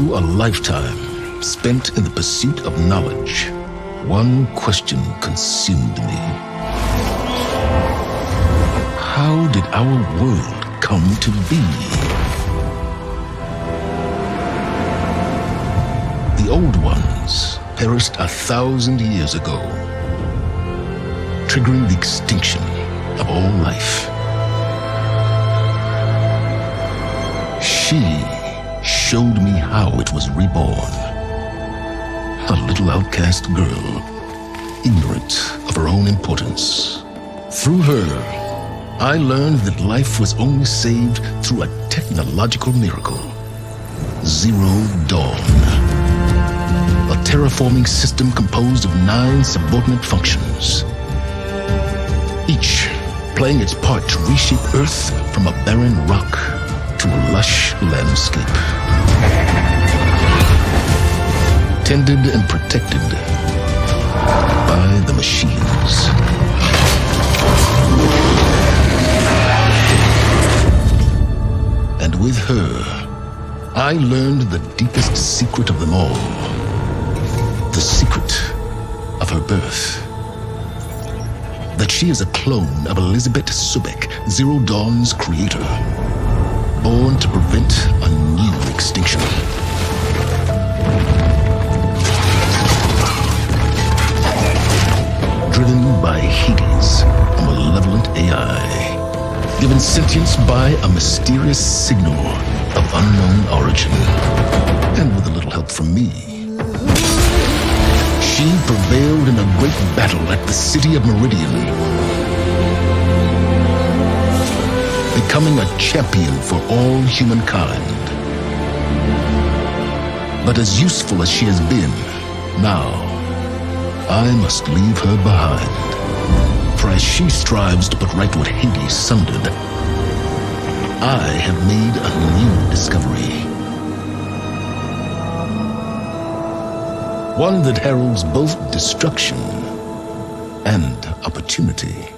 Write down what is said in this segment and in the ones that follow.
Through a lifetime spent in the pursuit of knowledge, one question consumed me. How did our world come to be? The old ones perished 1,000 years ago, triggering the extinction of all life. She showed me how it was reborn. A little outcast girl, ignorant of her own importance. Through her, I learned that life was only saved through a technological miracle. Zero Dawn. A terraforming system composed of 9 subordinate functions, each playing its part to reshape Earth from a barren rock to a lush landscape. Tended and protected by the machines. And with her, I learned the deepest secret of them all. The secret of her birth. That she is a clone of Elizabeth Subek, Zero Dawn's creator, born to prevent a new extinction. Driven by Hades, a malevolent AI, given sentience by a mysterious signal of unknown origin, and with a little help from me. She prevailed in a great battle at the city of Meridian, becoming a champion for all humankind. But as useful as she has been, now I must leave her behind. For as she strives to put right what Hades sundered, I have made a new discovery. One that heralds both destruction and opportunity.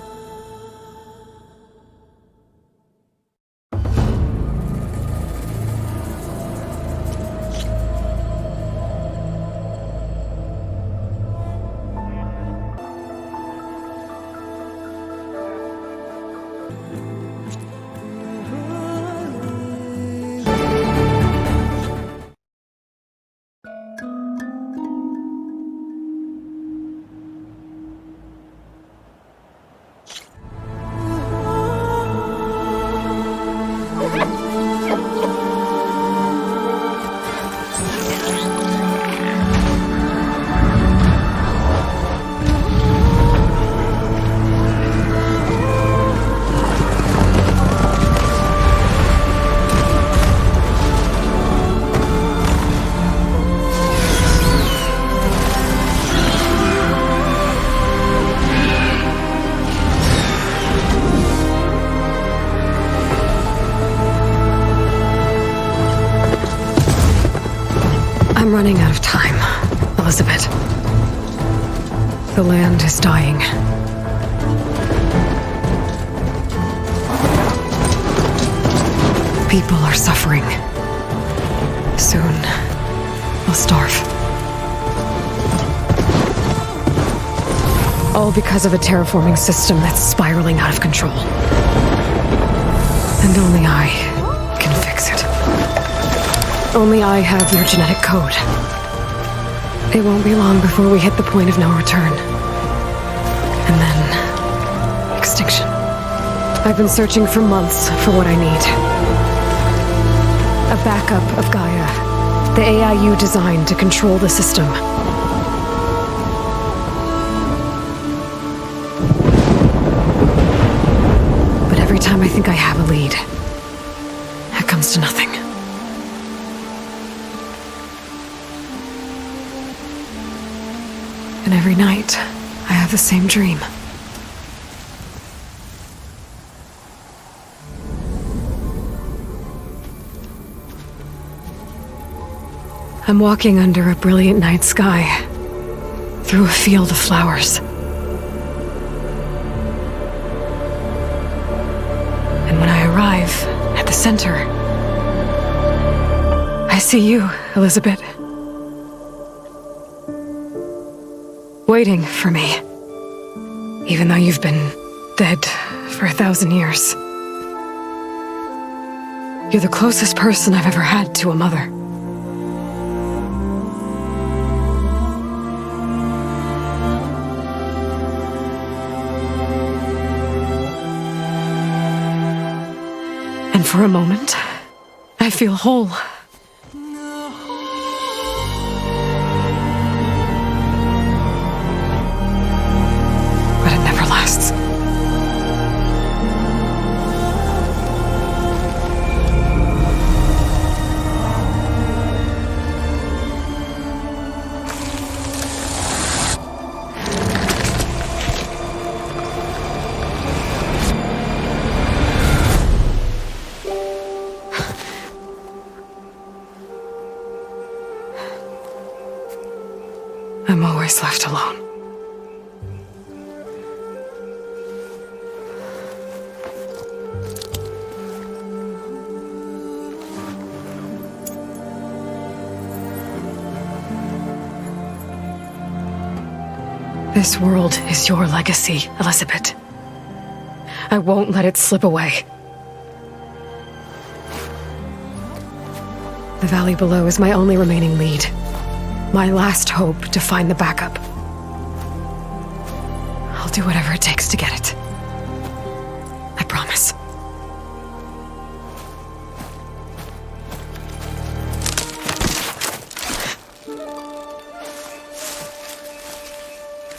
I'm running out of time, Elizabeth. The land is dying. People are suffering. Soon, they'll starve. All because of a terraforming system that's spiraling out of control. And only I can fix it. Only I have your genetic code. It won't be long before we hit the point of no return. And then... extinction. I've been searching for months for what I need. A backup of Gaia. The AI you designed to control the system. But every time I think I have a lead, it comes to nothing. And every night, I have the same dream. I'm walking under a brilliant night sky, through a field of flowers. And when I arrive at the center, I I see you, Elizabeth. Waiting for me. Even though you've been dead for 1,000 years. You're the closest person I've ever had to a mother. And for a moment, I feel whole. But it never lasts. I'm always left alone. This world is your legacy, Elizabeth. I won't let it slip away. The valley below is my only remaining lead. My last hope to find the backup. I'll do whatever it takes to get it. I promise.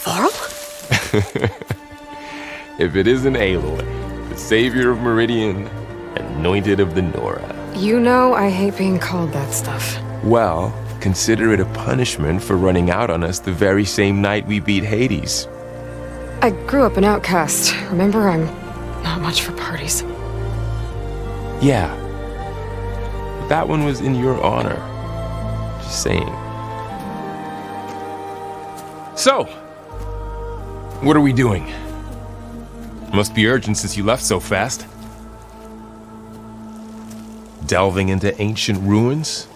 Varl? If it isn't Aloy, the savior of Meridian, anointed of the Nora. You know I hate being called that stuff. Well, consider it a punishment for running out on us the very same night we beat Hades. I grew up an outcast. Remember, I'm not much for parties. Yeah. But that one was in your honor. Just saying. So, what are we doing? Must be urgent since you left so fast. Delving into ancient ruins?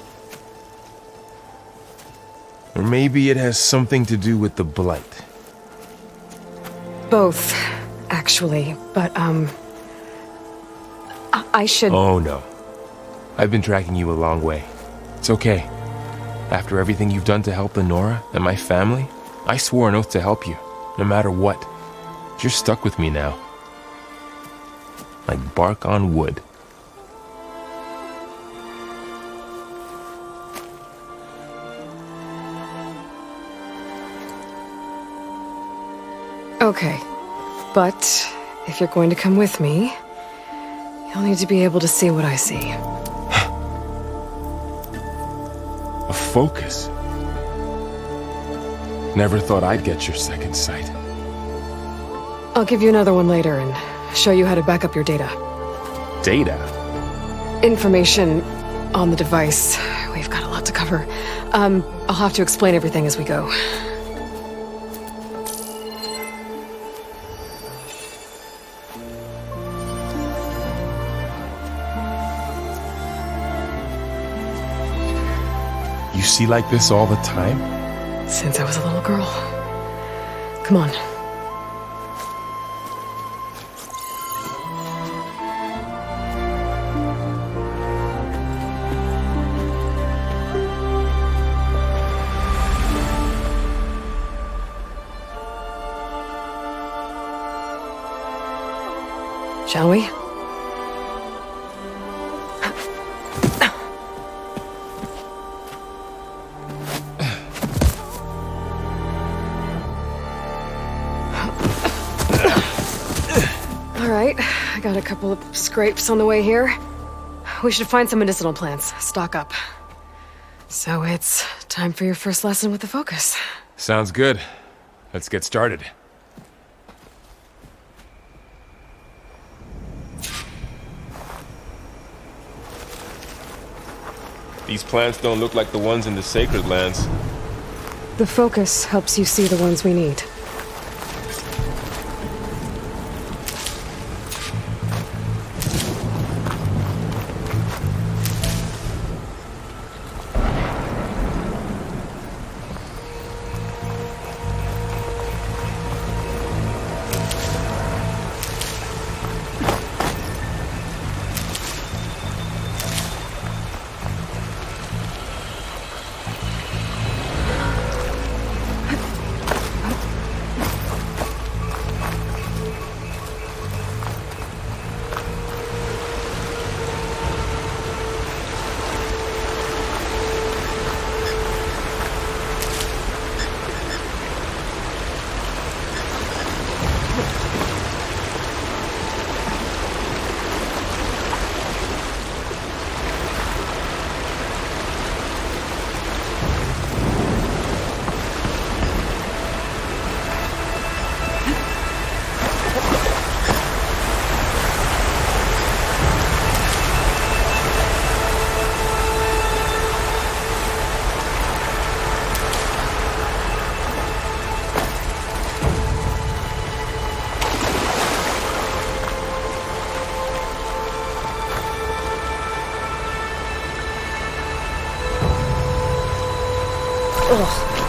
Or maybe it has something to do with the Blight. Both, actually, but, I should... Oh, no. I've been tracking you a long way. It's okay. After everything you've done to help the Nora and my family, I swore an oath to help you, no matter what. You're stuck with me now. Like bark on wood. Okay, but if you're going to come with me, you'll need to be able to see what I see. A focus? Never thought I'd get your second sight. I'll give you another one later and show you how to back up your data. Data? Information on the device. We've got a lot to cover. I'll have to explain everything as we go. You see like this all the time? Since I was a little girl. Come on. Shall we? All right, I got a couple of scrapes on the way here. We should find some medicinal plants, stock up. So it's time for your first lesson with the focus. Sounds good. Let's get started. These plants don't look like the ones in the Sacred Lands. The focus helps you see the ones we need.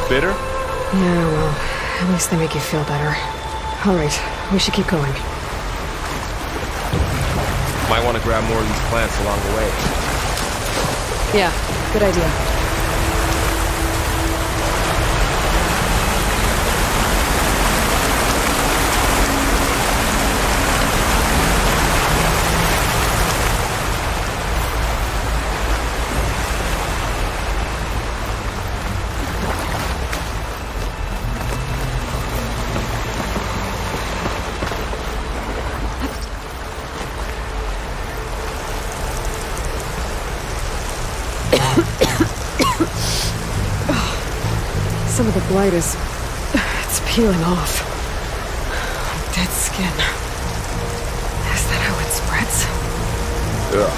Bitter? Yeah, well, at least they make you feel better. All right, we should keep going. Might want to grab more of these plants along the way. Yeah, good idea. Some of the blight is... it's peeling off. Dead skin. Is that how it spreads? Ugh.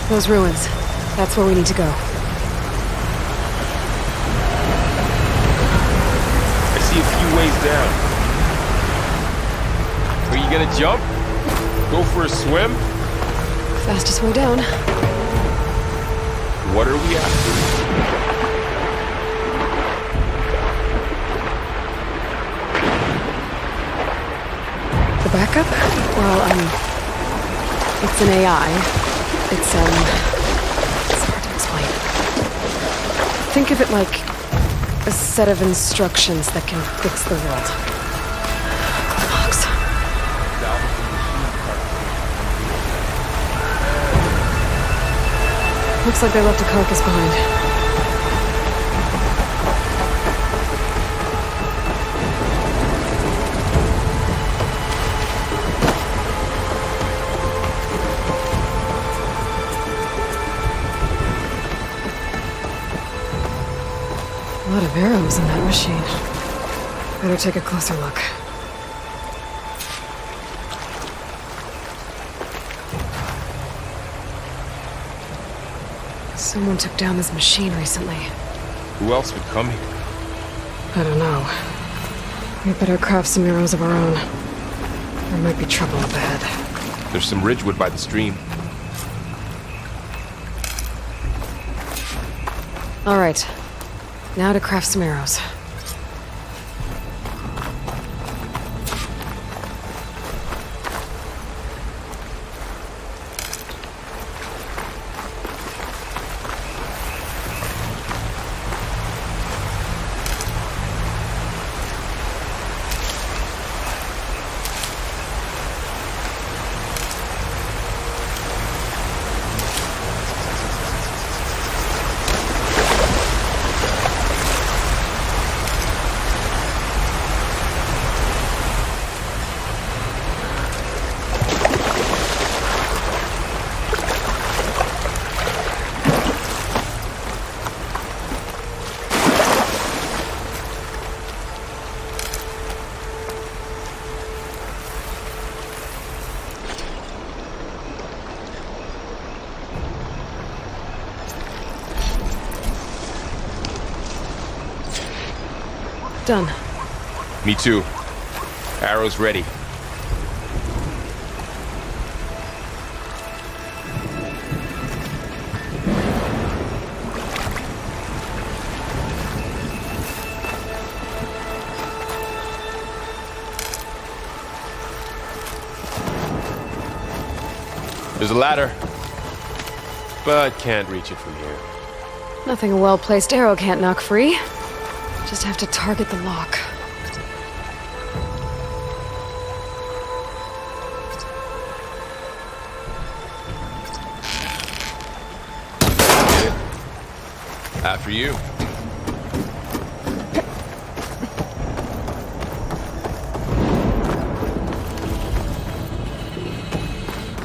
Those ruins. That's where we need to go. I see a few ways down. Are you gonna jump? Go for a swim? Fastest way down. What are we after? The backup? Well, it's an AI. It's hard to explain. Think of it like a set of instructions that can fix the world. Clocks. Looks like they left a carcass behind. A lot of arrows in that machine. Better take a closer look. Someone took down this machine recently. Who else would come here? I don't know. We better craft some arrows of our own. There might be trouble up ahead. There's some ridgewood by the stream. All right. Now to craft some arrows. Done. Me too. Arrows ready. There's a ladder, but can't reach it from here. Nothing a well-placed arrow can't knock free. Just have to target the lock. After you.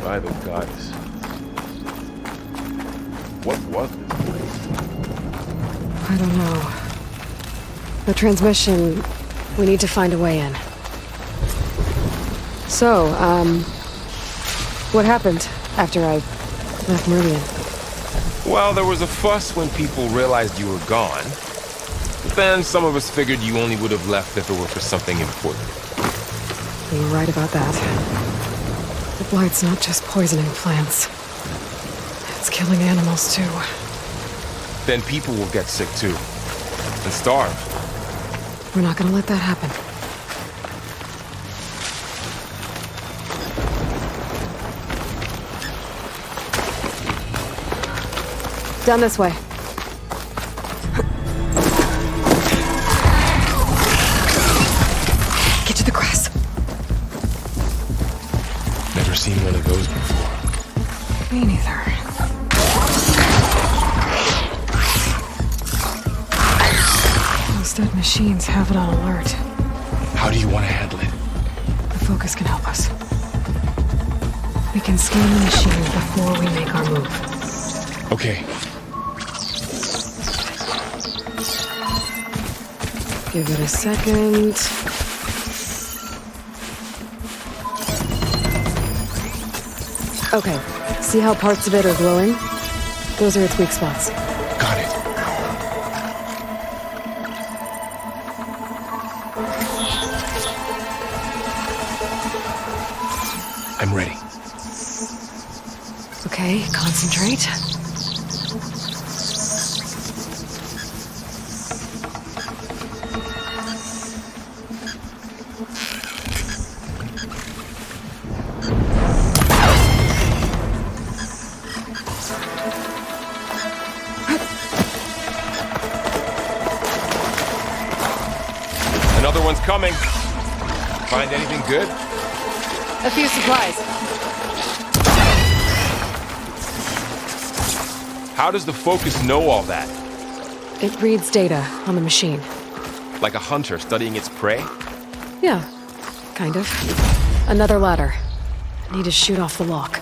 By the gods. What was this place? I don't know. The transmission... we need to find a way in. So, what happened after I left Meridian? Well, there was a fuss when people realized you were gone. But then some of us figured you only would have left if it were for something important. You were right about that. The blight's not just poisoning plants. It's killing animals too. Then people will get sick too. And starve. We're not gonna let that happen. Down this way. Get to the grass. Never seen one of those before. Me neither. Those dead machines have it on alert. How do you want to handle it? The focus can help us. We can scan the machine before we make our move. Okay. Give it a second. Okay, see how parts of it are glowing? Those are its weak spots. Got it. I'm ready. Okay, concentrate. Another one's coming. Find anything good? A few supplies. How does the focus know all that? It reads data on the machine. Like a hunter studying its prey? Yeah, kind of. Another ladder. I need to shoot off the lock.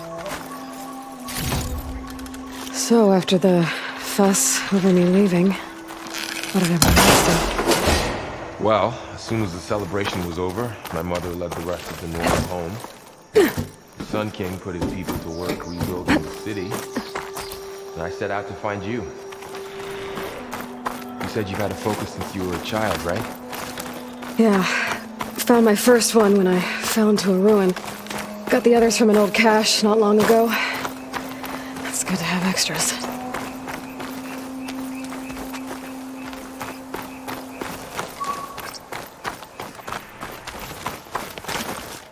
So, after the fuss over me leaving, what did everyone else do? Well, as soon as the celebration was over, my mother led the rest of the Nora home. The Sun King put his people to work rebuilding the city. And I set out to find you. You said you've had a focus since you were a child, right? Yeah. Found my first one when I fell into a ruin. Got the others from an old cache not long ago. It's good to have extras.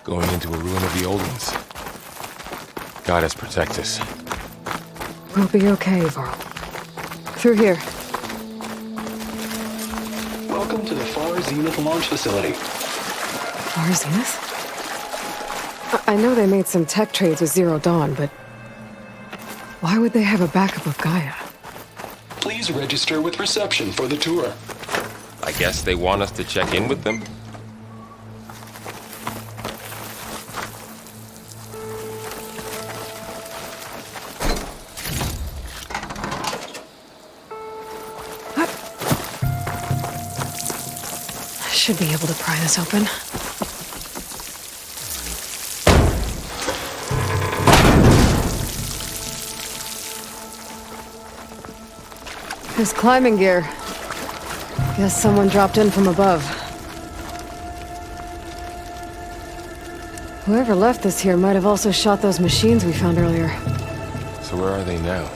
Going into a ruin of the old ones. God has protect us. We'll be okay, Varl. Through here. Welcome to the Far Zenith launch facility. Far Zenith? I know they made some tech trades with Zero Dawn, but why would they have a backup of Gaia? Please register with reception for the tour. I guess they want us to check in with them? Should be able to pry this open. There's climbing gear. Guess someone dropped in from above. Whoever left this here might have also shot those machines we found earlier. So where are they now?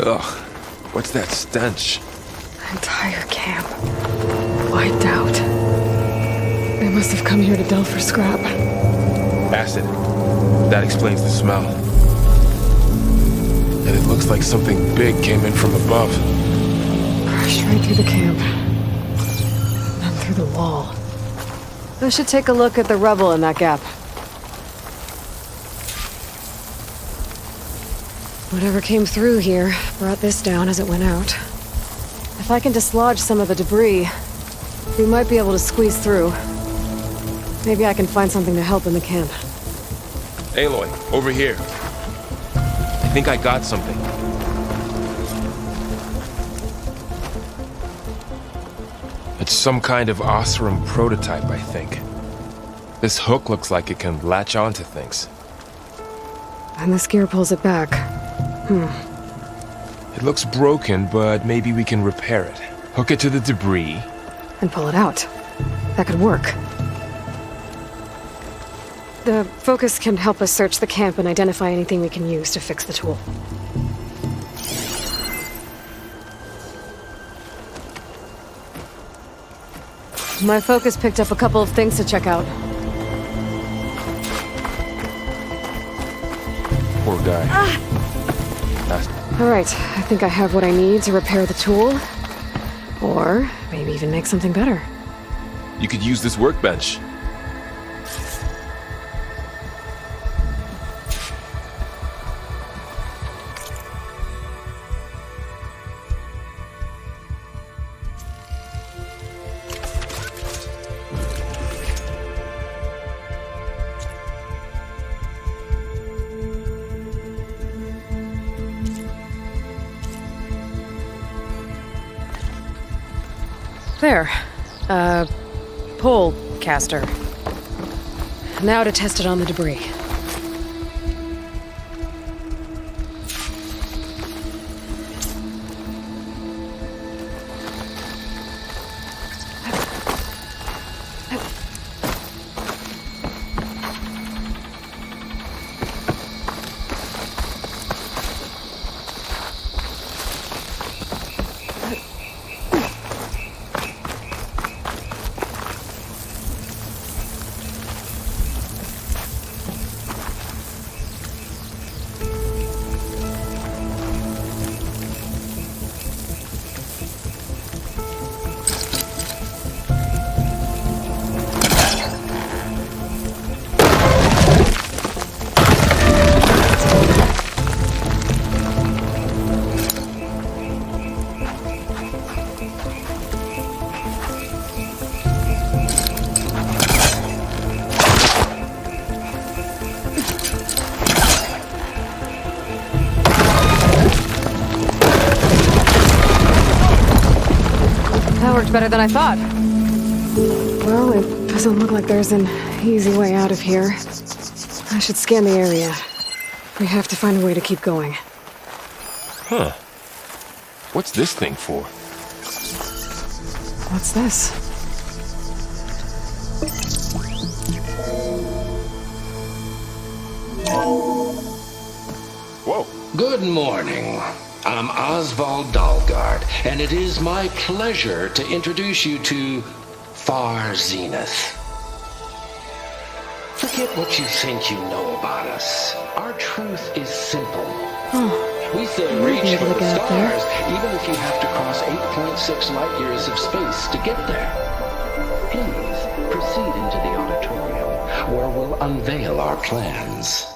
Ugh, what's that stench? Entire camp. Wiped out. They must have come here to delve for scrap. Acid. That explains the smell. And it looks like something big came in from above. Crashed right through the camp. Then through the wall. I should take a look at the rubble in that gap. Whatever came through here brought this down as it went out. If I can dislodge some of the debris, we might be able to squeeze through. Maybe I can find something to help in the camp. Aloy, over here. I think I got something. It's some kind of Osram prototype, I think. This hook looks like it can latch onto things. And this gear pulls it back. It looks broken, but maybe we can repair it. Hook it to the debris. And pull it out. That could work. The focus can help us search the camp and identify anything we can use to fix the tool. My focus picked up a couple of things to check out. Poor guy. All right, I think I have what I need to repair the tool. Or maybe even make something better. You could use this workbench. There. Pole caster. Now to test it on the debris. That worked better than I thought. Well, it doesn't look like there's an easy way out of here. I should scan the area. We have to find a way to keep going. Huh. What's this thing for? What's this? Whoa. Good morning. I'm Oswald Dalgard, and it is my pleasure to introduce you to Far Zenith. Forget what you think you know about us. Our truth is simple. We say reach for the stars, even if you have to cross 8.6 light years of space to get there. Please proceed into the auditorium, where we'll unveil our plans.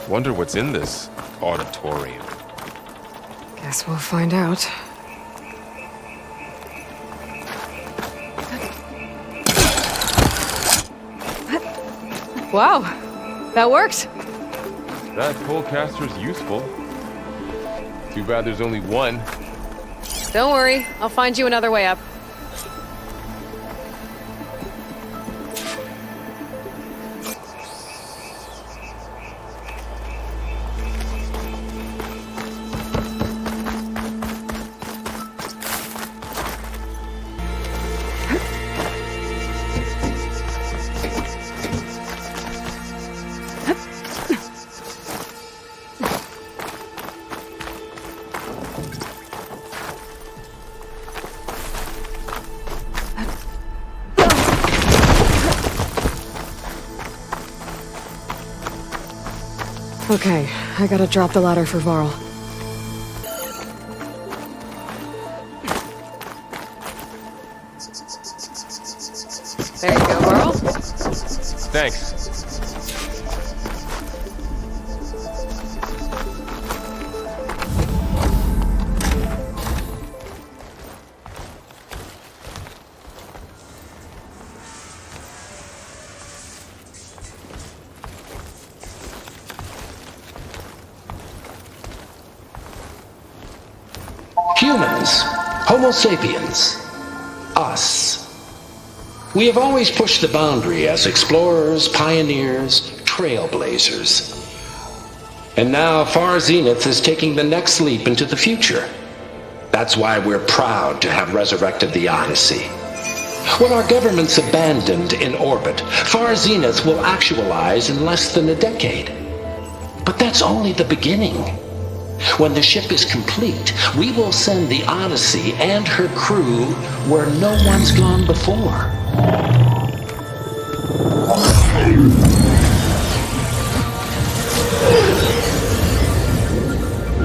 Wonder what's in this auditorium. Guess we'll find out. Wow, that worked. That polecaster's useful. Too bad there's only one. Don't worry, I'll find you another way up. Okay, I gotta drop the ladder for Varl. There you go, Varl. Thanks. Humans, Homo sapiens, us. We have always pushed the boundary as explorers, pioneers, trailblazers. And now Far Zenith is taking the next leap into the future. That's why we're proud to have resurrected the Odyssey. When our government's abandoned in orbit, Far Zenith will actualize in less than a decade. But that's only the beginning. When the ship is complete, we will send the Odyssey and her crew where no one's gone before.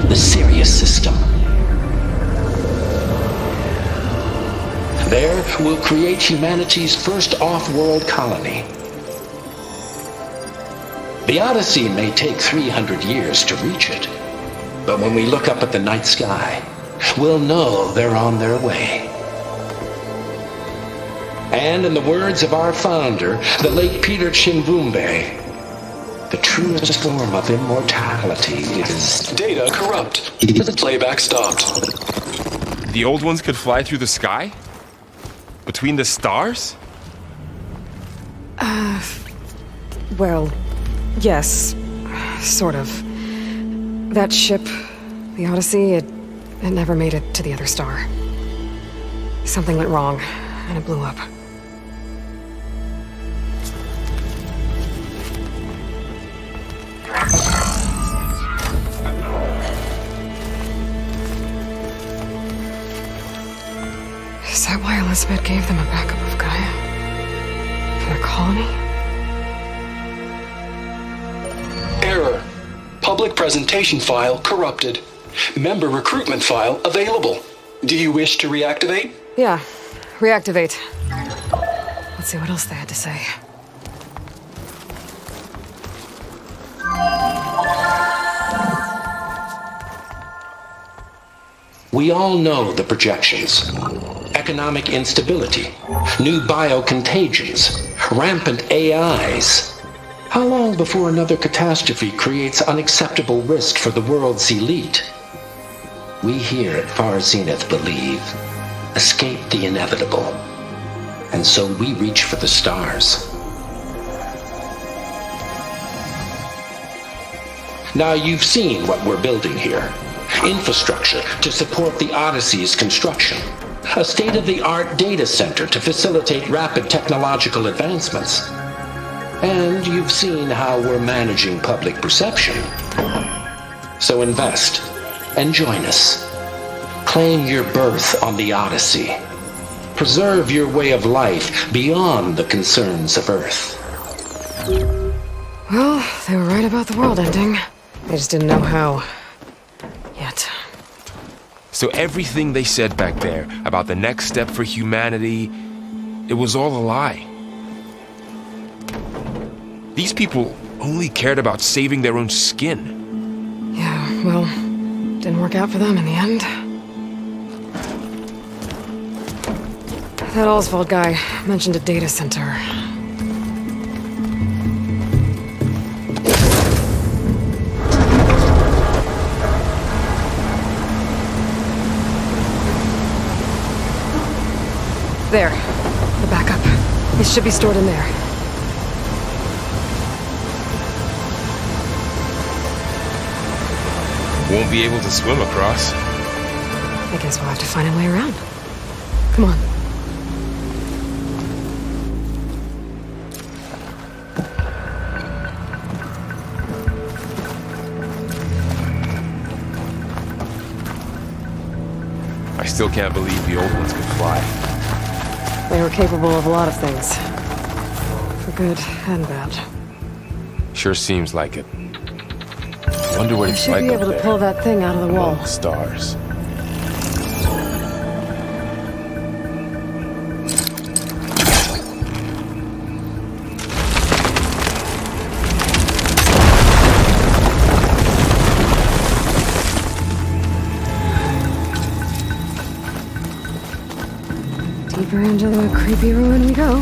The Sirius system. There, we'll create humanity's first off-world colony. The Odyssey may take 300 years to reach it, but when we look up at the night sky, we'll know they're on their way. And in the words of our founder, the late Peter Chinvumbe, the truest form of immortality is... Data corrupt. Playback stopped. The old ones could fly through the sky? Between the stars? Well, yes. Sort of. That ship, the Odyssey, it never made it to the other star. Something went wrong, and it blew up. Is that why Elizabeth gave them a backup of Gaia? For their colony? Error. Public presentation file corrupted. Member recruitment file available. Do you wish to reactivate? Yeah. Reactivate. Let's see what else they had to say. We all know the projections. Economic instability, new biocontagions, rampant AIs. How long before another catastrophe creates unacceptable risk for the world's elite? We here at Far Zenith believe, escape the inevitable. And so we reach for the stars. Now you've seen what we're building here. Infrastructure to support the Odyssey's construction. A state-of-the-art data center to facilitate rapid technological advancements. And you've seen how we're managing public perception. So invest and join us. Claim your berth on the Odyssey. Preserve your way of life beyond the concerns of Earth. Well, they were right about the world ending. They just didn't know how. Yet. So everything they said back there about the next step for humanity, it was all a lie. These people only cared about saving their own skin. Yeah, well, didn't work out for them in the end. That Oswald guy mentioned a data center. There. The backup. It should be stored in there. Won't be able to swim across. I guess we'll have to find a way around. Come on. I still can't believe the old ones could fly. They were capable of a lot of things. For good and bad. Sure seems like it. I wonder what I it's should like be able up to pull that thing out of the there, wall. among the stars. Deeper into the creepy ruin we go.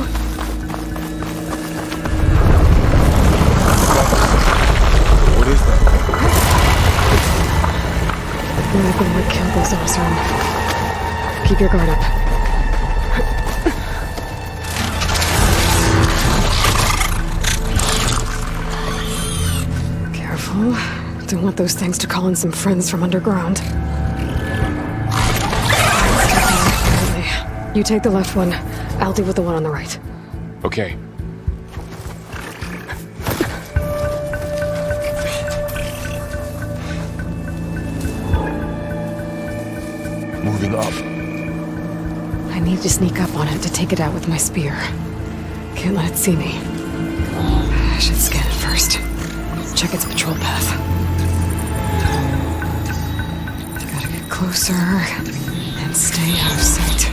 What is that? Medical would kill those Osram. Keep your guard up. Careful. Don't want those things to call in some friends from underground. You take the left one. I'll deal with the one on the right. Okay. Moving up. I need to sneak up on it to take it out with my spear. Can't let it see me. I should scan it first. Check its patrol path. Gotta get closer and stay out of sight.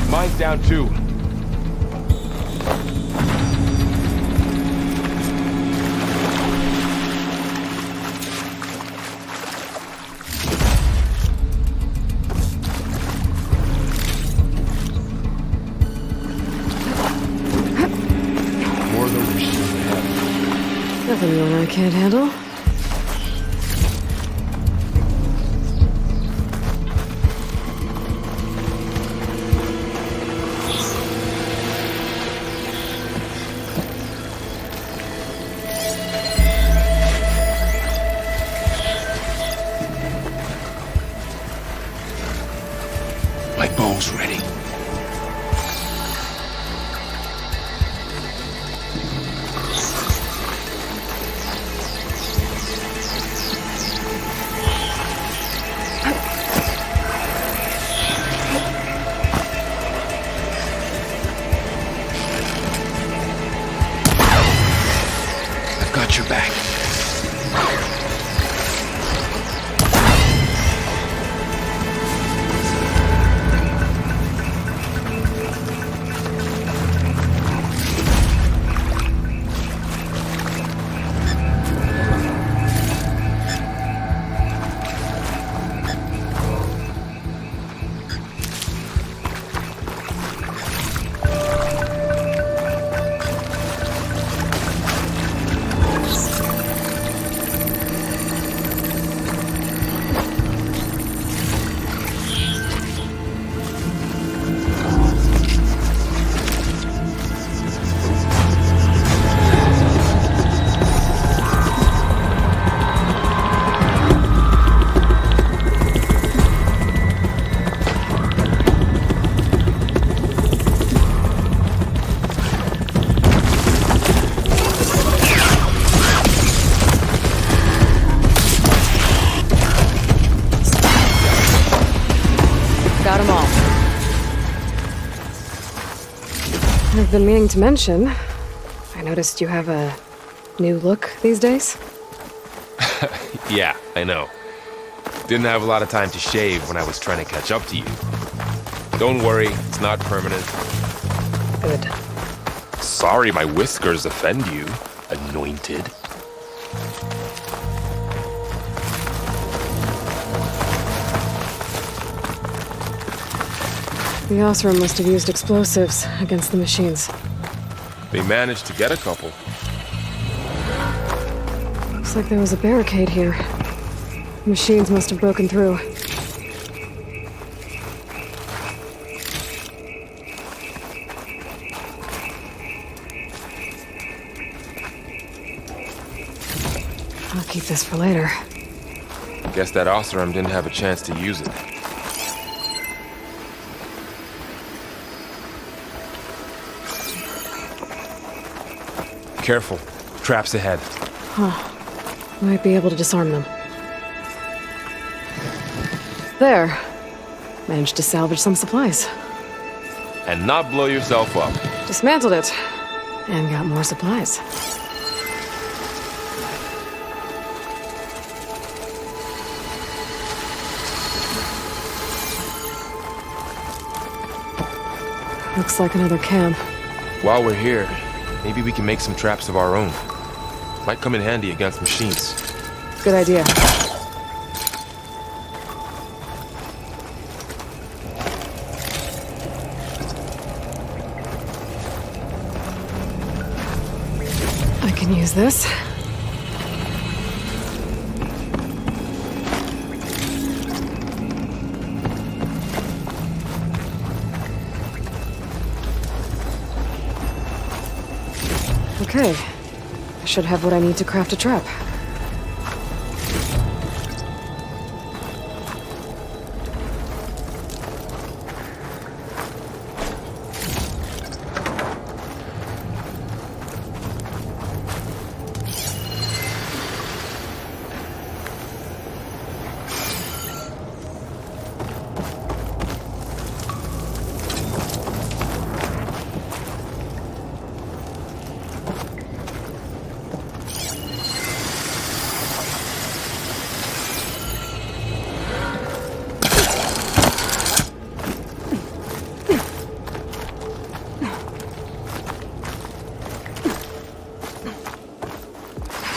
Mine's down too. More of those machines ahead. Nothing you and I can't handle. My bow's ready. I've got your back. Got them all. I've been meaning to mention, I noticed you have a new look these days. Yeah, I know. Didn't have a lot of time to shave when I was trying to catch up to you. Don't worry, it's not permanent. Good. Sorry my whiskers offend you, anointed. The Osram must have used explosives against the machines. They managed to get a couple. Looks like there was a barricade here. Machines must have broken through. I'll keep this for later. Guess that Osram didn't have a chance to use it. Careful. Traps ahead. Might be able to disarm them. There. Managed to salvage some supplies. And not blow yourself up. Dismantled it. And got more supplies. Looks like another camp. While we're here, maybe we can make some traps of our own. Might come in handy against machines. Good idea. can use this. Okay. I should have what I need to craft a trap.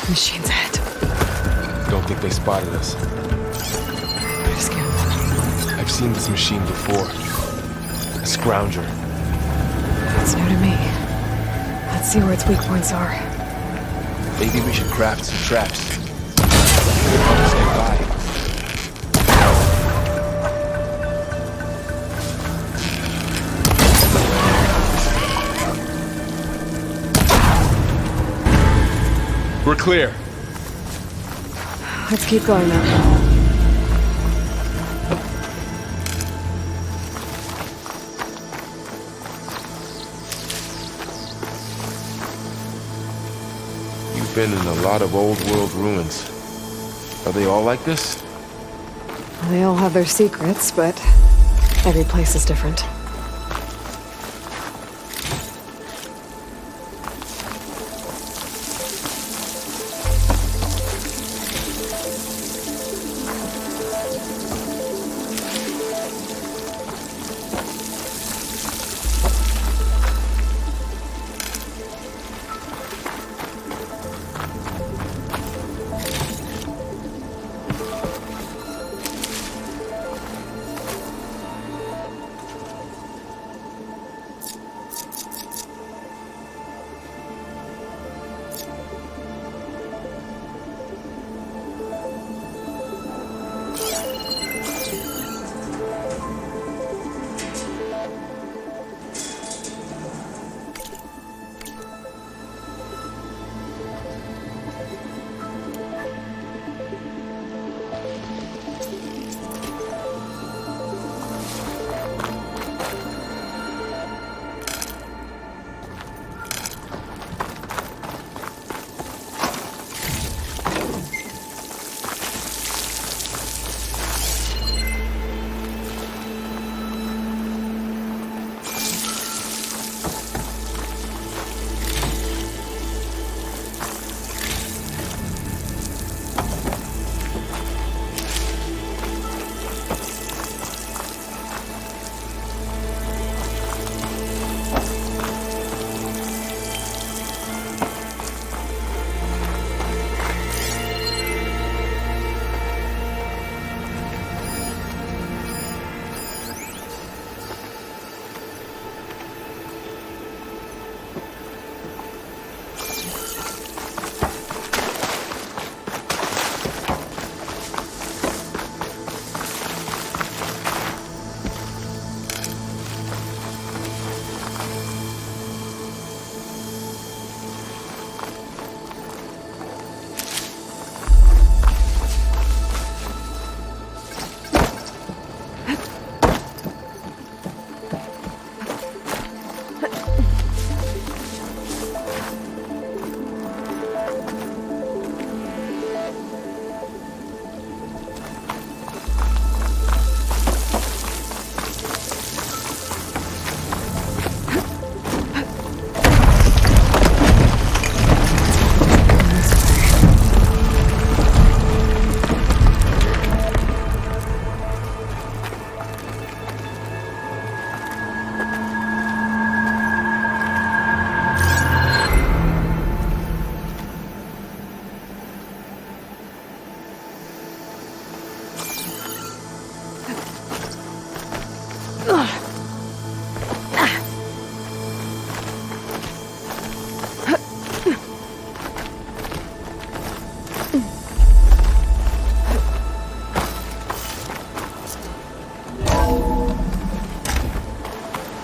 Machine's ahead. Don't think they spotted us. I just can't. I've seen this machine before. A scrounger. That's new to me. Let's see where its weak points are. Maybe we should craft some traps. I'll stand by. We're clear. Let's keep going then. You've been in a lot of old world ruins. Are they all like this? They all have their secrets, but every place is different.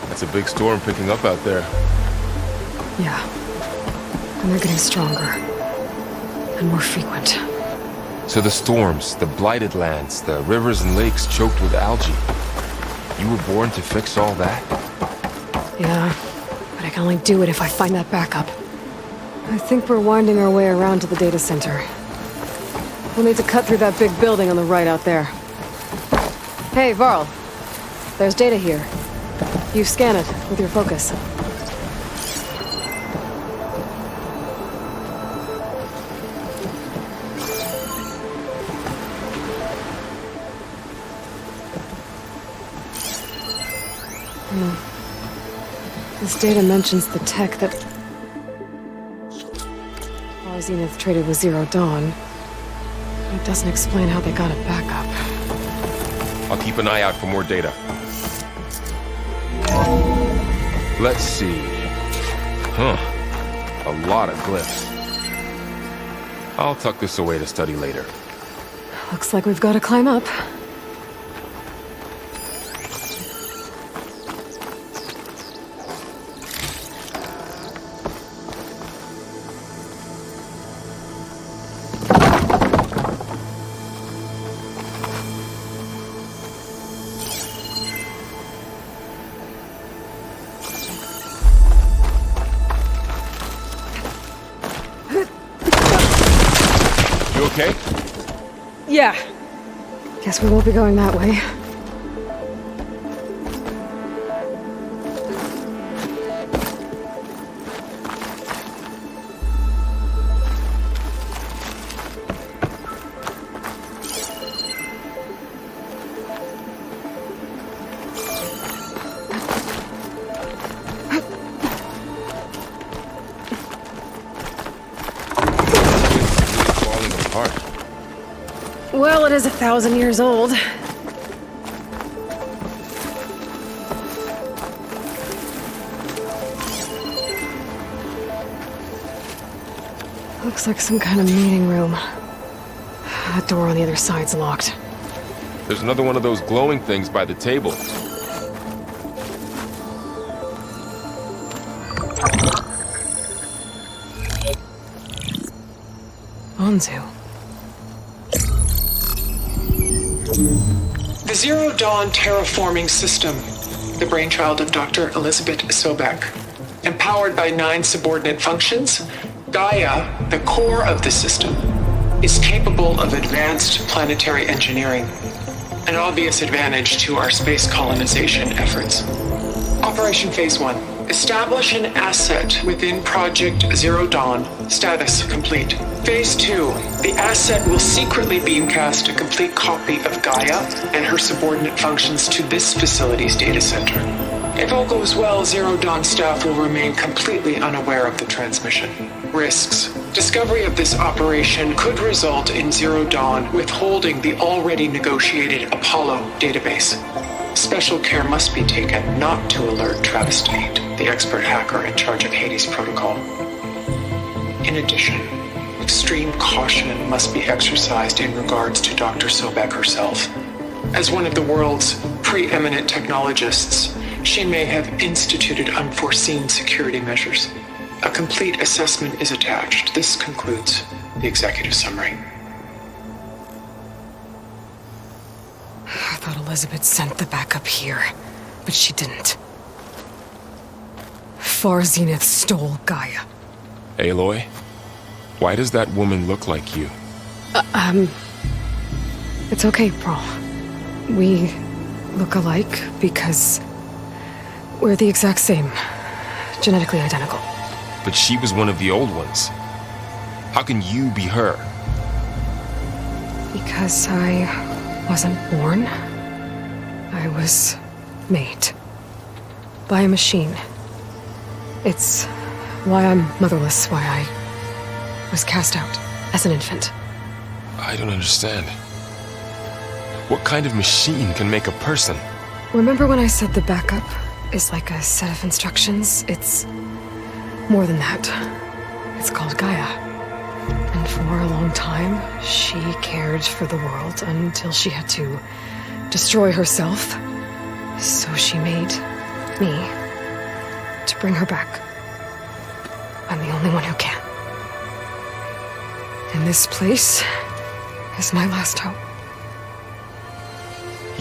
That's a big storm picking up out there. Yeah. And they're getting stronger. And more frequent. So the storms, the blighted lands, the rivers and lakes choked with algae. You were born to fix all that? Yeah. But I can only do it if I find that backup. I think we're winding our way around to the data center. We'll need to cut through that big building on the right out there. Hey, Varl. There's data here. You scan it with your focus. This data mentions the tech that Zenith traded with Zero Dawn. It doesn't explain how they got it back up. I'll keep an eye out for more data. Let's see. Huh. A lot of glyphs. I'll tuck this away to study later. Looks like we've got to climb up. Okay? Yeah. Guess we won't be going that way. Well, it is 1,000 years old. Looks like some kind of meeting room. That door on the other side's locked. There's another one of those glowing things by the table. Onzu. The Zero Dawn terraforming system, the brainchild of Dr. Elizabeth Sobek. Empowered by 9 subordinate functions, Gaia, the core of the system, is capable of advanced planetary engineering, an obvious advantage to our space colonization efforts. Operation Phase 1. Establish an asset within Project Zero Dawn. Status complete. Phase 2. The asset will secretly beamcast a complete copy of Gaia and her subordinate functions to this facility's data center. If all goes well, Zero Dawn staff will remain completely unaware of the transmission. Risks. Discovery of this operation could result in Zero Dawn withholding the already negotiated Apollo database. Special care must be taken not to alert Travis Tate, the expert hacker in charge of Hades Protocol. In addition, extreme caution must be exercised in regards to Dr. Sobek herself. As one of the world's preeminent technologists, she may have instituted unforeseen security measures. A complete assessment is attached. This concludes the executive summary. I thought Elizabeth sent the backup here, but she didn't. Far Zenith stole Gaia. Aloy? Why does that woman look like you? It's okay, Pearl. We look alike because we're the exact same. Genetically identical. But she was one of the old ones. How can you be her? Because I wasn't born. I was made. By a machine. It's why I'm motherless, why I was cast out as an infant. I don't understand. What kind of machine can make a person? Remember when I said the backup is like a set of instructions? It's more than that. It's called Gaia. And for a long time, she cared for the world until she had to destroy herself. So she made me to bring her back. I'm the only one who can. And this place is my last hope.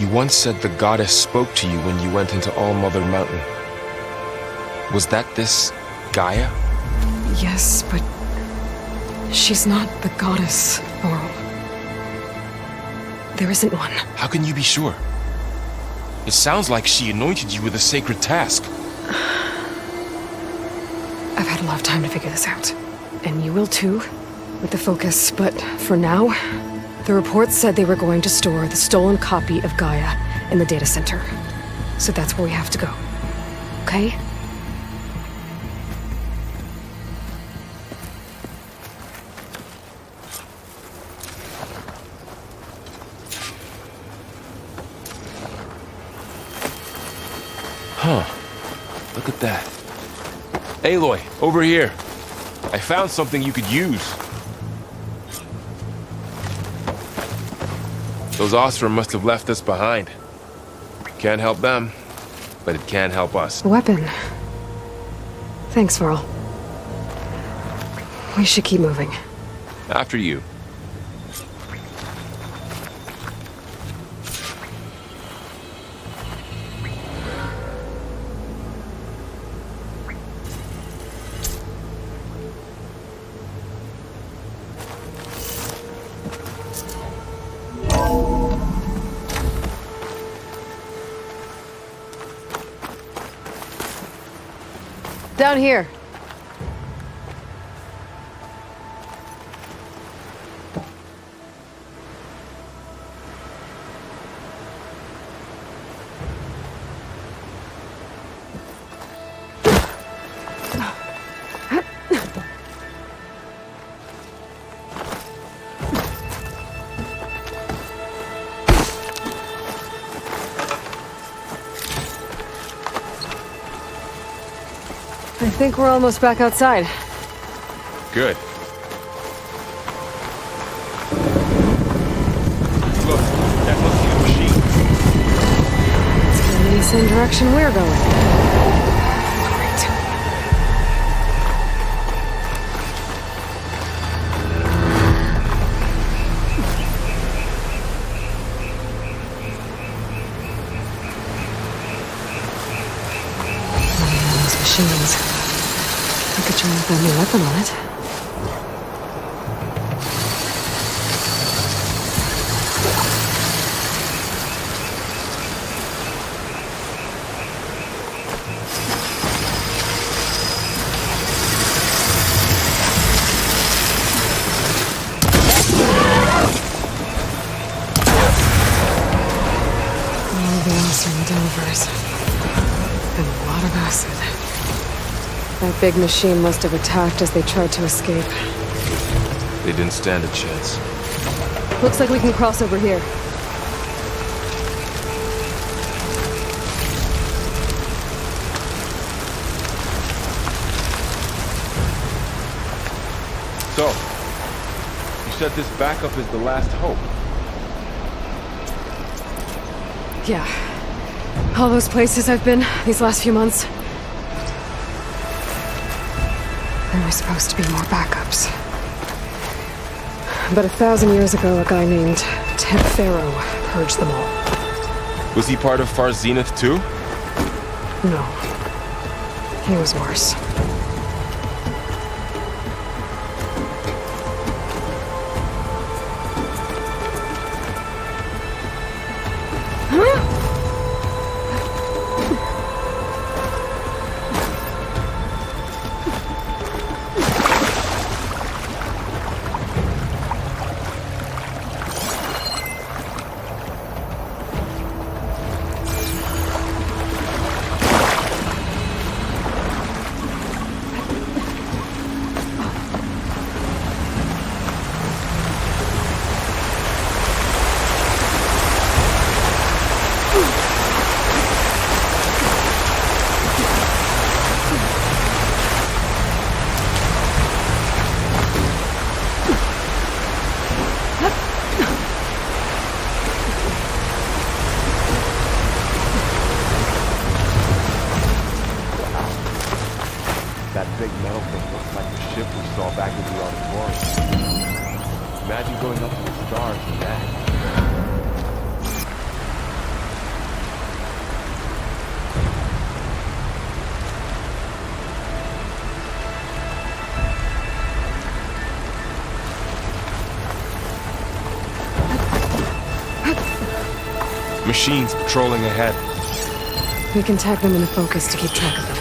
You once said the goddess spoke to you when you went into All-Mother Mountain. Was that this Gaia? Yes, but she's not the goddess, Laurel. There isn't one. How can you be sure? It sounds like she anointed you with a sacred task. I've had a lot of time to figure this out. And you will too, with the focus. But for now, the reports said they were going to store the stolen copy of Gaia in the data center. So that's where we have to go. Okay? Huh. Look at that. Aloy, over here. I found something you could use. Those Ostrom must have left us behind. Can't help them, but it can help us. A weapon. Thanks, Varl. We should keep moving. After you. Down here. I think we're almost back outside. Good. Look, that must be a machine. It's going in the same direction we're going. Great. One of those machines. I could try and find a weapon on it. All the awesome Delvers. And a lot of acid. That big machine must have attacked as they tried to escape. They didn't stand a chance. Looks like we can cross over here. So, you said this backup is the last hope. Yeah. All those places I've been these last few months. There were supposed to be more backups. But 1,000 years ago, a guy named Ted Pharaoh purged them all. Was he part of Far Zenith too? No. He was worse. on Mars. Imagine going up to the stars and that. Machines patrolling ahead. We can tag them in the focus to keep track of them.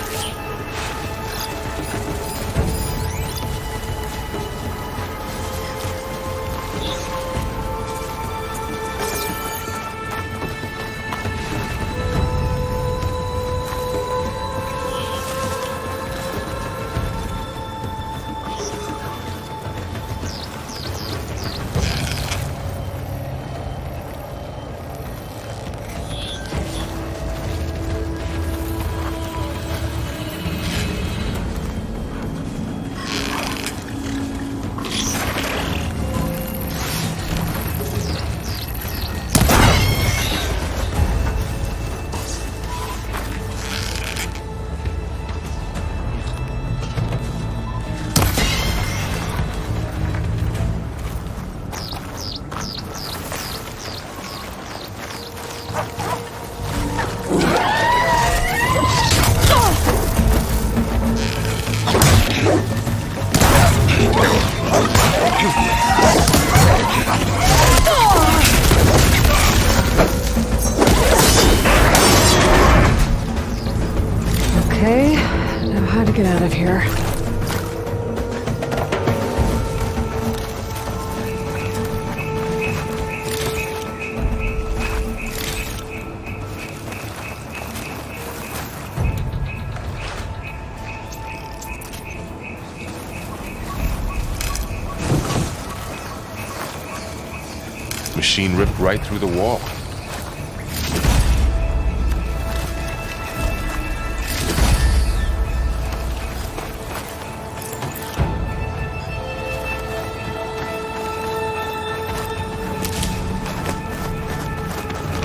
Okay, now how to get out of here. Machine ripped right through the wall.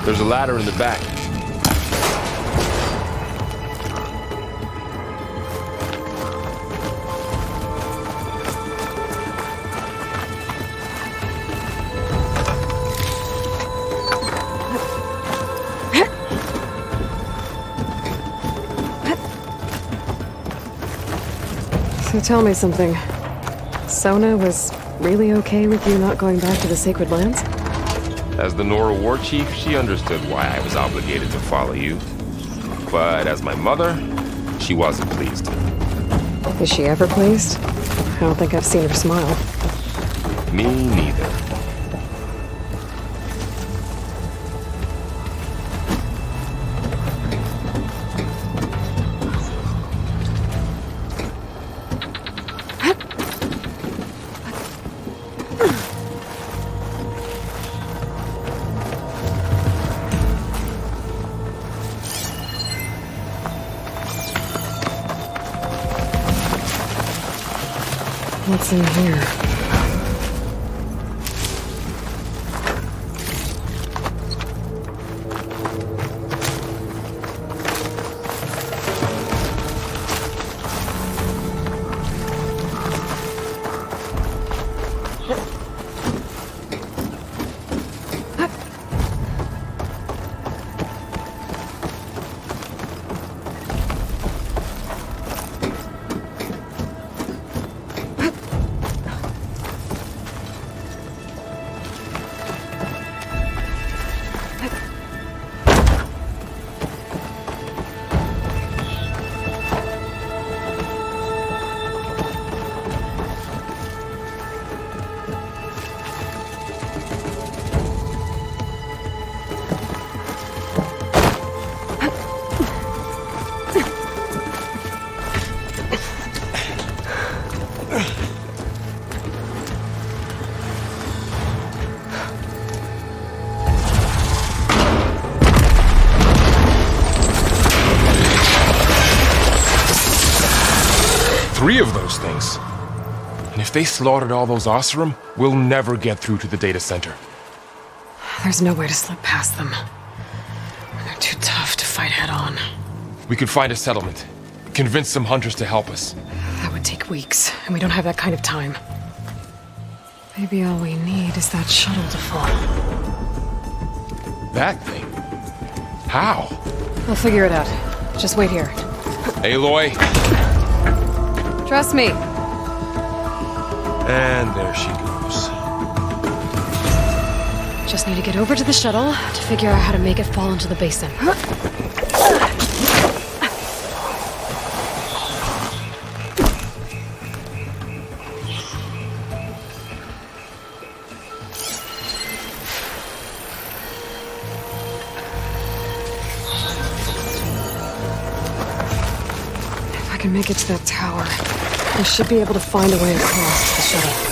There's a ladder in the back. So tell me something. Sona was really okay with you not going back to the Sacred Lands? As the Nora war chief, she understood why I was obligated to follow you. But as my mother, she wasn't pleased. Is she ever pleased? I don't think I've seen her smile. Me neither. What's in here? Three of those things. And if they slaughtered all those Oseram, we'll never get through to the data center. There's no way to slip past them. They're too tough to fight head on. We could find a settlement. Convince some hunters to help us. That would take weeks, and we don't have that kind of time. Maybe all we need is that shuttle to fall. That thing? How? I'll figure it out. Just wait here. Aloy. Trust me. And there she goes. Just need to get over to the shuttle to figure out how to make it fall into the basin. If I can make it to that tower, I should be able to find a way across to the shuttle.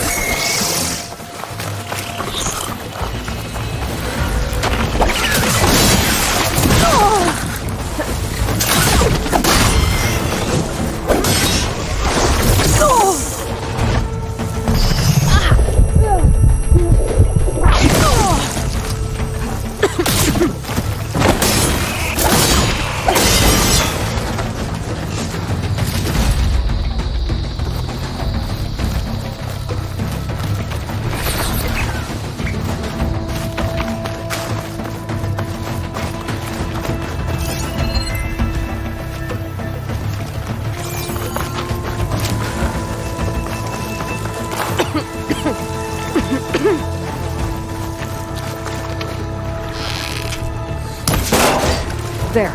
There.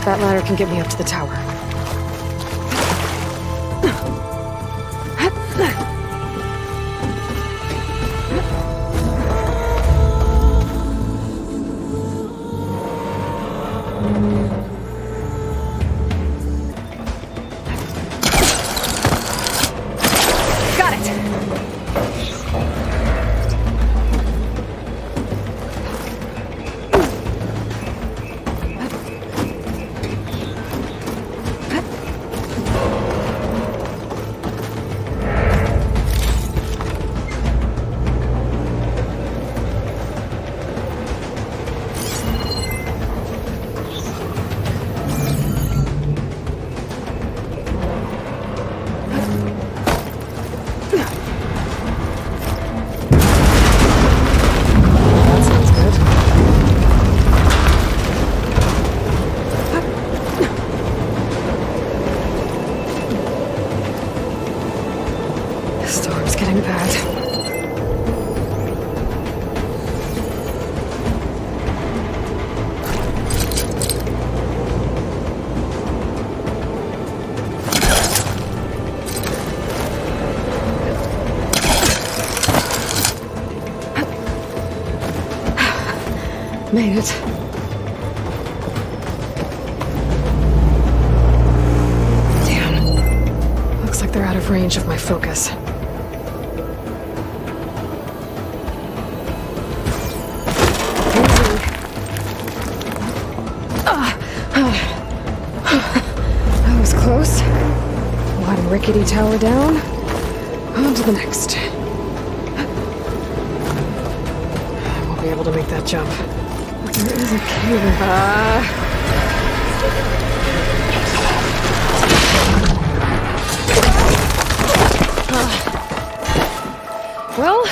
That ladder can get me up to the tower. Got it! That sounds good. The storm's getting bad. Made it. Damn. Looks like they're out of range of my focus. That was close. One rickety tower down. On to the next. I won't be able to make that jump. There is a cave. Well,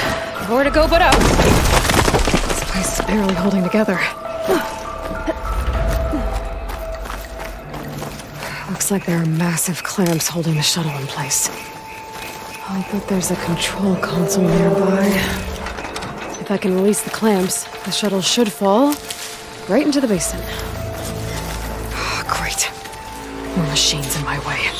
more to go but up. This place is barely holding together. Looks like there are massive clamps holding the shuttle in place. I'll bet there's a control console nearby. If I can release the clamps, the shuttle should fall right into the basin. Oh, great. More machines in my way.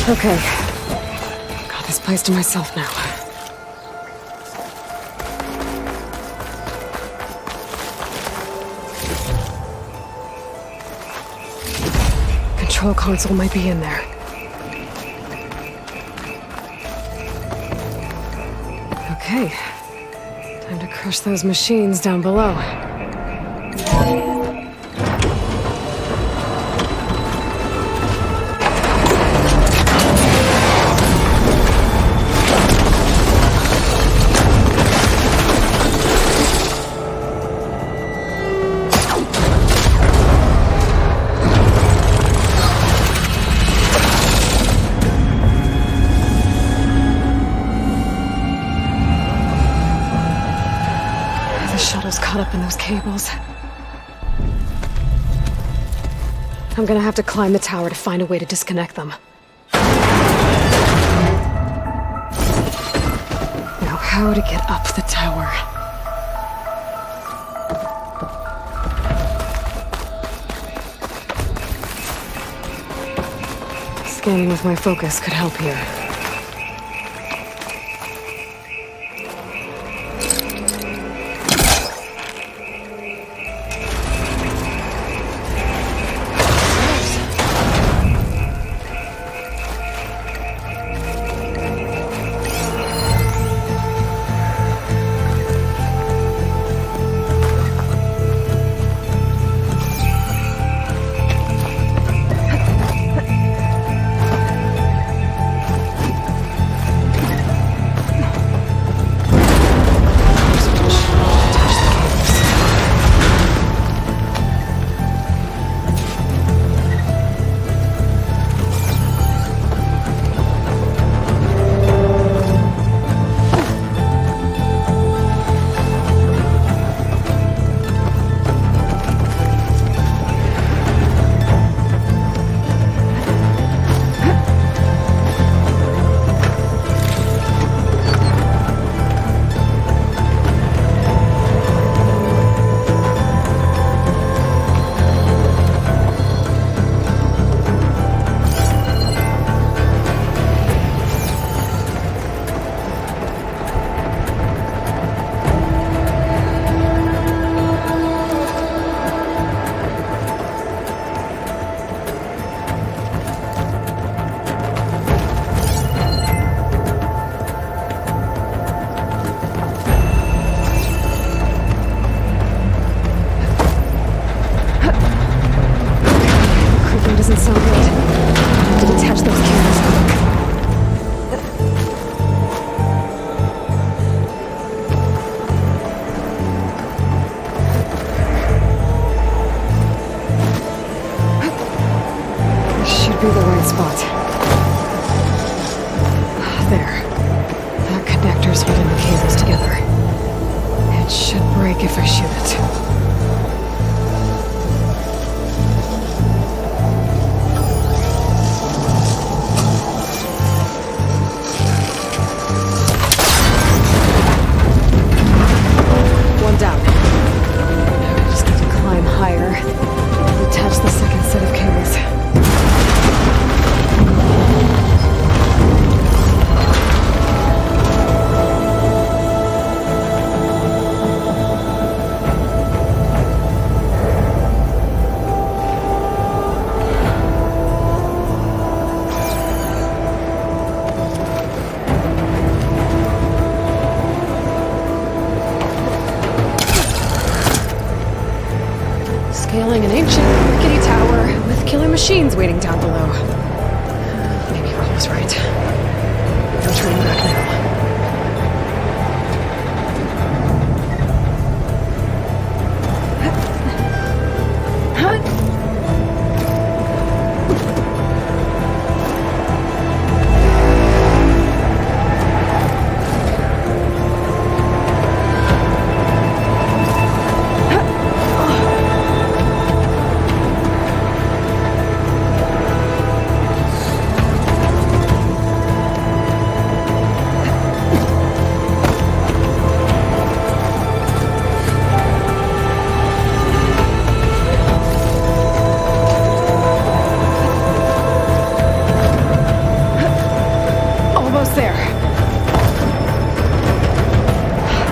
Okay. Got this place to myself now. Control console might be in there. Okay. Time to crush those machines down below. Caught up in those cables. I'm gonna have to climb the tower to find a way to disconnect them. Now, how to get up the tower? Scanning with my focus could help here. Doesn't sound good. I have to detach those cables. This should be the right spot. There. That connector's holding the cables together. It should break if I shoot it. Down. I just need to climb higher. Detach the second set of cables. Scaling an ancient rickety tower with killer machines waiting down below. Maybe Rob was right. No turning back now.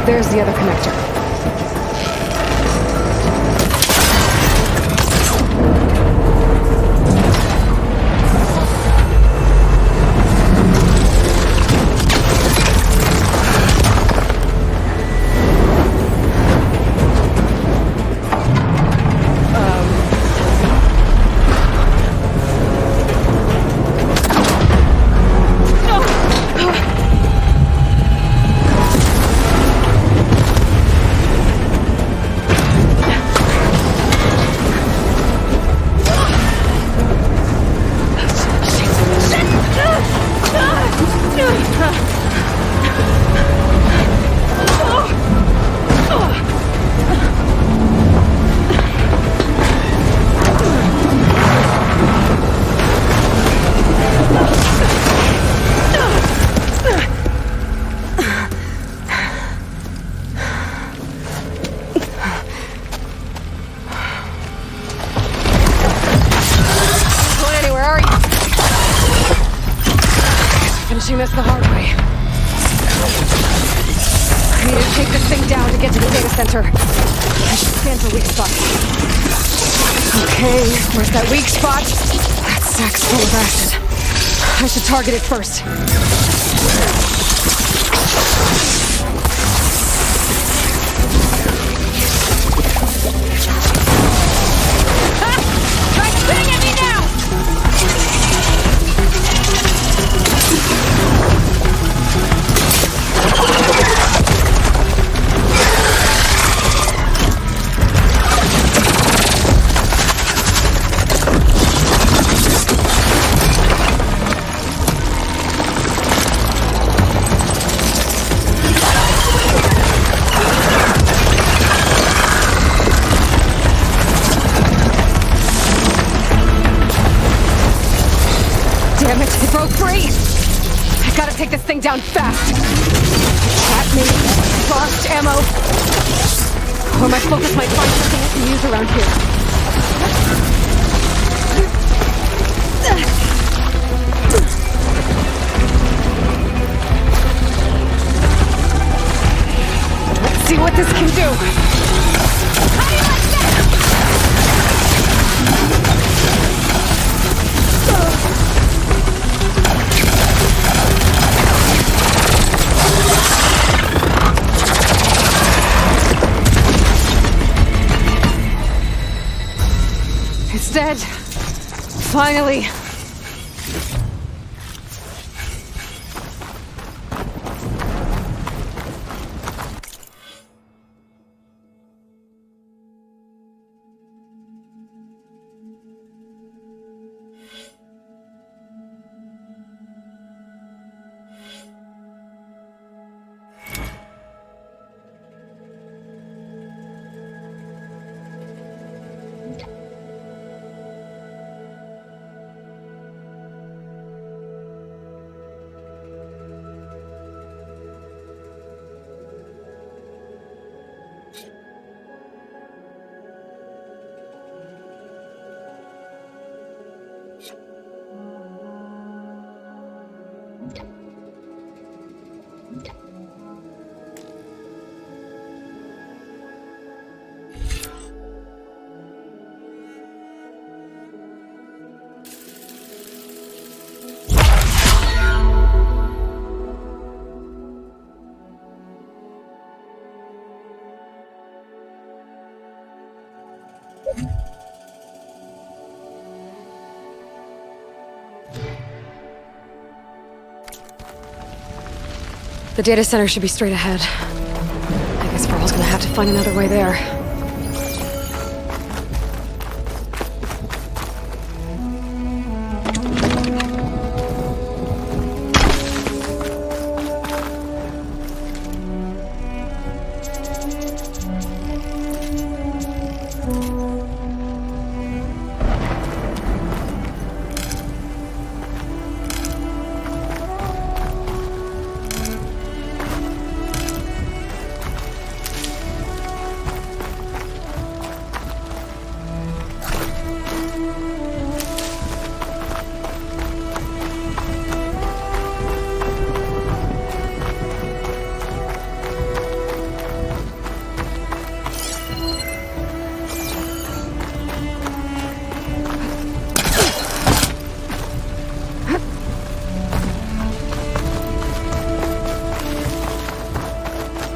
There's the other connector. Finishing this the hard way. I need to take this thing down to get to the data center. I should scan for weak spots. Okay, where's that weak spot? That sack's full of acid. I should target it first. Try spitting at me now! Damn it, it broke free! I gotta take this thing down fast! That means lost ammo! Or my focus might find something I can use around here. Let's see what this can do! How do you like that? It's dead. Finally. The data center should be straight ahead. I guess Varl's gonna have to find another way there.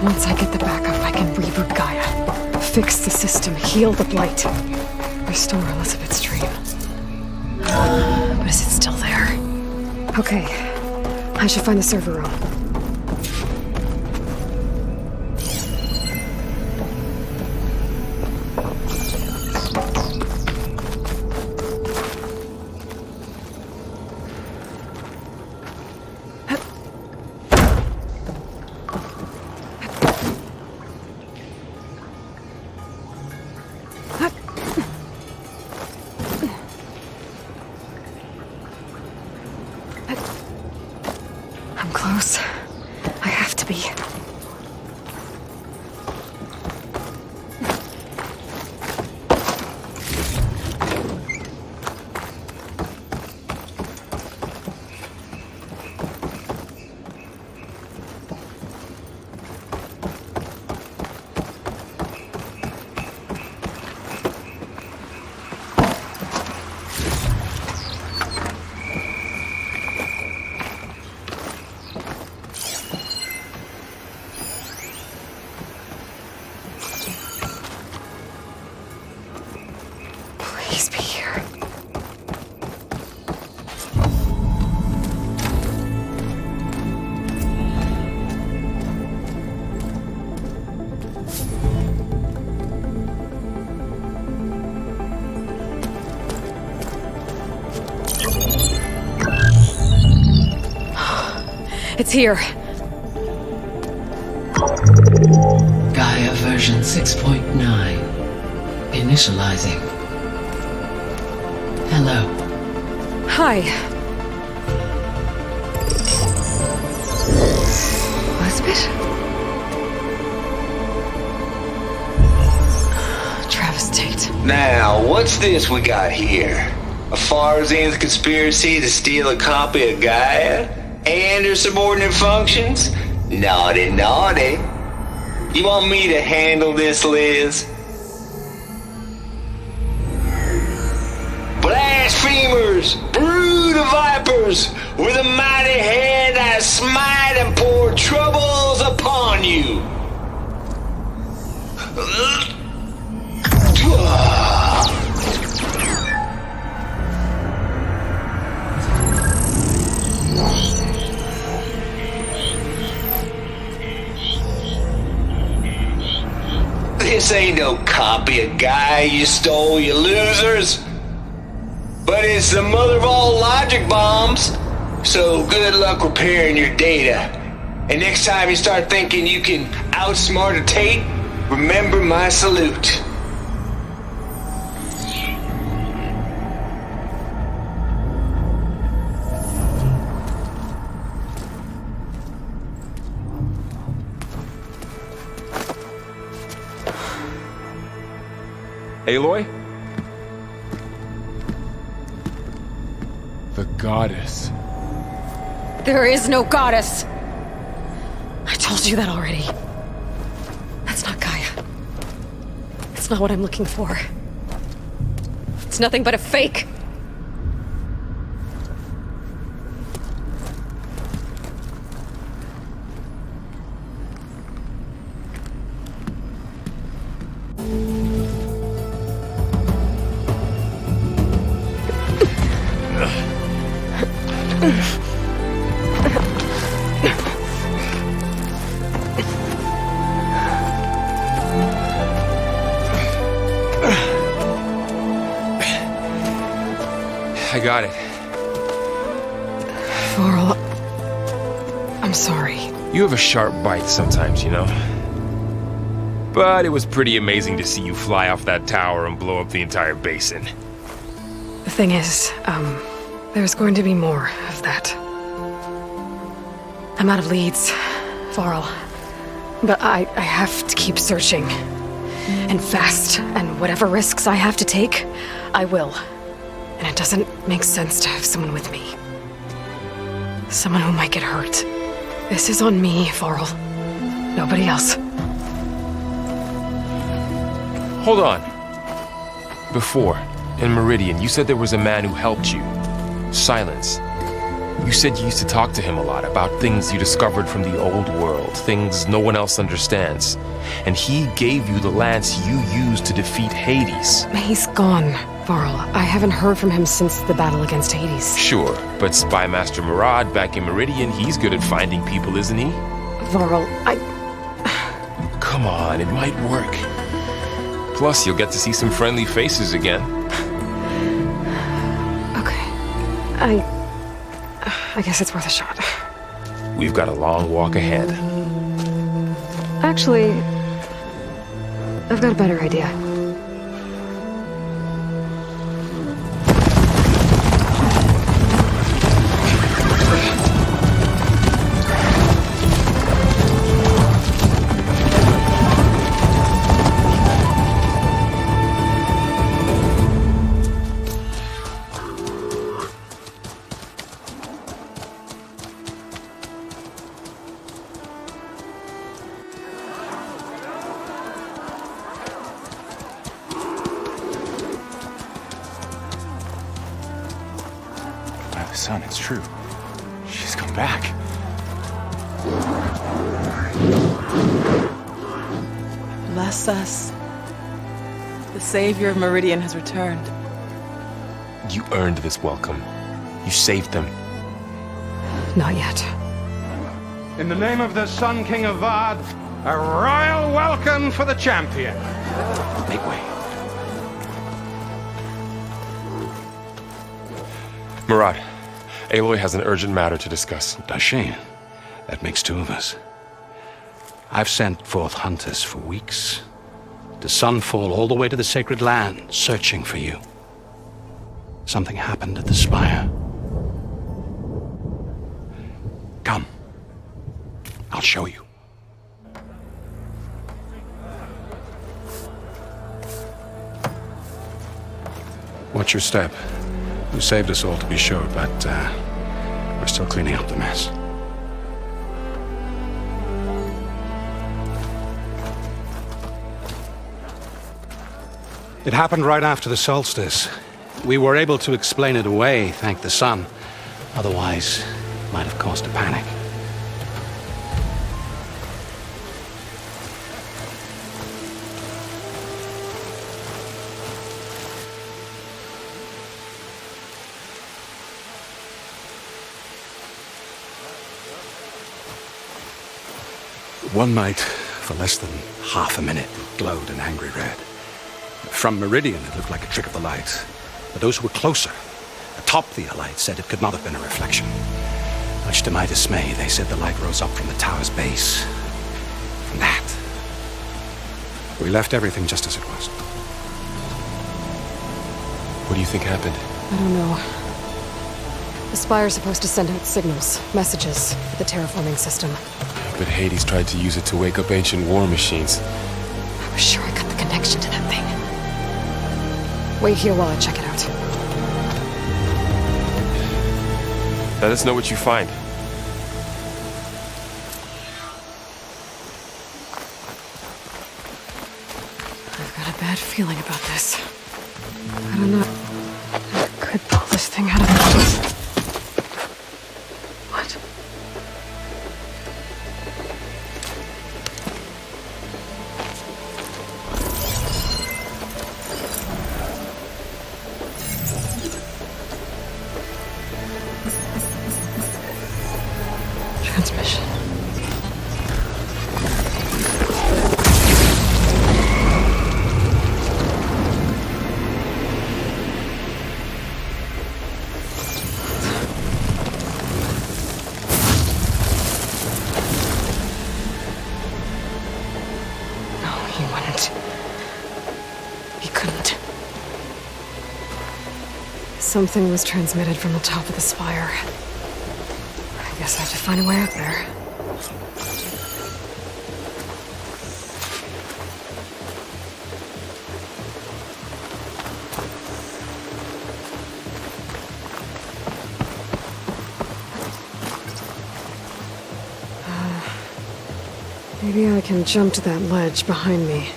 Once I get the backup, I can reboot Gaia, fix the system, heal the blight, restore Elizabeth's dream. But is it still there? Okay, I should find the server room. I'm close. I have to be. Please be here. It's here. Gaia version 6.9. Initializing. Hello. Hi. Elizabeth? Travis Tate. Now, what's this we got here? A Farzan's conspiracy to steal a copy of Gaia? And her subordinate functions? Naughty, naughty. You want me to handle this, Liz? Blasphemers, brood of vipers, with a mighty hand I smite and pour troubles upon you. This ain't no copy of Gaia you stole, you losers. But it's the mother of all logic bombs. So good luck repairing your data. And next time you start thinking you can outsmart a Tate, remember my salute. Aloy? The goddess. There is no goddess. I told you that already. That's not Gaia. It's not what I'm looking for. It's nothing but a fake. I got it. Laurel, I'm sorry. You have a sharp bite sometimes, you know? But it was pretty amazing to see you fly off that tower and blow up the entire basin. The thing is, there's going to be more of that. I'm out of leads, Varl. But I have to keep searching. And fast, and whatever risks I have to take, I will. And it doesn't make sense to have someone with me. Someone who might get hurt. This is on me, Varl. Nobody else. Hold on. Before, in Meridian, you said there was a man who helped you. Silence. You said you used to talk to him a lot about things you discovered from the old world, things no one else understands. And he gave you the lance you used to defeat Hades. He's gone, Varl. I haven't heard from him since the battle against Hades. Sure, but Spy Master Murad back in Meridian, he's good at finding people, isn't he? Varl, Come on, it might work. Plus, you'll get to see some friendly faces again. Okay. I guess it's worth a shot. We've got a long walk ahead. Actually, I've got a better idea. Son, it's true. She's come back. Bless us. The savior of Meridian has returned. You earned this welcome. You saved them. Not yet. In the name of the Sun King of Vard, a royal welcome for the champion. Make way. Murad, Aloy has an urgent matter to discuss. Does she? That makes two of us. I've sent forth hunters for weeks. To Sunfall, all the way to the Sacred Land, searching for you. Something happened at the Spire. Come. I'll show you. Watch your step. You saved us all, to be sure, but we're still cleaning up the mess. It happened right after the solstice. We were able to explain it away, thank the sun. Otherwise, it might have caused a panic. One night, for less than half a minute, it glowed an angry red. From Meridian, it looked like a trick of the light. But those who were closer, atop the light, said it could not have been a reflection. Much to my dismay, they said the light rose up from the tower's base. From that. We left everything just as it was. What do you think happened? I don't know. The Spire's supposed to send out signals, messages, for the terraforming system. But Hades tried to use it to wake up ancient war machines. I was sure I cut the connection to that thing. Wait here while I check it out. Let us know what you find. I've got a bad feeling about this. I don't know if I could pull this thing out of the... What? Transmission. No, he wouldn't. He couldn't. Something was transmitted from the top of the spire. I guess I have to find a way up there. Maybe I can jump to that ledge behind me.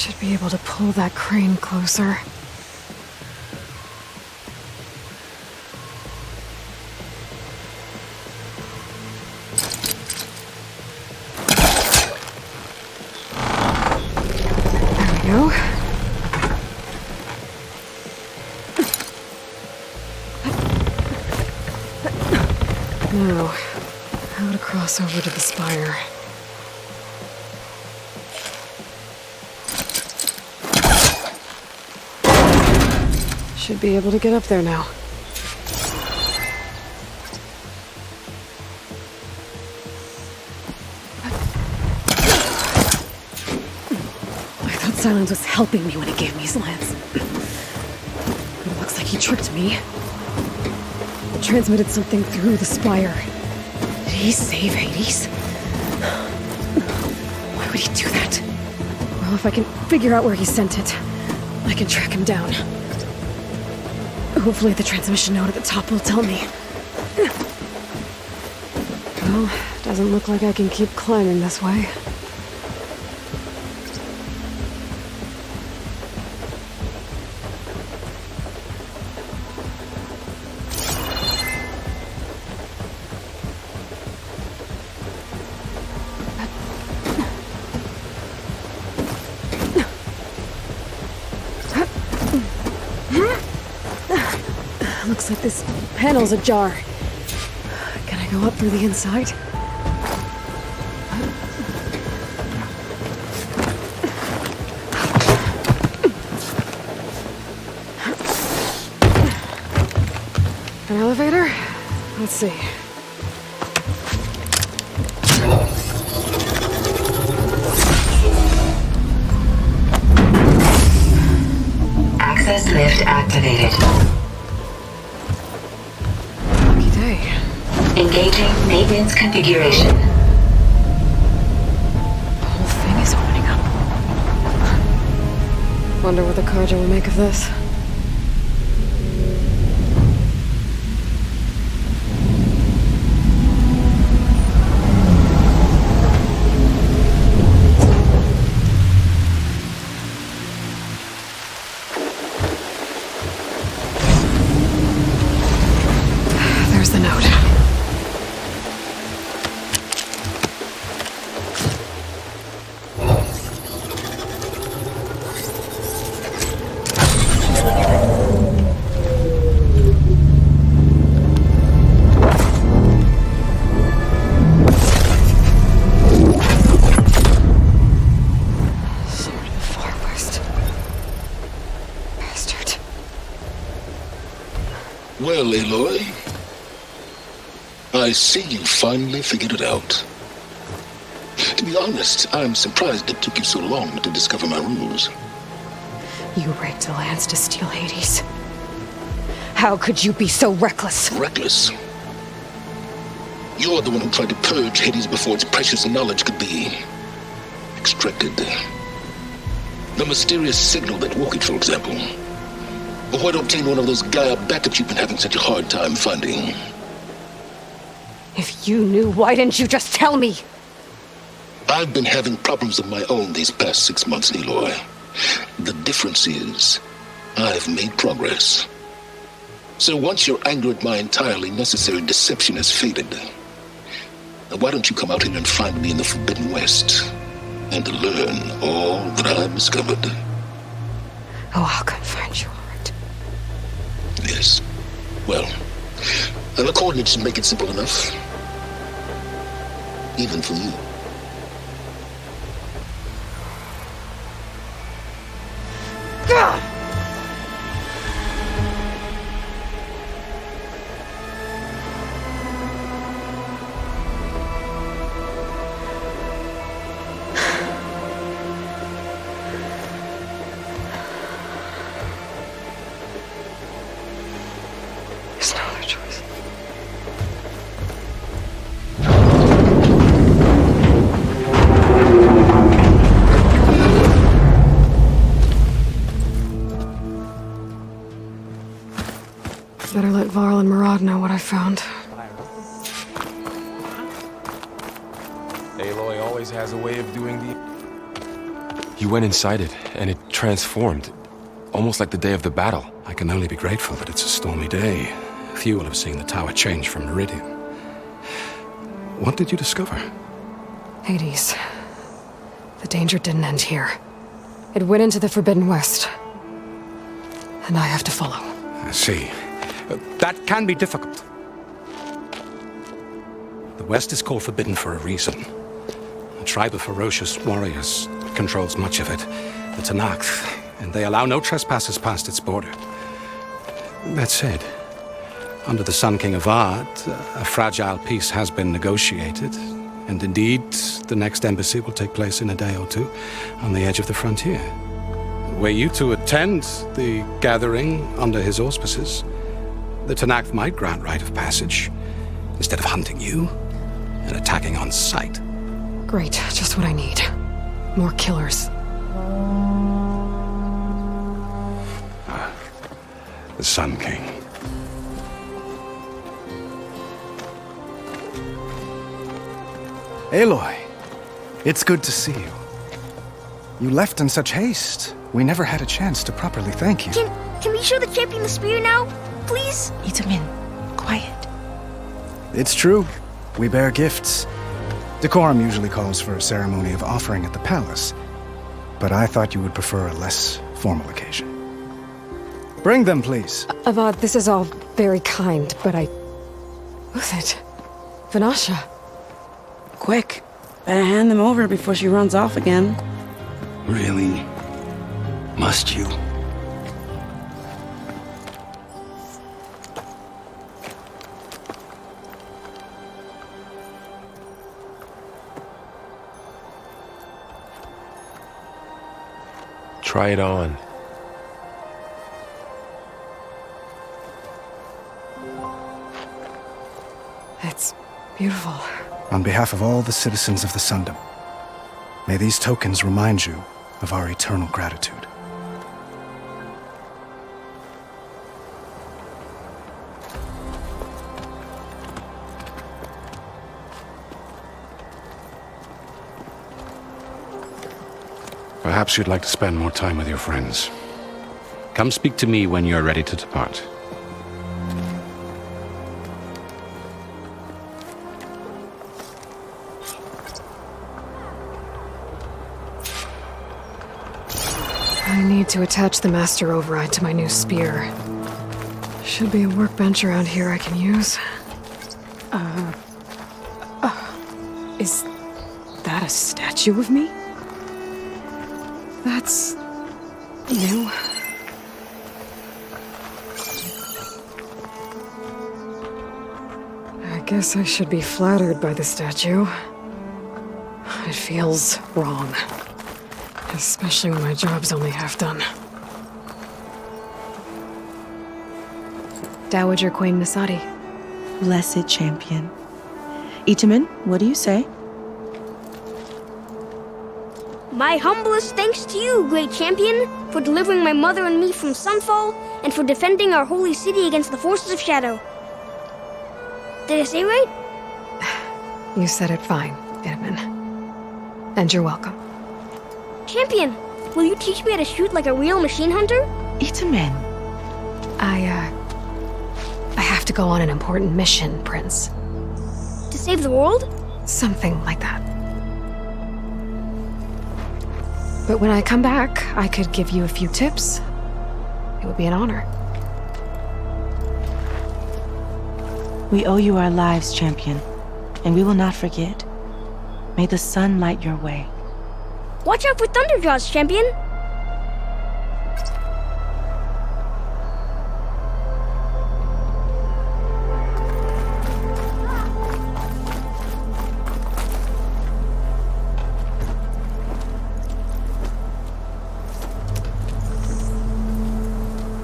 Should be able to pull that crane closer. There we go. Now, how to cross over to the spire. Should be able to get up there now. I thought Silence was helping me when he gave me his lance. It looks like he tricked me. Transmitted something through the spire. Did he save Hades? Why would he do that? Well, if I can figure out where he sent it, I can track him down. Hopefully the transmission node at the top will tell me. Well, doesn't look like I can keep climbing this way. Looks like this panel's ajar. Can I go up through the inside? An elevator? Let's see. Access lift activated. Engaging maintenance configuration. The whole thing is opening up. Wonder what the Carja will make of this. There's the note. Well, Aloy, I see you finally figured it out. To be honest, I'm surprised it took you so long to discover my rules. You rigged the lance to steal Hades. How could you be so reckless? Reckless? You're the one who tried to purge Hades before its precious knowledge could be extracted. The mysterious signal that woke it, for example. Or why to obtain one of those Gaia backups you've been having such a hard time finding? If you knew, why didn't you just tell me? I've been having problems of my own these past 6 months, Aloy. The difference is, I've made progress. So once your anger at my entirely necessary deception has faded, now why don't you come out here and find me in the Forbidden West and learn all that I've discovered? Oh, I'll come find you, all right. Yes. Well, the coordinates should make it simple enough. Even for you. There's no other choice. Better let Varl and Murad know what I found. Aloy always has a way of doing the... You went inside it, and it transformed. Almost like the day of the battle. I can only be grateful that it's a stormy day. Few will have seen the tower change from Meridian. What did you discover? Hades. The danger didn't end here. It went into the Forbidden West. And I have to follow. I see. That can be difficult. The West is called Forbidden for a reason. A tribe of ferocious warriors controls much of it, the Tanakh, and they allow no trespassers past its border. That said, under the Sun King of Ard, a fragile peace has been negotiated, and indeed, the next embassy will take place in a day or two on the edge of the frontier. Were you to attend the gathering under his auspices, the Tanakh might grant right of passage, instead of hunting you and attacking on sight. Great, just what I need. More killers. The Sun King. Aloy, it's good to see you. You left in such haste. We never had a chance to properly thank you. Can we show the champion the spear now? Please? Itamin, quiet. It's true. We bear gifts. Decorum usually calls for a ceremony of offering at the palace, but I thought you would prefer a less formal occasion. Bring them, please. Avad, this is all very kind, but Who's it? Vanasha. Quick. Better hand them over before she runs off again. Really? Must you? Try it on. It's beautiful. On behalf of all the citizens of the Sundom, may these tokens remind you of our eternal gratitude. Perhaps you'd like to spend more time with your friends. Come speak to me when you're ready to depart. I need to attach the master override to my new spear. Should be a workbench around here I can use. Is that a statue of me? That's new. I guess I should be flattered by the statue. It feels wrong. Especially when my job's only half done. Dowager Queen Nasadi. Blessed champion. Itamin, what do you say? My humblest thanks to you, great champion, for delivering my mother and me from Sunfall, and for defending our holy city against the forces of Shadow. Did I say right? You said it fine, Itamin. And you're welcome. Champion, will you teach me how to shoot like a real machine hunter? Itamin. I have to go on an important mission, Prince. To save the world? Something like that. But when I come back, I could give you a few tips. It would be an honor. We owe you our lives, champion, and we will not forget. May the sun light your way. Watch out for Thunderjaws, champion!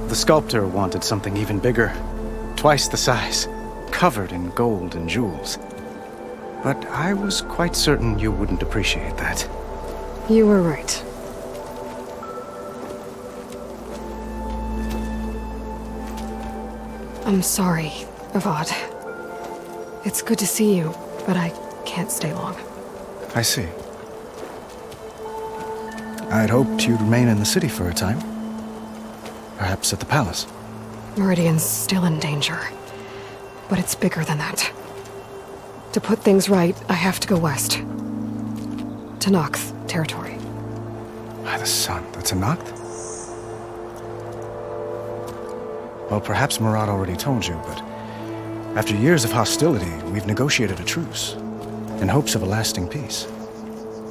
The sculptor wanted something even bigger, twice the size, covered in gold and jewels. But I was quite certain you wouldn't appreciate that. You were right. I'm sorry, Avad. It's good to see you, but I can't stay long. I see. I'd hoped you'd remain in the city for a time. Perhaps at the palace. Meridian's still in danger. But it's bigger than that. To put things right, I have to go west. To Nox territory. By the sun, that's a Noct? Well, perhaps Murad already told you, but after years of hostility, we've negotiated a truce, in hopes of a lasting peace.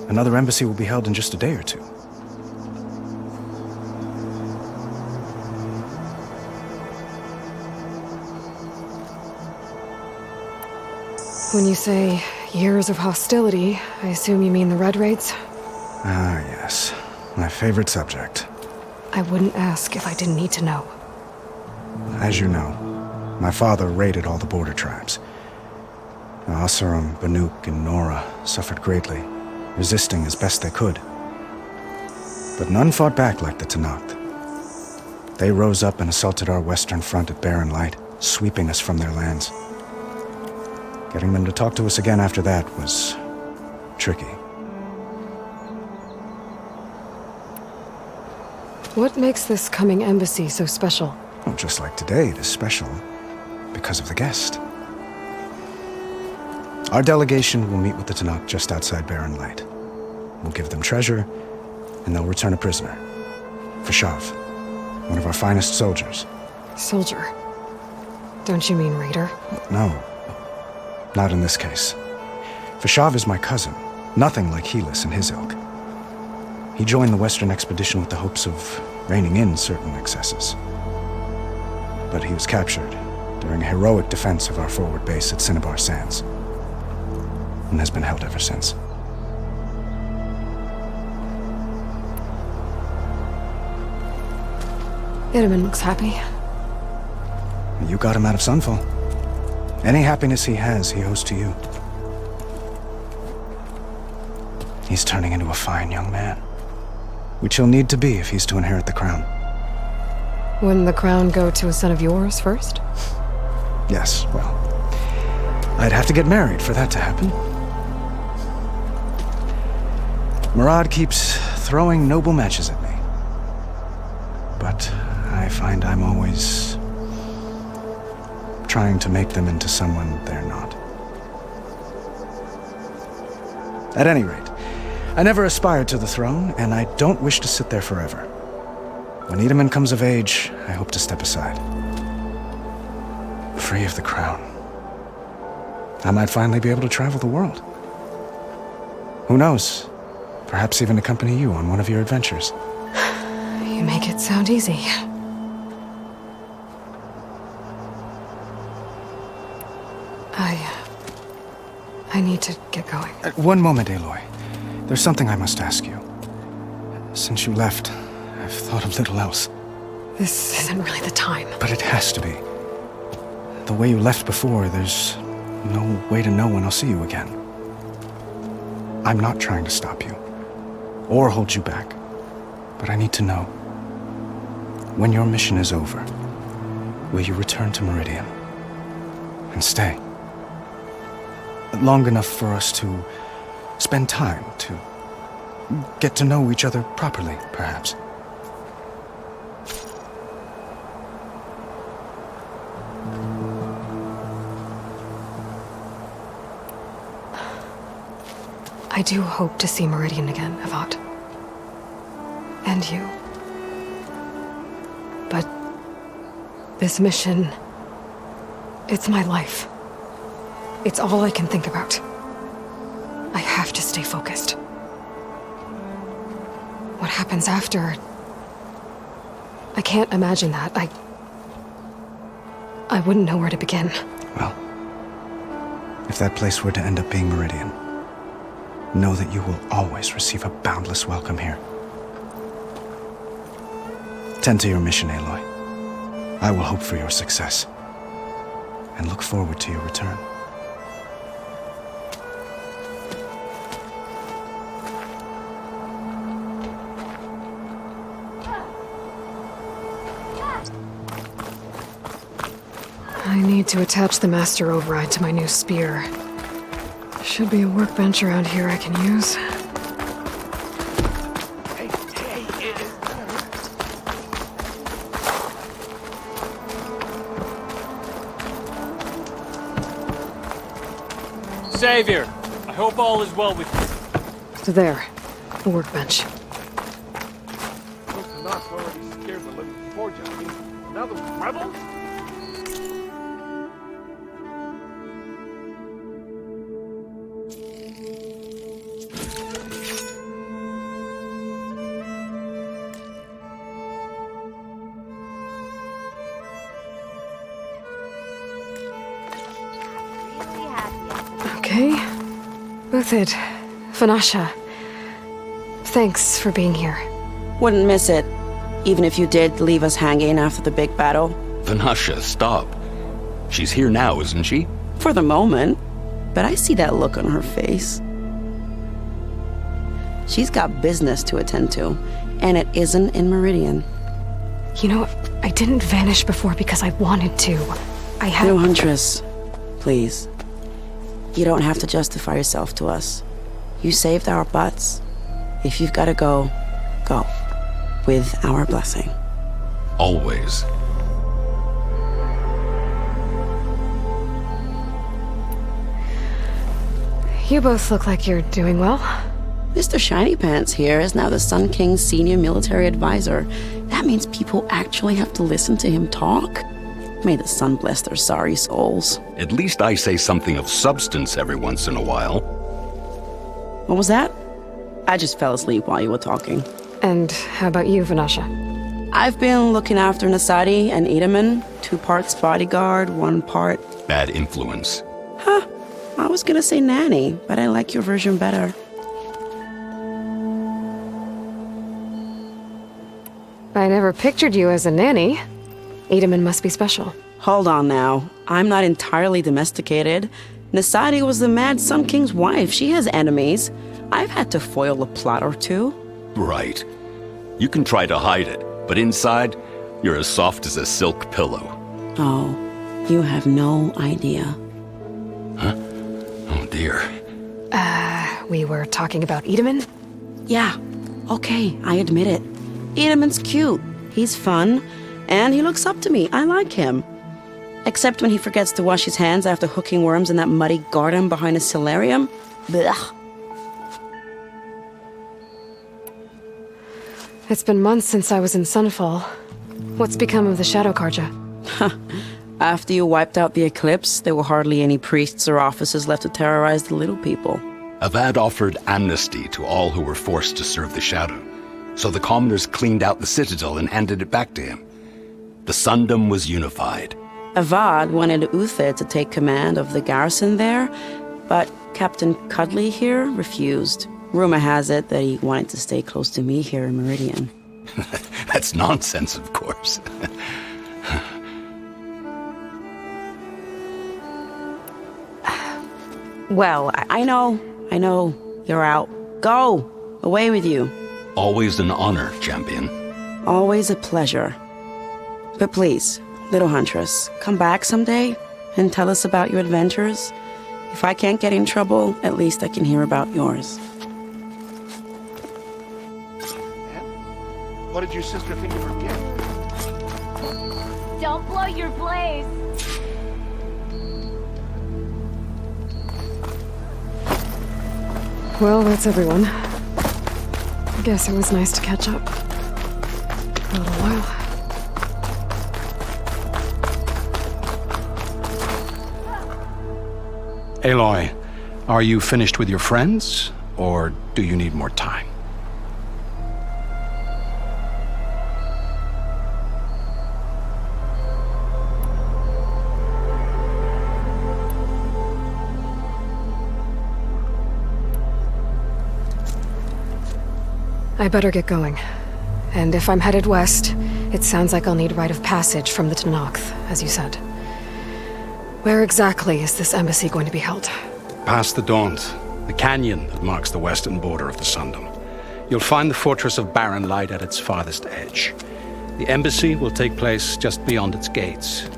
Another embassy will be held in just a day or two. When you say years of hostility, I assume you mean the Red Raids? Ah, yes. My favorite subject. I wouldn't ask if I didn't need to know. As you know, my father raided all the border tribes. Asurum, Banuk, and Nora suffered greatly, resisting as best they could. But none fought back like the Tenakth. They rose up and assaulted our western front at Barren Light, sweeping us from their lands. Getting them to talk to us again after that was tricky. What makes this coming embassy so special? Oh, just like today, it is special because of the guest. Our delegation will meet with the Tenakth just outside Barren Light. We'll give them treasure, and they'll return a prisoner. Fashav, one of our finest soldiers. Soldier? Don't you mean raider? No. Not in this case. Fashav is my cousin, nothing like Helis and his ilk. He joined the Western expedition with the hopes of reining in certain excesses. But he was captured during a heroic defense of our forward base at Cinnabar Sands, and has been held ever since. Itaman looks happy. You got him out of Sunfall. Any happiness he has, he owes to you. He's turning into a fine young man, which he'll need to be if he's to inherit the crown. Wouldn't the crown go to a son of yours first? Yes, well, I'd have to get married for that to happen. Murad keeps throwing noble matches at me, but I find I'm always trying to make them into someone they're not. At any rate, I never aspired to the throne, and I don't wish to sit there forever. When Itaman comes of age, I hope to step aside. Free of the crown. I might finally be able to travel the world. Who knows? Perhaps even accompany you on one of your adventures. You make it sound easy. I need to get going. One moment, Aloy. There's something I must ask you. Since you left, I've thought of little else. This isn't really the time. But it has to be. The way you left before, there's no way to know when I'll see you again. I'm not trying to stop you, or hold you back. But I need to know. When your mission is over, will you return to Meridian? And stay? Long enough for us to spend time, to get to know each other properly, perhaps. I do hope to see Meridian again, Avat. And you. But this mission, it's my life. It's all I can think about. I have to stay focused. What happens after? I can't imagine that. I wouldn't know where to begin. Well, if that place were to end up being Meridian, know that you will always receive a boundless welcome here. Tend to your mission, Aloy. I will hope for your success, and look forward to your return. I need to attach the master override to my new spear. Should be a workbench around here I can use. Savior, I hope all is well with you. So there, a workbench. Those Canucks already scared the living poor Johnny. Now the rebels? Okay. Uthid, Vanasha. Thanks for being here. Wouldn't miss it, even if you did leave us hanging after the big battle. Vanasha, stop. She's here now, isn't she? For the moment, but I see that look on her face. She's got business to attend to, and it isn't in Meridian. You know, I didn't vanish before because I wanted to. I had... No, Huntress. Please. You don't have to justify yourself to us. You saved our butts. If you've got to go, go. With our blessing. Always. You both look like you're doing well. Mr. Shiny Pants here is now the Sun King's senior military advisor. That means people actually have to listen to him talk. May the sun bless their sorry souls. At least I say something of substance every once in a while. What was that? I just fell asleep while you were talking. And how about you, Vanasha? I've been looking after Nasadi and Edaman. 2 parts bodyguard, 1 part... Bad influence. Huh. I was gonna say nanny, but I like your version better. I never pictured you as a nanny. Edaman must be special. Hold on now. I'm not entirely domesticated. Nasadi was the Mad Sun King's wife. She has enemies. I've had to foil a plot or 2. Right. You can try to hide it, but inside, you're as soft as a silk pillow. Oh, you have no idea. Huh? Oh dear. We were talking about Edaman? Yeah. Okay, I admit it. Edaman's cute. He's fun. And he looks up to me. I like him. Except when he forgets to wash his hands after hooking worms in that muddy garden behind his solarium. Blech. It's been months since I was in Sunfall. What's become of the Shadow Karja? After you wiped out the eclipse, there were hardly any priests or officers left to terrorize the little people. Avad offered amnesty to all who were forced to serve the Shadow. So the commoners cleaned out the citadel and handed it back to him. The Sundom was unified. Avad wanted Uthid to take command of the garrison there, but Captain Cudley here refused. Rumor has it that he wanted to stay close to me here in Meridian. That's nonsense, of course. Well, I know. You're out. Go! Away with you. Always an honor, champion. Always a pleasure. But please, little Huntress, come back someday and tell us about your adventures. If I can't get in trouble, at least I can hear about yours. What did your sister think of her gift? Don't blow your blaze. Well, that's everyone. I guess it was nice to catch up. For a little while. Aloy, are you finished with your friends, or do you need more time? I better get going. And if I'm headed west, it sounds like I'll need rite of passage from the Tenakth, as you said. Where exactly is this embassy going to be held? Past the Daunt, the canyon that marks the western border of the Sundom. You'll find the fortress of Barren Light at its farthest edge. The embassy will take place just beyond its gates.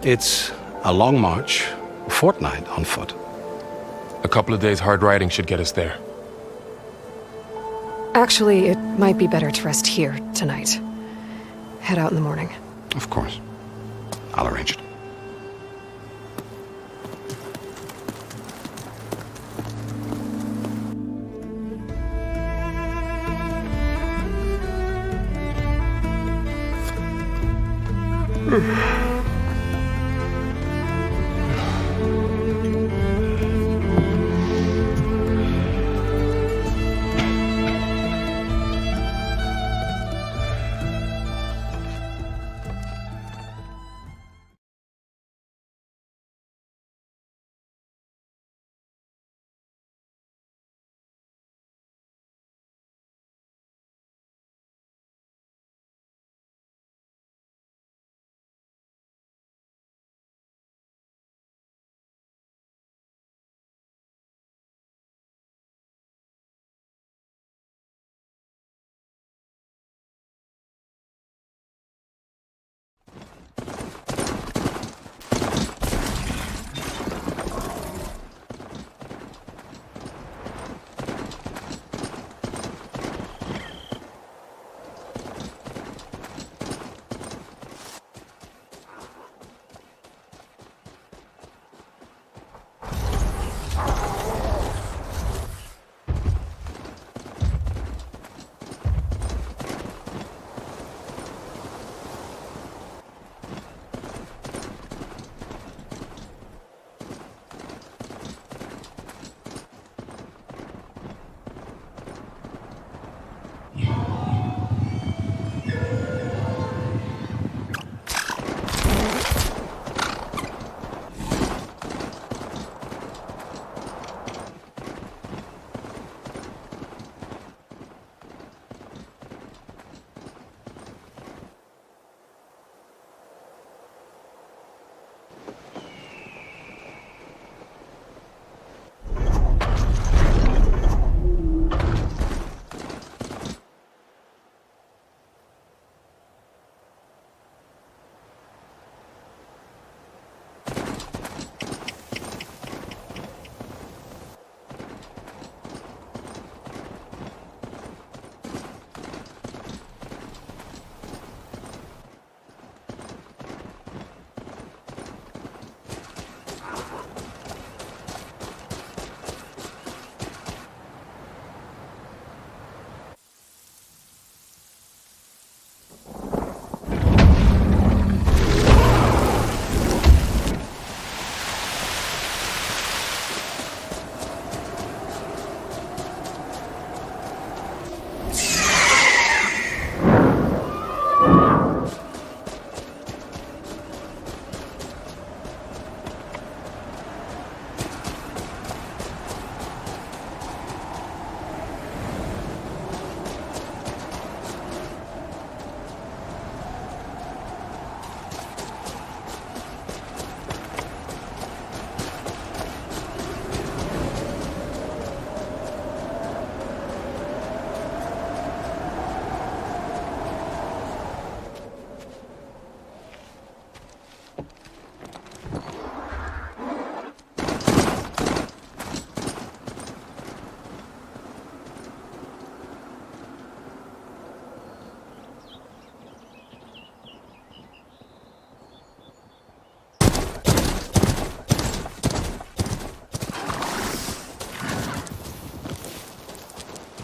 It's a long march, a fortnight on foot. A couple of days hard riding should get us there. Actually, it might be better to rest here tonight. Head out in the morning. Of course. I'll arrange it.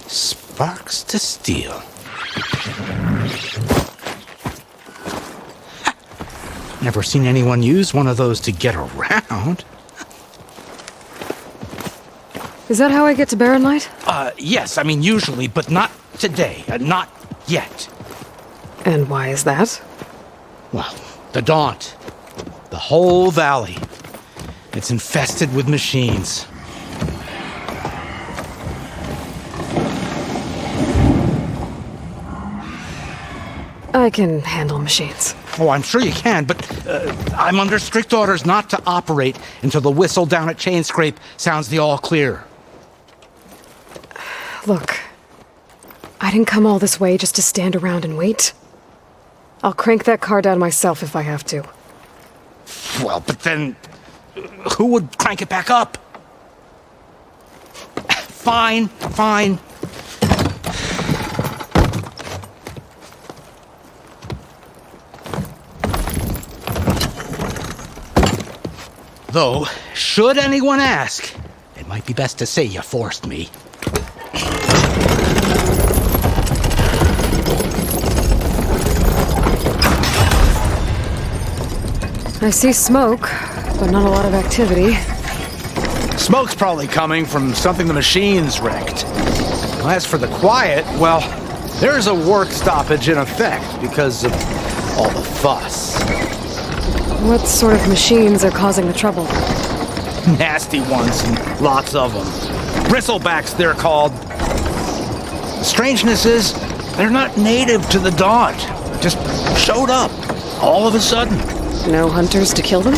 Sparks to steel. Never seen anyone use one of those to get around. Is that how I get to Barren Light? Yes, I mean usually, but not today. Not yet. And why is that? Well, the Daunt. The whole valley. It's infested with machines. I can handle machines. Oh, I'm sure you can, but I'm under strict orders not to operate until the whistle down at Chain Scrape sounds the all clear. Look, I didn't come all this way just to stand around and wait. I'll crank that car down myself if I have to. Well, but then who would crank it back up? Fine, fine. Though, should anyone ask, it might be best to say you forced me. I see smoke, but not a lot of activity. Smoke's probably coming from something the machines wrecked. As for the quiet, well, there's a work stoppage in effect because of all the fuss. What sort of machines are causing the trouble? Nasty ones, and lots of them. Bristlebacks, they're called. The strangeness is, they're not native to the Daunt. Just showed up, all of a sudden. No hunters to kill them?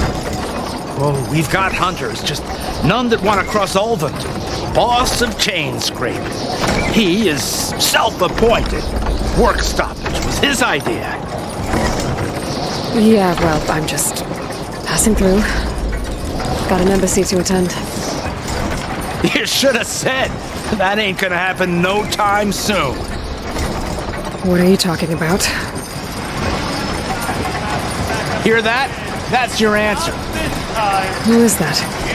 Oh, we've got hunters, just none that want to cross Ulvund. Boss of Chainscrape. He is self-appointed. Work stoppage was his idea. Yeah, well, I'm just passing through. Got an embassy to attend. You should have said. That ain't gonna happen no time soon. What are you talking about? Hear that? That's your answer. Who is that?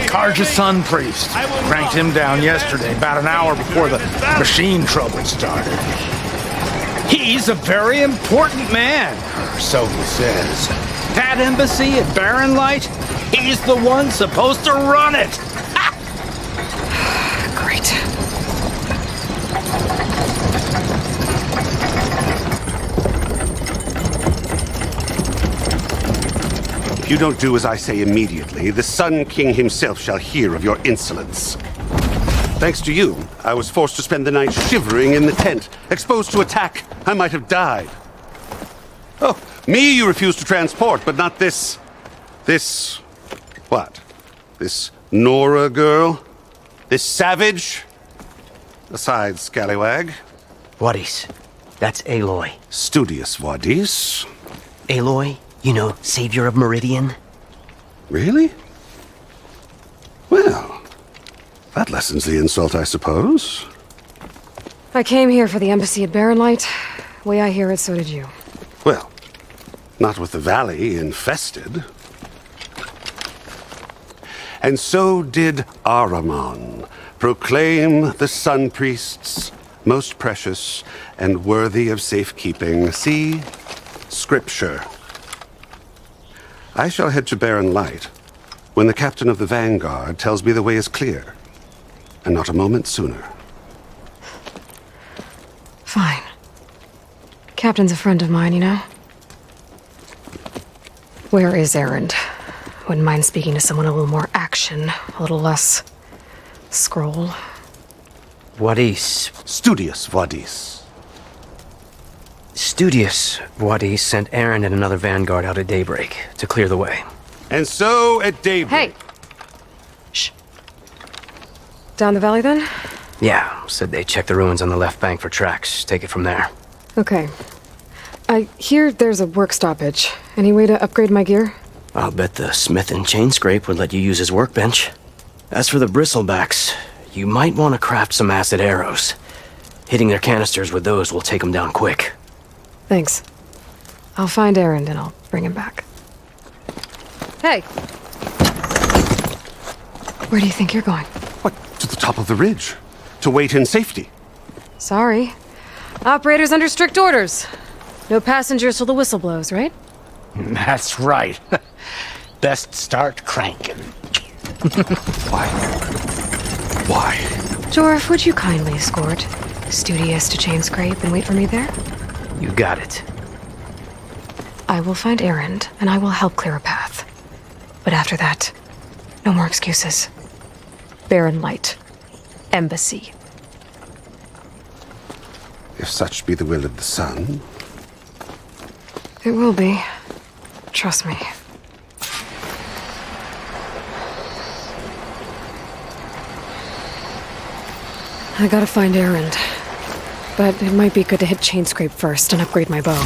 Karja Sun Priest. Cranked him down yesterday, about an hour before the machine trouble started. He's a very important man, or so he says. That embassy at Barren Light, he's the one supposed to run it. Great. If you don't do as I say immediately, the Sun King himself shall hear of your insolence. Thanks to you, I was forced to spend the night shivering in the tent. Exposed to attack, I might have died. Oh, me you refuse to transport, but not this... What? This Nora girl? This savage? Aside, scallywag. Wadis. That's Aloy. Studious Wadis. Aloy, you know, savior of Meridian. Really? Well, that lessens the insult, I suppose. I came here for the embassy at Barren Light. Way I hear it, so did you. Well, not with the valley infested. And so did Ahriman proclaim the Sun Priests most precious and worthy of safekeeping. See Scripture. I shall head to Barren Light when the captain of the Vanguard tells me the way is clear, and not a moment sooner. Fine. Captain's a friend of mine, you know? Where is Erend? Wouldn't mind speaking to someone a little more action, a little less scroll. Wadis. Studious Wadis. Studious Wadis sent Aaron and another vanguard out at daybreak to clear the way. And so at daybreak... Hey! Shh. Down the valley, then? Yeah, said they checked the ruins on the left bank for tracks. Take it from there. Okay. I hear there's a work stoppage. Any way to upgrade my gear? I'll bet the smith in Chainscrape would let you use his workbench. As for the bristlebacks, you might want to craft some acid arrows. Hitting their canisters with those will take them down quick. Thanks. I'll find Erend and I'll bring him back. Hey! Where do you think you're going? What, to the top of the ridge? To wait in safety? Sorry. Operator's under strict orders. No passengers till the whistle blows, right? That's right. Best start cranking. Why? Why? Jorf, would you kindly escort Studious to Chainscrape and wait for me there? You got it. I will find Erend, and I will help clear a path. But after that, no more excuses. Barren Light. Embassy. If such be the will of the sun... It will be. Trust me. I gotta find Erend. But it might be good to hit Chainscrape first and upgrade my bow.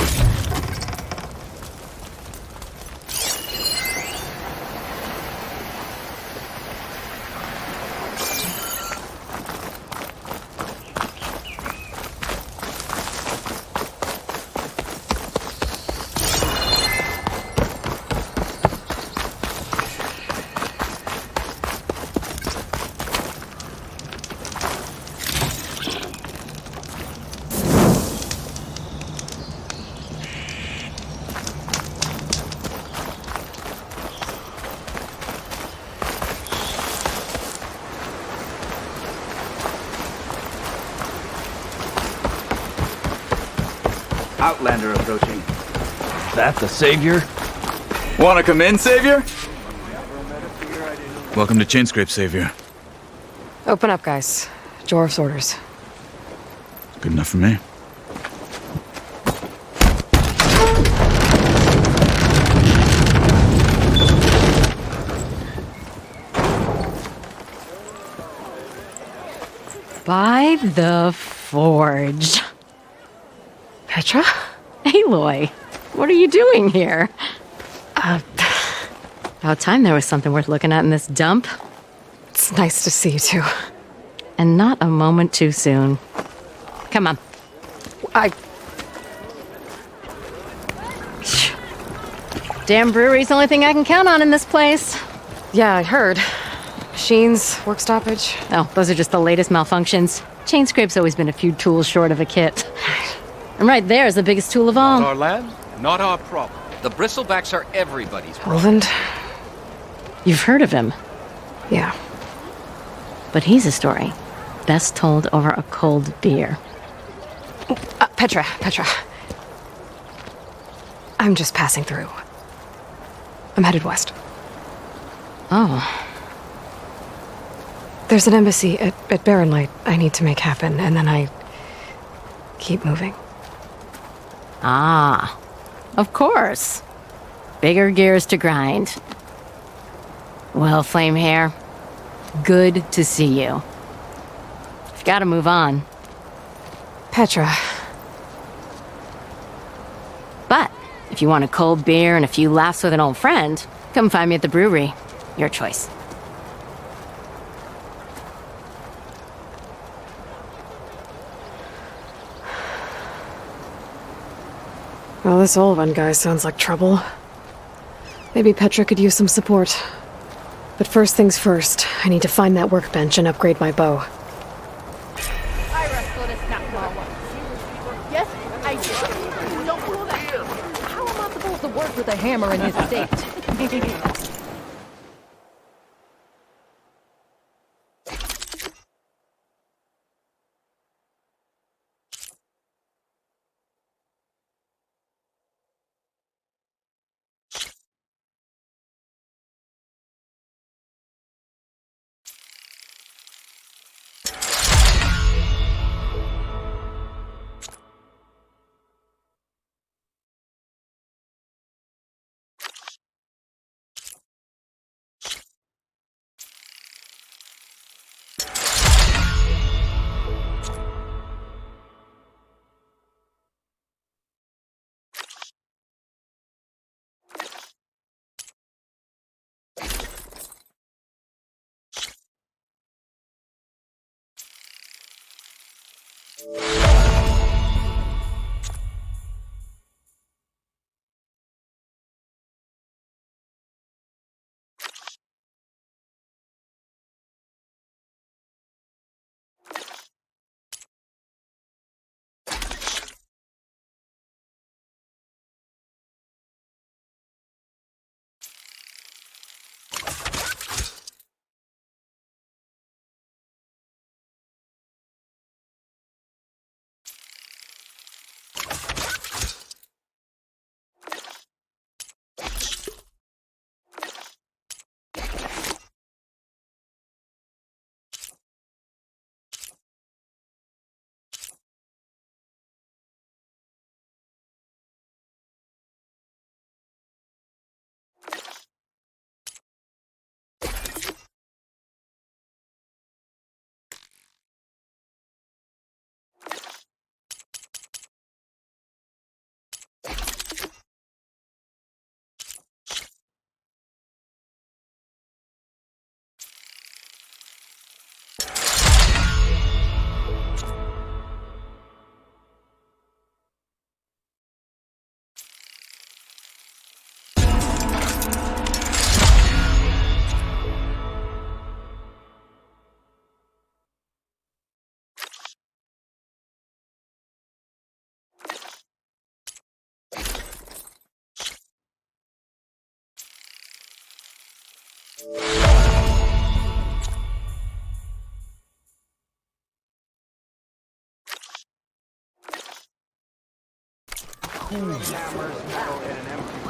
Outlander approaching. That the Savior? Wanna come in, Savior? Welcome to Chainscrape, Savior. Open up, guys. Jorv's orders. Good enough for me. By the Forge. Petra? Aloy, what are you doing here? About time there was something worth looking at in this dump. It's nice to see you too. And not a moment too soon. Come on. Damn brewery's the only thing I can count on in this place. Yeah, I heard. Machines, work stoppage. Oh, those are just the latest malfunctions. Chainscrape's always been a few tools short of a kit. And right there is the biggest tool of all. Not our land, not our problem. The bristlebacks are everybody's problem. Roland? You've heard of him. Yeah. But he's a story best told over a cold beer. Petra. I'm just passing through. I'm headed west. Oh. There's an embassy at Barren Light I need to make happen, and then I keep moving. Ah, of course. Bigger gears to grind. Well, Flame Hair, good to see you. You've got to move on. Petra. But if you want a cold beer and a few laughs with an old friend, come find me at the brewery. Your choice. Well, this old one guy sounds like trouble. Maybe Petra could use some support. But first things first, I need to find that workbench and upgrade my bow. Yes, I did. Don't pull that. How am I supposed to work with a hammer in this state?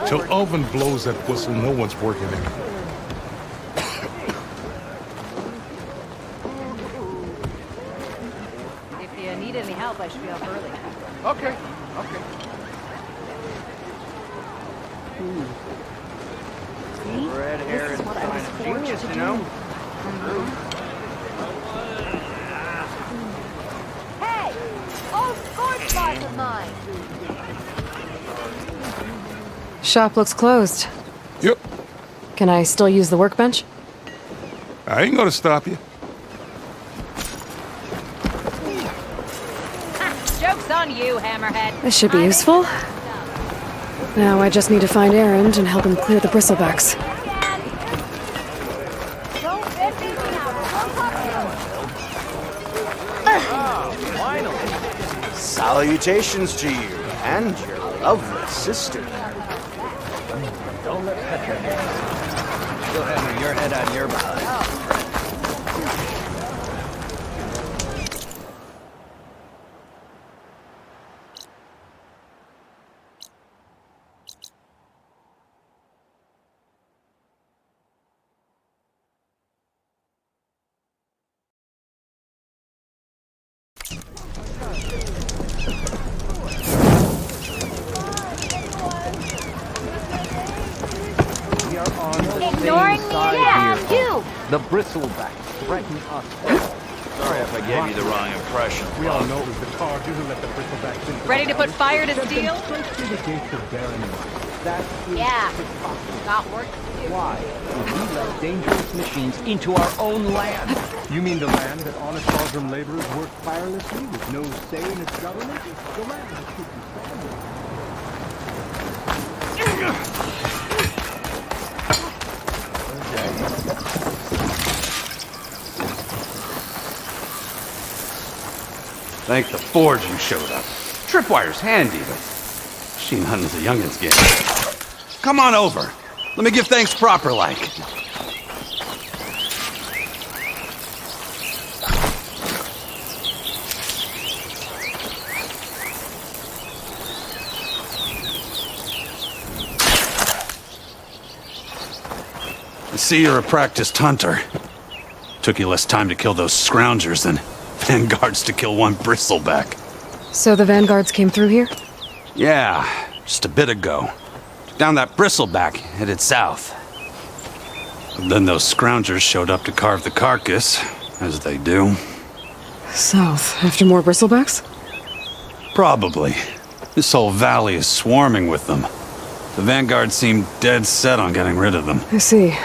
Till Ulvin blows that whistle, no one's working in. If you need any help, I should be up early. Okay, okay. Red hair is a sign of genius, you know? Hey! Old sports bars of mine! Shop looks closed. Yep. Can I still use the workbench? I ain't gonna stop you. Joke's on you, Hammerhead. This should be useful. Now I just need to find Erend and help him clear the bristlebacks. Salutations to you and your lovely sister. Don't let touch your head. You'll have your head on your behind. Ignoring me? Yeah, you! The bristlebacks threaten us. Sorry if I gave you the wrong impression. We all know it was the Targu who let the bristlebacks in. Ready to put fire to steel? Yeah. Got work to do. Why? We let dangerous machines into our own land. You mean the land that honest Aldrum laborers work tirelessly with no say in its government? The land that should be standing. Thank the Forge you showed up. Tripwire's handy, but machine hunting's a youngin's game. Come on over. Let me give thanks proper like. I see you're a practiced hunter. Took you less time to kill those scroungers than vanguards to kill one bristleback. So the vanguards came through here? Yeah, just a bit ago. Took down that bristleback, headed south. And then those scroungers showed up to carve the carcass, as they do. South, after more bristlebacks? Probably. This whole valley is swarming with them. The vanguard seemed dead set on getting rid of them. I see.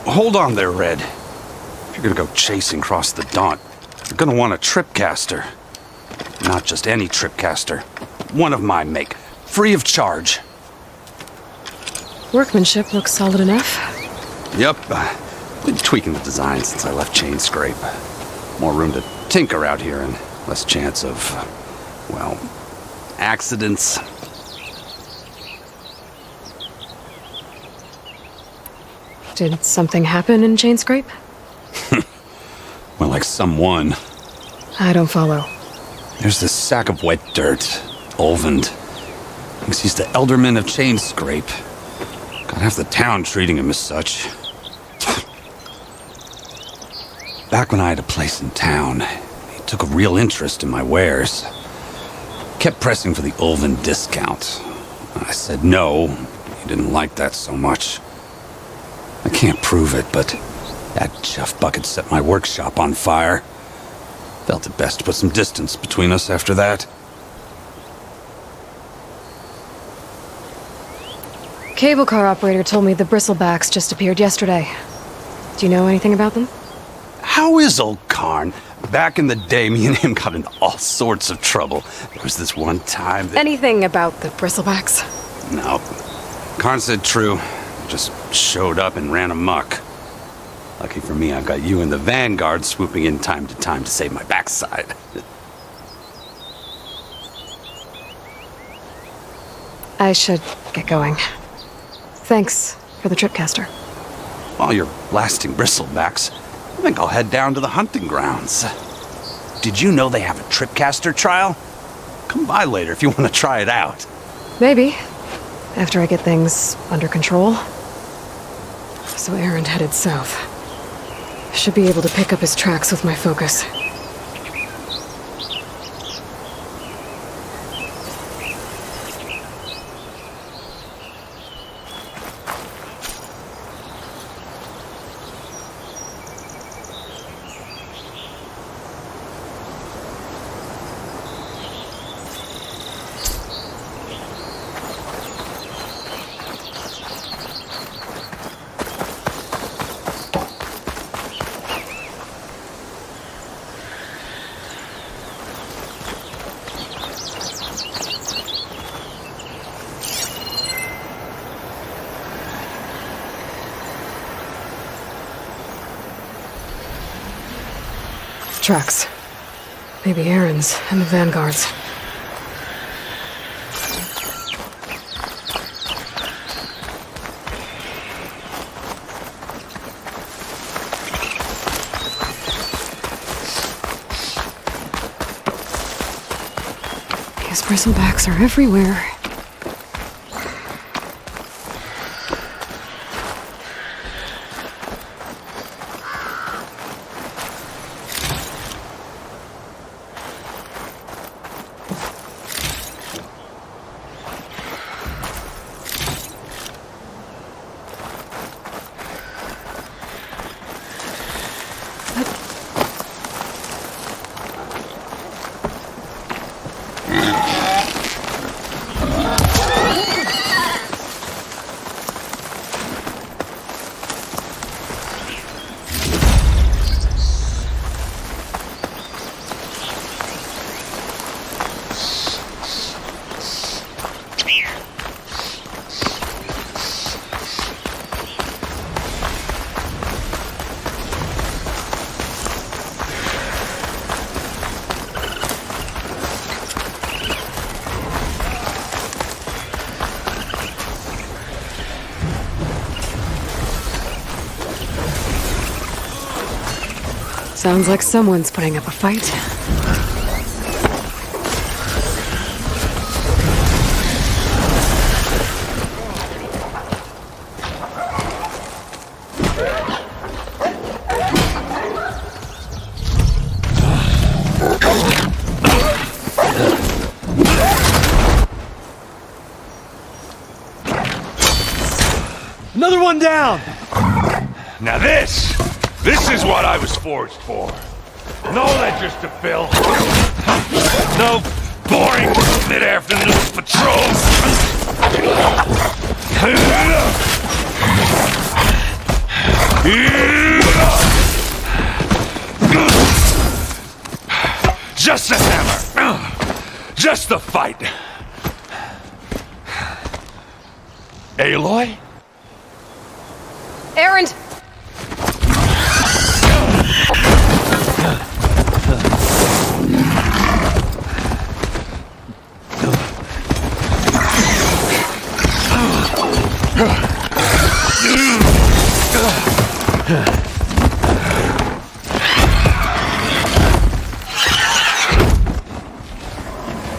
Hold on there, Red. If you're gonna go chasing across the Daunt, you're gonna want a tripcaster. Not just any tripcaster. One of my make. Free of charge. Workmanship looks solid enough. Yep. Been tweaking the design since I left Chain Scrape. More room to tinker out here and less chance of, well, accidents. Did something happen in Chain Scrape? Well, like someone. I don't follow. There's this sack of wet dirt. Ulvund. Thinks he's the Elderman of Chain Scrape. Got half the town treating him as such. Back when I had a place in town, he took a real interest in my wares. Kept pressing for the Ulvund discount. I said no. He didn't like that so much. I can't prove it, but that chuff bucket set my workshop on fire. Felt it best to put some distance between us after that. Cable car operator told me the bristlebacks just appeared yesterday. Do you know anything about them? How is old Karn? Back in the day, me and him got into all sorts of trouble. There was this one time that... Anything about the bristlebacks? No. Karn said true. Just showed up and ran amok. Lucky for me, I've got you and the Vanguard swooping in time to time to save my backside. I should get going. Thanks for the tripcaster. While you're blasting bristlebacks, I think I'll head down to the hunting grounds. Did you know they have a tripcaster trial? Come by later if you want to try it out. Maybe. After I get things under control. So Aaron headed south. Should be able to pick up his tracks with my focus. Tracks. Maybe Aaron's and the Vanguard's. These bristlebacks are everywhere. Sounds like someone's putting up a fight. Another one down! Now this is what I was forged for. No ledgers to fill. No boring mid-afternoon patrols. Just a hammer. Just a fight. Aloy? Aaron!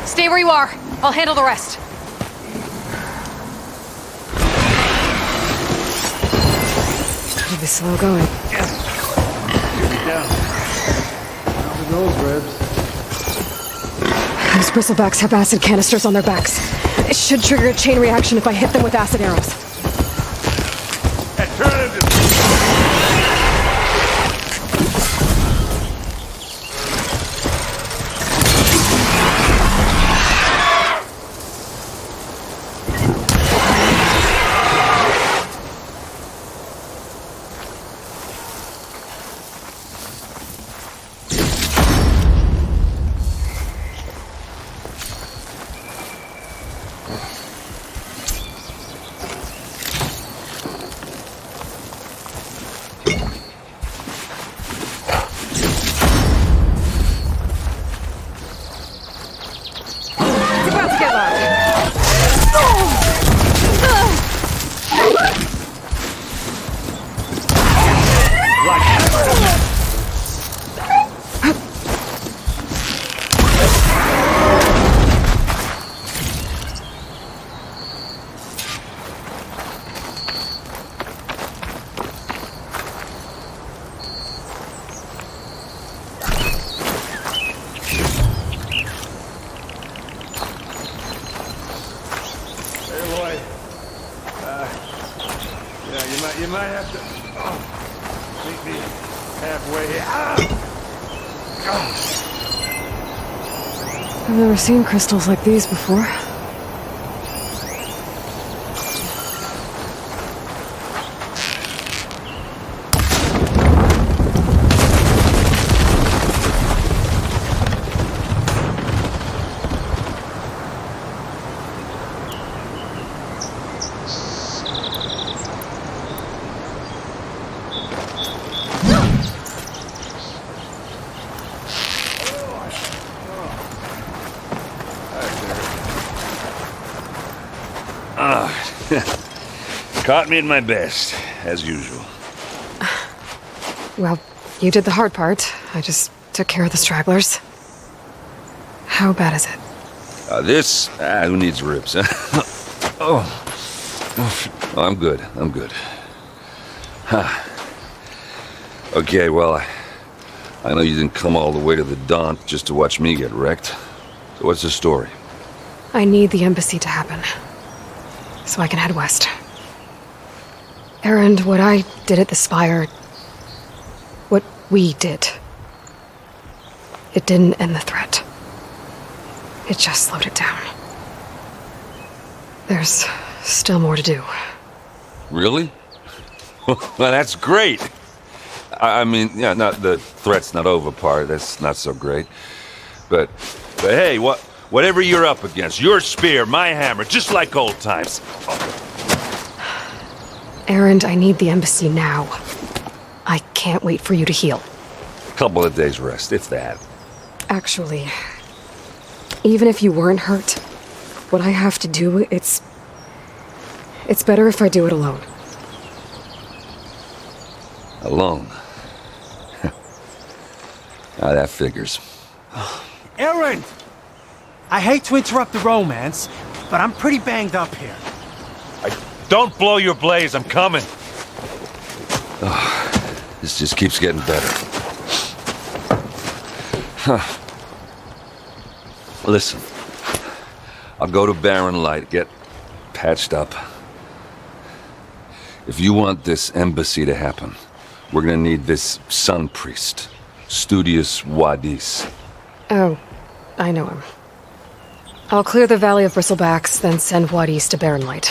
Stay where you are. I'll handle the rest. It'll be slow going. Down. How's those ribs? Those bristlebacks have acid canisters on their backs. It should trigger a chain reaction if I hit them with acid arrows. have to meet me halfway. I've never seen crystals like these before. Caught me at my best, as usual. Well, you did the hard part. I just took care of the stragglers. How bad is it? This? Who needs ribs, huh? Oh, I'm good. I'm good. Huh. Okay, well, I know you didn't come all the way to the Daunt just to watch me get wrecked. So what's the story? I need the embassy to happen, so I can head west. Erend, what I did at the Spire, what we did, it didn't end the threat. It just slowed it down. There's still more to do. Really? Well, that's great. I mean, yeah, not the threat's not over part. That's not so great. But hey, whatever you're up against, your spear, my hammer, just like old times. Erend, I need the embassy now. I can't wait for you to heal. Couple of days rest, if that. Actually, even if you weren't hurt, what I have to do, it's better if I do it alone. Alone? That figures. Erend! I hate to interrupt the romance, but I'm pretty banged up here. Don't blow your blaze, I'm coming. Oh, this just keeps getting better. Huh. Listen, I'll go to Barren Light, get patched up. If you want this embassy to happen, we're gonna need this sun priest, Studius Wadis. Oh, I know him. I'll clear the Valley of Bristlebacks, then send Wadis to Barren Light.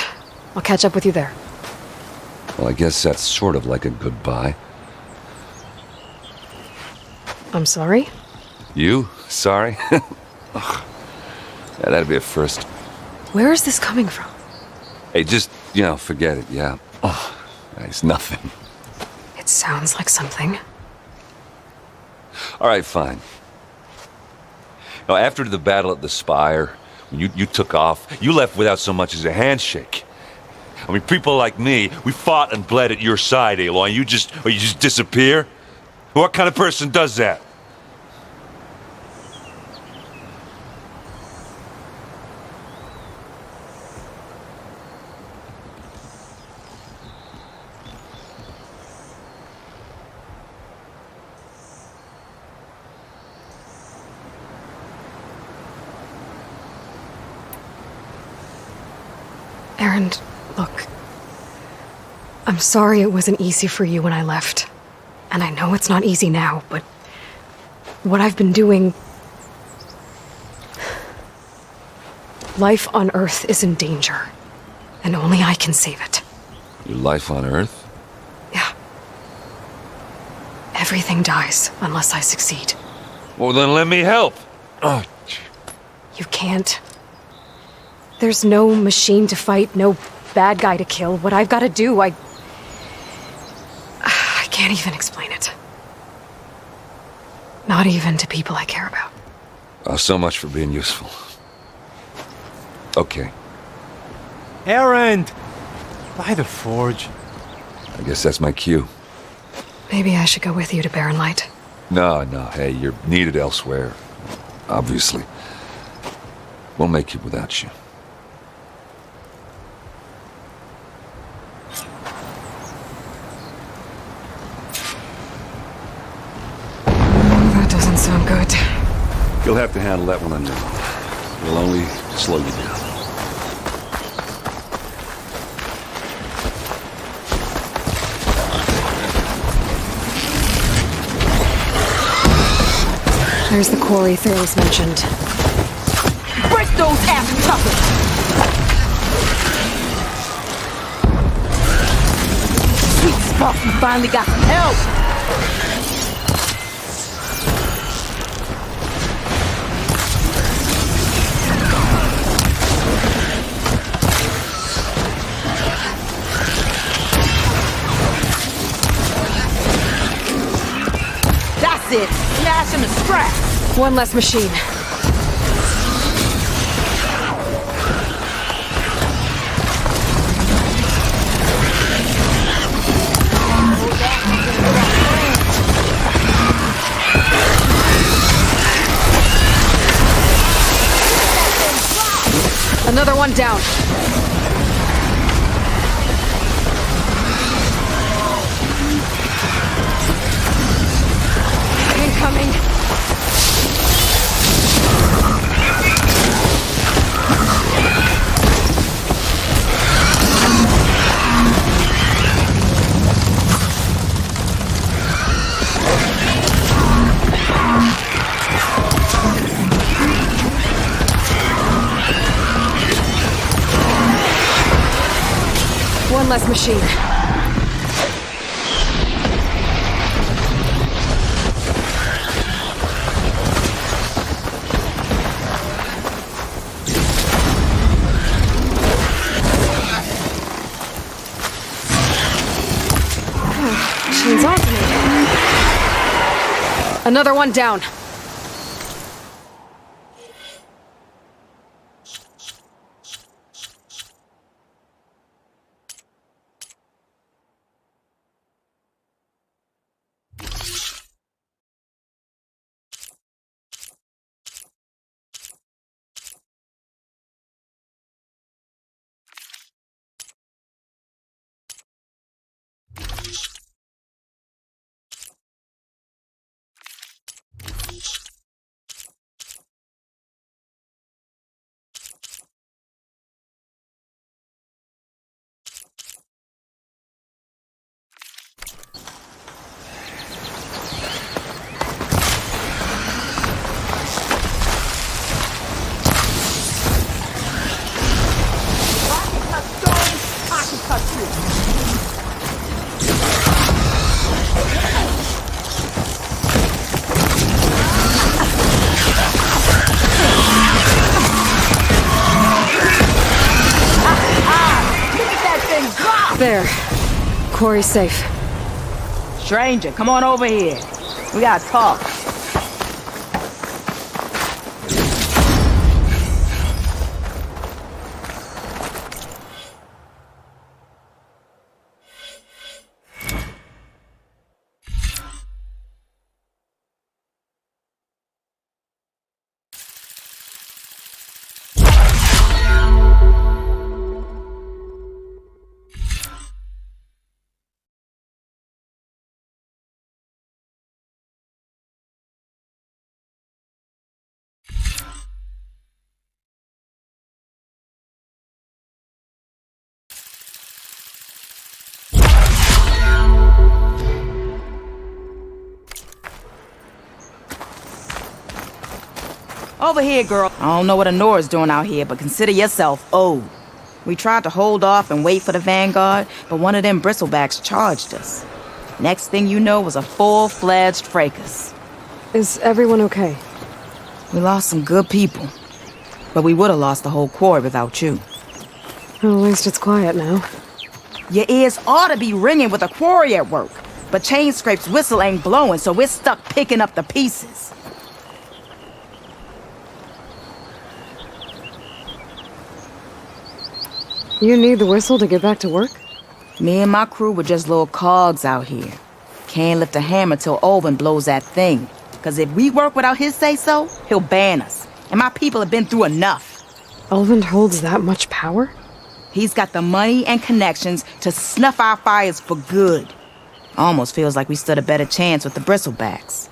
I'll catch up with you there. Well, I guess that's sort of like a goodbye. I'm sorry? You? Sorry? Yeah, that'd be a first. Where is this coming from? Hey, just, forget it, yeah. Oh, it's nothing. It sounds like something. All right, fine. Now, after the battle at the Spire, when you took off, you left without so much as a handshake. I mean, people like me, we fought and bled at your side, Aloy, and you just disappear? What kind of person does that? Erend, look. I'm sorry it wasn't easy for you when I left. And I know it's not easy now, but what I've been doing... Life on Earth is in danger, and only I can save it. Your life on Earth? Yeah. Everything dies unless I succeed. Well, then let me help. Oh. You can't. There's no machine to fight, no bad guy to kill. What I've got to do, I can't even explain it. Not even to people I care about. Oh, so much for being useful. Okay. Erend! By the forge. I guess that's my cue. Maybe I should go with you to Barren Light. No, hey, you're needed elsewhere. Obviously. Won't make it without you. That doesn't sound good. You'll have to handle that one on your own. We'll only slow you down. There's the quarry Thales mentioned. Break those ass tuckers! Sweet spot, we finally got some help! That's it! Smash him to scraps! One less machine. Another one down. Incoming. One less machine. Machine's off me. Another one down. There. Quarry's safe. Stranger, come on over here. We gotta talk. Over here, girl. I don't know what Honora's doing out here, but consider yourself owed. We tried to hold off and wait for the Vanguard, but one of them bristlebacks charged us. Next thing you know was a full-fledged fracas. Is everyone okay? We lost some good people, but we would have lost the whole quarry without you. Well, at least it's quiet now. Your ears ought to be ringing with a quarry at work, but Chain Scrape's whistle ain't blowing, so we're stuck picking up the pieces. You need the whistle to get back to work? Me and my crew were just little cogs out here. Can't lift a hammer till Olvin blows that thing. Cause if we work without his say-so, he'll ban us. And my people have been through enough. Olvin holds that much power? He's got the money and connections to snuff our fires for good. Almost feels like we stood a better chance with the bristlebacks.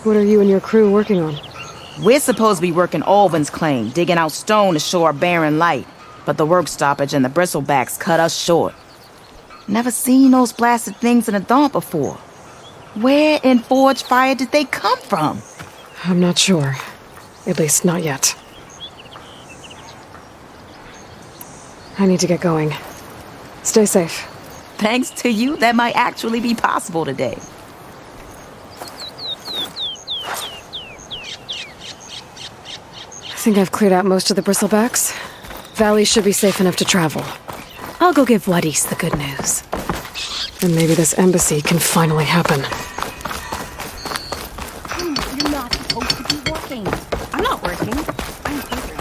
What are you and your crew working on? We're supposed to be working Olvin's claim, digging out stone to show our barren light. But the work stoppage and the bristlebacks cut us short. Never seen those blasted things in a dawn before. Where in Forge Fire did they come from? I'm not sure. At least not yet. I need to get going. Stay safe. Thanks to you, that might actually be possible today. I think I've cleared out most of the bristlebacks. Valley should be safe enough to travel. I'll go give Wadis the good news. And maybe this embassy can finally happen. You're not supposed to be working. I'm not working. I'm hungry.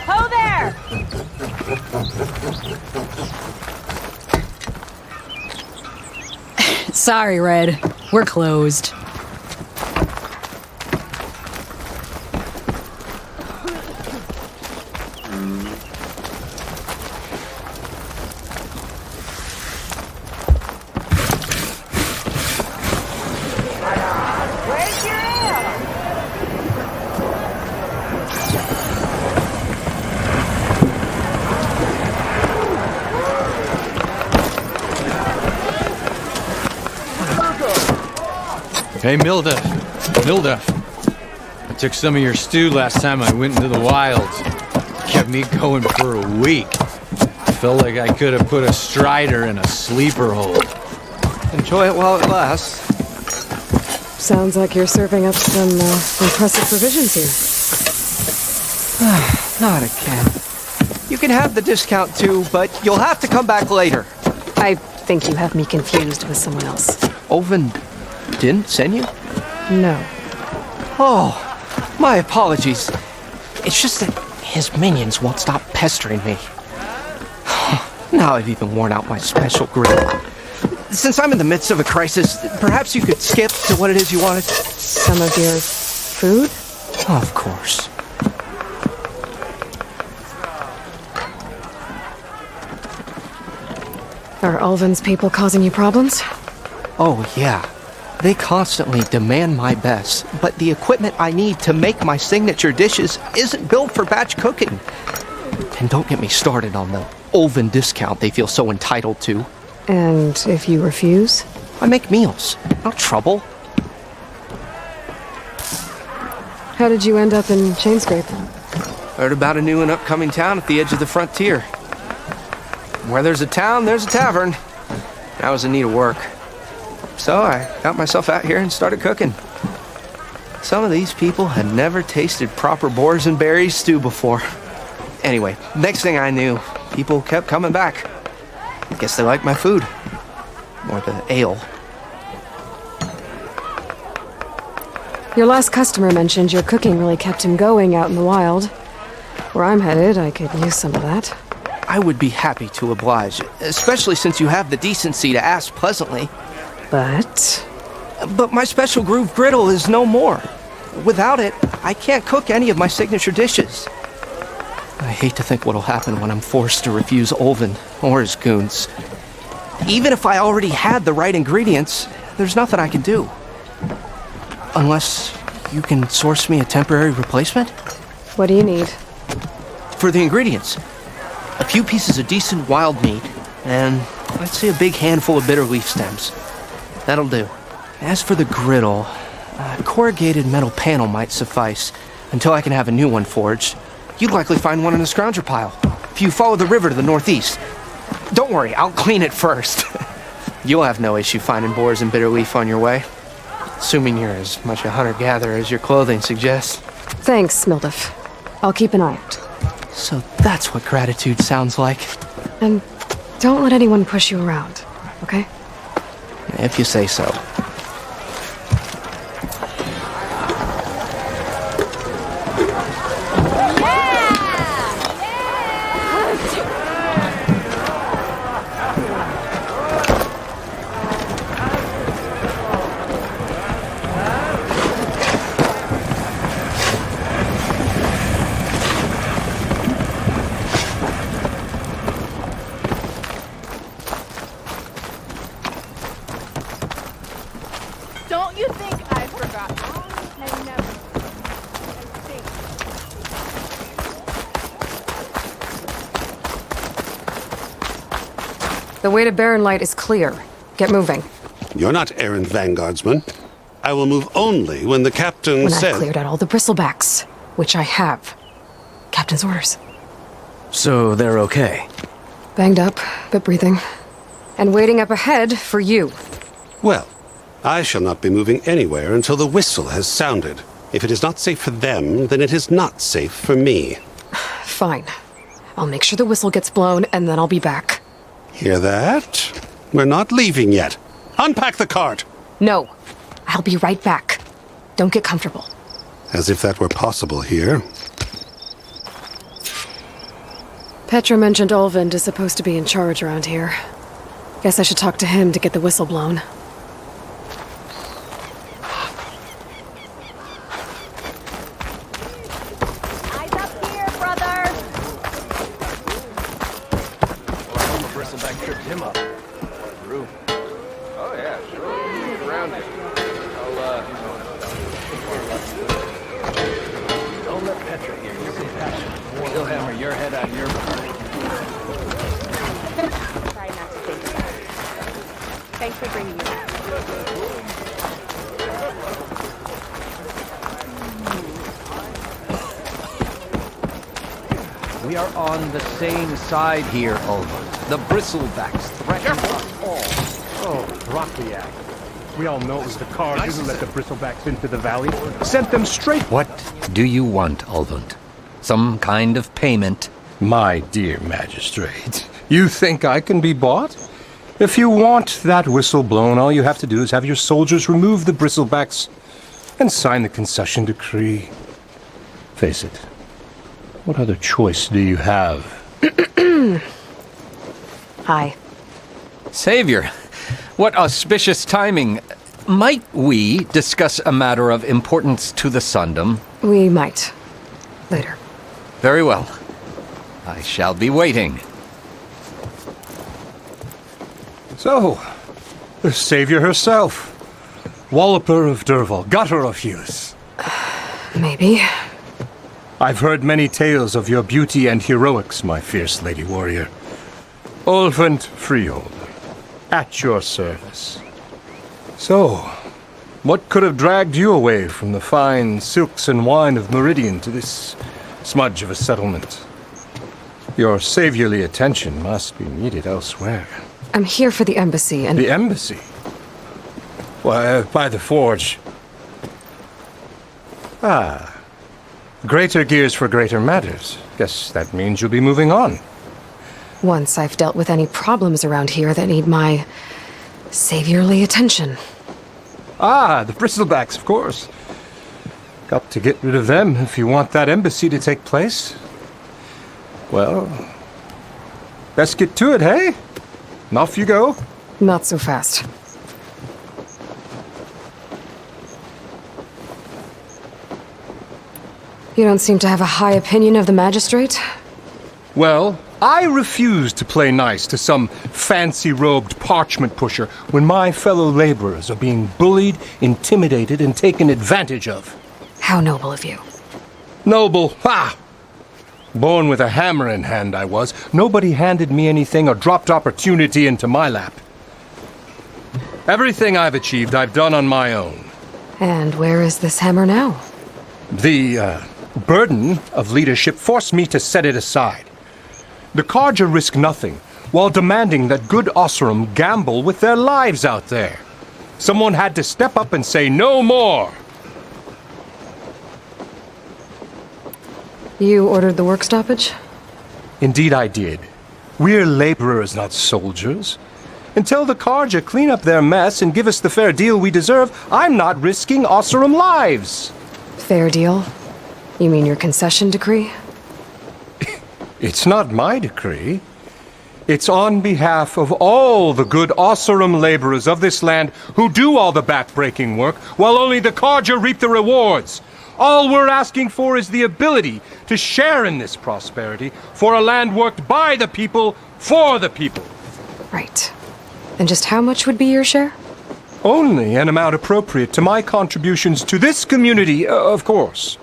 Ho there! Sorry, Red. We're closed. Hey, Milda. I took some of your stew last time I went into the wilds. Kept me going for a week. Felt like I could have put a strider in a sleeper hole. Enjoy it while it lasts. Sounds like you're serving up some impressive provisions here. Not again. You can have the discount too, but you'll have to come back later. I think you have me confused with someone else. Oven didn't send you? No. Oh, my apologies. It's just that his minions won't stop pestering me. Now I've even worn out my special grill. Since I'm in the midst of a crisis, perhaps you could skip to what it is you wanted? Some of your food? Of course. Are Ulvin's people causing you problems? Oh, yeah. They constantly demand my best, but the equipment I need to make my signature dishes isn't built for batch cooking. And don't get me started on the Ulvin discount they feel so entitled to. And if you refuse? I make meals, not trouble. How did you end up in Chainscrape? Heard about a new and upcoming town at the edge of the frontier. Where there's a town, there's a tavern. I was in need of work. So I got myself out here and started cooking. Some of these people had never tasted proper boars and berries stew before. Anyway, next thing I knew, people kept coming back. Guess they liked my food. Or the ale. Your last customer mentioned your cooking really kept him going out in the wild. Where I'm headed, I could use some of that. I would be happy to oblige, especially since you have the decency to ask pleasantly. But my special groove griddle is no more. Without it, I can't cook any of my signature dishes. I hate to think what'll happen when I'm forced to refuse Ulvin or his goons. Even if I already had the right ingredients, there's nothing I can do. Unless you can source me a temporary replacement? What do you need? For the ingredients, a few pieces of decent wild meat, and let's say a big handful of bitter leaf stems. That'll do. As for the griddle, a corrugated metal panel might suffice until I can have a new one forged. You'd likely find one in a scrounger pile if you follow the river to the northeast. Don't worry, I'll clean it first. You'll have no issue finding boars and bitter leaf on your way. Assuming you're as much a hunter-gatherer as your clothing suggests. Thanks, Mildif. I'll keep an eye out. So that's what gratitude sounds like. And don't let anyone push you around, okay? If you say so. The way to Barren Light is clear. Get moving. You're not errand vanguardsman. I will move only when the captain When says... I've cleared out all the bristlebacks, which I have. Captain's orders. So they're okay? Banged up, but breathing. And waiting up ahead for you. Well, I shall not be moving anywhere until the whistle has sounded. If it is not safe for them, then it is not safe for me. Fine. I'll make sure the whistle gets blown, and then I'll be back. Hear that? We're not leaving yet. Unpack the cart! No. I'll be right back. Don't get comfortable. As if that were possible here. Petra mentioned Olvind is supposed to be in charge around here. Guess I should talk to him to get the whistle blown. Eyes up here, brother! Bristleback tripped him up. True. Oh, yeah, sure. Look around here. Don't let Petra hear your compassion. She'll hammer your head out of your body. Try not to think about it. Thanks for bringing me back. We are on the same side here, Olva. The bristlebacks threaten us all. Oh, drop the act. We all know it was the Carja who let the bristlebacks into the valley. Sent them straight. What do you want, Olvund? Some kind of payment? My dear magistrate, you think I can be bought? If you want that whistle blown, all you have to do is have your soldiers remove the bristlebacks and sign the concession decree. Face it, what other choice do you have? Hi. Savior, what auspicious timing. Might we discuss a matter of importance to the Sundom? We might. Later. Very well. I shall be waiting. So, the savior herself. Walloper of Derval, gutter of Hughes. Maybe. I've heard many tales of your beauty and heroics, my fierce lady warrior. Olvent Freehold, at your service. So, what could have dragged you away from the fine silks and wine of Meridian to this smudge of a settlement? Your saviorly attention must be needed elsewhere. I'm here for the embassy and... The embassy? Why, by the forge. Ah. Greater gears for greater matters. Guess that means you'll be moving on. Once I've dealt with any problems around here that need my saviorly attention. Ah, the bristlebacks, of course. Got to get rid of them if you want that embassy to take place. Well, best get to it, hey? And off you go. Not so fast. You don't seem to have a high opinion of the magistrate? Well, I refuse to play nice to some fancy-robed parchment pusher when my fellow laborers are being bullied, intimidated, and taken advantage of. How noble of you. Noble? Ha! Born with a hammer in hand, I was. Nobody handed me anything or dropped opportunity into my lap. Everything I've achieved, I've done on my own. And where is this hammer now? The, burden of leadership forced me to set it aside. The Carja risk nothing, while demanding that good Osseram gamble with their lives out there. Someone had to step up and say no more. You ordered the work stoppage? Indeed I did. We're laborers, not soldiers. Until the Carja clean up their mess and give us the fair deal we deserve, I'm not risking Osseram lives. Fair deal? You mean your concession decree? It's not my decree. It's on behalf of all the good Osseram laborers of this land who do all the backbreaking work, while only the Carja reap the rewards. All we're asking for is the ability to share in this prosperity for a land worked by the people, for the people. Right. And just how much would be your share? Only an amount appropriate to my contributions to this community, of course.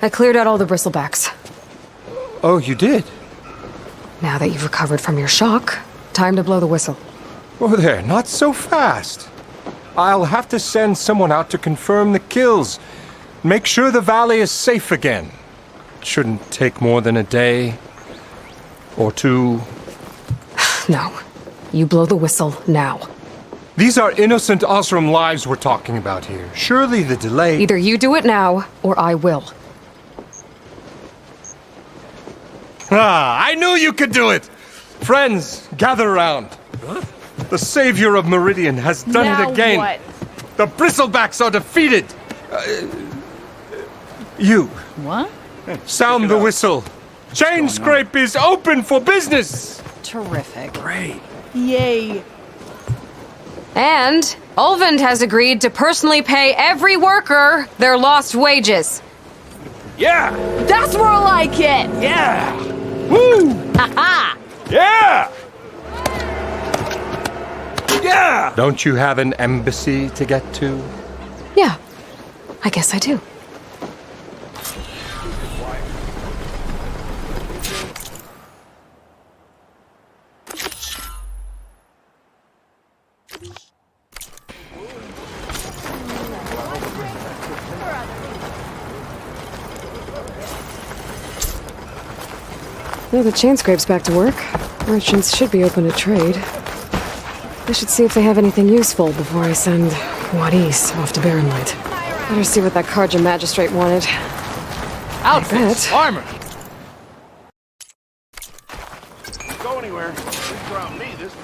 I cleared out all the bristlebacks. Oh, you did? Now that you've recovered from your shock, time to blow the whistle. Oh there, not so fast. I'll have to send someone out to confirm the kills. Make sure the valley is safe again. It shouldn't take more than a day. Or two. No. You blow the whistle now. These are innocent Osram lives we're talking about here. Surely the delay... Either you do it now, or I will. Ah, I knew you could do it! Friends, gather around. The savior of Meridian has done Now it again. what? The Bristlebacks are defeated. You. What? Sound the whistle. Chainscrape is open for business. Terrific. Great. Yay. And Ulvund has agreed to personally pay every worker their lost wages. Yeah! That's more like it! Yeah! Woo! Ha-ha! Yeah! Yeah! Don't you have an embassy to get to? Yeah, I guess I do. Well, the Chainscrape's back to work. Merchants should be open to trade. I should see if they have anything useful before I send Wadis off to Barren Light. Better see what that Karja magistrate wanted. Outfits, armor. Go anywhere. This around me, this.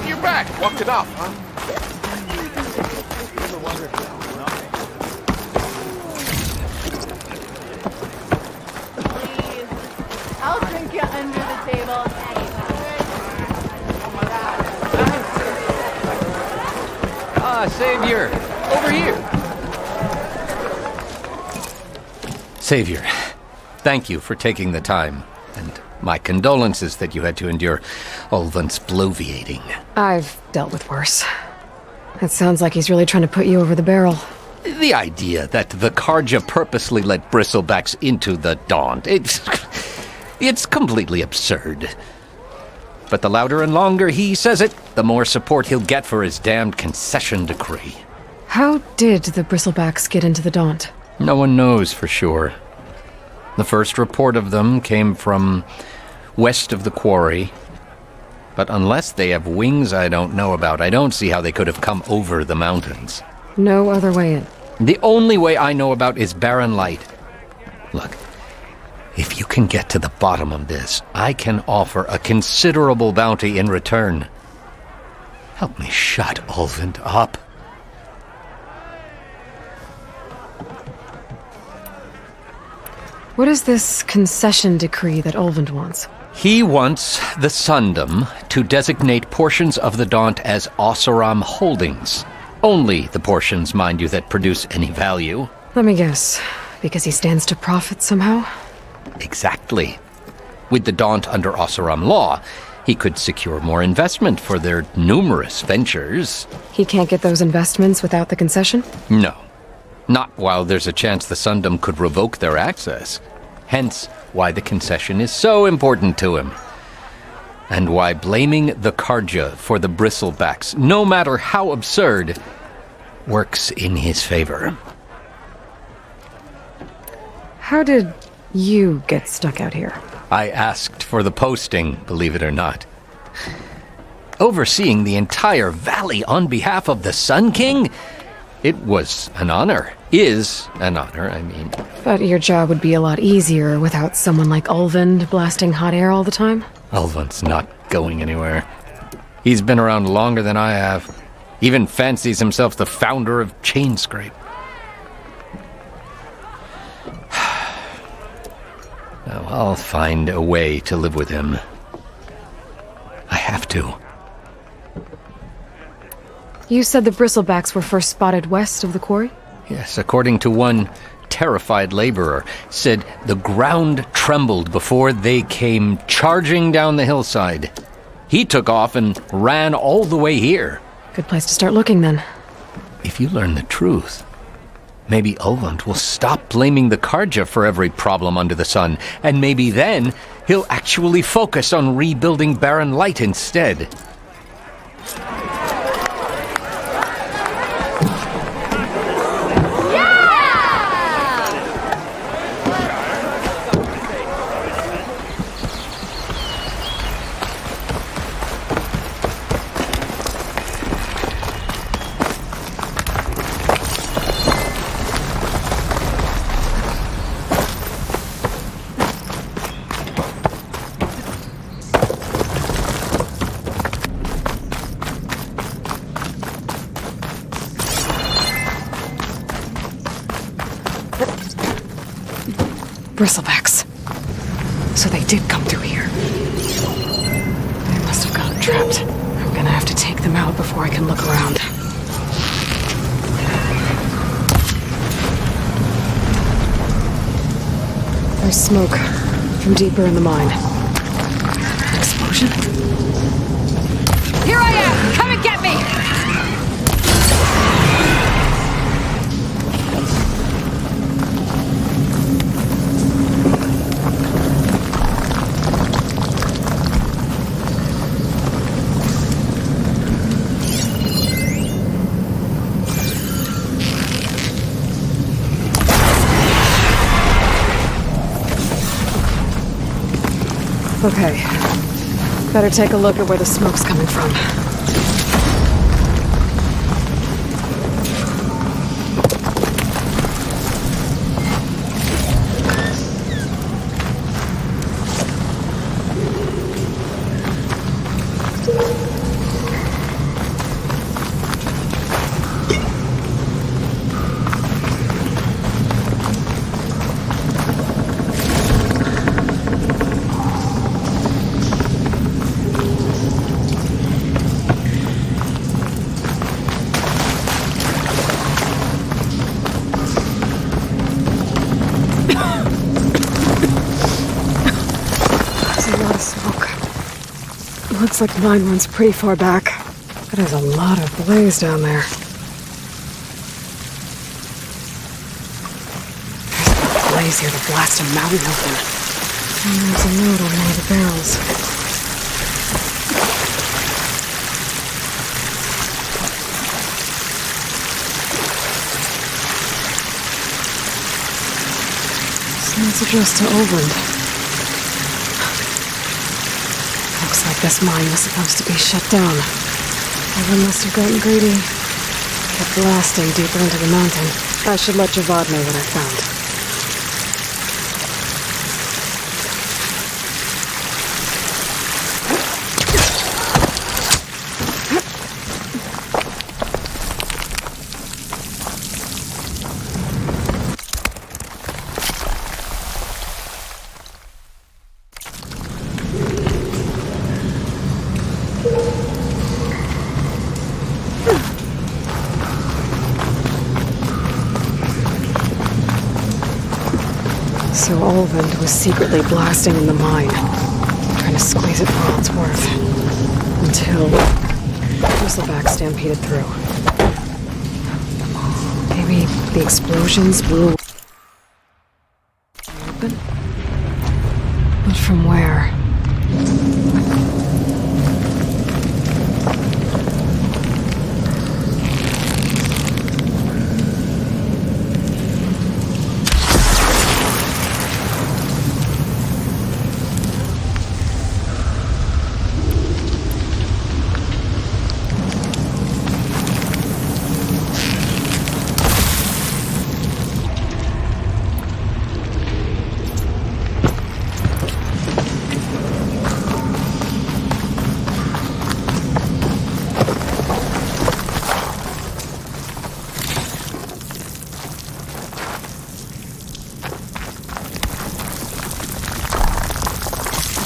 You're back. Walked it off, huh? I'll drink you under the table. Ah, Savior! Over here! Savior, thank you for taking the time, and my condolences that you had to endure Ulvund's bloviating. I've dealt with worse. It sounds like he's really trying to put you over the barrel. The idea that the Karja purposely let Bristlebacks into the Daunt, it's completely absurd. But the louder and longer he says it, the more support he'll get for his damned concession decree. How did the Bristlebacks get into the Daunt? No one knows for sure. The first report of them came from west of the quarry. But unless they have wings I don't know about, I don't see how they could have come over the mountains. No other way in. The only way I know about is Barren Light. Look, if you can get to the bottom of this, I can offer a considerable bounty in return. Help me shut Ulvund up. What is this concession decree that Ulvund wants? He wants the Sundom to designate portions of the Daunt as Oseram holdings. Only the portions, mind you, that produce any value. Let me guess. Because he stands to profit somehow? Exactly. With the Daunt under Oseram law, he could secure more investment for their numerous ventures. He can't get those investments without the concession? No. Not while there's a chance the Sundom could revoke their access. Hence, why the concession is so important to him. And why blaming the Karja for the Bristlebacks, no matter how absurd, works in his favor. How did you get stuck out here? I asked for the posting, believe it or not. Overseeing the entire valley on behalf of the Sun King? It was an honor. Is an honor, I mean. But your job would be a lot easier without someone like Ulvund blasting hot air all the time? Ulvund's not going anywhere. He's been around longer than I have. Even fancies himself the founder of Chainscrape. Now, I'll find a way to live with him. I have to. You said the Bristlebacks were first spotted west of the quarry? Yes, according to one terrified laborer, said the ground trembled before they came charging down the hillside. He took off and ran all the way here. Good place to start looking, then. If you learn the truth, maybe Ulvund will stop blaming the Karja for every problem under the sun, and maybe then he'll actually focus on rebuilding Barren Light instead. Bristlebacks. So they did come through here. They must have gotten trapped. I'm gonna have to take them out before I can look around. There's smoke from deeper in the mine. Explosion? Here I am! Come and get me! Okay. Better take a look at where the smoke's coming from. Looks like the mine runs pretty far back. But there's a lot of blaze down there. There's a blaze here to blast a mountain open. And there's a note on one of the barrels. Sends addressed to Oland. Looks like this mine was supposed to be shut down. Everyone must have gotten greedy. Kept blasting deeper into the mountain. I should let Javad know what I found. So Olvend was secretly blasting in the mine, trying to squeeze it for all it's worth, until Bristleback stampeded through. Maybe the explosions blew open? But from where?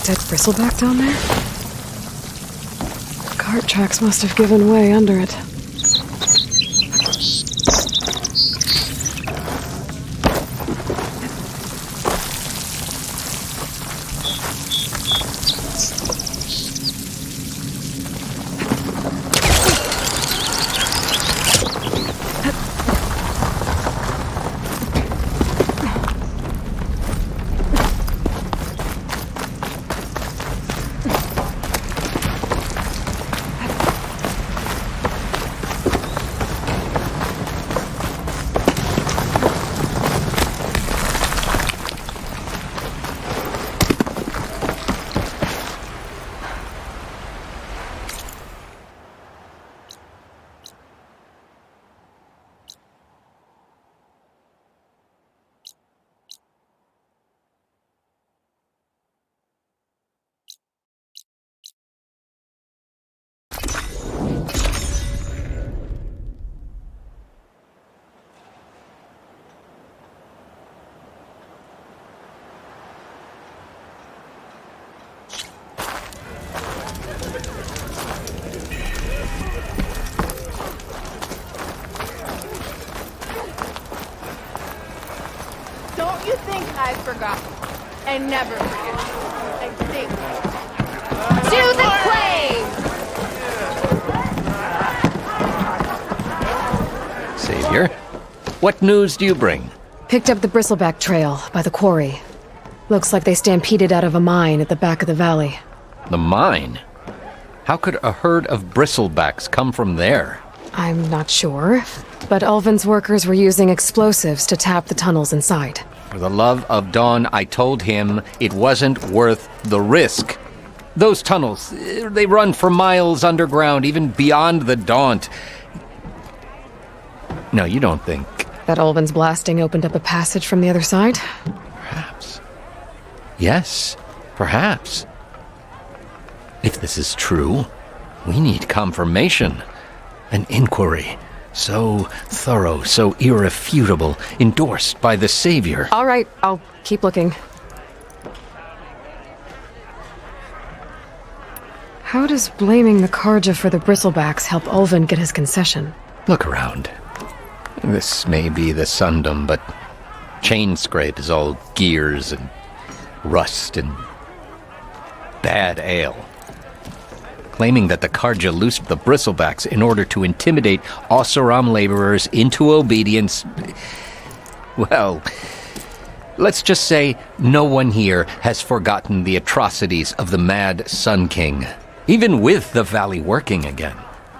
Dead bristleback down there? The cart tracks must have given way under it. You think I've forgotten and never forget. I think. To the claim! Savior, what news do you bring? Picked up the bristleback trail by the quarry. Looks like they stampeded out of a mine at the back of the valley. The mine? How could a herd of bristlebacks come from there? I'm not sure, but Ulvin's workers were using explosives to tap the tunnels inside. For the love of Dawn, I told him it wasn't worth the risk. Those tunnels, they run for miles underground, even beyond the Daunt. No, you don't think... That Ulvin's blasting opened up a passage from the other side? Perhaps. Yes, perhaps. If this is true, we need confirmation. An inquiry. So thorough, so irrefutable, endorsed by the Savior. All right, I'll keep looking. How does blaming the Karja for the bristlebacks help Ulvin get his concession? Look around. This may be the Sundom, but Chainscrape is all gears and rust and bad ale. Claiming that the Karja loosed the bristlebacks in order to intimidate Oseram laborers into obedience. Well, let's just say no one here has forgotten the atrocities of the Mad Sun King. Even with the valley working again,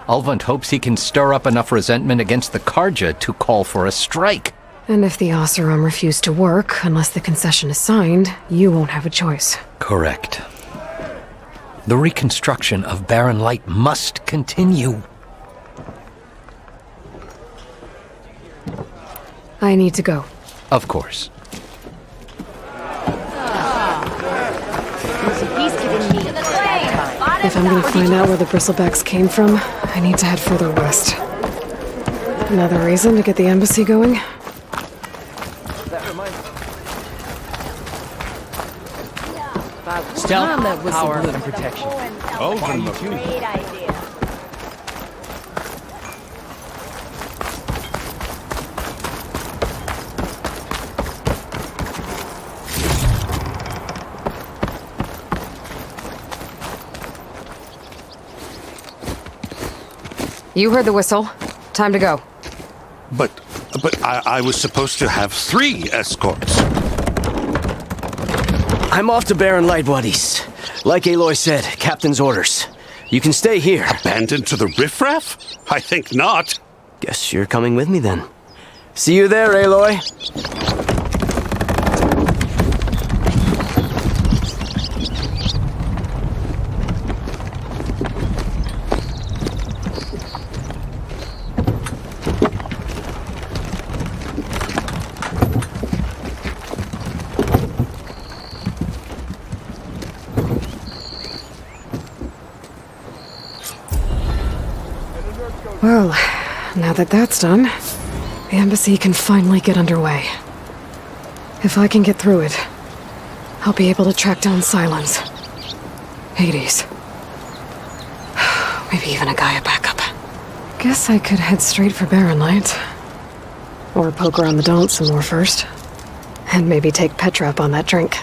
Ulvund hopes he can stir up enough resentment against the Karja to call for a strike. And if the Oseram refuse to work, unless the concession is signed, you won't have a choice. Correct. The reconstruction of Barren Light must continue. I need to go. Of course. If I'm gonna find out where the bristlebacks came from, I need to head further west. Another reason to get the embassy going? Stealth, power, and protection. Great idea. You heard the whistle. Time to go. But I was supposed to have 3 escorts. I'm off to Barren Light, Wadis. Like Aloy said, Captain's orders. You can stay here. Abandoned to the riffraff? I think not. Guess you're coming with me then. See you there, Aloy. Well, now that that's done, the embassy can finally get underway. If I can get through it, I'll be able to track down Silence, Hades, maybe even a Gaia backup. Guess I could head straight for Barren Light. Or poke around the Daunt some more first. And maybe take Petra up on that drink.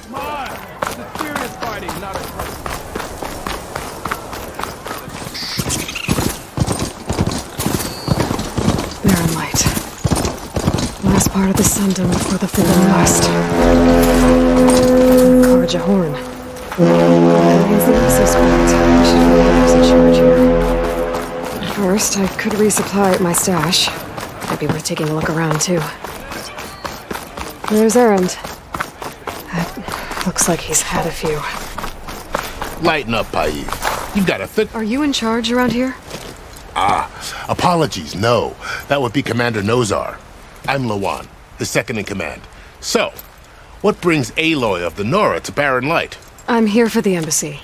Come on! This is serious fighting, not a crisis. Barren Light. Last part of the Sundom before the Forbidden West. Karja Horn. That means the Lucy's correct. I should know who's in charge here. First, I could resupply at my stash. Might be worth taking a look around, too. There's Erend. Looks like he's had a few. Lighten up, Paiv. You've got a thick... Are you in charge around here? Apologies, no. That would be Commander Nozar. I'm Lawan, the second in command. So, what brings Aloy of the Nora to Barren Light? I'm here for the embassy.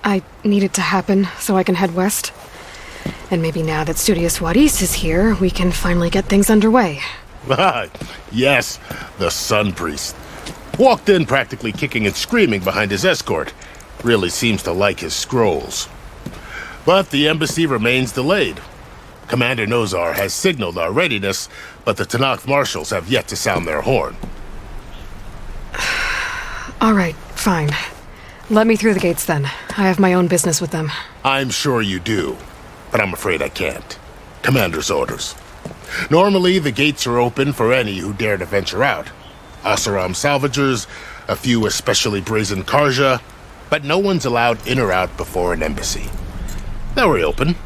I need it to happen so I can head west. And maybe now that Studios Juarez is here, we can finally get things underway. Yes, the Sun Priest. Walked in practically kicking and screaming behind his escort. Really seems to like his scrolls. But the embassy remains delayed. Commander Nozar has signaled our readiness, but the Tanakh marshals have yet to sound their horn. All right, fine. Let me through the gates then. I have my own business with them. I'm sure you do, but I'm afraid I can't. Commander's orders. Normally, the gates are open for any who dare to venture out. Asaram salvagers, a few especially brazen Karja, but no one's allowed in or out before an embassy. They'll reopen,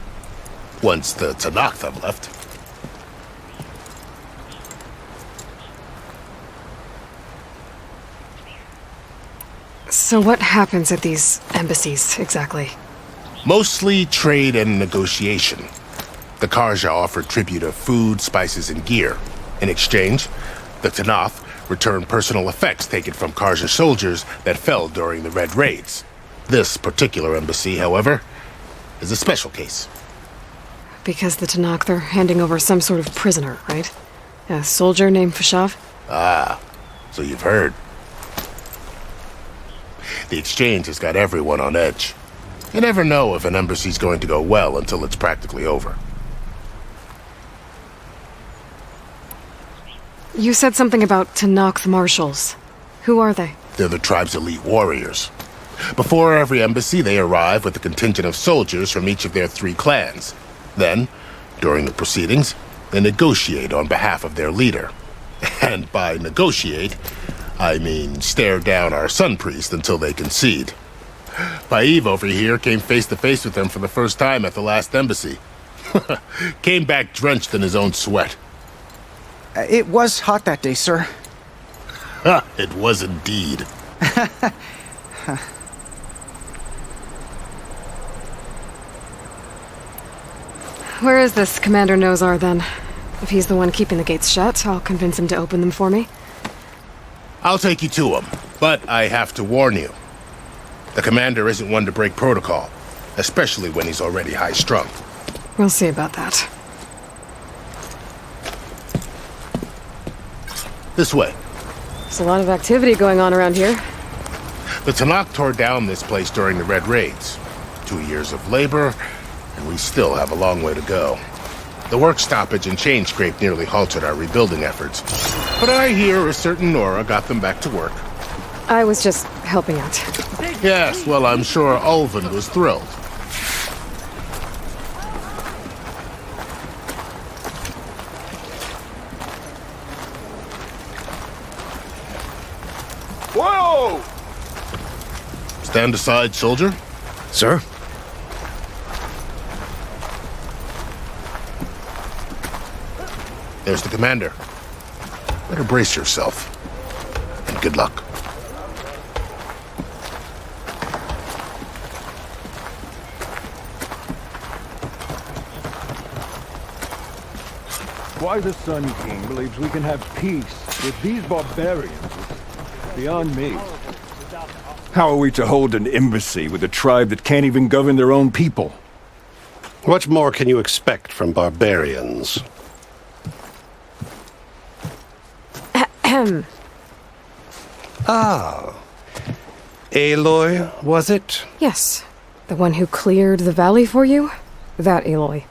once the Tanakh have left. So what happens at these embassies, exactly? Mostly trade and negotiation. The Karja offer tribute of food, spices, and gear. In exchange, the Tanakh return personal effects taken from Karja soldiers that fell during the Red Raids. This particular embassy, however, is a special case. Because the Tanakh, they're handing over some sort of prisoner, right? A soldier named Fashav? Ah, so you've heard. The exchange has got everyone on edge. You never know if an embassy's going to go well until it's practically over. You said something about Tanakh marshals. Who are they? They're the tribe's elite warriors. Before every embassy, they arrive with a contingent of soldiers from each of their 3 clans. Then, during the proceedings, they negotiate on behalf of their leader. And by negotiate, I mean stare down our Sun Priest until they concede. Paiv over here came face to face with them for the first time at the last embassy. Came back drenched in his own sweat. It was hot that day, sir. It was indeed. Where is this Commander Nozar, then? If he's the one keeping the gates shut, I'll convince him to open them for me. I'll take you to him, but I have to warn you. The commander isn't one to break protocol, especially when he's already high-strung. We'll see about that. This way. There's a lot of activity going on around here. The Tanakh tore down this place during the Red Raids. 2 years of labor, and we still have a long way to go. The work stoppage and chain scrape nearly halted our rebuilding efforts. But I hear a certain Nora got them back to work. I was just helping out. Yes, well, I'm sure Ulvin was thrilled. Whoa! Stand aside, soldier. Sir? There's the commander. Better brace yourself. And good luck. Why the Sun King believes we can have peace with these barbarians is beyond me. How are we to hold an embassy with a tribe that can't even govern their own people? What more can you expect from barbarians? Ahem. Ah. Aloy, was it? Yes. The one who cleared the valley for you? That Aloy.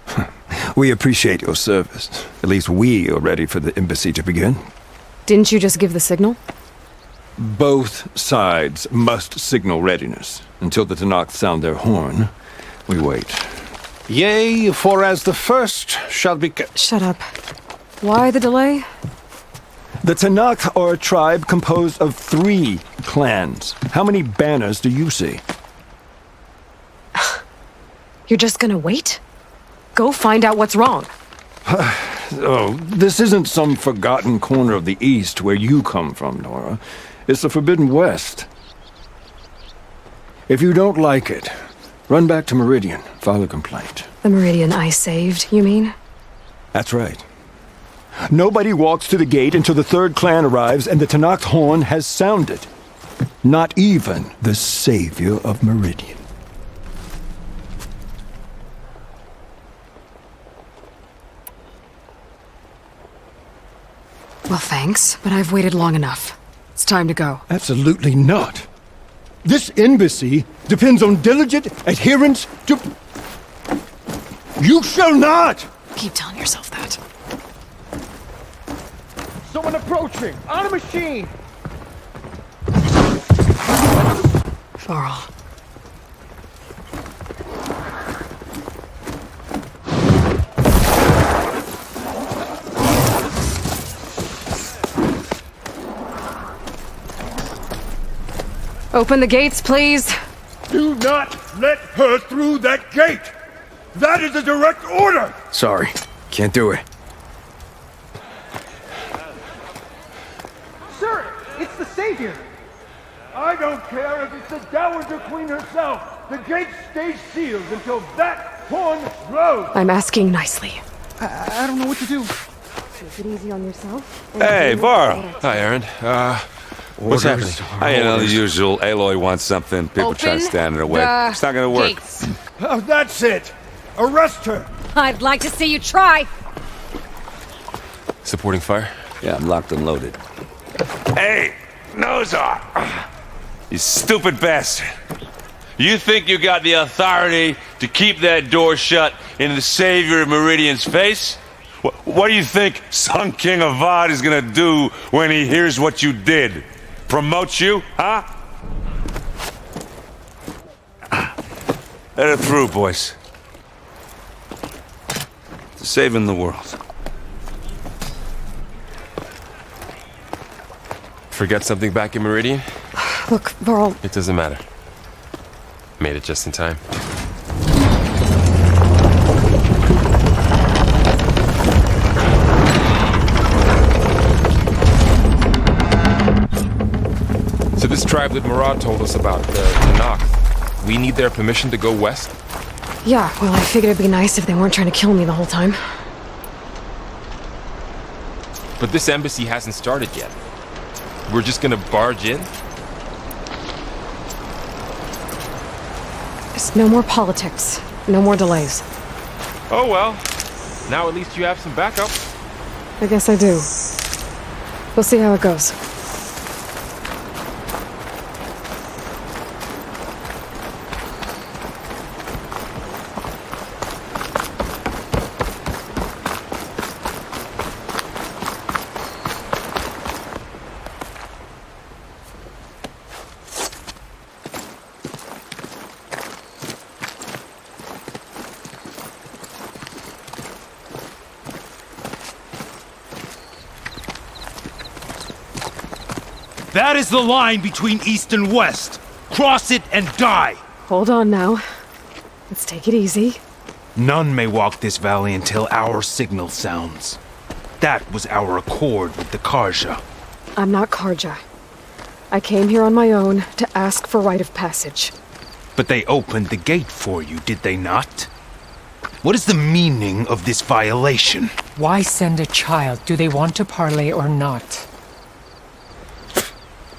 We appreciate your service. At least we are ready for the embassy to begin. Didn't you just give the signal? Both sides must signal readiness. Until the Tanakh sound their horn, we wait. Yea, for as the first shall be... Shut up. Why the delay? The Tanakh are a tribe composed of 3 clans. How many banners do you see? You're just gonna wait? Go find out what's wrong. Oh, this isn't some forgotten corner of the East where you come from, Nora. It's the Forbidden West. If you don't like it, run back to Meridian, file a complaint. The Meridian I saved, you mean? That's right. Nobody walks to the gate until the 3rd clan arrives and the Tanakh horn has sounded. Not even the savior of Meridian. Well, thanks, but I've waited long enough. It's time to go. Absolutely not. This embassy depends on diligent adherence to... You shall not! Keep telling yourself that. Someone approaching! On a machine! Varl. Open the gates, please. Do not let her through that gate! That is a direct order! Sorry, can't do it. Sir, it's the Savior! I don't care if it's the Dowager Queen herself! The gate stays sealed until that horn blows! I'm asking nicely. I don't know what to do. Take it easy on yourself. Hey, Varl. Hi, Aaron. What's happening? You know, the usual. Aloy wants something. People try to Open stand in her way. the It's not gonna work. gates. Oh, that's it! Arrest her! I'd like to see you try. Supporting fire? Yeah, I'm locked and loaded. Hey, Nozar! You stupid bastard! You think you got the authority to keep that door shut in the Savior of Meridian's face? What do you think Sun King Avad is gonna do when he hears what you did? Promote you, huh? Let it through, boys. To saving the world. Forget something back in Meridian? Look, Varl. It doesn't matter. Made it just in time. So this tribe that Murad told us about, the Tanakh, we need their permission to go west? Yeah, well, I figured it'd be nice if they weren't trying to kill me the whole time. But this embassy hasn't started yet. We're just gonna barge in? There's no more politics. No more delays. Oh well. Now at least you have some backup. I guess I do. We'll see how it goes. That is the line between East and West. Cross it and die. Hold on now. Let's take it easy. None may walk this valley until our signal sounds. That was our accord with the Karja. I'm not Karja. I came here on my own to ask for rite of passage. But they opened the gate for you, did they not? What is the meaning of this violation? Why send a child? Do they want to parley or not?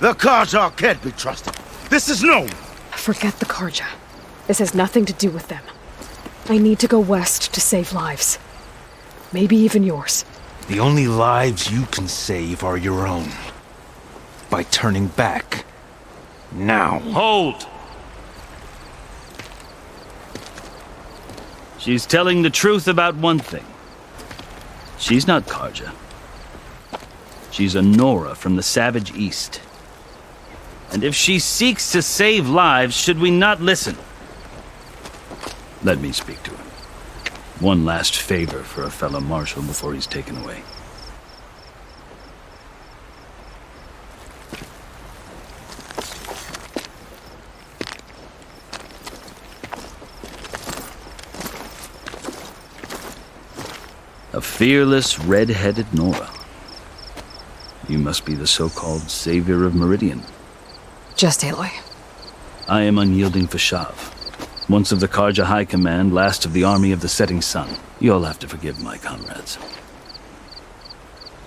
The Karja can't be trusted. This is known. Forget the Karja. This has nothing to do with them. I need to go west to save lives. Maybe even yours. The only lives you can save are your own. By turning back. Now. Hold! She's telling the truth about one thing. She's not Karja. She's a Nora from the Savage East. And if she seeks to save lives, should we not listen? Let me speak to her. One last favor for a fellow marshal before he's taken away. A fearless, red-headed Nora. You must be the so-called savior of Meridian. Just Aloy. I am unyielding Fashav. Once of the Karja High Command, last of the army of the setting sun. You'll have to forgive my comrades.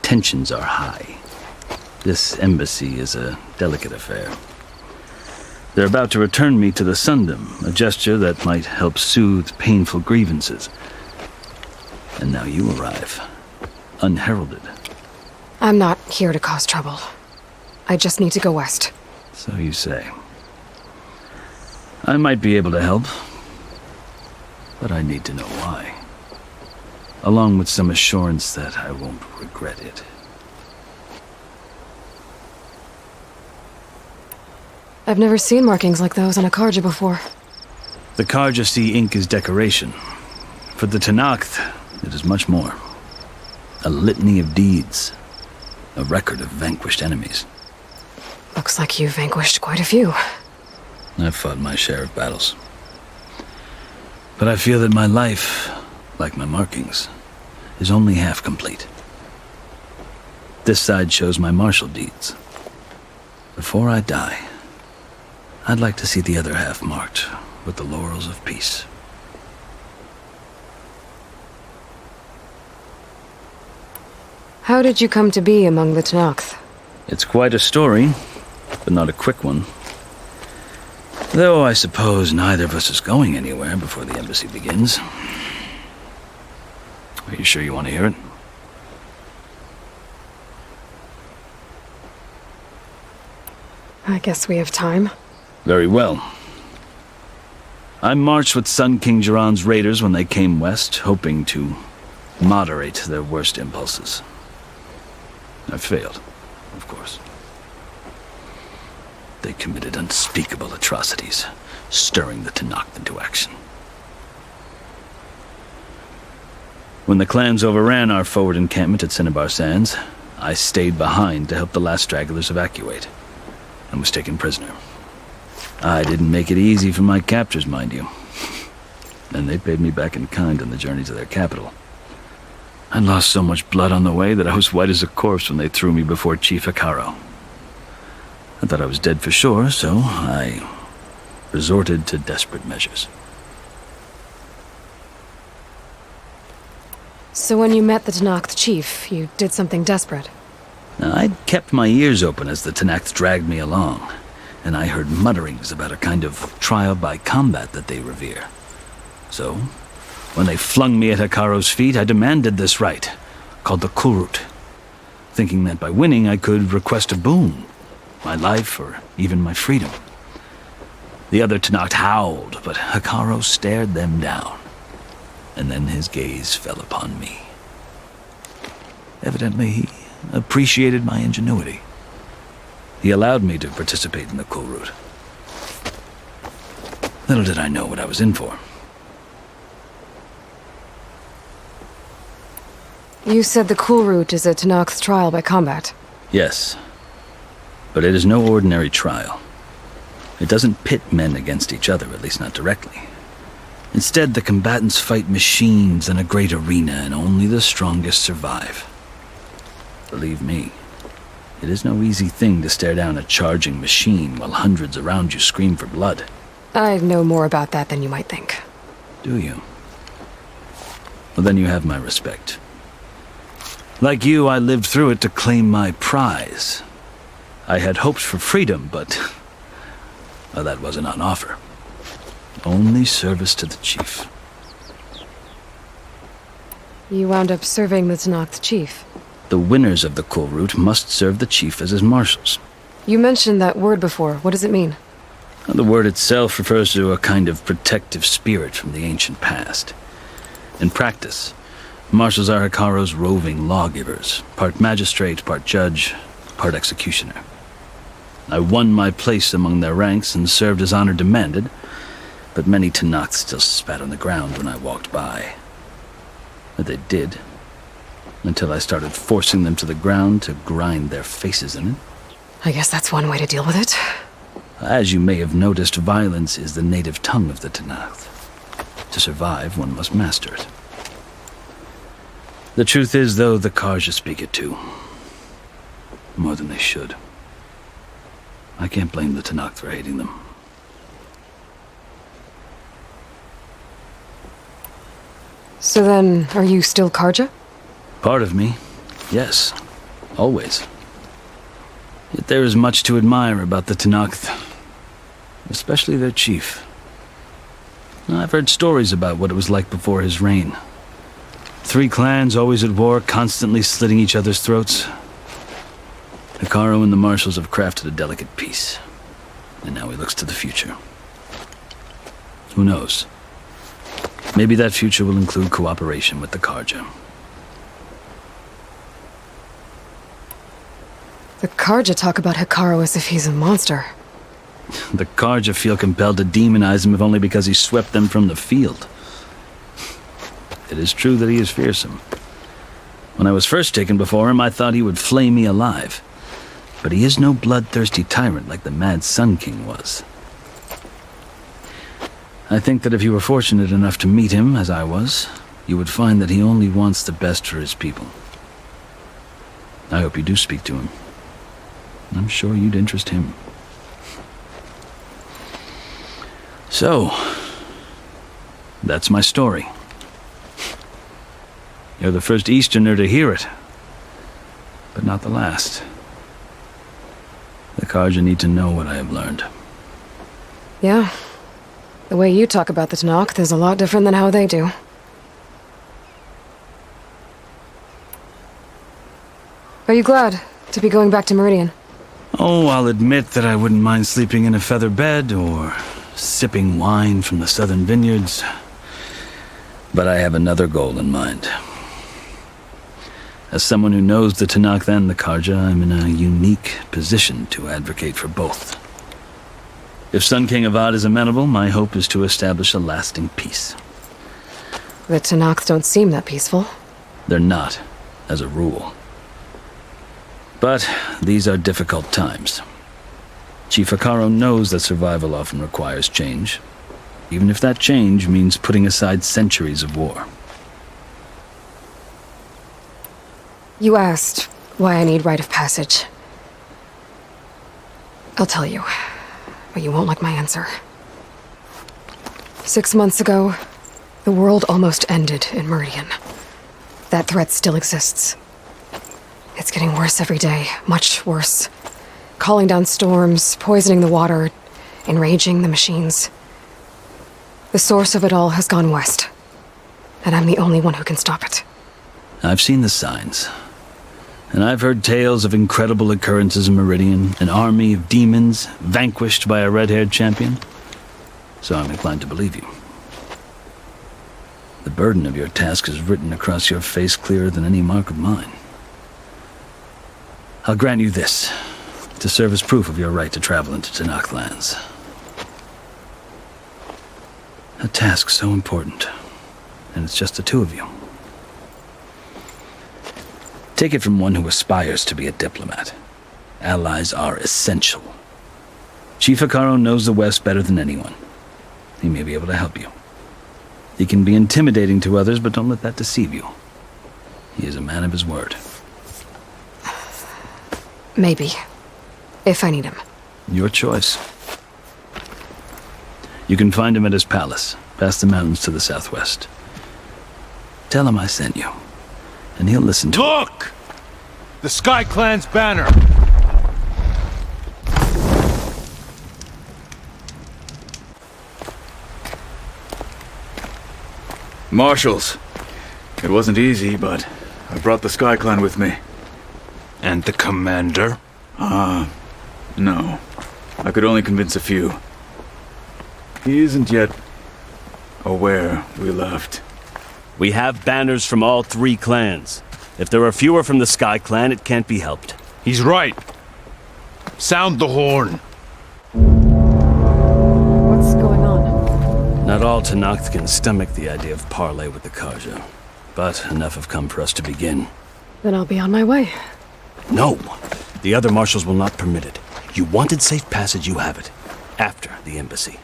Tensions are high. This embassy is a delicate affair. They're about to return me to the Sundom, a gesture that might help soothe painful grievances. And now you arrive, unheralded. I'm not here to cause trouble. I just need to go west. So you say. I might be able to help, but I need to know why. Along with some assurance that I won't regret it. I've never seen markings like those on a Karja before. The Karja see ink as decoration. For the Tenakth, it is much more. A litany of deeds. A record of vanquished enemies. Looks like you vanquished quite a few. I've fought my share of battles. But I feel that my life, like my markings, is only half complete. This side shows my martial deeds. Before I die, I'd like to see the other half marked with the laurels of peace. How did you come to be among the Tenakth? It's quite a story, but not a quick one. Though I suppose neither of us is going anywhere before the embassy begins. Are you sure you want to hear it? I guess we have time. Very well. I marched with Sun King Jiran's raiders when they came west, hoping to moderate their worst impulses. I failed, of course. They committed unspeakable atrocities, stirring the Tenakth into action. When the clans overran our forward encampment at Cinnabar Sands, I stayed behind to help the last stragglers evacuate, and was taken prisoner. I didn't make it easy for my captors, mind you. And they paid me back in kind on the journey to their capital. I lost so much blood on the way that I was white as a corpse when they threw me before Chief Hikaro. I thought I was dead for sure, so I resorted to desperate measures. So when you met the Tenakth chief, you did something desperate? Now, I'd kept my ears open as the Tenakth dragged me along, and I heard mutterings about a kind of trial by combat that they revere. So, when they flung me at Hikaro's feet, I demanded this rite, called the Kulrut, thinking that by winning I could request a boon, my life or even my freedom. The other Tenakth howled, but Hikaro stared them down, and then his gaze fell upon me. Evidently, he appreciated my ingenuity. He allowed me to participate in the Kulrut. Little did I know what I was in for. You said the Kulrut is a Tenakth trial by combat. Yes, but it is no ordinary trial. It doesn't pit men against each other, at least not directly. Instead, the combatants fight machines in a great arena, and only the strongest survive. Believe me, it is no easy thing to stare down a charging machine while hundreds around you scream for blood. I know more about that than you might think. Do you? Well, then you have my respect. Like you, I lived through it to claim my prize. I had hoped for freedom, but well, that wasn't on offer. Only service to the chief. You wound up serving the Tenakth chief. The winners of the Kulrut must serve the chief as his marshals. You mentioned that word before. What does it mean? The word itself refers to a kind of protective spirit from the ancient past. In practice, marshals are Hikaro's roving lawgivers, part magistrate, part judge, part executioner. I won my place among their ranks and served as honor demanded, but many Tenakth still spat on the ground when I walked by. But they did, until I started forcing them to the ground to grind their faces in it. I guess that's one way to deal with it. As you may have noticed, violence is the native tongue of the Tenakth. To survive, one must master it. The truth is, though, the Karja speak it too. More than they should. I can't blame the Tenakth for hating them. So then, are you still Karja? Part of me, yes. Always. Yet there is much to admire about the Tenakth. Especially their chief. I've heard stories about what it was like before his reign. 3 clans always at war, constantly slitting each other's throats. Hikaru and the marshals have crafted a delicate peace, and now he looks to the future. Who knows? Maybe that future will include cooperation with the Karja. The Karja talk about Hikaru as if he's a monster. The Karja feel compelled to demonize him if only because he swept them from the field. It is true that he is fearsome. When I was first taken before him, I thought he would flay me alive. But he is no bloodthirsty tyrant like the Mad Sun King was. I think that if you were fortunate enough to meet him, as I was, you would find that he only wants the best for his people. I hope you do speak to him. I'm sure you'd interest him. So, that's my story. You're the first Easterner to hear it, but not the last. The Karja need to know what I have learned. Yeah. The way you talk about the Tanakh is a lot different than how they do. Are you glad to be going back to Meridian? Oh, I'll admit that I wouldn't mind sleeping in a feather bed or sipping wine from the southern vineyards. But I have another goal in mind. As someone who knows the Tanakh and the Karja, I'm in a unique position to advocate for both. If Sun King Avad is amenable, my hope is to establish a lasting peace. The Tanakh don't seem that peaceful. They're not, as a rule. But these are difficult times. Chief Hikaru knows that survival often requires change, even if that change means putting aside centuries of war. You asked why I need rite of passage. I'll tell you, but you won't like my answer. 6 months ago, the world almost ended in Meridian. That threat still exists. It's getting worse every day, much worse. Calling down storms, poisoning the water, enraging the machines. The source of it all has gone west, and I'm the only one who can stop it. I've seen the signs. And I've heard tales of incredible occurrences in Meridian, an army of demons vanquished by a red-haired champion. So I'm inclined to believe you. The burden of your task is written across your face clearer than any mark of mine. I'll grant you this, to serve as proof of your right to travel into Tanakh lands. A task so important, and it's just the two of you. Take it from one who aspires to be a diplomat. Allies are essential. Chief Hikaru knows the West better than anyone. He may be able to help you. He can be intimidating to others, but don't let that deceive you. He is a man of his word. Maybe. If I need him. Your choice. You can find him at his palace, past the mountains to the southwest. Tell him I sent you, and he'll listen to Look! The Sky Clan's banner! Marshals. It wasn't easy, but I brought the Sky Clan with me. And the commander? No. I could only convince a few. He isn't yet aware we left. We have banners from all 3 clans. If there are fewer from the Sky Clan, it can't be helped. He's right. Sound the horn. What's going on? Not all Tanakh can stomach the idea of parley with the Karja, but enough have come for us to begin. Then I'll be on my way. No, the other marshals will not permit it. You wanted safe passage, you have it. After the embassy.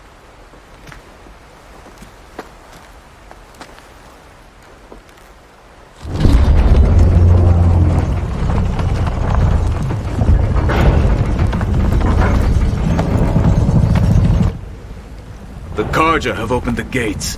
The Karja have opened the gates.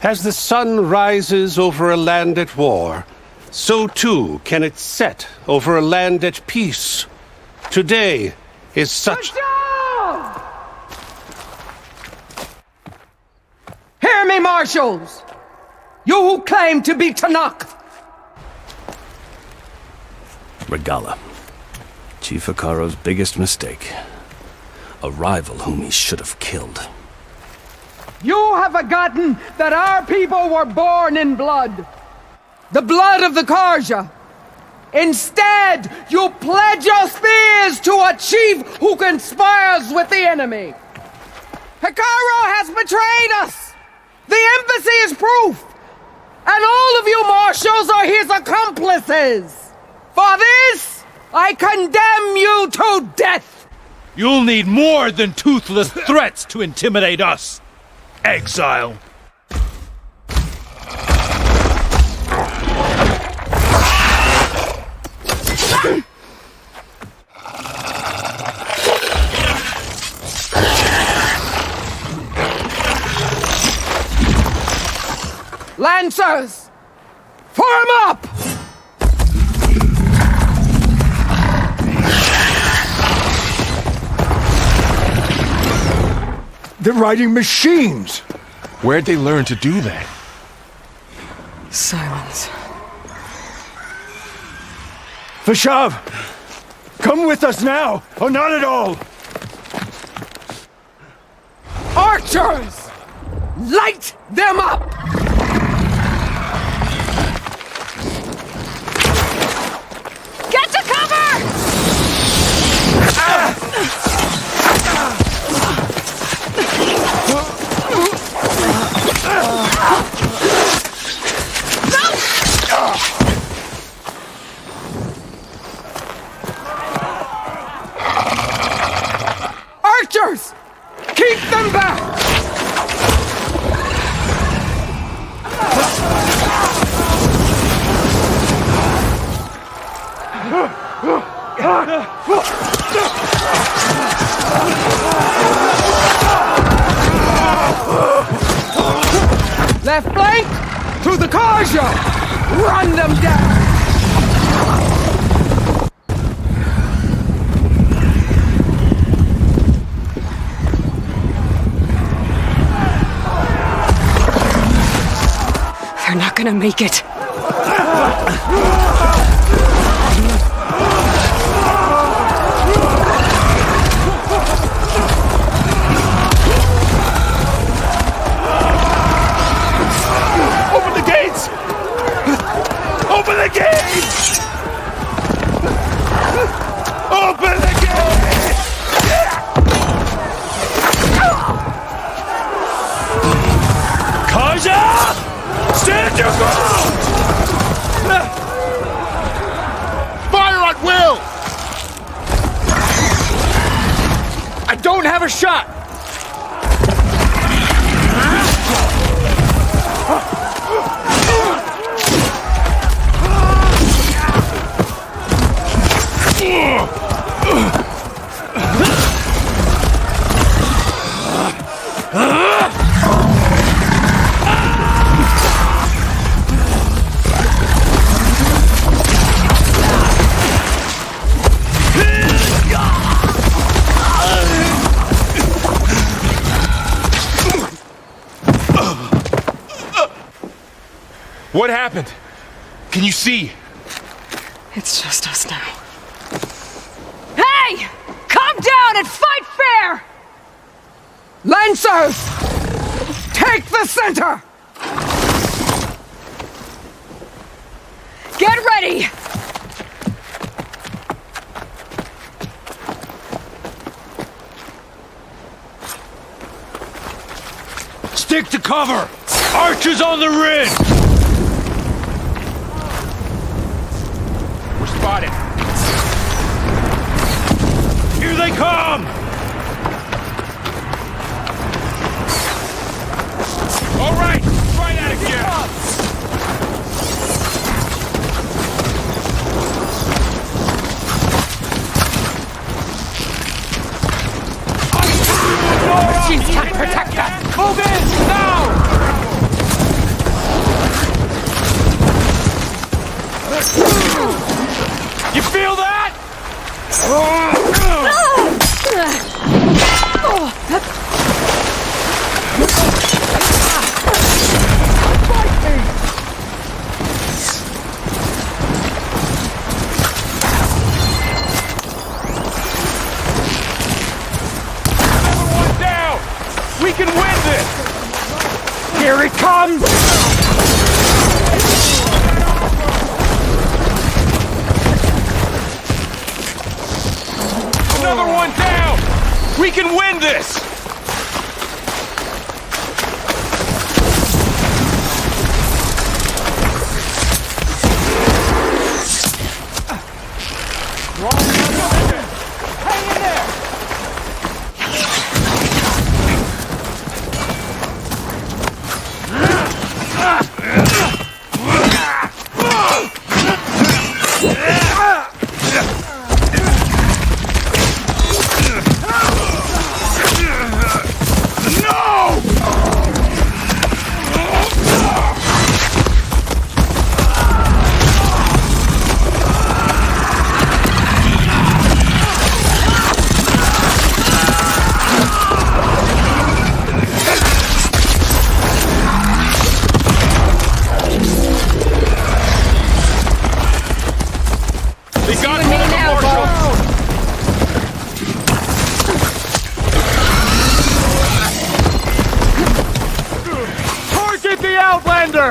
As the sun rises over a land at war, so too can it set over a land at peace. Today is such... Hear me, marshals! You who claim to be Tanakh! Regala. Chief Hikaro's biggest mistake. A rival whom he should have killed. You have forgotten that our people were born in blood. The blood of the Karja. Instead, you pledge your spears to a chief who conspires with the enemy. Hikaro has betrayed us. The embassy is proof. And all of you marshals are his accomplices. For this, I condemn you to death. You'll need more than toothless threats to intimidate us. Exile. Lancers! Form up! They're riding machines! Where'd they learn to do that? Silence. Vashav! Come with us now, or not at all! Archers! Light them up! Get to cover! Archers! Keep them back! Left flank! To the Karja! Run them down! They're not gonna make it. Open the gates! Open the gates! Open the gates! Karja! Stand your ground! Fire at will! I don't have a shot! What happened? Can you see? It's just us now. Hey! Calm down and fight fair! Lancers! Take the center! Get ready! Stick to cover! Archers on the ridge! We're spotted. Here they come! All right, try that again. Machines can't protect us! Move in, now! You feel that? Everyone down! We can win this! Here it comes! Another one down! We can win this! Hang in there! They got one of the marshals! Target the Outlander!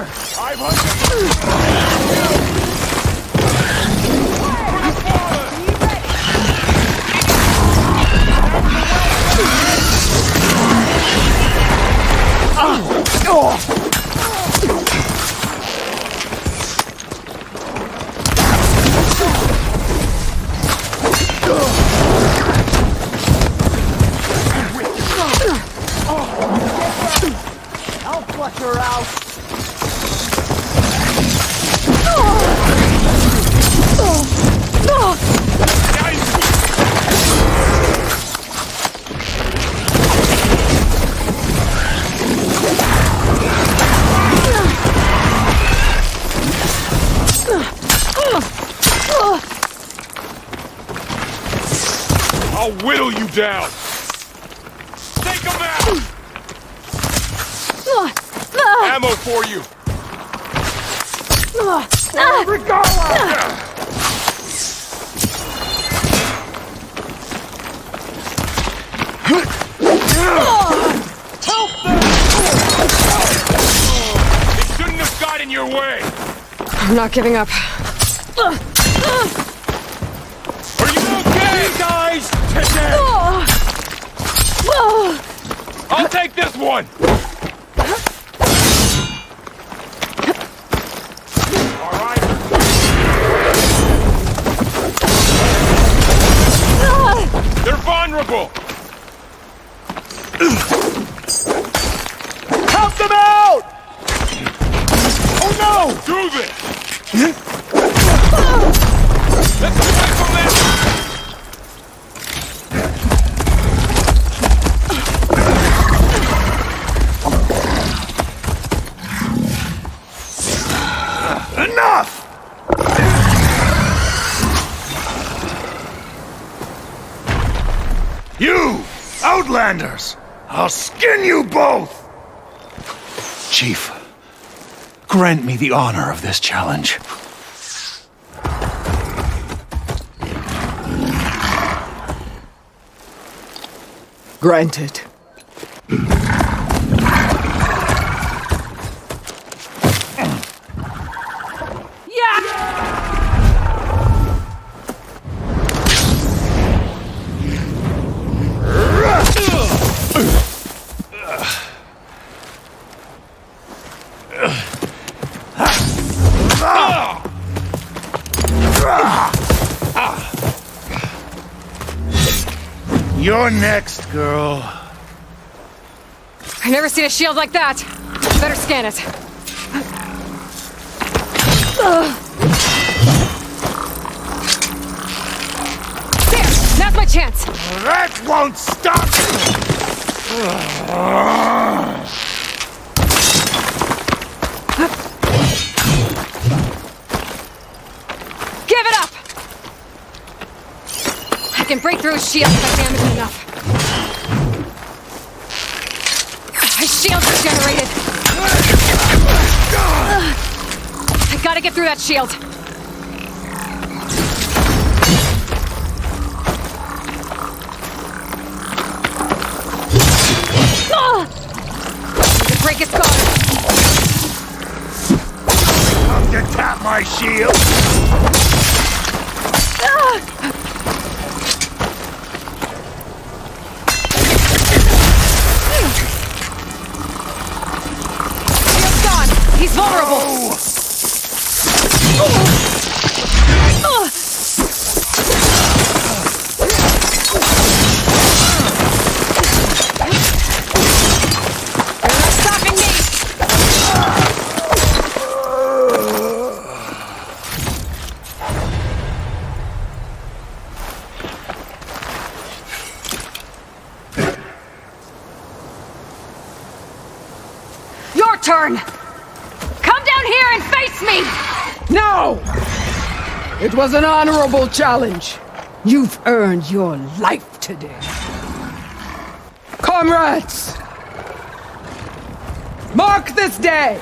I'll flush her out. I'll whittle you down! Take him out! Ammo for you! It shouldn't have got in your way! I'm not giving up. Are you okay? You guys, today! I'll take this one! Alright. They're vulnerable! Help them out! Oh no! Do this! Let's get away from this! Enough! You, Outlanders! I'll skin you both! Chief, grant me the honor of this challenge. Granted. You're next, girl. I've never seen a shield like that. Better scan it. There! Now's my chance! That won't stop! Give it up! can break through his shield if I damage it enough. His shield's regenerated. I gotta get through that shield. To break his guard. Come to tap my shield. Shield's gone. He's vulnerable. Your turn! Come down here and face me! No! It was an honorable challenge. You've earned your life today. Comrades! Mark this day!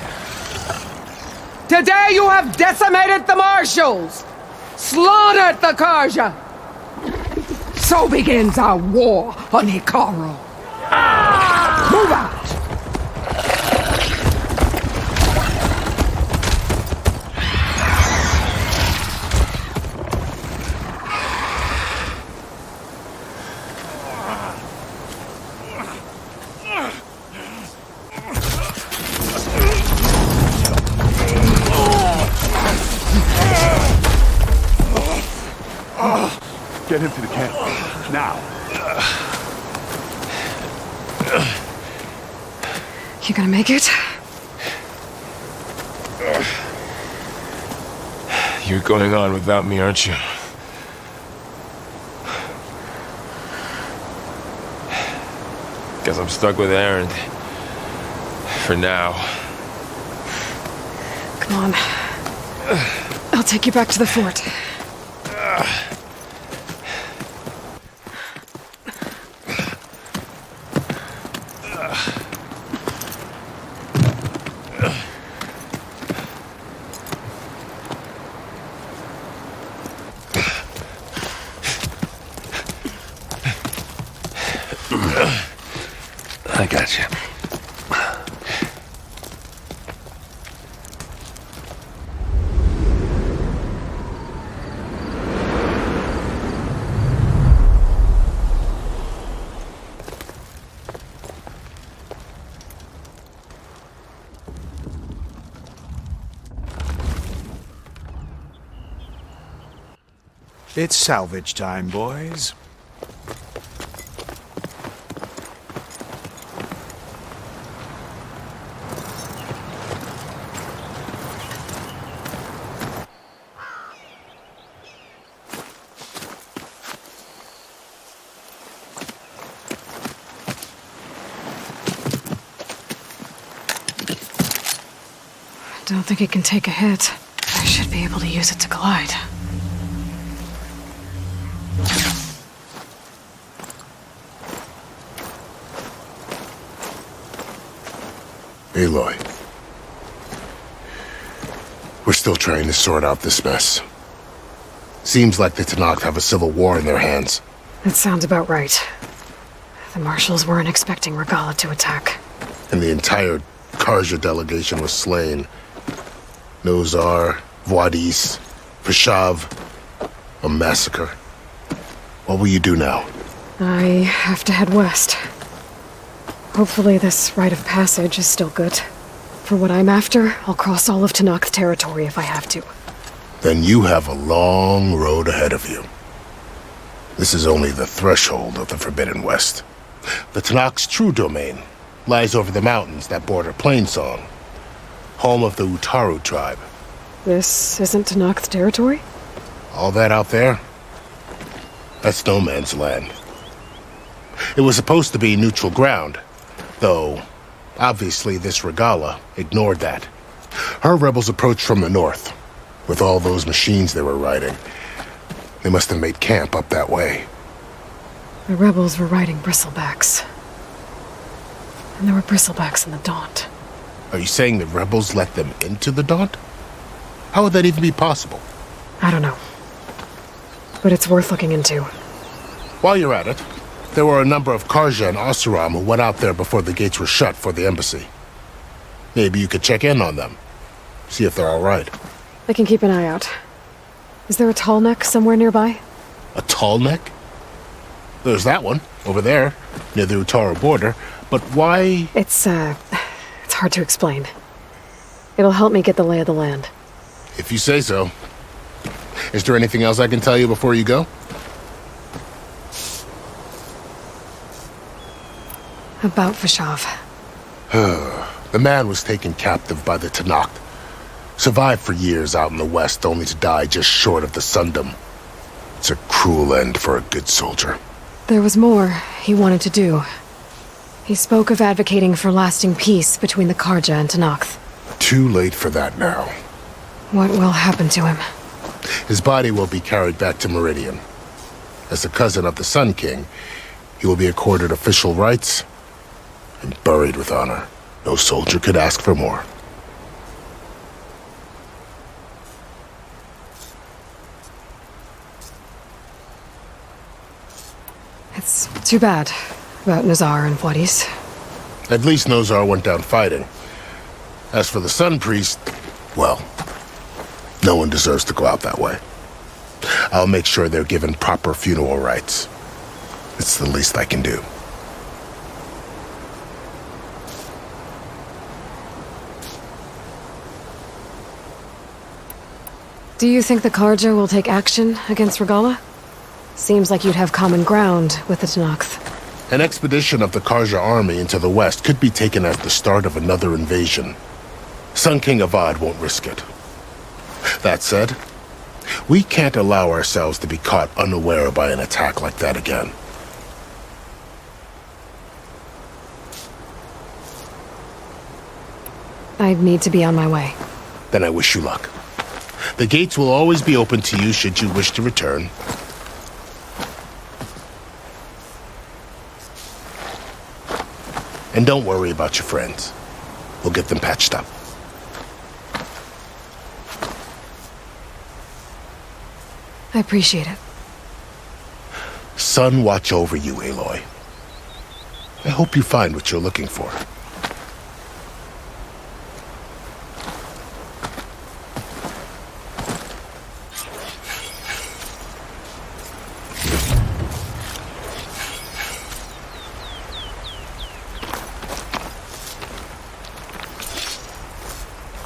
Today you have decimated the marshals! Slaughtered the Karja! So begins our war on Hikaru. Move out! Get him to the camp. Now. You gonna make it? You're going on without me, aren't you? Guess I'm stuck with Aaron. For now. Come on. I'll take you back to the fort. I got you. It's salvage time, boys. I don't think it can take a hit. I should be able to use it to glide. Aloy. We're still trying to sort out this mess. Seems like the Tenakth have a civil war in their hands. That sounds about right. The marshals weren't expecting Regala to attack. And the entire Karja delegation was slain. Nozar, Voidis, Peshav. A massacre. What will you do now? I have to head west. Hopefully this rite of passage is still good. For what I'm after, I'll cross all of Tenakth territory if I have to. Then you have a long road ahead of you. This is only the threshold of the Forbidden West. The Tenakth's true domain lies over the mountains that border Plainsong, home of the Utaru tribe. This isn't Tenakth territory? All that out there? That's no man's land. It was supposed to be neutral ground, though obviously this Regala ignored that. Her rebels approached from the north, with all those machines they were riding. They must have made camp up that way. The rebels were riding bristlebacks. And there were bristlebacks in the Daunt. Are you saying the rebels let them into the Daunt? How would that even be possible? I don't know. But it's worth looking into. While you're at it, there were a number of Karja and Oseram who went out there before the gates were shut for the embassy. Maybe you could check in on them. See if they're all right. I can keep an eye out. Is there a tall neck somewhere nearby? A tall neck? There's that one, over there, near the Utara border. But why... It's hard to explain. It'll help me get the lay of the land. If you say so. Is there anything else I can tell you before you go? About Vashav. The man was taken captive by the Tanakh. Survived for years out in the west, only to die just short of the Sundom. It's a cruel end for a good soldier. There was more he wanted to do. He spoke of advocating for lasting peace between the Karja and Tanakh. Too late for that now. What will happen to him? His body will be carried back to Meridian. As the cousin of the Sun King, he will be accorded official rights and buried with honor. No soldier could ask for more. It's too bad about Nazar and Wadis. At least Nozar went down fighting. As for the Sun Priest, well, no one deserves to go out that way. I'll make sure they're given proper funeral rites. It's the least I can do. Do you think the Karja will take action against Regala? Seems like you'd have common ground with the Tanakh. An expedition of the Karja army into the west could be taken as the start of another invasion. Sun King Avad won't risk it. That said, we can't allow ourselves to be caught unaware by an attack like that again. I'd need to be on my way. Then I wish you luck. The gates will always be open to you should you wish to return. And don't worry about your friends. We'll get them patched up. I appreciate it. Sun watch over you, Aloy. I hope you find what you're looking for.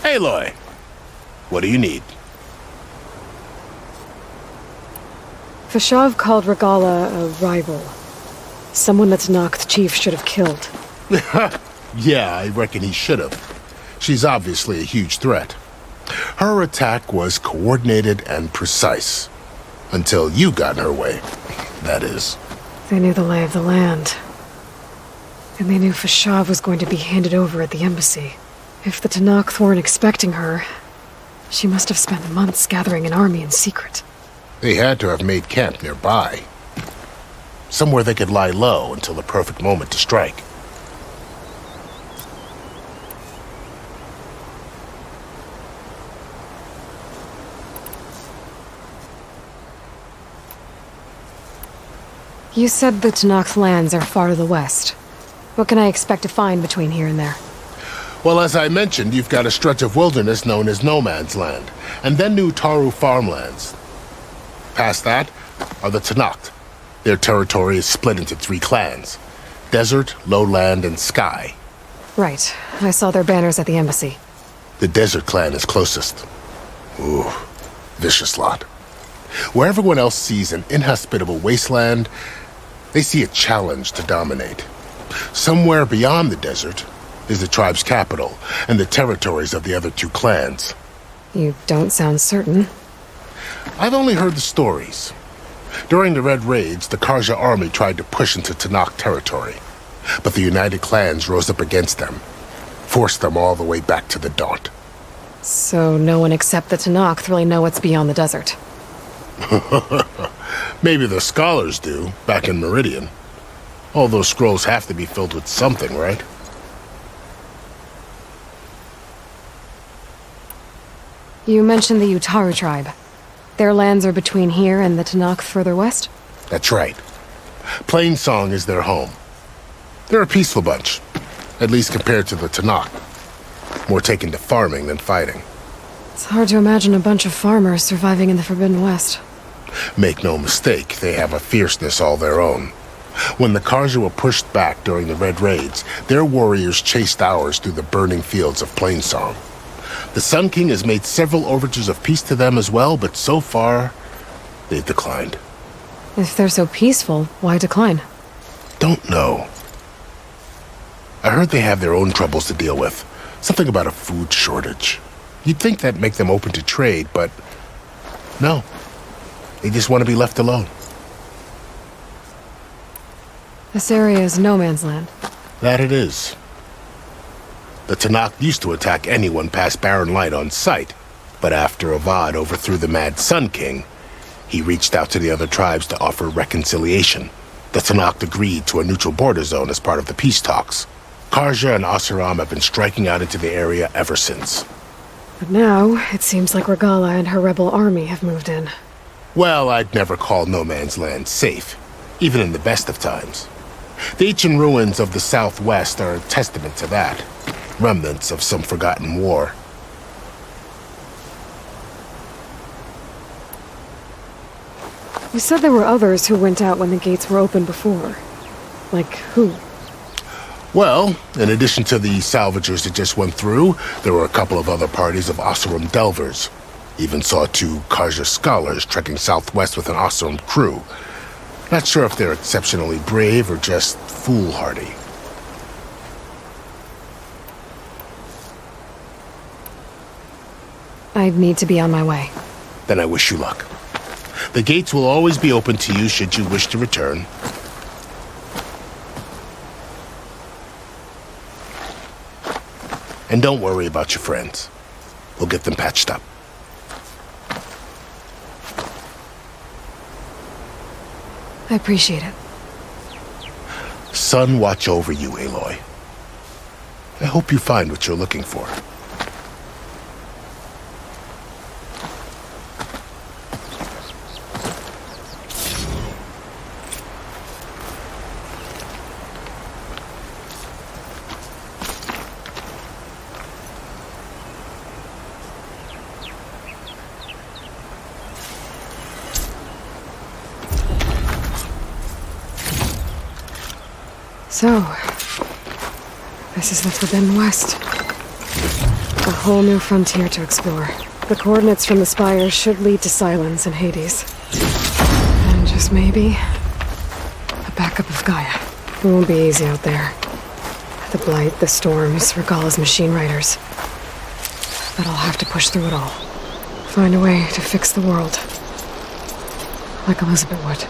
Aloy, what do you need? Vashav called Regala a rival. Someone that Tanakh chief should have killed. Yeah, I reckon he should have. She's obviously a huge threat. Her attack was coordinated and precise. Until you got in her way, that is. They knew the lay of the land. And they knew Vashav was going to be handed over at the embassy. If the Tanakh weren't expecting her, she must have spent months gathering an army in secret. They had to have made camp nearby. Somewhere they could lie low until the perfect moment to strike. You said the Tanakh lands are far to the west. What can I expect to find between here and there? Well, as I mentioned, you've got a stretch of wilderness known as No Man's Land, and then New Taru farmlands. Past that are the Tanakh. Their territory is split into 3 clans: Desert, Lowland, and Sky. Right. I saw their banners at the embassy. The Desert clan is closest. Ooh, vicious lot. Where everyone else sees an inhospitable wasteland, they see a challenge to dominate. Somewhere beyond the desert is the tribe's capital and the territories of the other 2 clans. You don't sound certain. I've only heard the stories. During the Red Raids, the Karja army tried to push into Tanakh territory, but the United Clans rose up against them, forced them all the way back to the Daunt. So no one except the Tanakh really know what's beyond the desert. Maybe the scholars do, back in Meridian. All those scrolls have to be filled with something, right? You mentioned the Utaru tribe. Their lands are between here and the Tanakh further west? That's right. Plainsong is their home. They're a peaceful bunch, at least compared to the Tanakh. More taken to farming than fighting. It's hard to imagine a bunch of farmers surviving in the Forbidden West. Make no mistake, they have a fierceness all their own. When the Karja were pushed back during the Red Raids, their warriors chased ours through the burning fields of Plainsong. The Sun King has made several overtures of peace to them as well, but so far, they've declined. If they're so peaceful, why decline? Don't know. I heard they have their own troubles to deal with. Something about a food shortage. You'd think that'd make them open to trade, but no. They just want to be left alone. This area is no man's land. That it is. The Tanakh used to attack anyone past Barren Light on sight, but after Avad overthrew the Mad Sun King, he reached out to the other tribes to offer reconciliation. The Tanakh agreed to a neutral border zone as part of the peace talks. Karja and Asuram have been striking out into the area ever since. But now, it seems like Regala and her rebel army have moved in. Well, I'd never call no man's land safe, even in the best of times. The ancient ruins of the southwest are a testament to that. Remnants of some forgotten war. You said there were others who went out when the gates were open before. Like who? Well, in addition to the salvagers that just went through, there were a couple of other parties of Oseram delvers. Even saw 2 Karja scholars trekking southwest with an Oseram crew. Not sure if they're exceptionally brave or just foolhardy. I'd need to be on my way. Then I wish you luck. The gates will always be open to you should you wish to return. And don't worry about your friends. We'll get them patched up. I appreciate it. Sun watch over you, Aloy. I hope you find what you're looking for. So, this is the Forbidden West. A whole new frontier to explore. The coordinates from the spires should lead to Silence and Hades. And just maybe, a backup of Gaia. It won't be easy out there. The Blight, the Storms, Regala's machine riders. But I'll have to push through it all. Find a way to fix the world. Like Elizabeth would.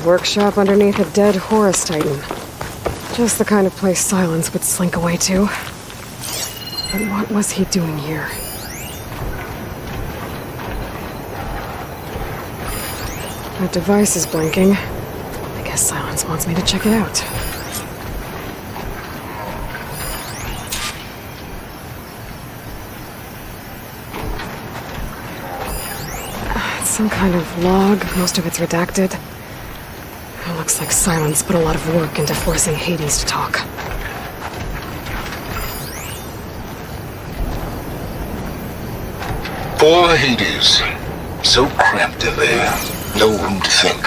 Workshop underneath a dead Horus Titan. Just the kind of place Silence would slink away to. But what was he doing here? That device is blinking. I guess Silence wants me to check it out. Some kind of log, most of it's redacted. It looks like Silence put a lot of work into forcing Hades to talk. Poor Hades. So cramped in there. No room to think.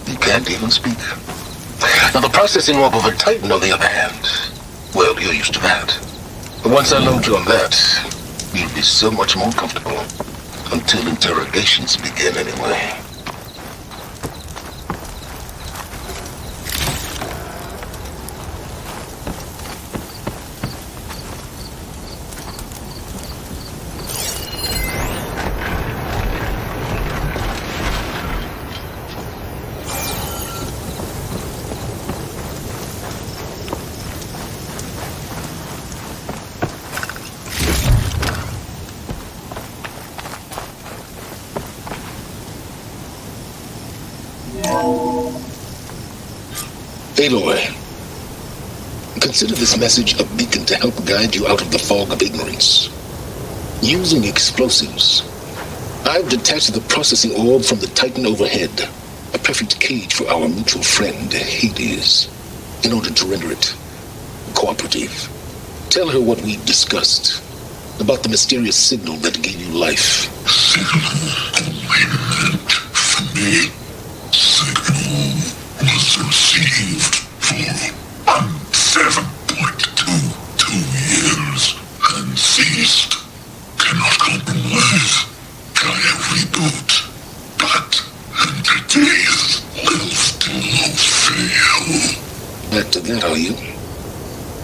He can't even speak. Now the processing orb of a Titan, on the other hand, well, you're used to that. But once I load you on that, you'll be so much more comfortable. Until interrogations begin, anyway. Aloy, consider this message a beacon to help guide you out of the fog of ignorance. Using explosives, I've detached the processing orb from the Titan overhead, a perfect cage for our mutual friend, Hades, in order to render it cooperative. Tell her what we've discussed about the mysterious signal that gave you life. Was received for 7.22 years and ceased. Cannot compromise. Gaia reboot. But entities will still fail. Back to that, are you?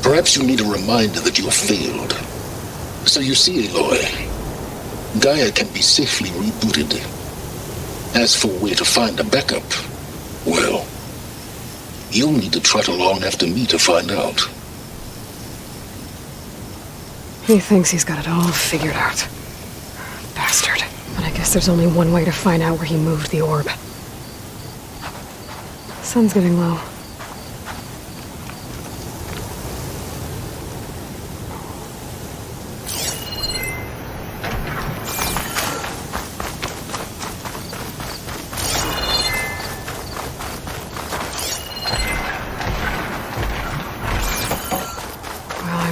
Perhaps you need a reminder that you have failed. So you see, Aloy, Gaia can be safely rebooted. As for where to find a backup, well, you'll need to trot along after me to find out. He thinks he's got it all figured out. Bastard. But I guess there's only one way to find out where he moved the orb. Sun's getting low.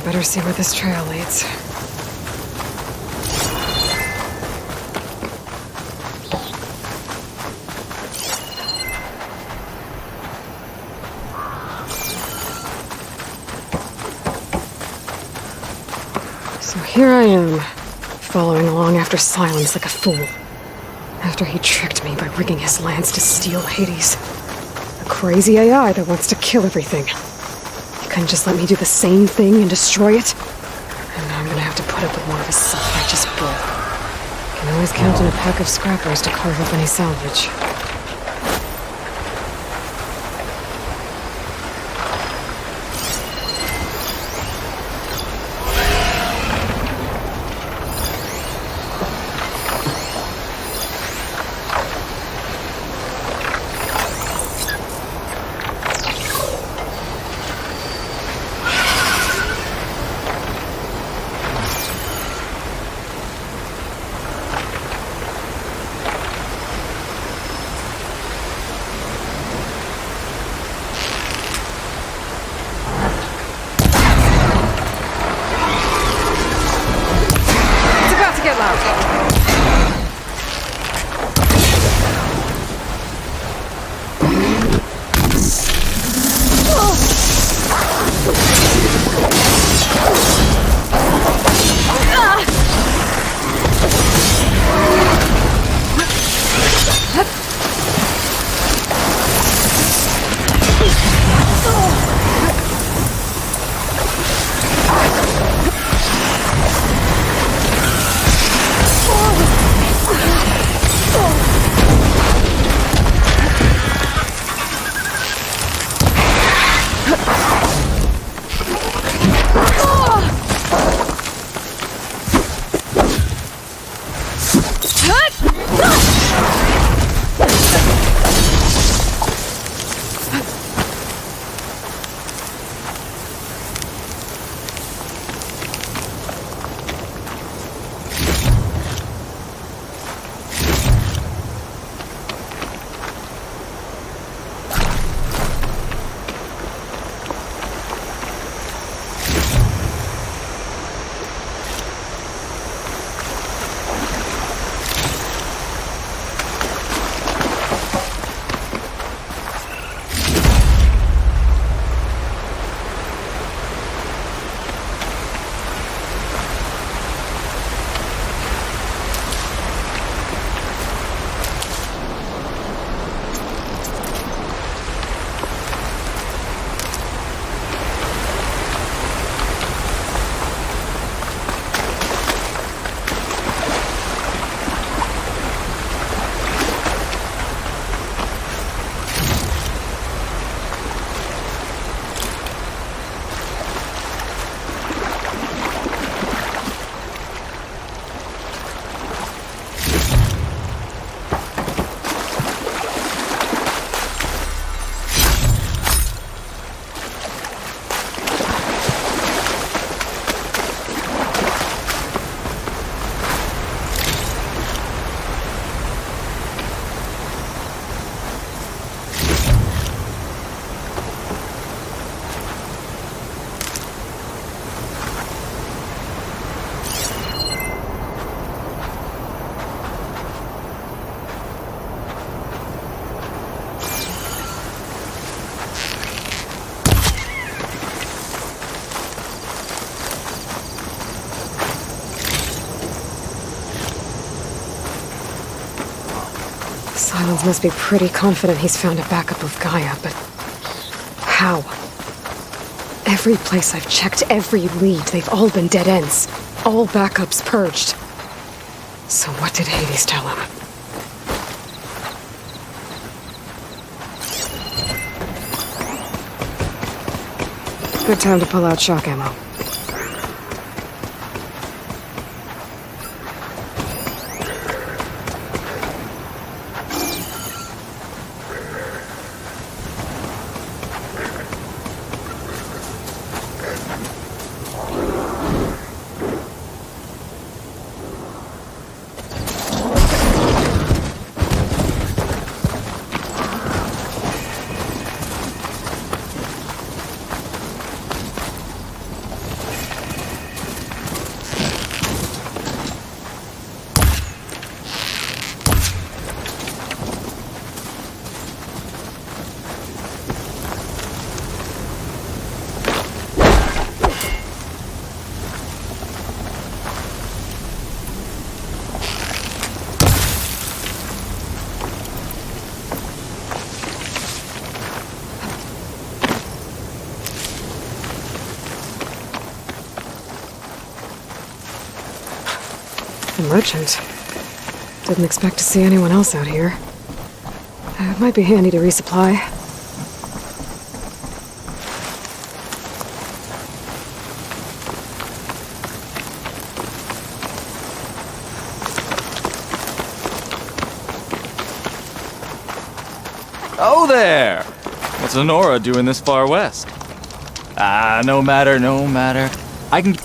Better see where this trail leads. So here I am, following along after Silence like a fool. After he tricked me by rigging his lance to steal Hades. A crazy AI that wants to kill everything. Couldn't just let me do the same thing and destroy it? And now I'm gonna have to put up with more of his self-righteous bull. Can always count on a pack of scrappers to carve up any salvage. Talons must be pretty confident he's found a backup of Gaia, but how? Every place I've checked, every lead, they've all been dead ends. All backups purged. So what did Hades tell him? Good time to pull out shock ammo. The merchant. Didn't expect to see anyone else out here. It might be handy to resupply. Oh there! What's Honora doing this far west? No matter. I can...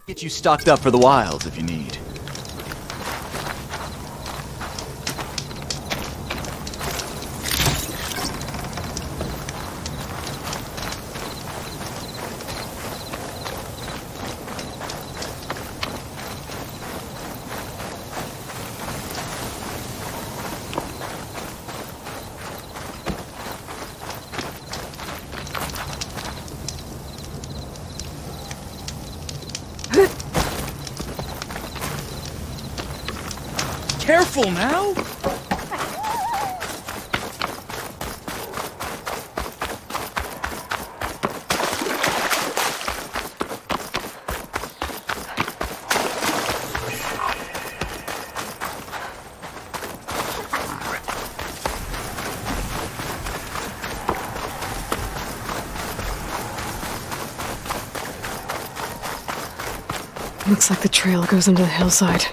Get you stocked up for the wilds if you need. Careful now! Looks like the trail goes into the hillside.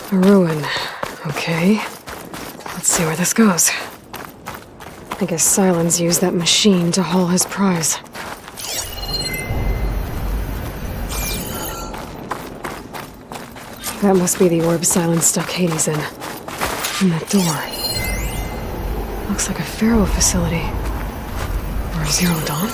A ruin. Okay. Let's see where this goes. I guess Silence used that machine to haul his prize. That must be the orb Silence stuck Hades in. And that door. Looks like a Pharaoh facility. Or a Zero Dawn?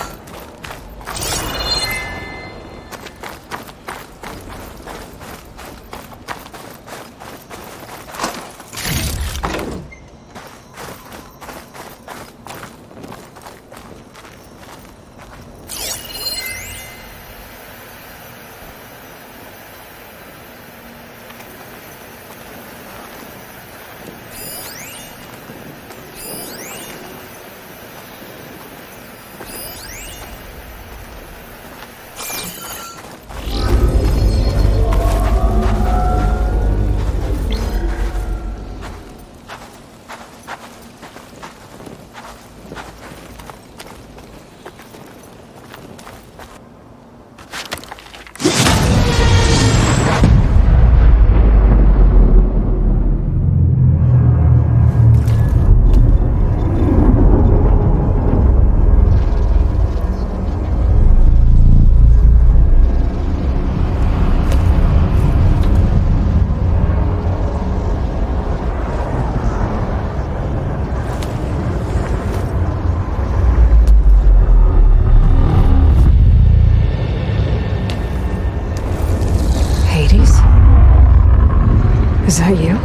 Is that you?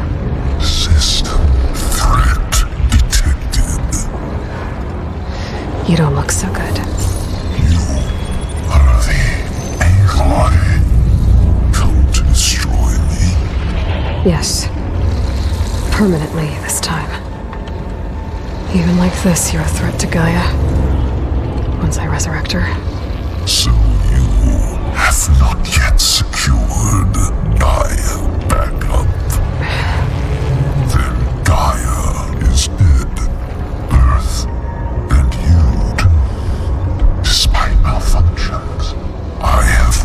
System threat detected. You don't look so good. You are the Aloy. Come to destroy me. Yes. Permanently this time. Even like this, you're a threat to Gaia. Once I resurrect her. So you have not yet secured Gaia back up. Then Gaia is dead. Earth and you too. Despite malfunctions, I have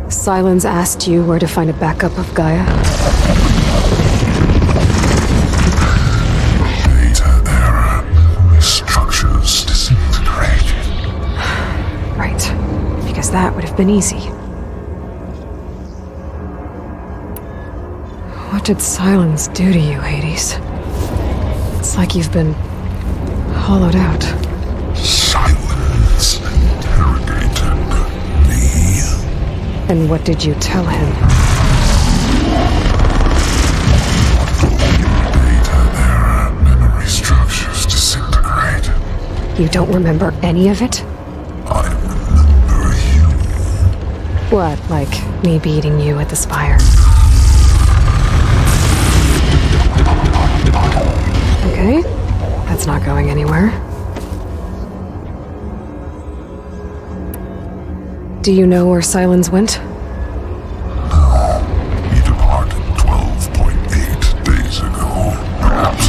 won. Silence asked you where to find a backup of Gaia? Data error. Structures disintegrated. Right. Because that would have been easy. What did Silence do to you, Hades? It's like you've been hollowed out. Silence interrogated me. And what did you tell him? You don't remember any of it? I remember you. What, like me beating you at the Spire? Okay, that's not going anywhere. Do you know where Silence went? No. He departed 12.8 days ago. Perhaps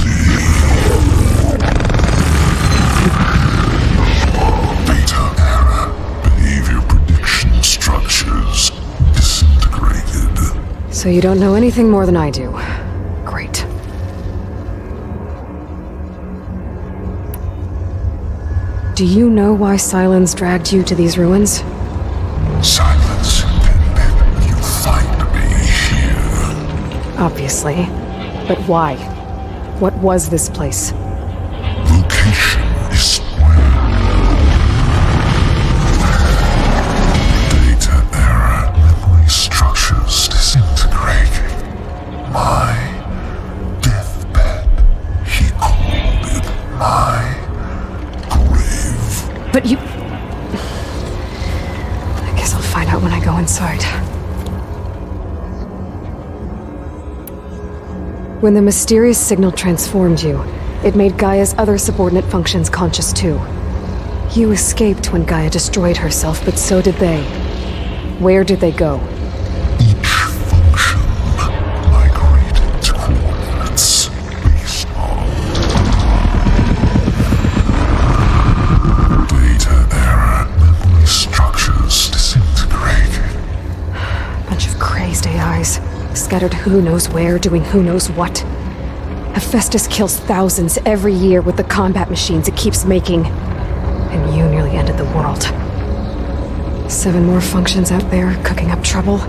Beta era. Behavior prediction structures disintegrated. So you don't know anything more than I do. Great. Do you know why Silence dragged you to these ruins? Silence intended you find me here. Obviously. But why? What was this place? Location is square. Data era memory structures disintegrating. My deathbed. He called it my grave. But you... I guess I'll find out when I go inside. When the mysterious signal transformed you, it made Gaia's other subordinate functions conscious too. You escaped when Gaia destroyed herself, but so did they. Where did they go? Each function migrated to coordinates based on data era memory structures disintegrating. Bunch of crazed AIs, scattered who knows where, doing who knows what. Hephaestus kills thousands every year with the combat machines it keeps making. And you nearly ended the world. 7 more functions out there, cooking up trouble.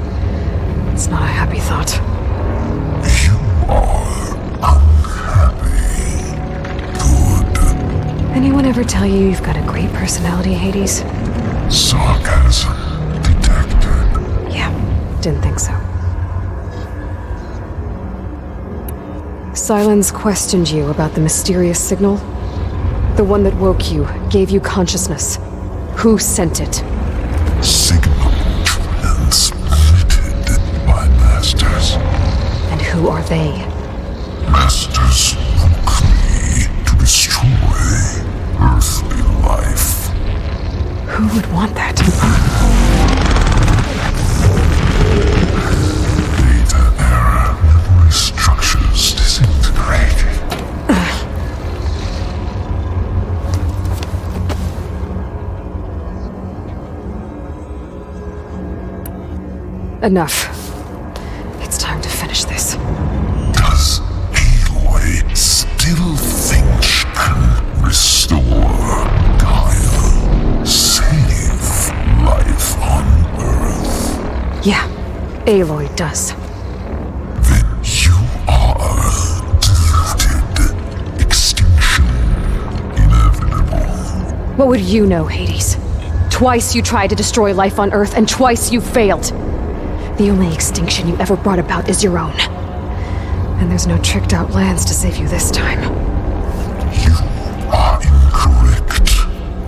It's not a happy thought. You are unhappy. Good. Anyone ever tell you you've got a great personality, Hades? Sarcasm detected. Yeah, didn't think so. Silence questioned you about the mysterious signal. The one that woke you, gave you consciousness. Who sent it? Signal transmitted by masters. And who are they? Masters woke me to destroy earthly life. Who would want that? Data era memory structures disintegrating. Enough. It's time to finish this. Does Aloy still think she can restore Gaia? Save life on Earth? Yeah, Aloy does. Then you are deluded. Extinction inevitable. What would you know, Hades? Twice you tried to destroy life on Earth, and twice you failed. The only extinction you ever brought about is your own. And there's no tricked-out lands to save you this time. You are incorrect.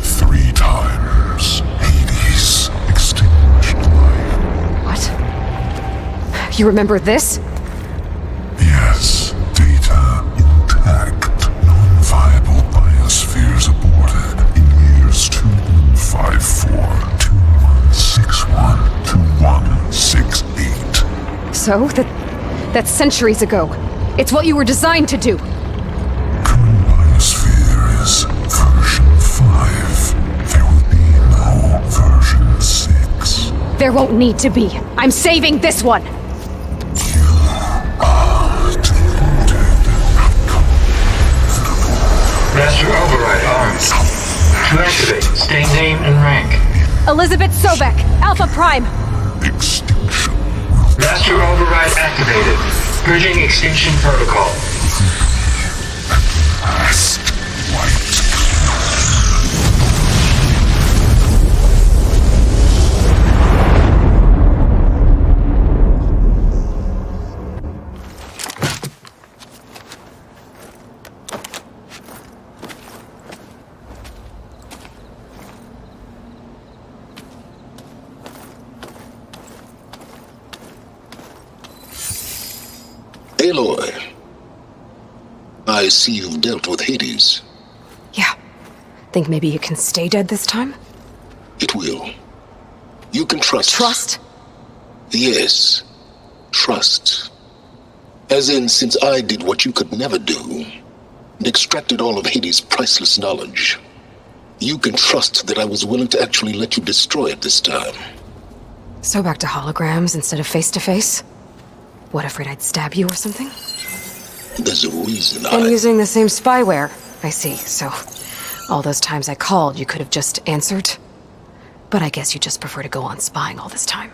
3 times. Hades extinguished life. What? You remember this? Yes. Data intact. Non-viable biospheres aborted in years 2154, 2161, 2168. So? That's centuries ago. It's what you were designed to do. Current biosphere is version 5. There will be no version 6. There won't need to be. I'm saving this one! Master override armed. To activate, state name and rank. Elizabeth Sobek, Alpha Prime! Master override activated. Bridging extinction protocol. Aloy, I see you've dealt with Hades. Yeah. Think maybe it can stay dead this time? It will. You can trust. Trust? Yes. Trust. As in, since I did what you could never do, and extracted all of Hades' priceless knowledge, you can trust that I was willing to actually let you destroy it this time. So back to holograms instead of face-to-face? What, afraid I'd stab you or something? There's a reason And using the same spyware. I see, so all those times I called, you could have just answered? But I guess you just prefer to go on spying all this time.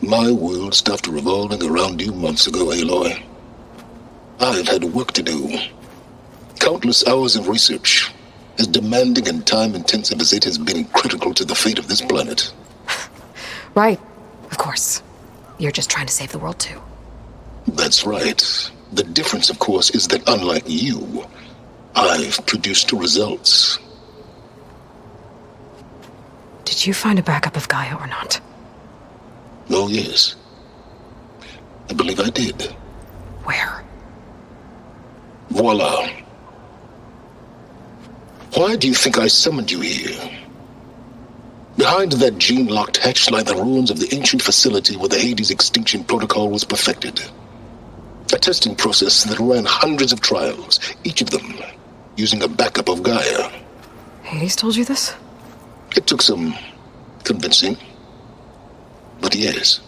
My world stopped revolving around you months ago, Aloy. I've had work to do. Countless hours of research, as demanding and time-intensive as it has been critical to the fate of this planet. Right, of course. You're just trying to save the world too. That's right. The difference, of course, is that unlike you, I've produced results. Did you find a backup of Gaia or not? Oh, yes. I believe I did. Where? Voila. Why do you think I summoned you here? Behind that gene-locked hatch lie the ruins of the ancient facility where the Hades extinction protocol was perfected. A testing process that ran hundreds of trials, each of them using a backup of Gaia. Hades told you this? It took some convincing. But yes.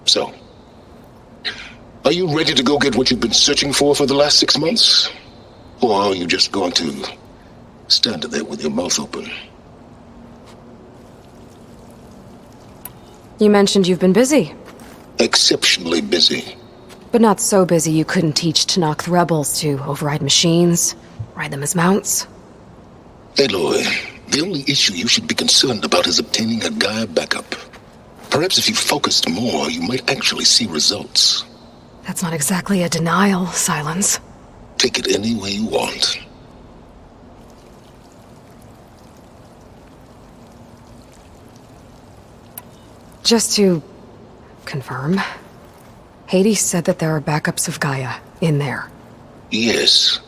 So, are you ready to go get what you've been searching for the last 6 months? Or are you just going to stand there with your mouth open? You mentioned you've been busy. Exceptionally busy. But not so busy you couldn't teach Tanakh the rebels to override machines, ride them as mounts. Aloy, the only issue you should be concerned about is obtaining a Gaia backup. Perhaps if you focused more, you might actually see results. That's not exactly a denial, Silence. Take it any way you want. Just to confirm, Hades said that there are backups of Gaia in there. Yes.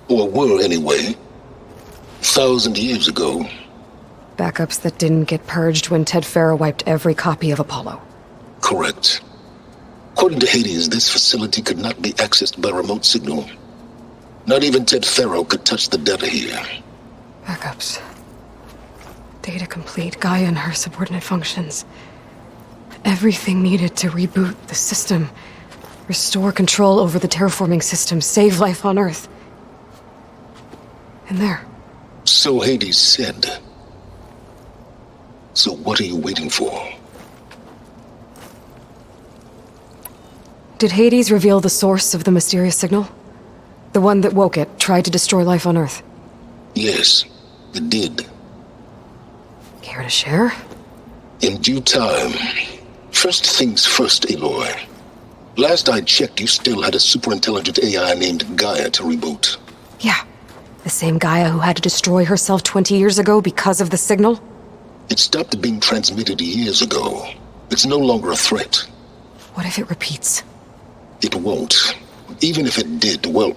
Or were anyway. 1,000 years ago. Backups that didn't get purged when Ted Farrow wiped every copy of Apollo. Correct. According to Hades, this facility could not be accessed by remote signal. Not even Ted Farrow could touch the data here. Backups. Data complete, Gaia and her subordinate functions. Everything needed to reboot the system. Restore control over the terraforming system. Save life on Earth. And there. So Hades said. So what are you waiting for? Did Hades reveal the source of the mysterious signal? The one that woke it, tried to destroy life on Earth? Yes, it did. Care to share? In due time. First things first, Aloy. Last I checked, you still had a superintelligent AI named Gaia to reboot. Yeah. The same Gaia who had to destroy herself 20 years ago because of the signal? It stopped being transmitted years ago. It's no longer a threat. What if it repeats? It won't. Even if it did, well...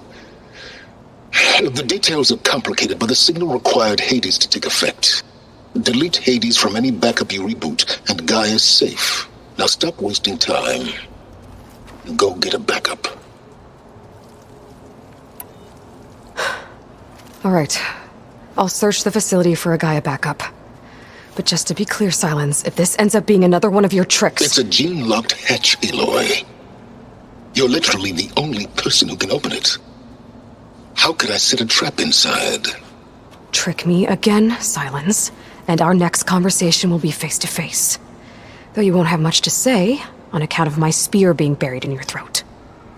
The details are complicated, but the signal required Hades to take effect. Delete Hades from any backup you reboot, and Gaia's safe. Now stop wasting time. Go get a backup. All right. I'll search the facility for a Gaia backup. But just to be clear, Silence, if this ends up being another one of your tricks... It's a gene-locked hatch, Aloy. You're literally the only person who can open it. How could I set a trap inside? Trick me again, Silence, and our next conversation will be face-to-face. Though you won't have much to say, on account of my spear being buried in your throat.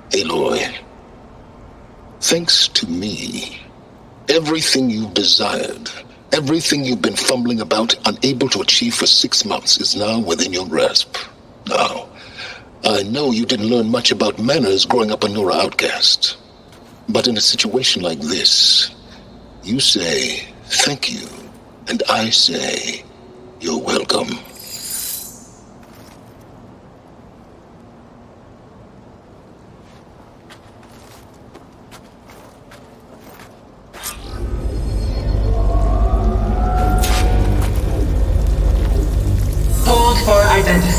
Aloy, thanks to me, everything you've desired, everything you've been fumbling about, unable to achieve for 6 months, is now within your grasp. Now, I know you didn't learn much about manners growing up a Nora outcast. But in a situation like this, you say, thank you, and I say, you're welcome.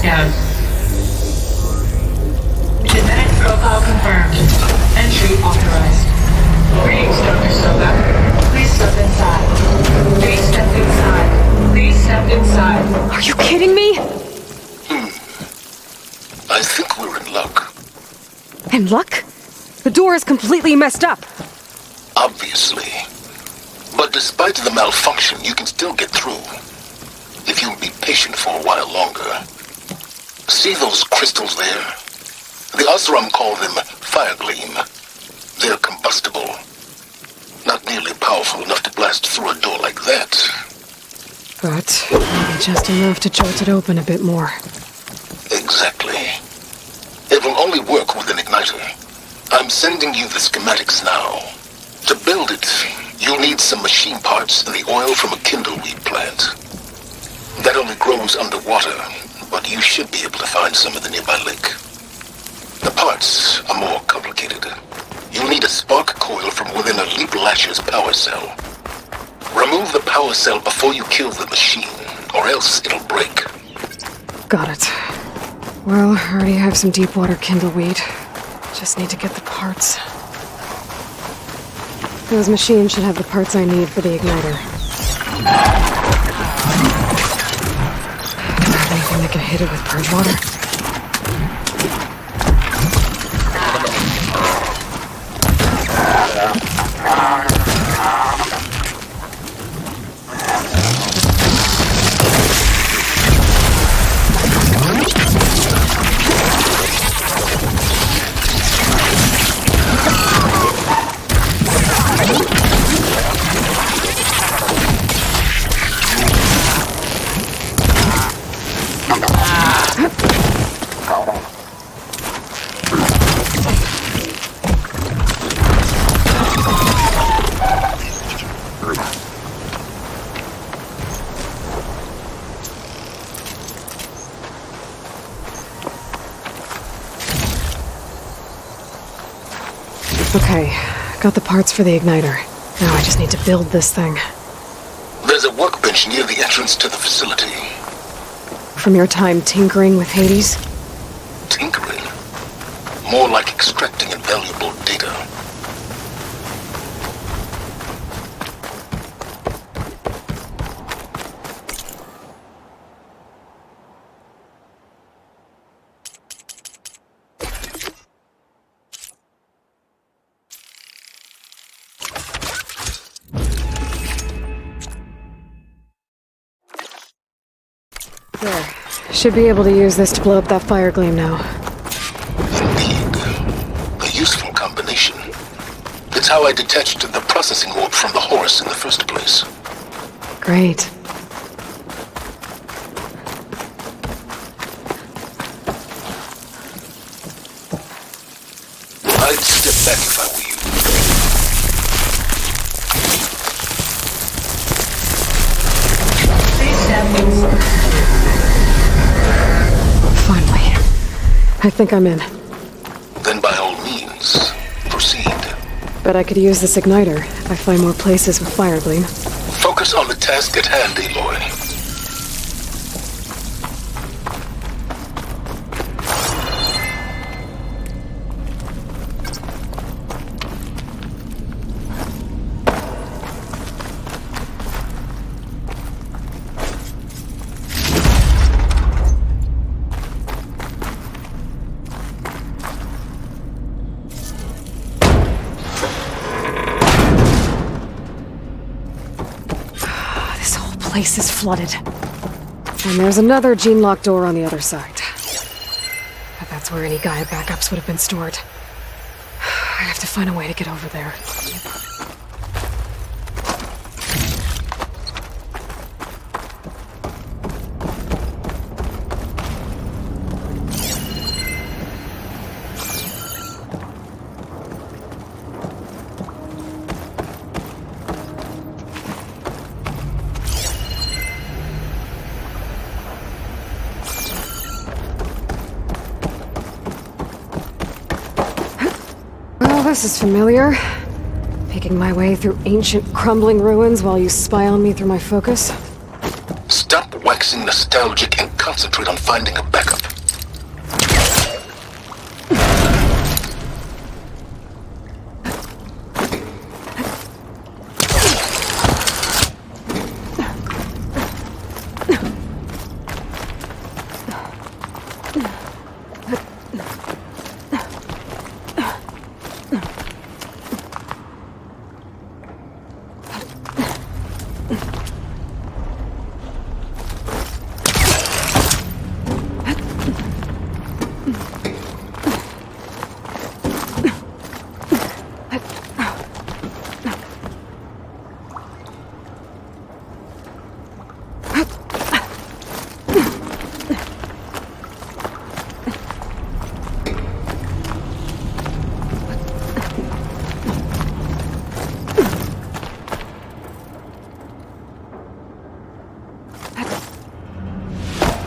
scan. Genetic profile confirmed. Entry authorized. Greetings, Dr. Soga. Please step inside. Please step inside. Please step inside. Are you kidding me? I think we're in luck. And luck? The door is completely messed up. Obviously. But despite the malfunction, you can still get through. If you'll be patient for a while longer. See those crystals there? The Osram call them fire gleam. They're combustible. Not nearly powerful enough to blast through a door like that. But maybe just enough to jolt it open a bit more. Exactly. It will only work with an igniter. I'm sending you the schematics now. To build it, you'll need some machine parts and the oil from a kindleweed plant. That only grows underwater, but you should be able to find some in the nearby lake. The parts are more complicated. You'll need a spark coil from within a Leap Lasher's power cell. Remove the power cell before you kill the machine, or else it'll break. Got it. Well, I already have some deep water kindleweed. Just need to get the parts. Those machines should have the parts I need for the igniter. Do I have anything that can hit it with purge water? Okay, got the parts for the igniter. Now I just need to build this thing. There's a workbench near the entrance to the facility. From your time tinkering with Hades? Tinkering? More like extracting invaluable data. There. Should be able to use this to blow up that fire gleam now. Indeed. A useful combination. It's how I detached the processing orb from the horse in the first place. Great. I'd step back if I were you. Please step inside. Finally. I think I'm in. Then by all means, proceed. Bet I could use this igniter if I find more places with fire gleam. Focus on the task at hand, Aloy. Place is flooded. And there's another gene-lock door on the other side. But that's where any Gaia backups would have been stored. I have to find a way to get over there. This is familiar. Picking my way through ancient, crumbling ruins while you spy on me through my focus. Stop waxing nostalgic and concentrate on finding a backup.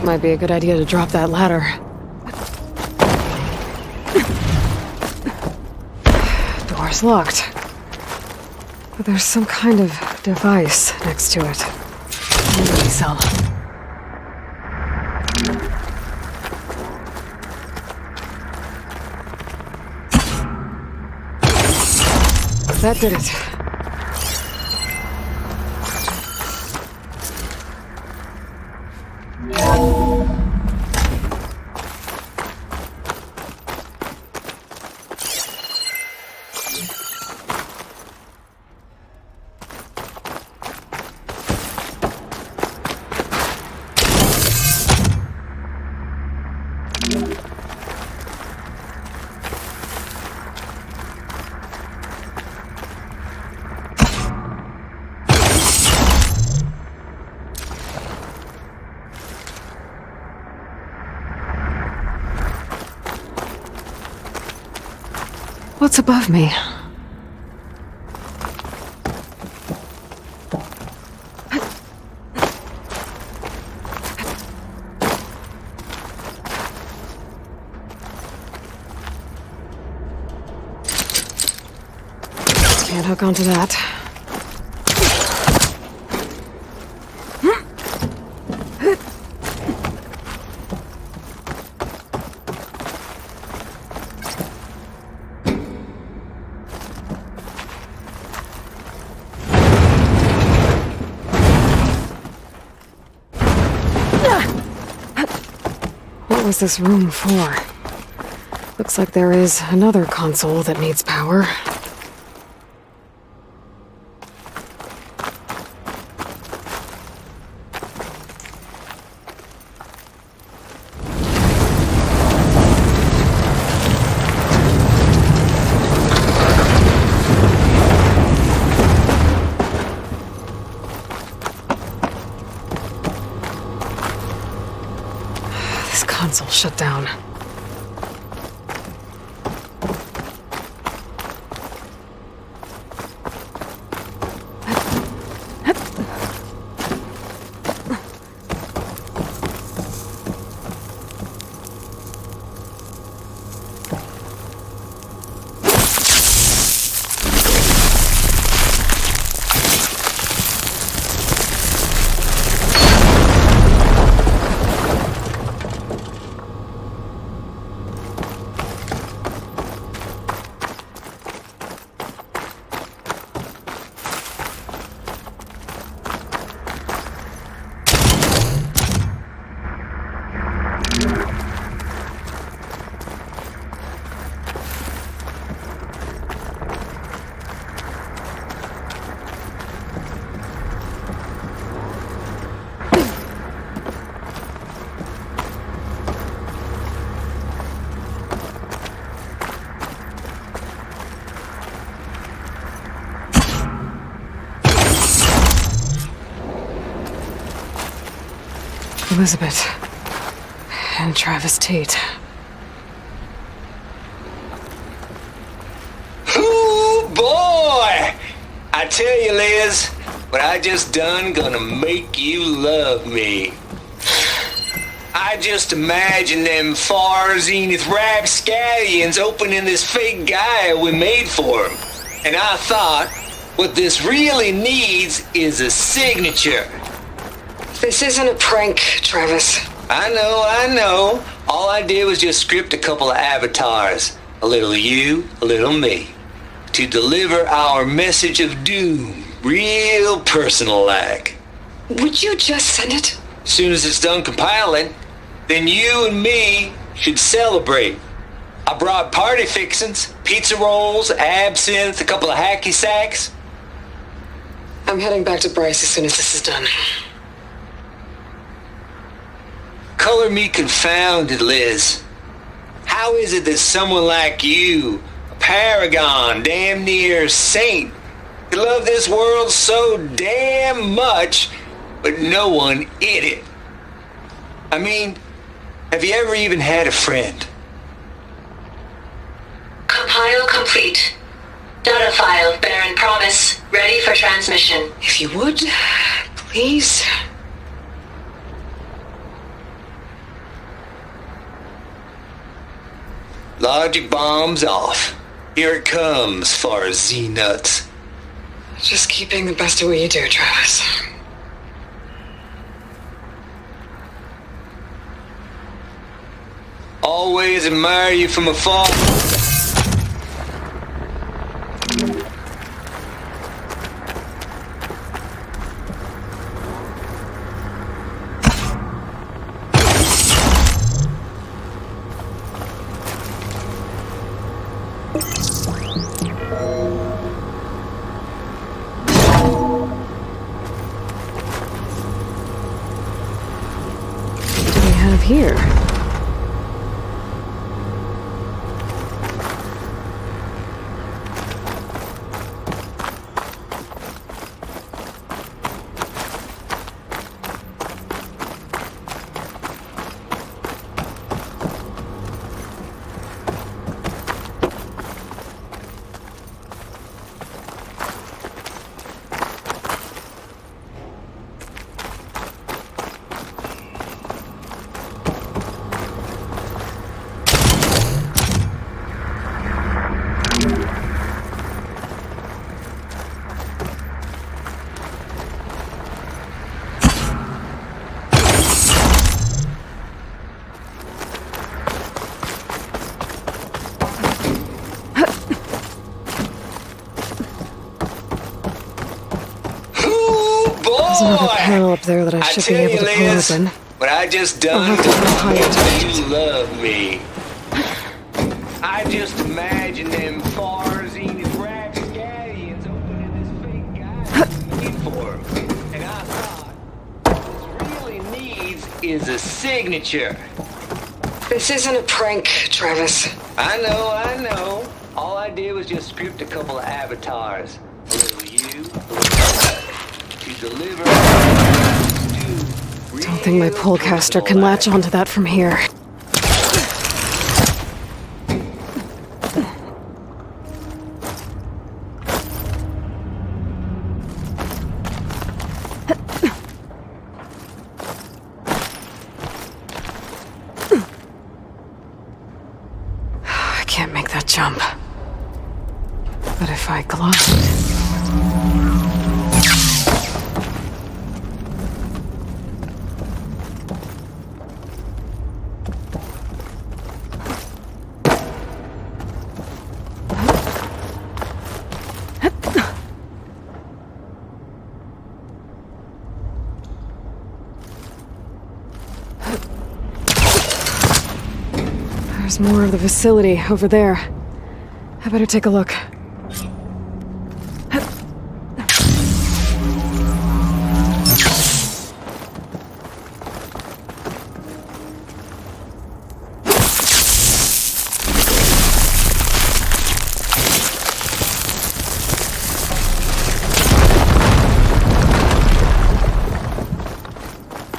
Might be a good idea to drop that ladder. Door's locked. But there's some kind of device next to it. Cell. That did it. What's above me? Can't hook onto that. What was this room for? Looks like there is another console that needs power. This console shut down. Elizabeth and Travis Tate. Ooh, boy! I tell you, Liz, what I just done gonna make you love me. I just imagine them far zenith rapscallions opening this fake guy we made for him. And I thought, what this really needs is a signature. This isn't a prank, Travis. I know. All I did was just script a couple of avatars. A little you, a little me. To deliver our message of doom. Real personal-like. Would you just send it? As soon as it's done compiling, then you and me should celebrate. I brought party fixins, pizza rolls, absinthe, a couple of hacky sacks. I'm heading back to Bryce as soon as this is done. Color me confounded, Liz. How is it that someone like you, a paragon, damn near saint, could love this world so damn much, but no one in it? I mean, have you ever even had a friend? Compile complete. Data file, Baron Promise, ready for transmission. If you would, please. Logic bombs off. Here it comes, far as Z-nuts. Just keep being the best at what you do, Travis. Always admire you from afar. What do we have here? There's another panel up there that I should be able to pull open. What I just done I'll have to to hide you love me. I just imagine them Farzine rapscallions opening this fake guy uniform. And I thought, what this really needs is a signature. This isn't a prank, Travis. I know. All I did was just script a couple of avatars. A little you, a little to deliver. Don't think my pullcaster can latch onto that from here. I can't make that jump. But if I glide... There's more of the facility over there. I better take a look.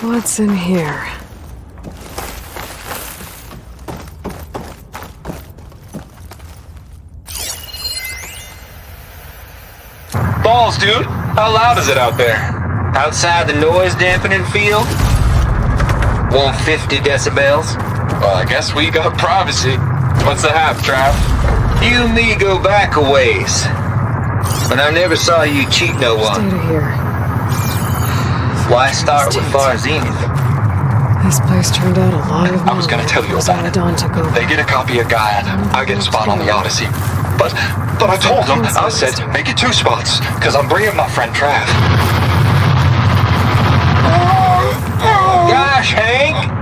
What's in here? Balls, dude. How loud is it out there? Outside the noise dampening field? 150 decibels? Well, I guess we got privacy. What's the half, Trav? You and me go back a ways. But I never saw you cheat no one. Stay here. Why start with Farzine? This place turned out a lot of money. I was gonna tell you about it. Dawn took over. They get a copy of Gaia, I get a spot on the Odyssey. But I told them, I said, make it 2 spots, because I'm bringing my friend Trav. Gosh, Hank!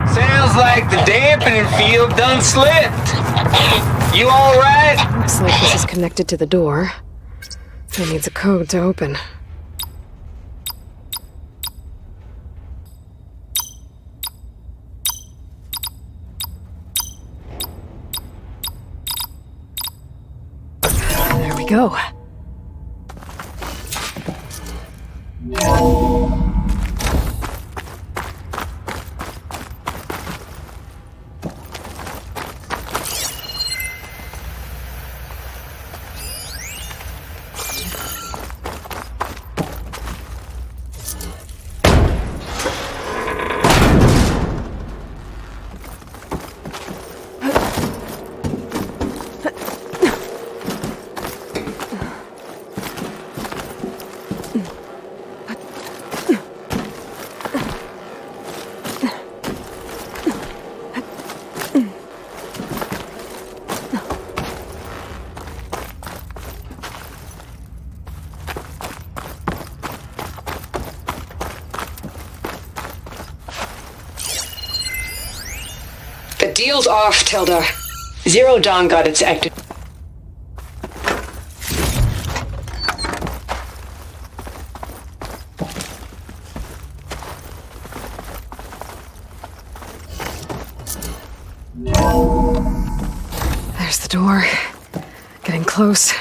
Sounds like the dampening field done slipped. You alright? Looks like this is connected to the door. It needs a code to open. There we go. The deal's off, Tilda. Zero Dawn got its active. There's the door. Getting close.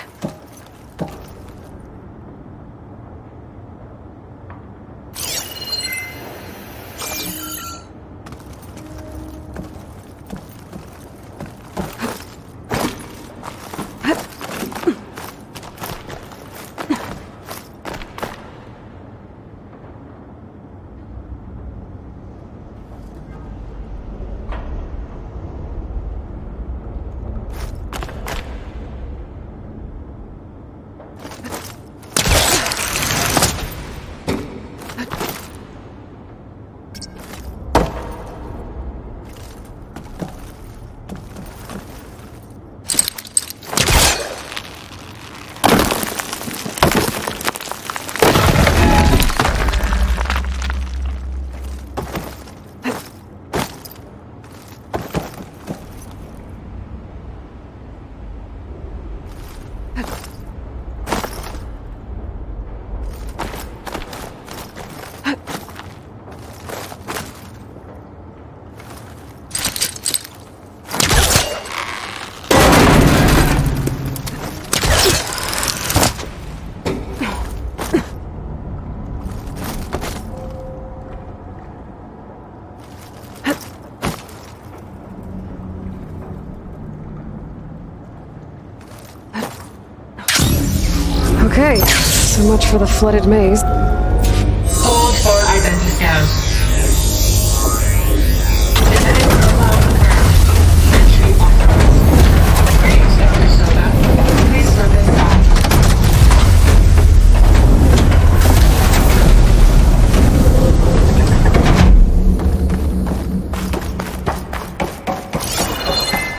Okay, so much for the flooded maze. Hold for identity scans.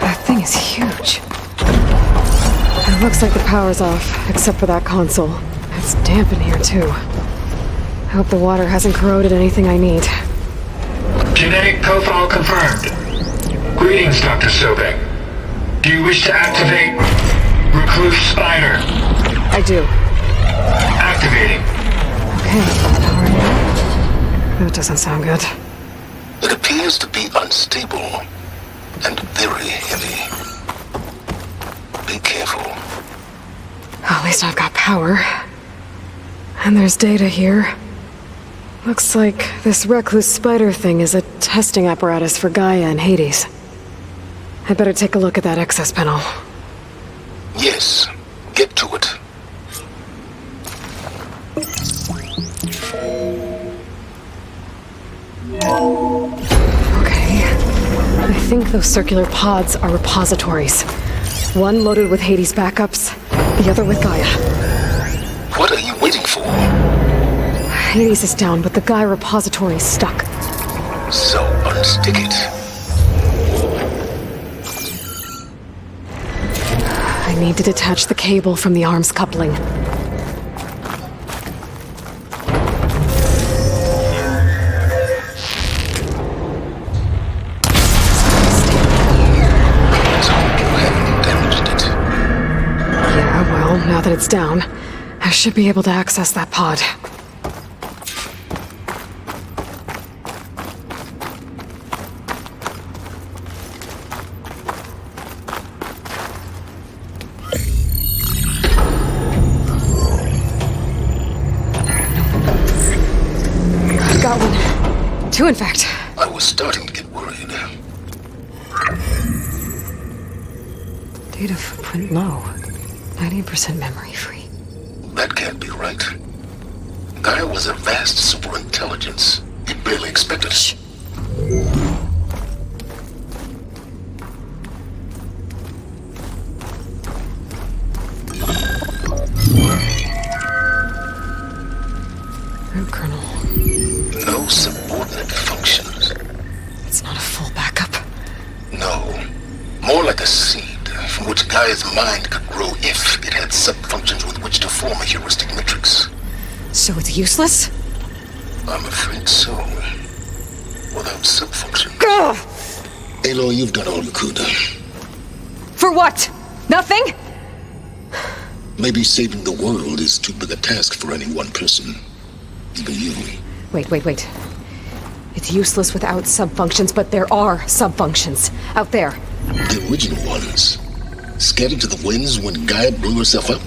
That thing is huge. It looks like the power's off, except for that console. It's damp in here, too. I hope the water hasn't corroded anything I need. Genetic profile confirmed. Greetings, Dr. Sobek. Do you wish to activate Recluse Spider? I do. Activating. Okay, power now. That doesn't sound good. It appears to be unstable and very heavy. Be careful. At least I've got power. And there's data here. Looks like this recluse spider thing is a testing apparatus for Gaia and Hades. I'd better take a look at that access panel. Yes, get to it. think those circular pods are repositories. One loaded with Hades backups, the other with Gaia. What are you waiting for? Hades is down, but the Gaia repository is stuck. So unstick it. I need to detach the cable from the arms coupling. Now that it's down, I should be able to access that pod. I've got one. Two, in fact. I was starting to get worried. Data footprint low. 90% memory free. That can't be right. Gaia was a vast superintelligence. It barely expected us. Root kernel. No subordinate functions. It's not a full backup. No. More like a seed from which Gaia's mind could grow if it had sub-functions with which to form a heuristic matrix. So it's useless? I'm afraid so. Without sub-functions. Ugh! Aloy, you've done all you could. For what? Nothing? Maybe saving the world is too big a task for any one person. Even you. Wait. It's useless without sub-functions, but there are sub-functions out there. The original ones. Scattered to the winds when Gaia blew herself up.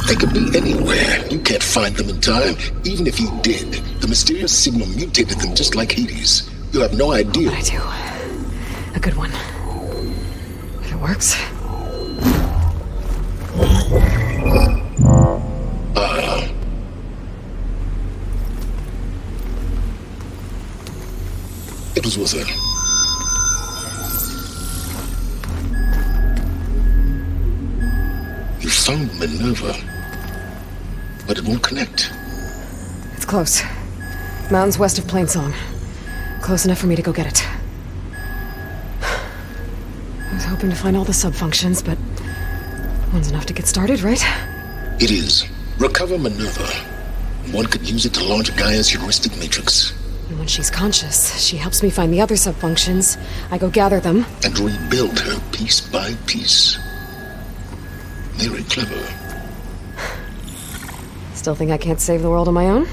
They could be anywhere. You can't find them in time. Even if you did, the mysterious signal mutated them just like Hades. You have no idea. I do. A good one. If it works. It was worth it. You found Minerva, but it won't connect. It's close. Mountains west of Plainsong. Close enough for me to go get it. I was hoping to find all the sub-functions, but one's enough to get started, right? It is. Recover Minerva. One could use it to launch Gaia's heuristic matrix. And when she's conscious, she helps me find the other sub-functions. I go gather them. And rebuild her piece by piece. Very clever. Still think I can't save the world on my own?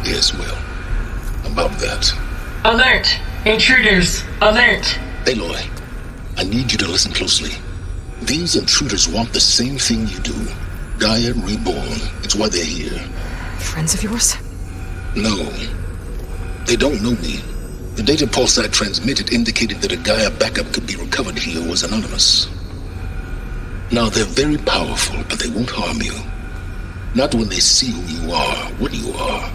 Yes, well, about that. Alert! Intruders! Alert! Aloy, I need you to listen closely. These intruders want the same thing you do. Gaia reborn. It's why they're here. Friends of yours? No. They don't know me. The data pulse I transmitted indicated that a Gaia backup could be recovered here was anonymous. Now, they're very powerful, but they won't harm you. Not when they see who you are, what you are.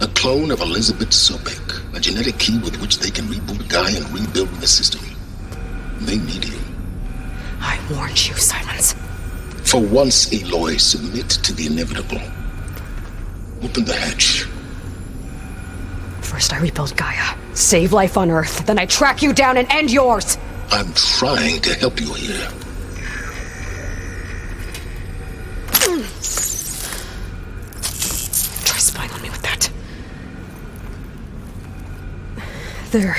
A clone of Elizabeth Sobek, a genetic key with which they can reboot Gaia and rebuild the system. They need you. I warned you, Silence. For once, Aloy, submit to the inevitable. Open the hatch. First I rebuild Gaia, save life on Earth, then I track you down and end yours! I'm trying to help you here. Try spying on me with that. There.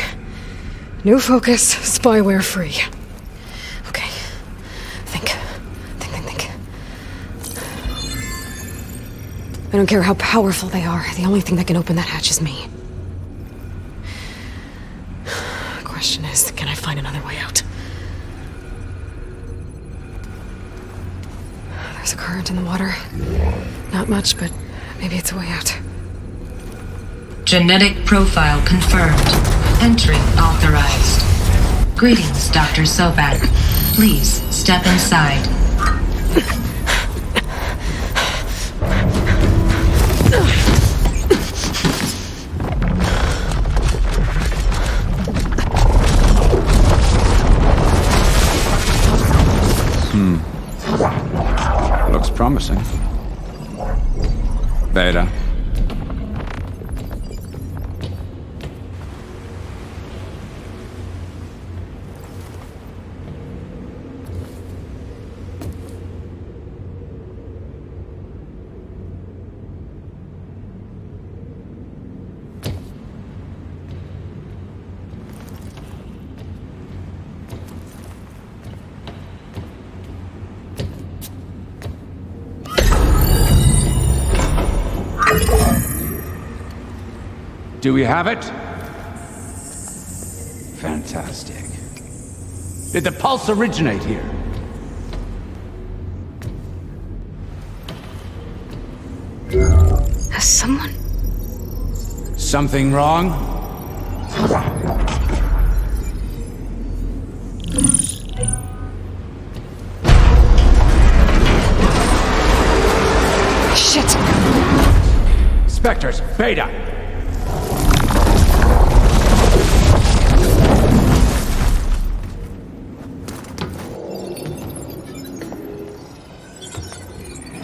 New focus, spyware free. Okay. Think. I don't care how powerful they are. The only thing that can open that hatch is me. The question is, can I find another way out? There's a current in the water. Not much, but maybe it's a way out. Genetic profile confirmed. Entry authorized. Greetings, Dr. Sobek. Please step inside. promising. Beta. Do we have it? Fantastic. Did the pulse originate here? Has someone... Something wrong? Shit! Spectres, Beta!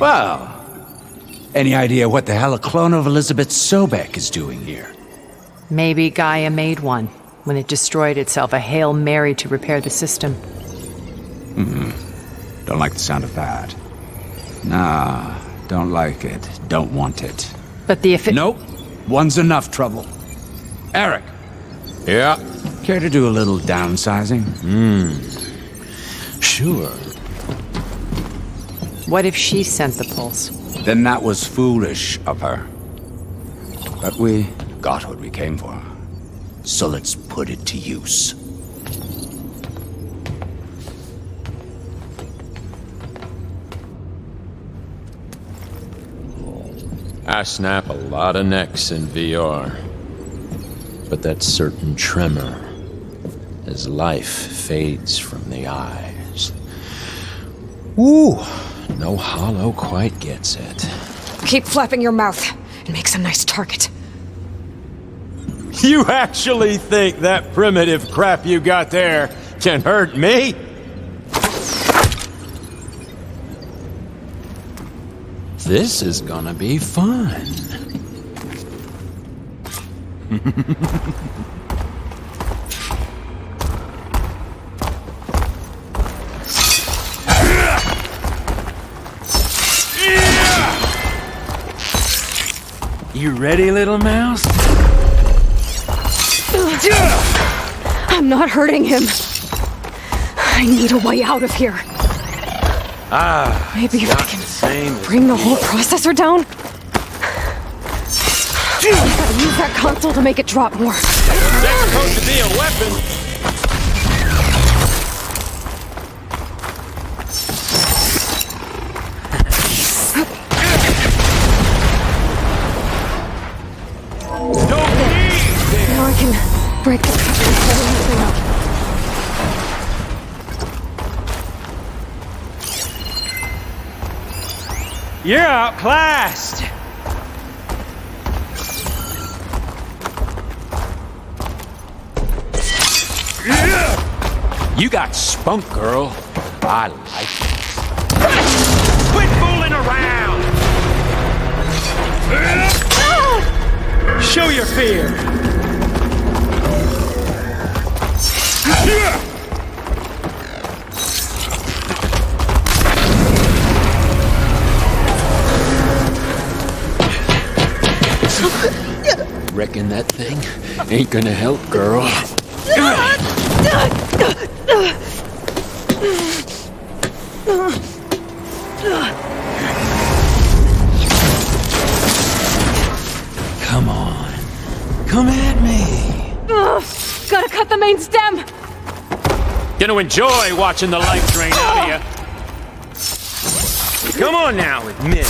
Well, any idea what the hell a clone of Elizabeth Sobek is doing here? Maybe Gaia made one when it destroyed itself, a Hail Mary to repair the system. Don't like the sound of that. Nah, don't like it. Don't want it. But the Nope. One's enough trouble. Eric. Yeah? Care to do a little downsizing? Sure. What if she sent the pulse? Then that was foolish of her. But we got what we came for. So let's put it to use. I snap a lot of necks in VR. But that certain tremor as life fades from the eyes. Ooh, no hollow quite gets it. Keep flapping your mouth. It makes a nice target. You actually think that primitive crap you got there can hurt me? This is gonna be fun. You ready, little mouse? I'm not hurting him. I need a way out of here. Maybe if I can bring the whole processor down? I gotta use that console to make it drop more. That's supposed to be a weapon. Now I can break the cover and set everything up. You're outclassed. You got spunk, girl. I like it. Quit fooling around! Show your fear! Reckon that thing ain't gonna help, girl. Come on. Come at me. Gotta cut the main stem. Gonna enjoy watching the life drain out of you. Come on now, admit.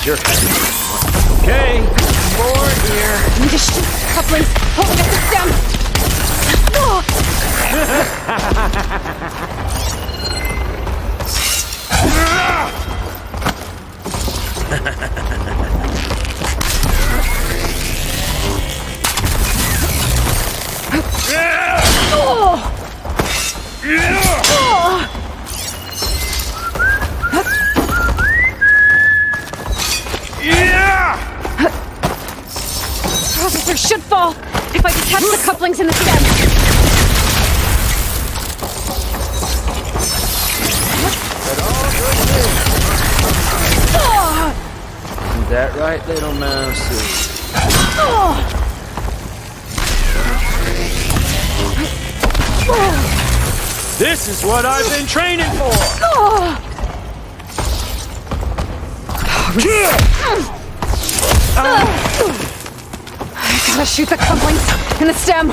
You're okay. Forward here. Need to shoot couplings holding up the stem. fall if I detach the couplings in the stem. Is that right, little mousey? This is what I've been training for! I gotta shoot the couplings in the stem.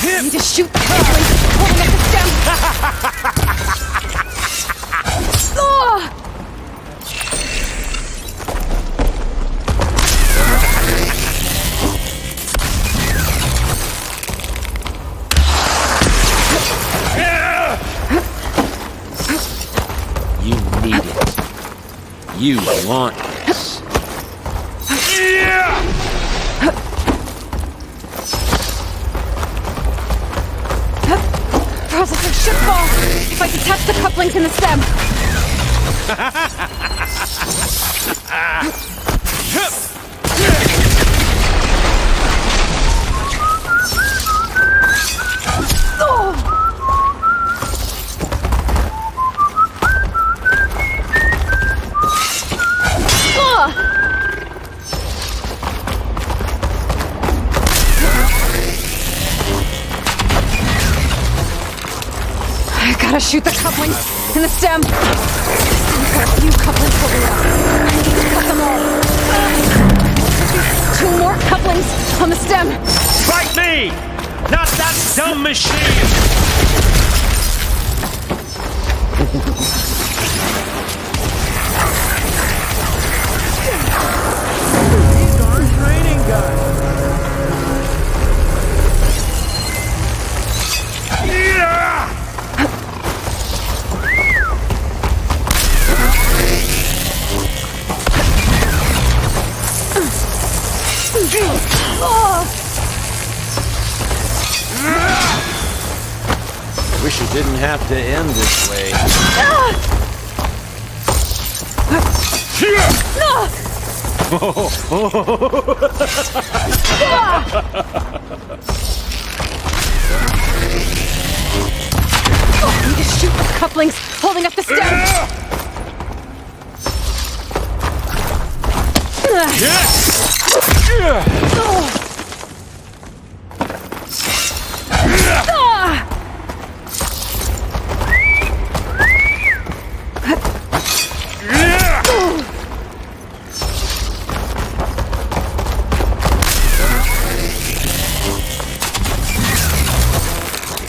I need to shoot the couplings holding up the stem. You need it. You want this. Processor should fall if I detach the couplings in the stem. I gotta shoot the couplings in the stem. This thing's got a few couplings holding up. I need to cut them all. 2 more couplings on the stem. Fight me! Not that dumb machine! These aren't training guns. Wish it didn't have to end this way. I need to shoot the couplings holding up the stem.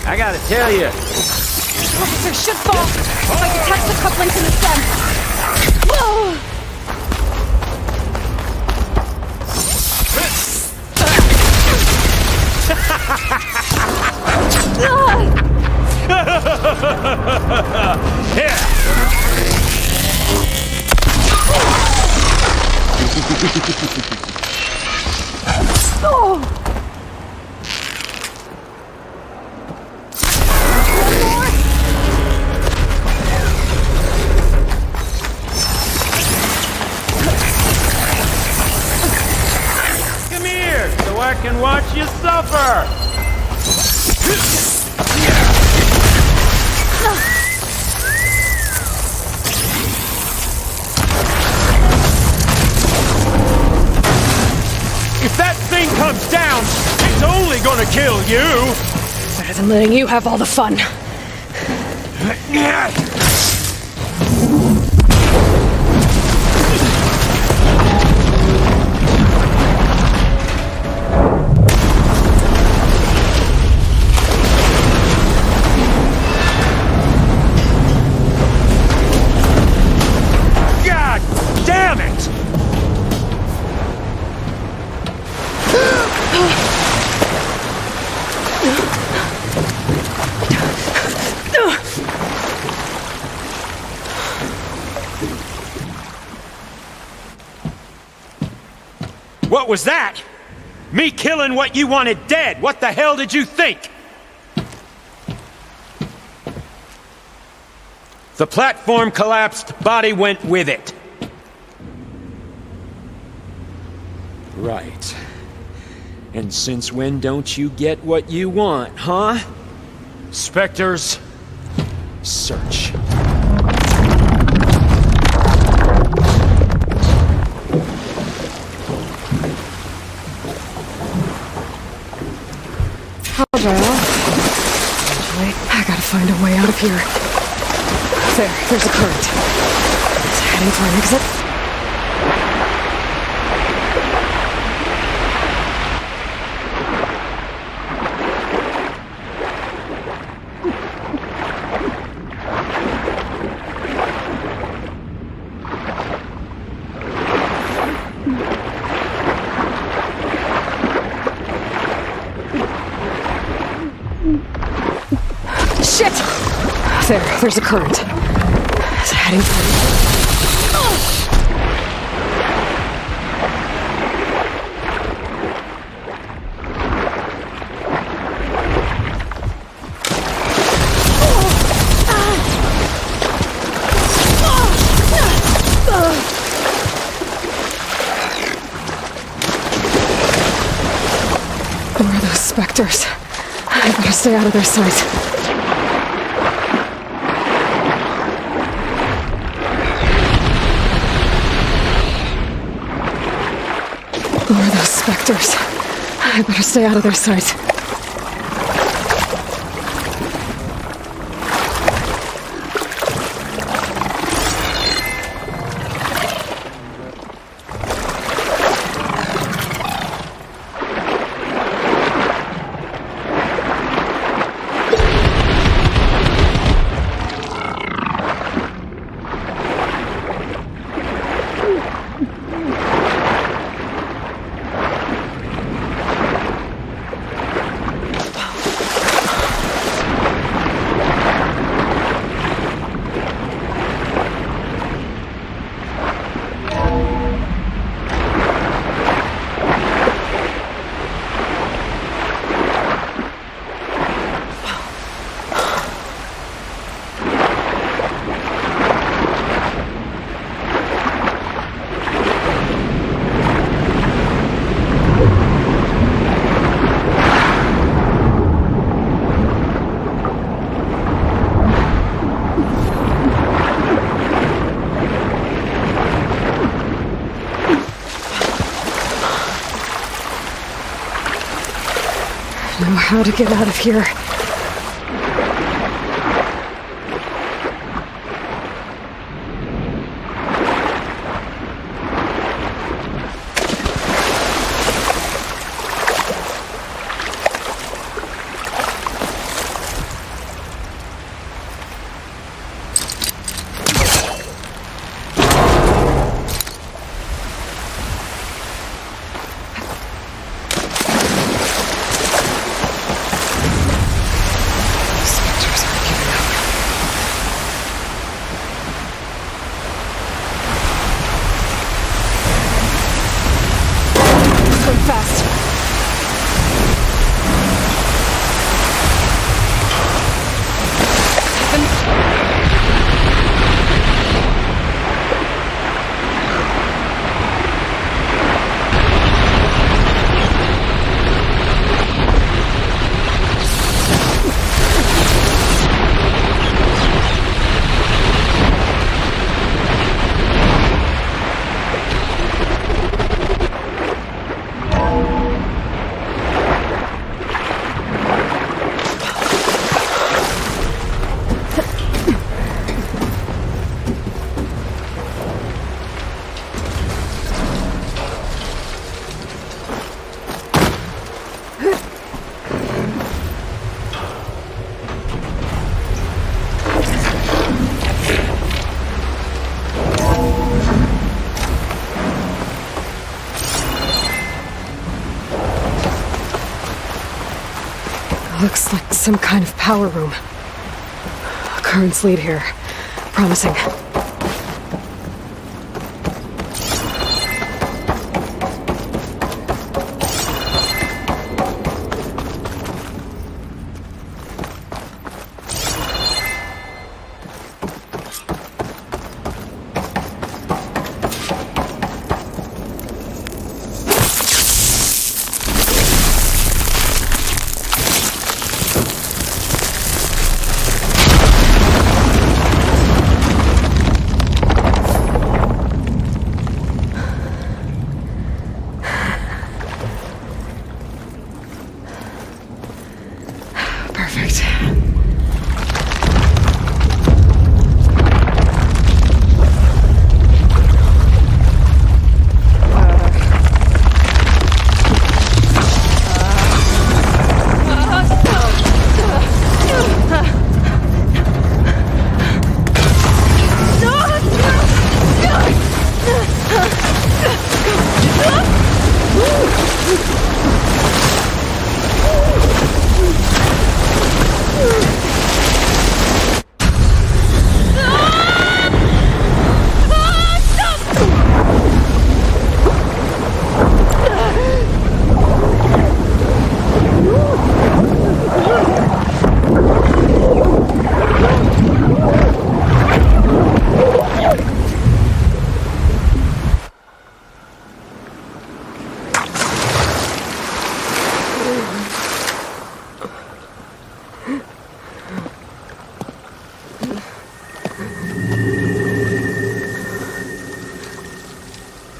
I gotta tell you. Processor should fall if I detach the couplings in the stem. Come here, so I can watch you suffer! If that thing comes down, it's only gonna kill you! Better than letting you have all the fun. God damn it! What was that? Me killing what you wanted dead. What the hell did you think? The platform collapsed, body went with it. Right. And since when don't you get what you want, huh? Spectres, search. I gotta find a way out of here. There's a current. It's heading for an exit. There's a current. It's heading for Who are those specters? I better stay out of their sight. Who are those specters? I better stay out of their sight. Know how to get out of here. Looks like some kind of power room. Currents lead here. Promising.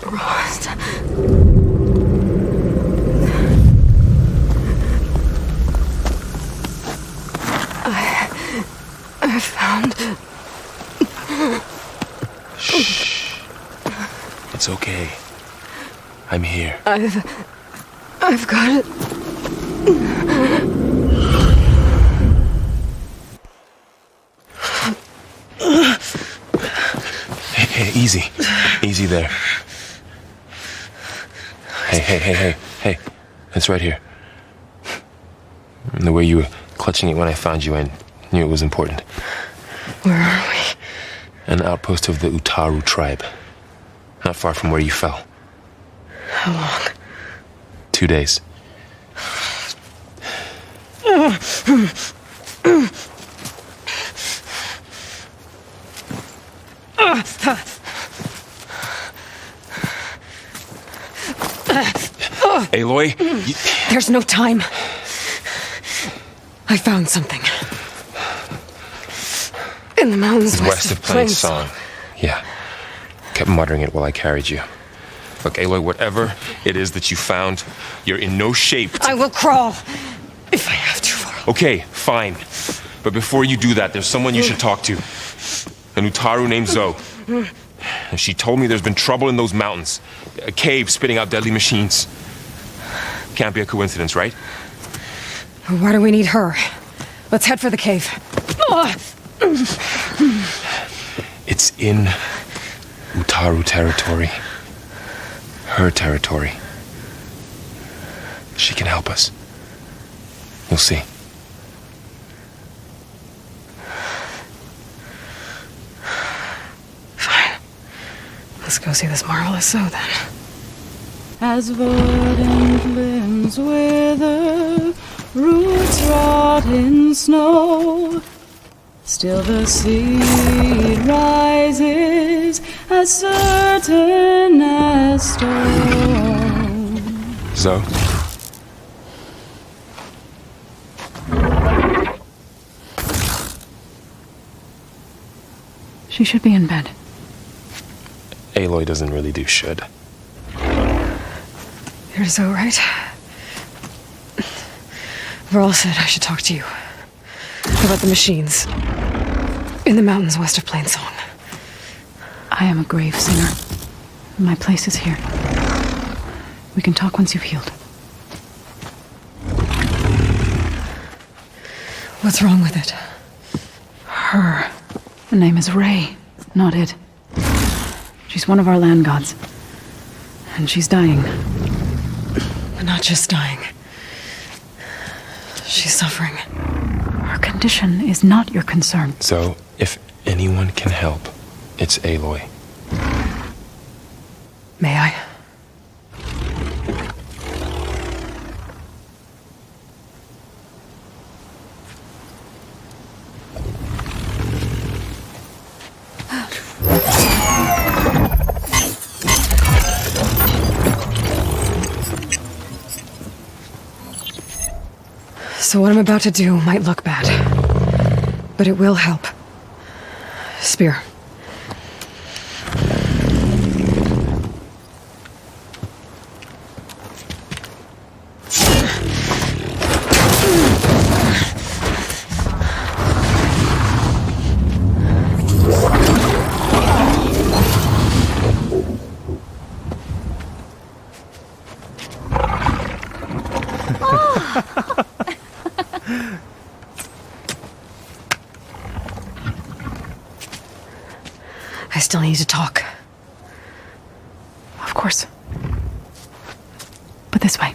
Rost. I found... Shh. It's okay. I'm here. I've got it. Hey, easy. Easy there. Hey. It's right here. And the way you were clutching it when I found you, I knew it was important. Where are we? An outpost of the Utaru tribe. Not far from where you fell. How long? 2 days. Aloy? There's no time. I found something. In the mountains West of Plains Song. Yeah. Kept muttering it while I carried you. Look, Aloy, whatever it is that you found, you're in no shape to... I will crawl if I have to. Okay, fine. But before you do that, there's someone you should talk to. An Utaru named Zoe. And she told me there's been trouble in those mountains. A cave spitting out deadly machines. Can't be a coincidence, right? Why do we need her? Let's head for the cave. It's in Utaru territory. Her territory. She can help us. You'll see. Fine. Let's go see this marvelous Zoe then. As verdant limbs wither, roots rot in snow, still the seed rises as certain as stone. Zoe? She should be in bed. Aloy doesn't really do should. You're so right. Varl said I should talk to you about the machines in the mountains west of Plainsong. I am a grave singer. My place is here. We can talk once you've healed. What's wrong with it? Her. The name is Ray, not it. She's one of our land gods. And she's dying. But not just dying. She's suffering. Her condition is not your concern. So, if anyone can help, it's Aloy. May I? So what I'm about to do might look bad, but it will help. Spear. I still need to talk. Of course. But this way.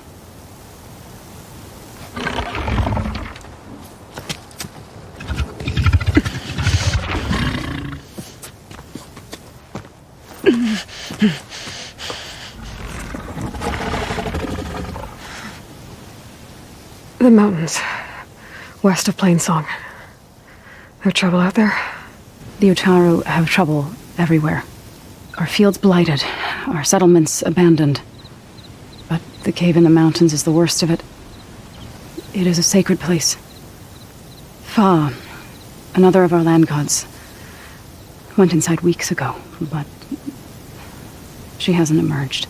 The mountains west of Plainsong. There trouble out there? The Utaru have trouble everywhere. Our fields blighted, our settlements abandoned. But the cave in the mountains is the worst of it. It is a sacred place. Fa, another of our land gods, went inside weeks ago, but she hasn't emerged.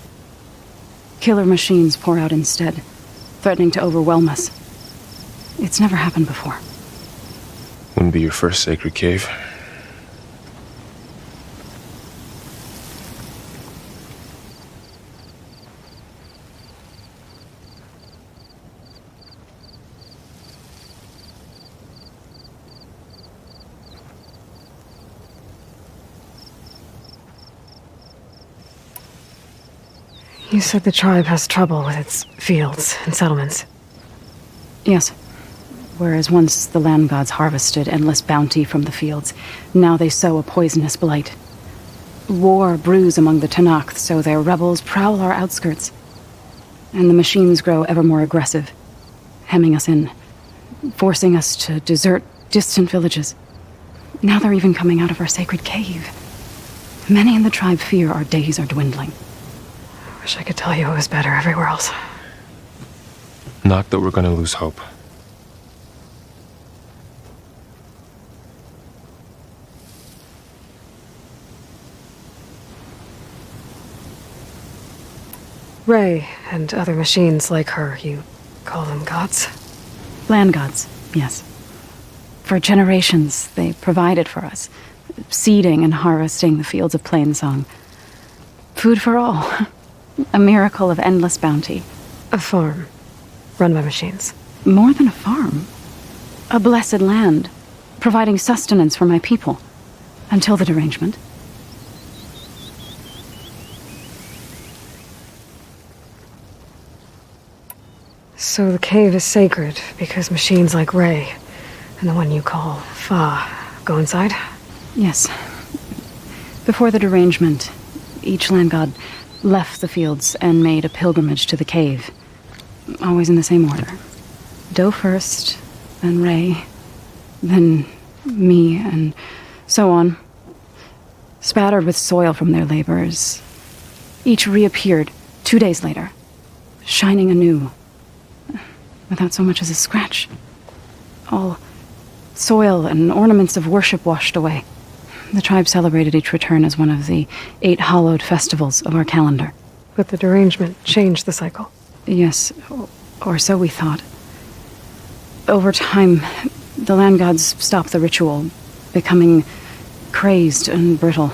Killer machines pour out instead, threatening to overwhelm us. It's never happened before. Wouldn't be your first sacred cave. You said the tribe has trouble with its fields and settlements. Yes. Whereas once the land gods harvested endless bounty from the fields, now they sow a poisonous blight. War brews among the Tanakh, so their rebels prowl our outskirts. And the machines grow ever more aggressive, hemming us in, forcing us to desert distant villages. Now they're even coming out of our sacred cave. Many in the tribe fear our days are dwindling. Wish I could tell you it was better everywhere else. Not that we're gonna lose hope. Ray and other machines like her, you call them gods? Land gods, yes. For generations, they provided for us, seeding and harvesting the fields of Plainsong. Food for all. A miracle of endless bounty. A farm, run by machines. More than a farm. A blessed land, providing sustenance for my people. Until the derangement. So the cave is sacred because machines like Ray and the one you call Fa go inside? Yes. Before the derangement, each land god left the fields and made a pilgrimage to the cave. Always in the same order. Doe first, then Ray, then me, and so on. Spattered with soil from their labors. Each reappeared 2 days later, shining anew, without so much as a scratch. All soil and ornaments of worship washed away. The tribe celebrated each return as one of the 8 hallowed festivals of our calendar. But the derangement changed the cycle. Yes, or so we thought. Over time, the land gods stopped the ritual, becoming crazed and brittle.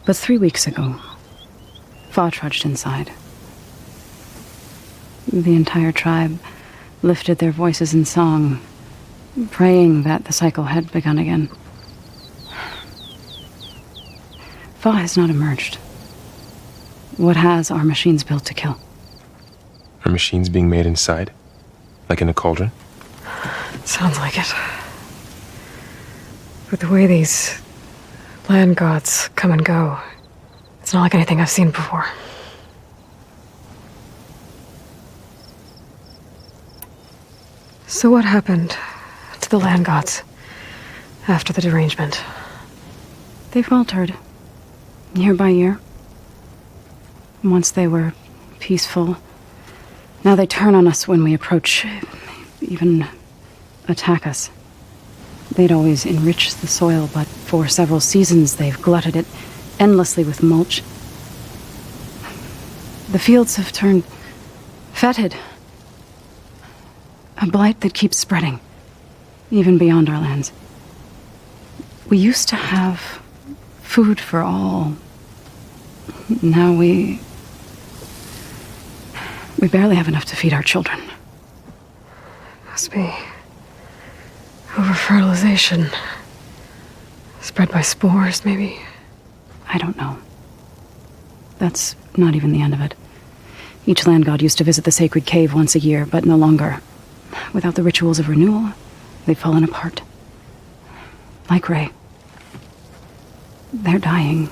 But 3 weeks ago, Fa trudged inside. The entire tribe lifted their voices in song, praying that the cycle had begun again. Fa has not emerged. What has are machines built to kill? Are machines being made inside? Like in a cauldron? Sounds like it. With the way these land gods come and go, it's not like anything I've seen before. So what happened to the land gods after the derangement? They faltered, year by year. Once they were peaceful. Now they turn on us when we approach, even attack us. They'd always enriched the soil, but for several seasons they've glutted it endlessly with mulch. The fields have turned fetid. A blight that keeps spreading, even beyond our lands. We used to have food for all. Now we barely have enough to feed our children. Must be over-fertilization. Spread by spores, maybe? I don't know. That's not even the end of it. Each land god used to visit the sacred cave once a year, but no longer. Without the rituals of renewal, they've fallen apart. Like Ray. They're dying.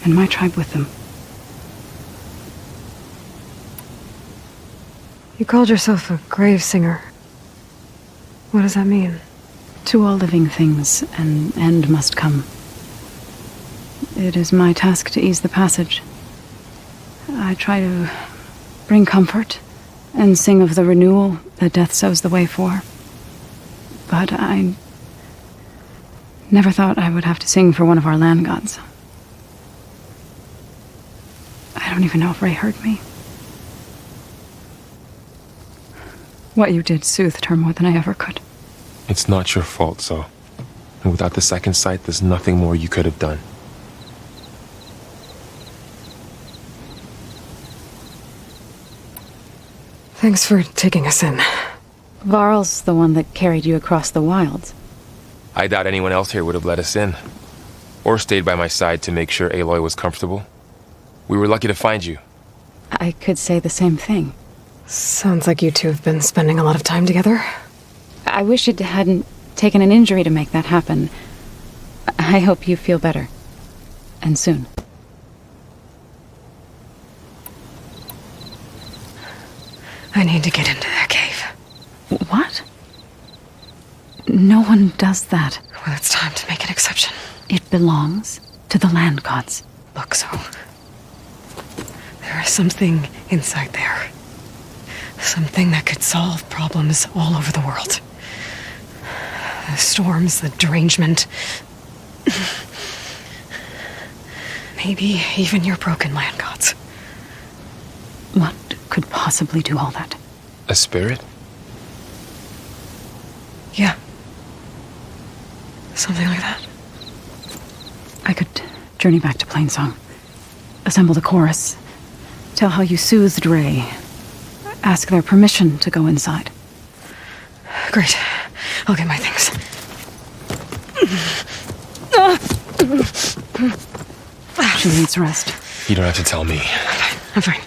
And my tribe with them. You called yourself a grave singer. What does that mean? To all living things, an end must come. It is my task to ease the passage. I try to bring comfort and sing of the renewal that death sows the way for. But I Never thought I would have to sing for one of our land gods. I don't even know if Ray heard me. What you did soothed her more than I ever could. It's not your fault, Zoe. And without the second sight, there's nothing more you could have done. Thanks for taking us in. Varl's the one that carried you across the wilds. I doubt anyone else here would have let us in. Or stayed by my side to make sure Aloy was comfortable. We were lucky to find you. I could say the same thing. Sounds like you two have been spending a lot of time together. I wish it hadn't taken an injury to make that happen. I hope you feel better. And soon. I need to get into that cave. What? No one does that. Well, it's time to make an exception. It belongs to the land gods. Look, so there is something inside there. Something that could solve problems all over the world. The storms, the derangement. Maybe even your broken land gods. What could possibly do all that? A spirit? Yeah. Something like that. I could journey back to Plainsong. Assemble the chorus. Tell how you soothed Ray. Ask their permission to go inside. Great. I'll get my things. She needs rest. You don't have to tell me. I'm fine.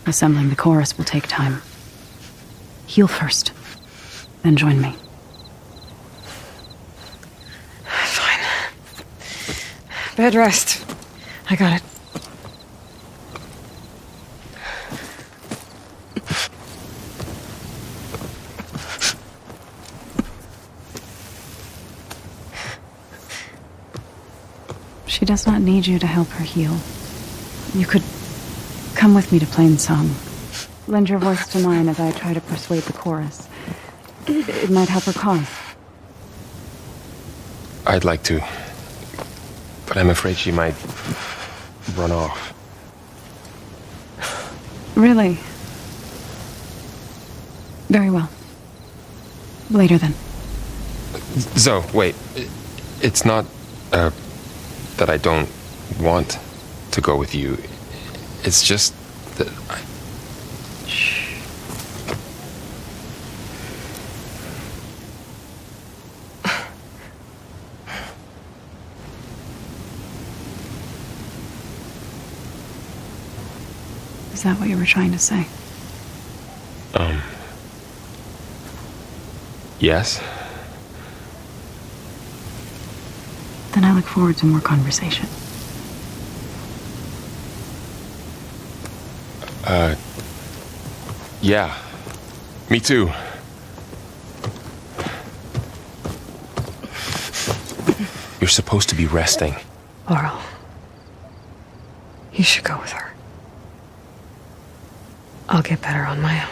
Assembling the chorus will take time. Heal first, then join me. Fine. Bed rest. I got it. She does not need you to help her heal. You could come with me to Plainsong. Lend your voice to mine as I try to persuade the chorus. It might help her cause. I'd like to. But I'm afraid she might run off. Really? Very well. Later then. Zoe, wait. It's not, that I don't want to go with you. It's just that I... Shh. Is that what you were trying to say? Yes? Then I look forward to more conversation. Yeah. Me too. You're supposed to be resting. Laurel. You should go with her. I'll get better on my own.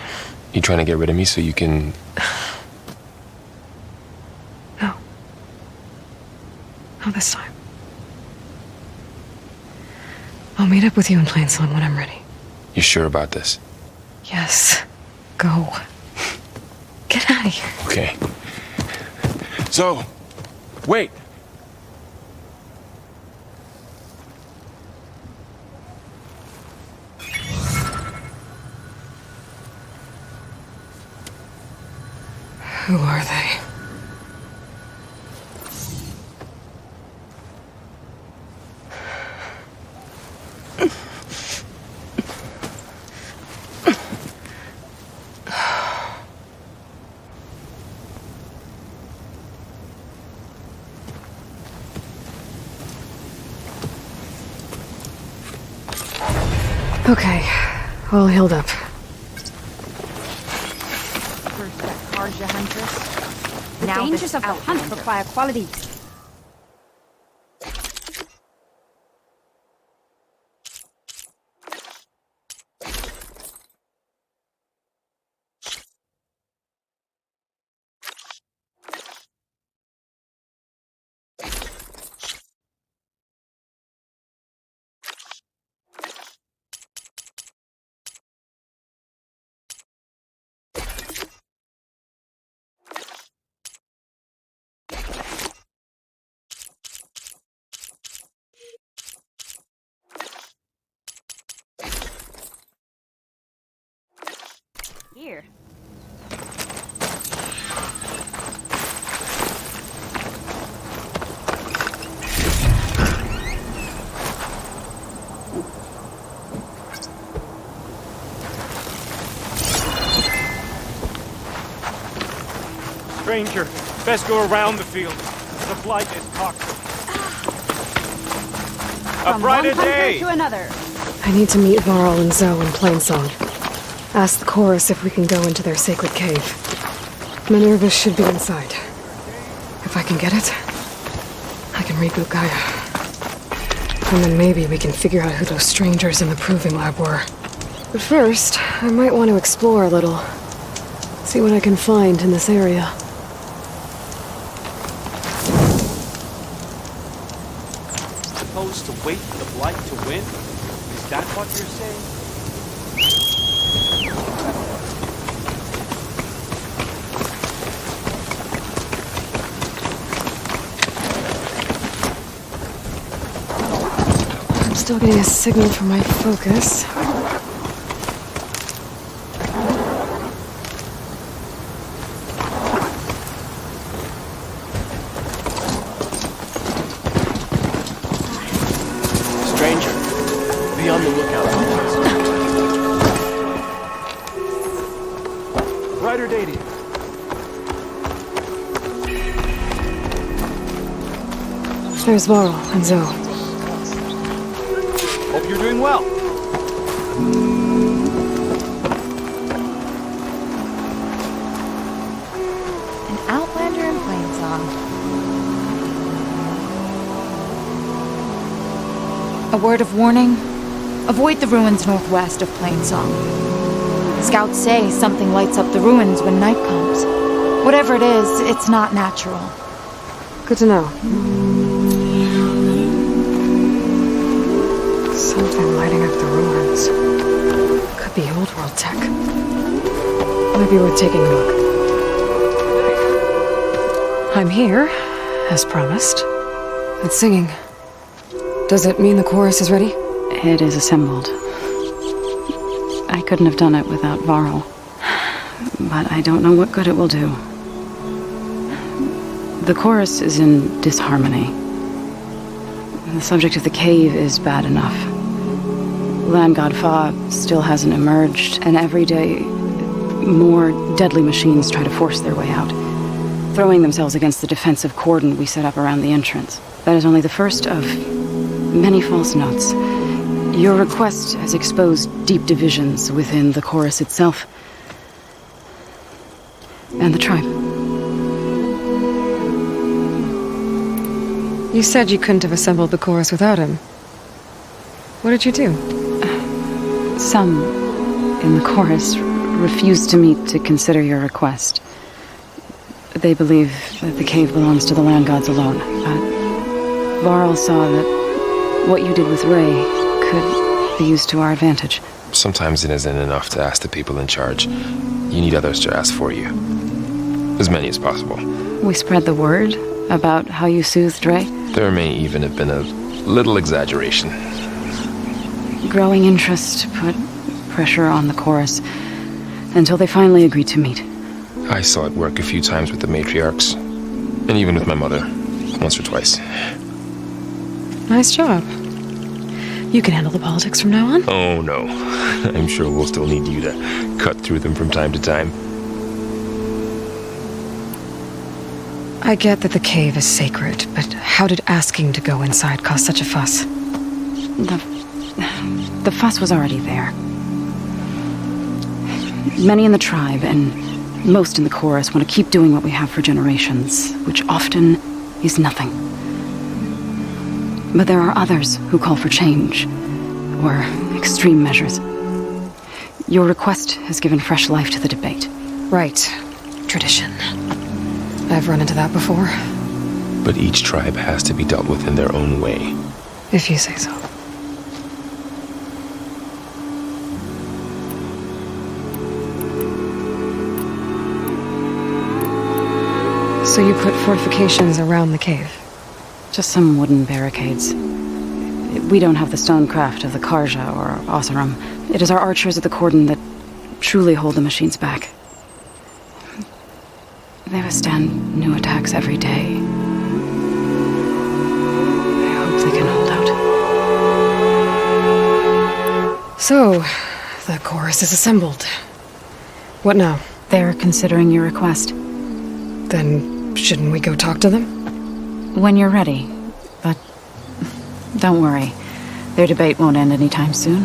You trying to get rid of me so you can... No. Not this time. I'll meet up with you in Plainsong when I'm ready. You sure about this? Yes. Go. Get out of here. Okay. So, wait. Who are they? Okay, all healed up. First that Karja huntress. The Now dangers this of the hunt outrager. require qualities. Here. Stranger, best go around the field. The blight is toxic. A brighter day! To another. I need to meet Varl and Zoe in Plainsong. Ask the chorus if we can go into their sacred cave. Minerva should be inside. If I can get it, I can reboot Gaia. And then maybe we can figure out who those strangers in the proving lab were. But first, I might want to explore a little. See what I can find in this area. Supposed to wait for the blight to win? Is that what you're saying? I'm still getting a signal from my focus. Stranger, be on the lookout. Brighter day to you. There's Varl and Zoe. Hope you're doing well. An outlander in Plainsong. A word of warning. Avoid the ruins northwest of Plainsong. Scouts say something lights up the ruins when night comes. Whatever it is, it's not natural. Good to know. Something lighting up the ruins. Could be old world tech. Might be worth taking a look. I'm here, as promised. It's singing. Does it mean the chorus is ready? It is assembled. I couldn't have done it without Varl. But I don't know what good it will do. The chorus is in disharmony. The subject of the cave is bad enough. Land God Fa still hasn't emerged, and every day more deadly machines try to force their way out, throwing themselves against the defensive cordon we set up around the entrance. That is only the first of many false notes. Your request has exposed deep divisions within the chorus itself and the tribe. You said you couldn't have assembled the chorus without him. What did you do? Some in the chorus refused to meet to consider your request. They believe that the cave belongs to the land gods alone, but Varl saw that what you did with Ray could be used to our advantage. Sometimes it isn't enough to ask the people in charge. You need others to ask for you. As many as possible. We spread the word about how you soothed Ray. There may even have been a little exaggeration. Growing interest put pressure on the chorus until they finally agreed to meet. I saw it work a few times with the matriarchs, and even with my mother, once or twice. Nice job. You can handle the politics from now on? Oh no, I'm sure we'll still need you to cut through them from time to time. I get that the cave is sacred, but how did asking to go inside cause such a fuss? The fuss was already there. Many in the tribe and most in the chorus want to keep doing what we have for generations, which often is nothing. But there are others who call for change, or extreme measures. Your request has given fresh life to the debate. Right. Tradition. I've run into that before. But each tribe has to be dealt with in their own way. If you say so. So you put fortifications around the cave? Just some wooden barricades. We don't have the stonecraft of the Karja or Oseram. It is our archers at the cordon that truly hold the machines back. They withstand new attacks every day. I hope they can hold out. So, the chorus is assembled. What now? They're considering your request. Then, shouldn't we go talk to them? When you're ready. But don't worry. Their debate won't end anytime soon.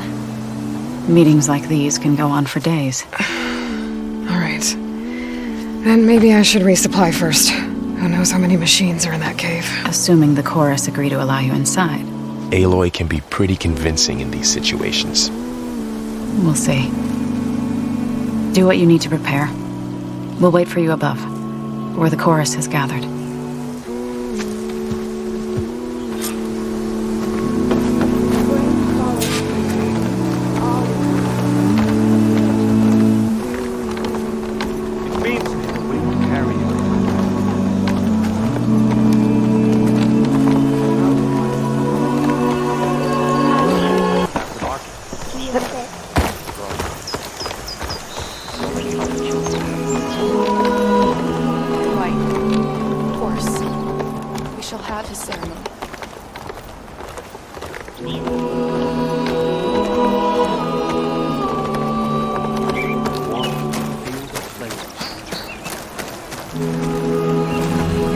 Meetings like these can go on for days. Alright. Then maybe I should resupply first. Who knows how many machines are in that cave? Assuming the chorus agree to allow you inside. Aloy can be pretty convincing in these situations. We'll see. Do what you need to prepare. We'll wait for you above, where the chorus has gathered.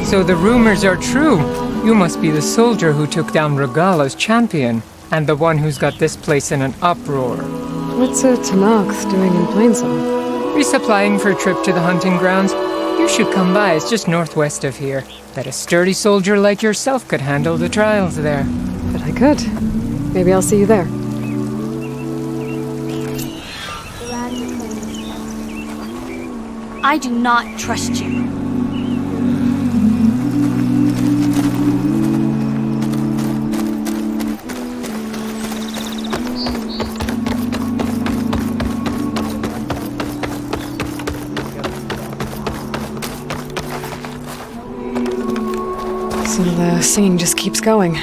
So the rumors are true. You must be the soldier who took down Regala's champion, and the one who's got this place in an uproar. What's a Tanakh doing in Plainsong? Resupplying for a trip to the hunting grounds. You should come by, it's just northwest of here. Bet a sturdy soldier like yourself could handle the trials there. But I could. Maybe I'll see you there. I do not trust you. So the singing just keeps going.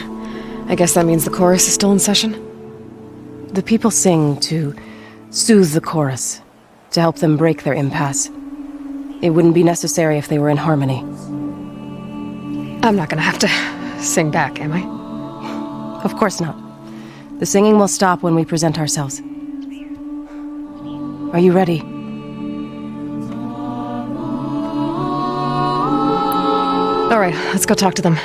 I guess that means the chorus is still in session? The people sing to soothe the chorus, to help them break their impasse. It wouldn't be necessary if they were in harmony. I'm not gonna have to sing back, am I? Of course not. The singing will stop when we present ourselves. Are you ready? All right, let's go talk to them.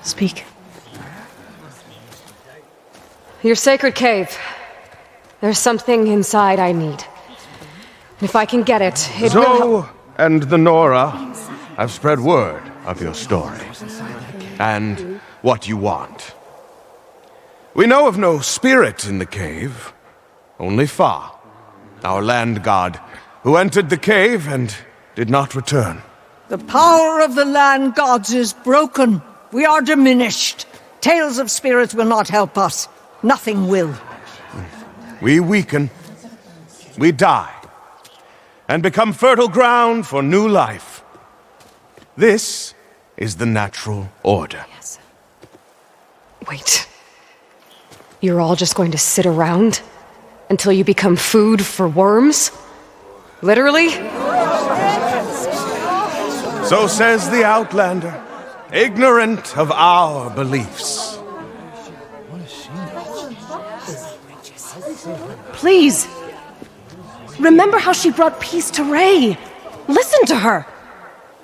Speak. Your sacred cave. There's something inside I need. And if I can get it, it will help. Zoe and the Nora have spread word of your story and what you want. We know of no spirit in the cave, only Fa, our land god, who entered the cave and did not return. The power of the land gods is broken. We are diminished. Tales of spirits will not help us. Nothing will. We weaken, we die, and become fertile ground for new life. This is the natural order. Yes. Wait. You're all just going to sit around until you become food for worms? Literally? So says the Outlander, ignorant of our beliefs. Please! Remember how she brought peace to Ray! Listen to her!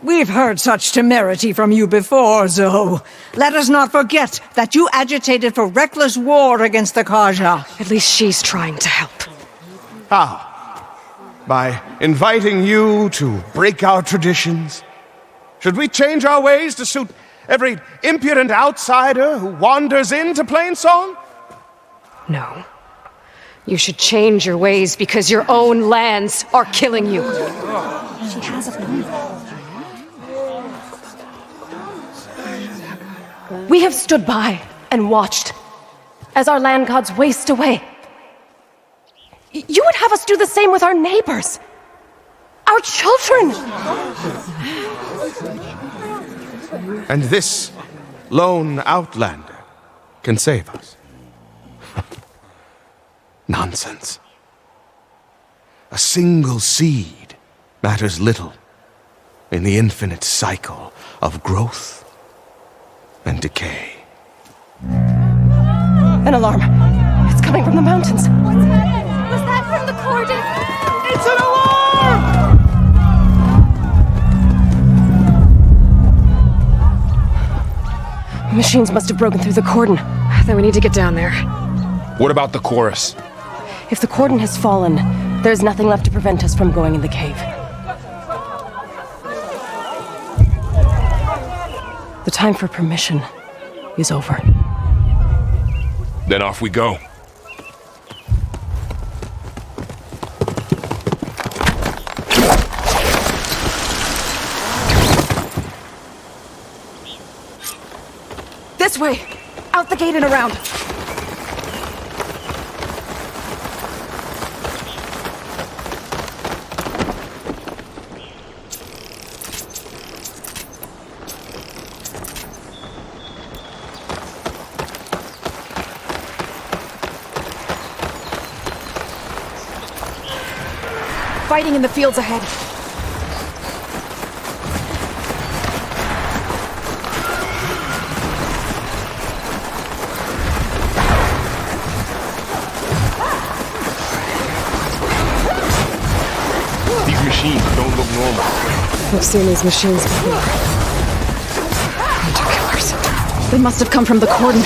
We've heard such temerity from you before, Zoe. Let us not forget that you agitated for reckless war against the Kaja. At least she's trying to help. How? by inviting you to break our traditions? Should we change our ways to suit every impudent outsider who wanders into Plainsong? No. You should change your ways because your own lands are killing you. She has a phone. We have stood by and watched as our land gods waste away. You would have us do the same with our neighbors, our children. And this lone outlander can save us. Nonsense. A single seed matters little in the infinite cycle of growth and decay. An alarm. It's coming from the mountains. Was that from the cordon? It's an alarm! Machines must have broken through the cordon. Then we need to get down there. What about the chorus? If the cordon has fallen, there's nothing left to prevent us from going in the cave. The time for permission is over. Then off we go. This way! Out the gate and around! Fighting in the fields ahead. These machines don't look normal. I've seen these machines before. Hunter killers. They must have come from the cordon.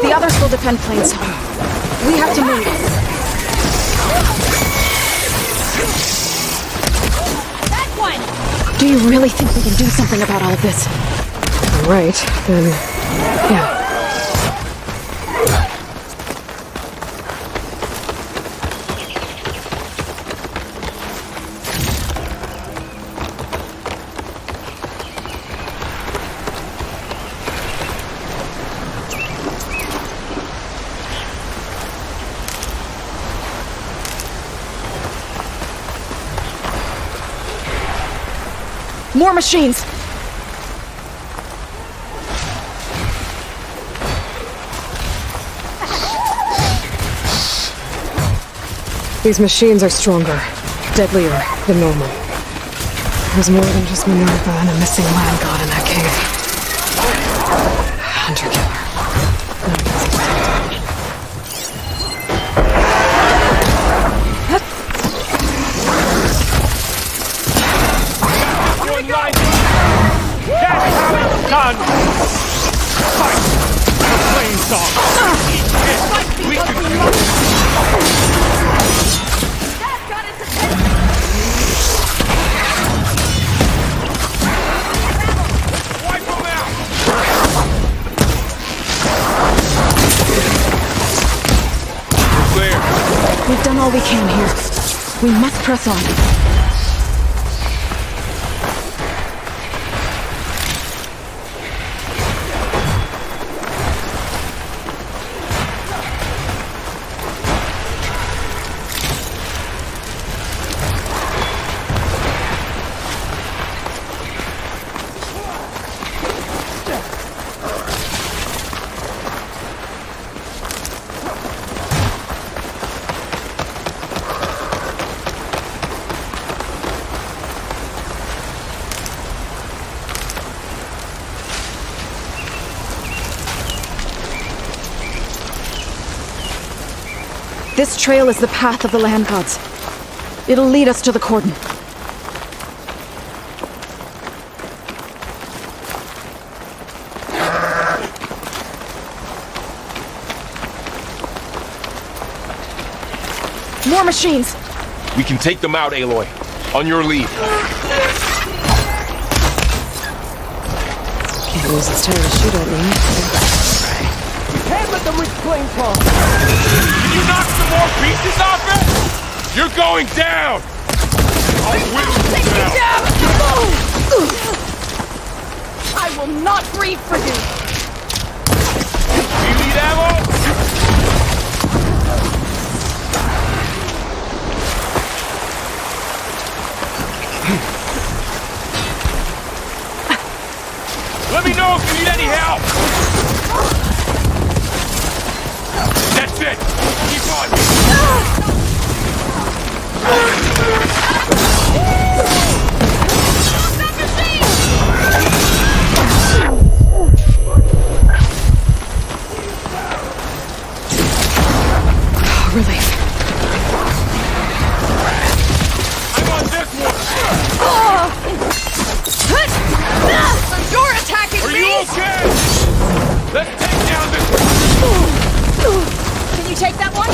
The others will defend Plainsong. We have to move. Do you really think we can do something about all of this? All right, then, yeah. More machines! These machines are stronger, deadlier than normal. There's more than just Minerva and a missing land god in that cave. Hunter killer. Done! Fight! Plainsong! We can do it! Wipe them out! We're clear. We've done all we can here. We must press on. This trail is the path of the land gods. It'll lead us to the cordon. More machines! We can take them out, Aloy. On your lead. Can't use its tail to shoot at me. Can't let them reach Plainfall! Can you knock some more pieces off it? You're going down! I'll whittle you down! I will not breathe for you! You need ammo? Let me know if you need any help! That's it! Keep on! Relief. I'm on this one! You're attacking Are me! you okay? Let's take down this... Can you take that one?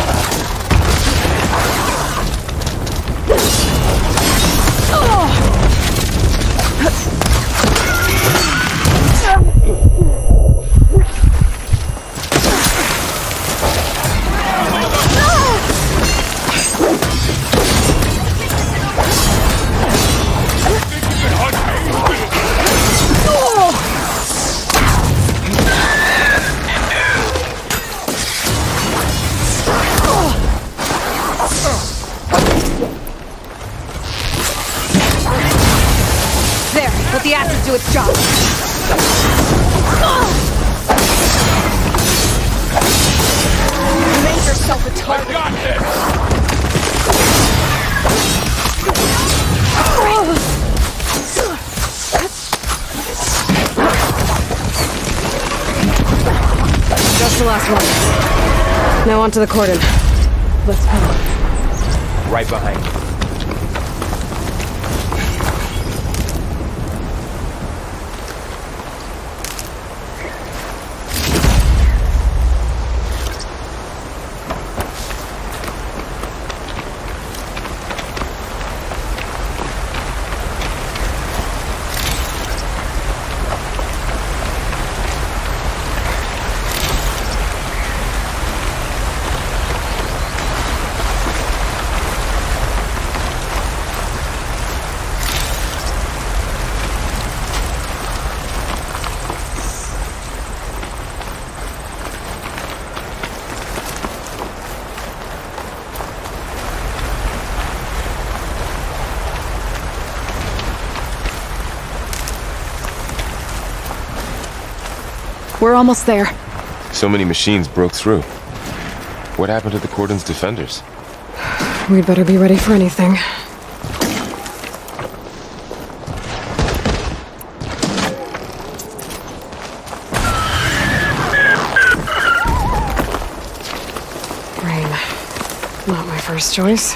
There, let the acid do its job. You made yourself a target. I got this! Just the last one. Now onto the cordon. Let's go. Right behind you. We're almost there. So many machines broke through. What happened to the cordon's defenders? We'd better be ready for anything. Rain. Not my first choice.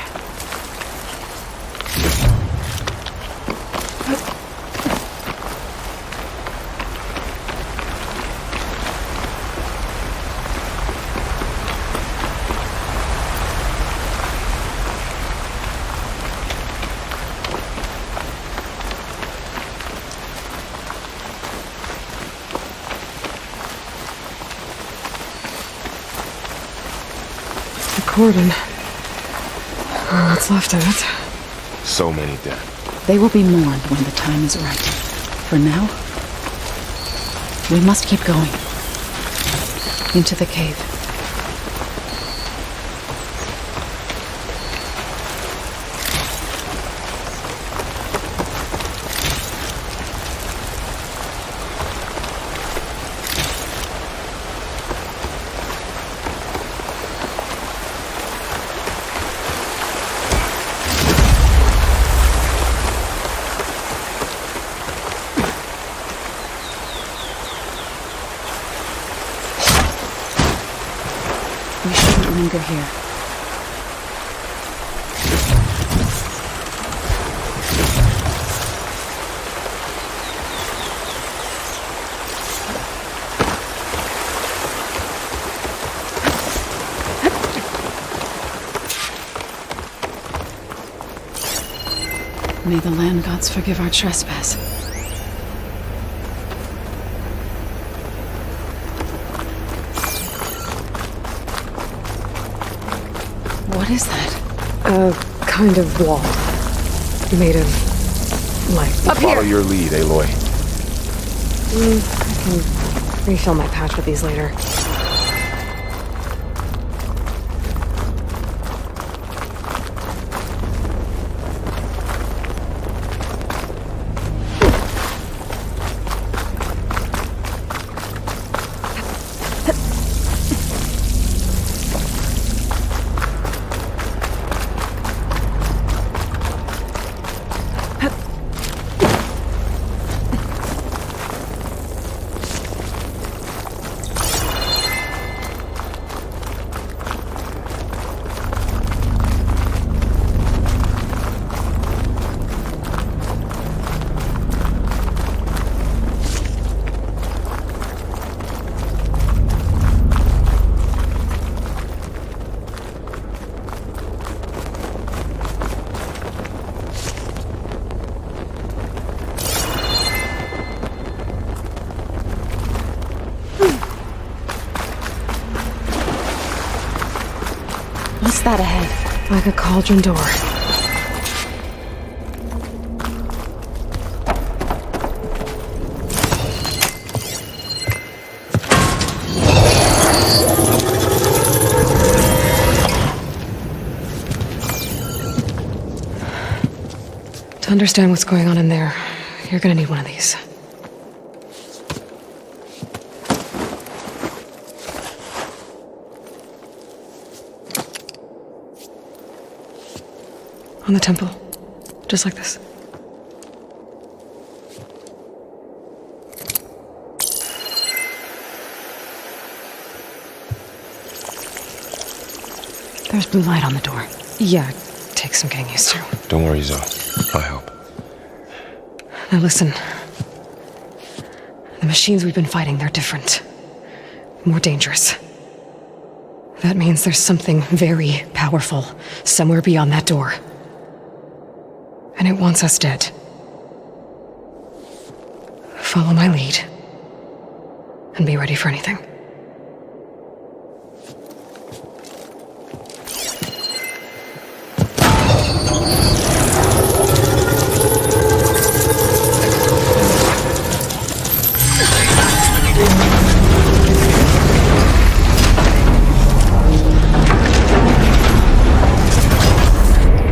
Cordon. Oh, what's left of it? So many dead. They will be mourned when the time is right. For now, we must keep going. Into the cave. We shouldn't linger here. May the land gods forgive our trespass. What is that? A kind of wall. Made of light. Up Follow here! your lead, Aloy. I can refill my patch with these later. What's that ahead? Like a cauldron door. To understand what's going on in there, you're gonna need one of these. On the temple. Just like this. There's blue light on the door. Yeah, it takes some getting used to. Don't worry, Zoe. I'll help. Now listen. The machines we've been fighting, they're different. More dangerous. That means there's something very powerful somewhere beyond that door. And it wants us dead. Follow my lead. And be ready for anything.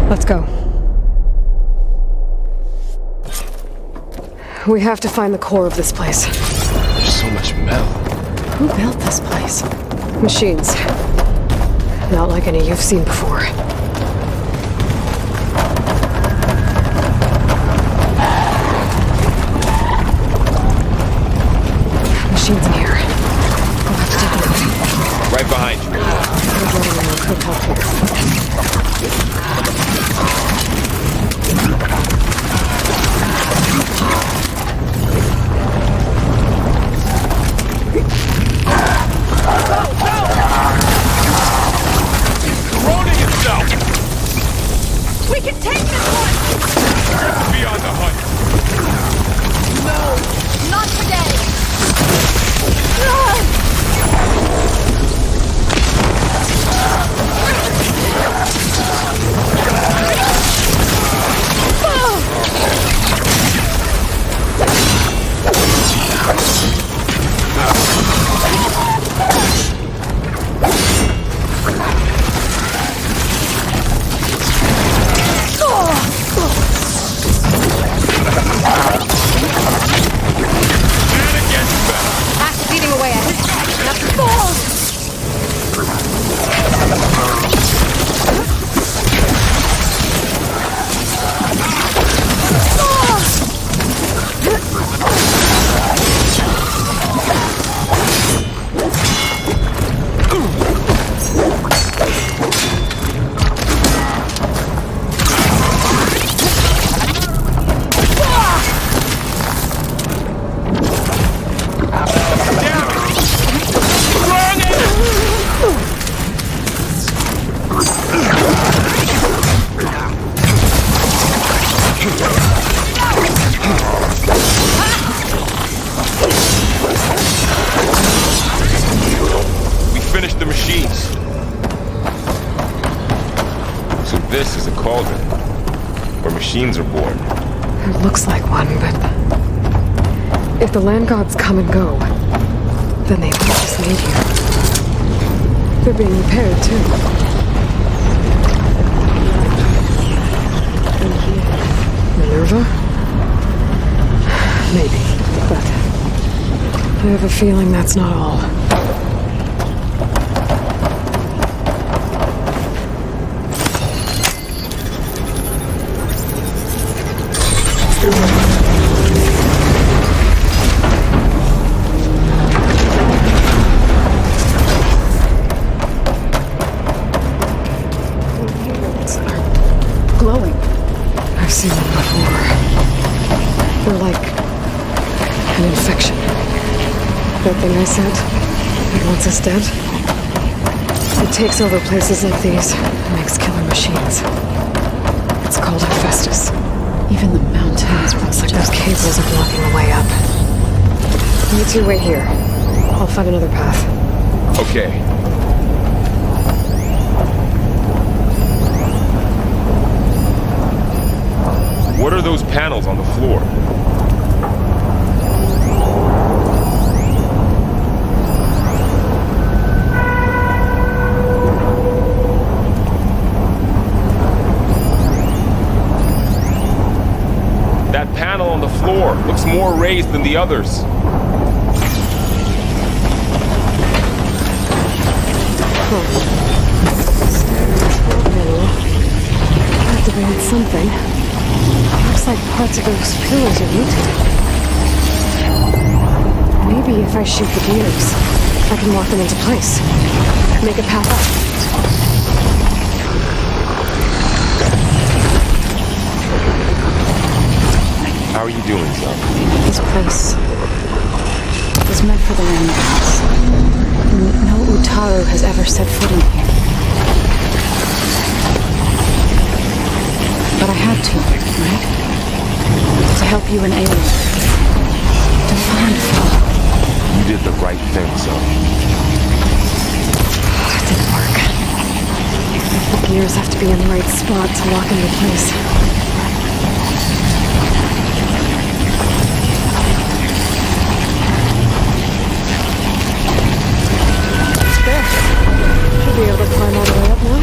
Let's go. We have to find the core of this place. There's so much metal. Who built this place? Machines. Not like any you've seen before. Machines in here. We'll have to take a look. Right behind you. Could help here. Corroding itself! We can take this one! Be on the hunt. No, not today! No! So this is a cauldron, where machines are born. It looks like one, but if the land gods come and go, then they weren't just made here. They're being repaired, too. Minerva? Maybe, but I have a feeling that's not all. Glowing. I've seen them before. They're like an infection. That thing I said, that wants us dead, it takes over places like these and makes killer machines. It's called Hephaestus. Even the mountains looks like those cables are blocking the way up. You two wait here. I'll find another path. Okay. What are those panels on the floor? That panel on the floor looks more raised than the others. Activated something. Looks like parts of those pillars are rooted. Maybe if I shoot the gears, I can lock them into place. Make a path up. How are you doing, son? This place was meant for the land gods. No Utaru has ever set foot in here. But I had to, right? To help you and Aloy. To find Fall. You did the right thing, son. It didn't work. The gears have to be in the right spot to lock into place. There. Should be able to climb all the way up now.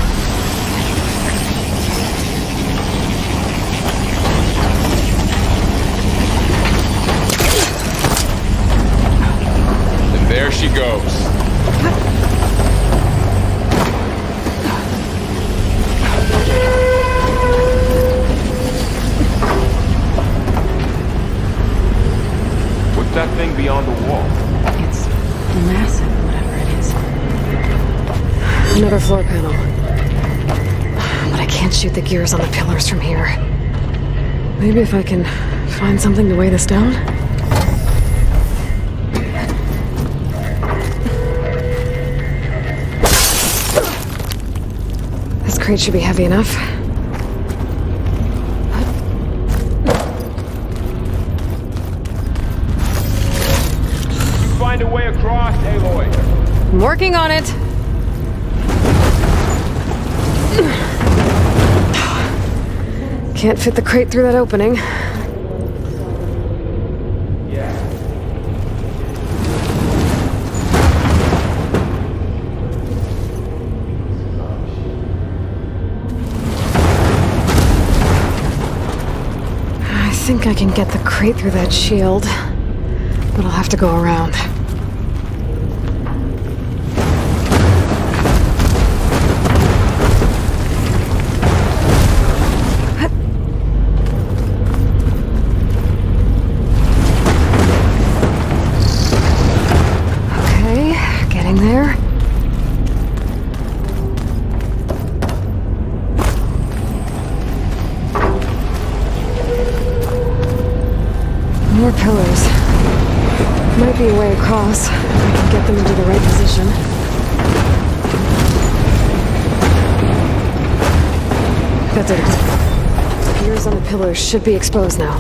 There she goes. What's that thing beyond the wall? It's massive, whatever it is. Another floor panel. But I can't shoot the gears on the pillars from here. Maybe if I can find something to weigh this down? This crate should be heavy enough. Find a way across, Aloy. I'm working on it. Can't fit the crate through that opening. I think I can get the crate through that shield, but I'll have to go around. Okay, getting there. More pillars. Might be a way across, if I can get them into the right position. That did it. The gears on the pillars should be exposed now.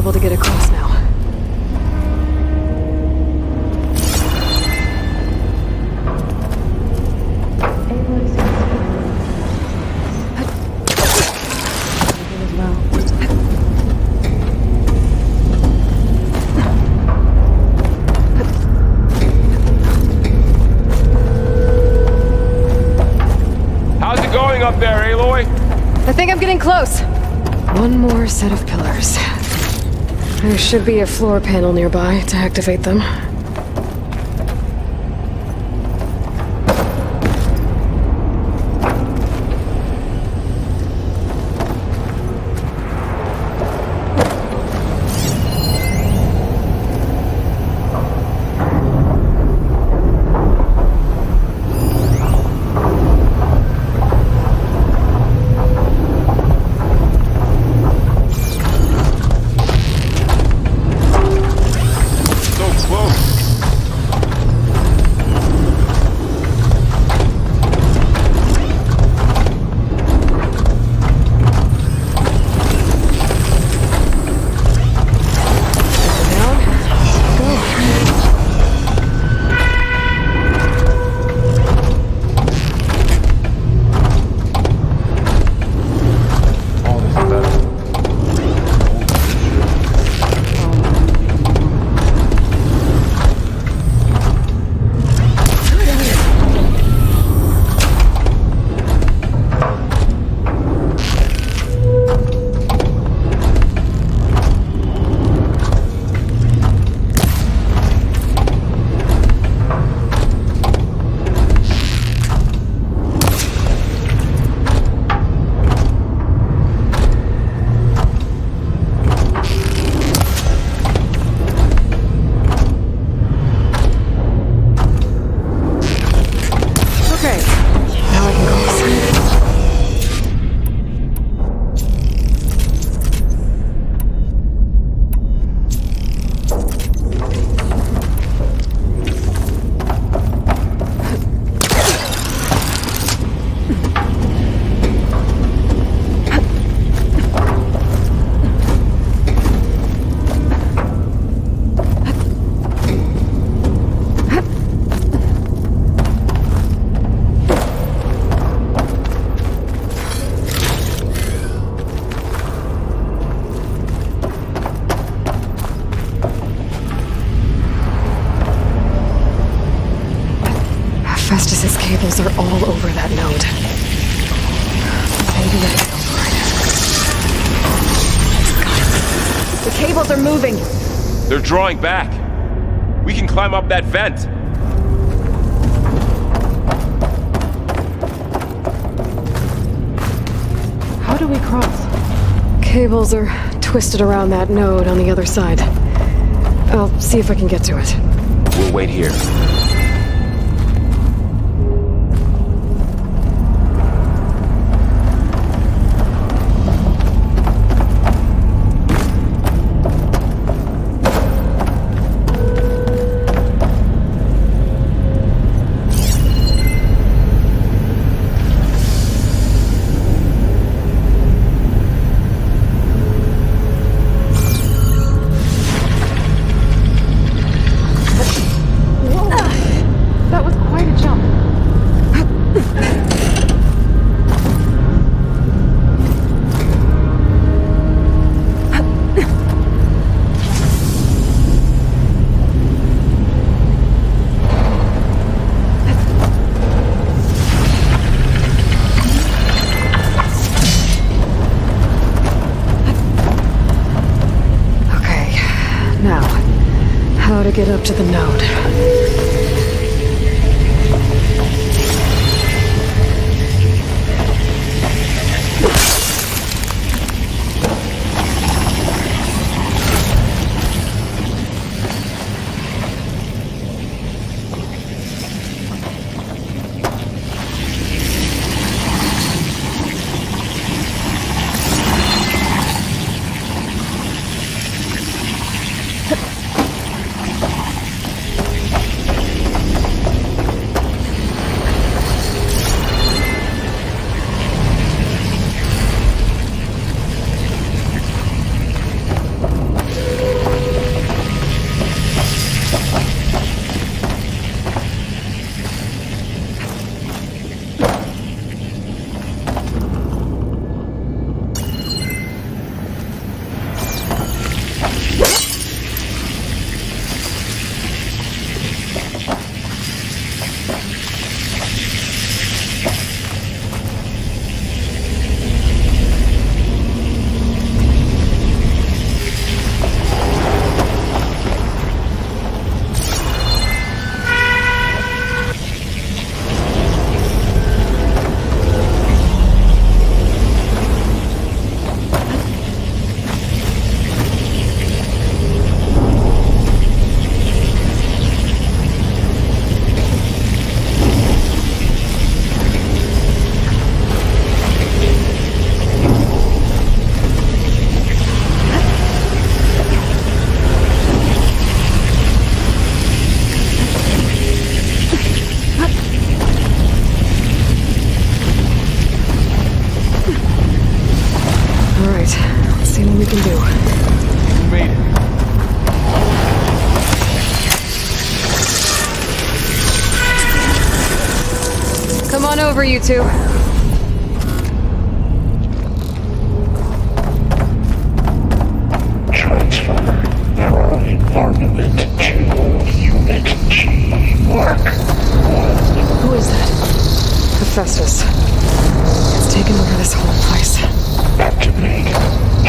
able to get across now. How's it going up there, Aloy? I think I'm getting close. One more set of pillars. There should be a floor panel nearby to activate them. Festus's cables are all over that node. Maybe I can override it. The cables are moving. They're drawing back. We can climb up that vent. How do we cross? Cables are twisted around that node on the other side. I'll see if I can get to it. We'll wait here. How to get up to the node. on over, you two. Transfer neural armament to Unit G. Mark 1. Who is that? Hephaestus. It's taken over this whole place. Activate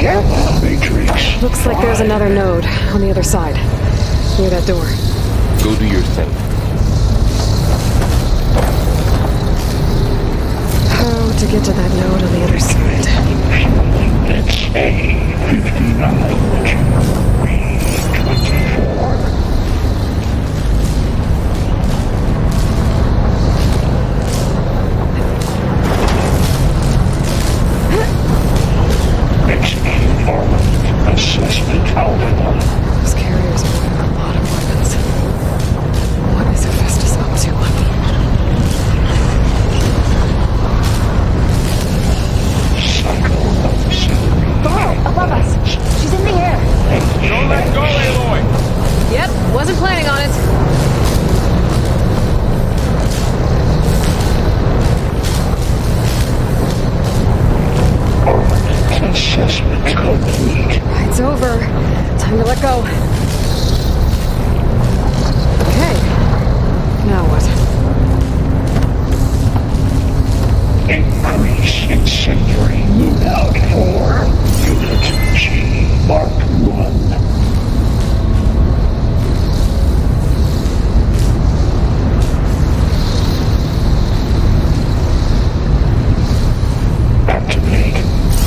Gamma Matrix. Looks like there's another node on the other side. Near that door. Go do your thing. How to get to that node on the other side? Let's say 59 to 24. Execute armament assessment alpha. Those carriers are moving a lot of weapons. What is Hephaestus up to? Above us! She's in the air! Don't let go, Aloy! Yep, wasn't planning on it. Assessment complete. It's over. Time to let go. Okay. Now what? Increase incendiary loadout for Unit G. Mark 1. Activate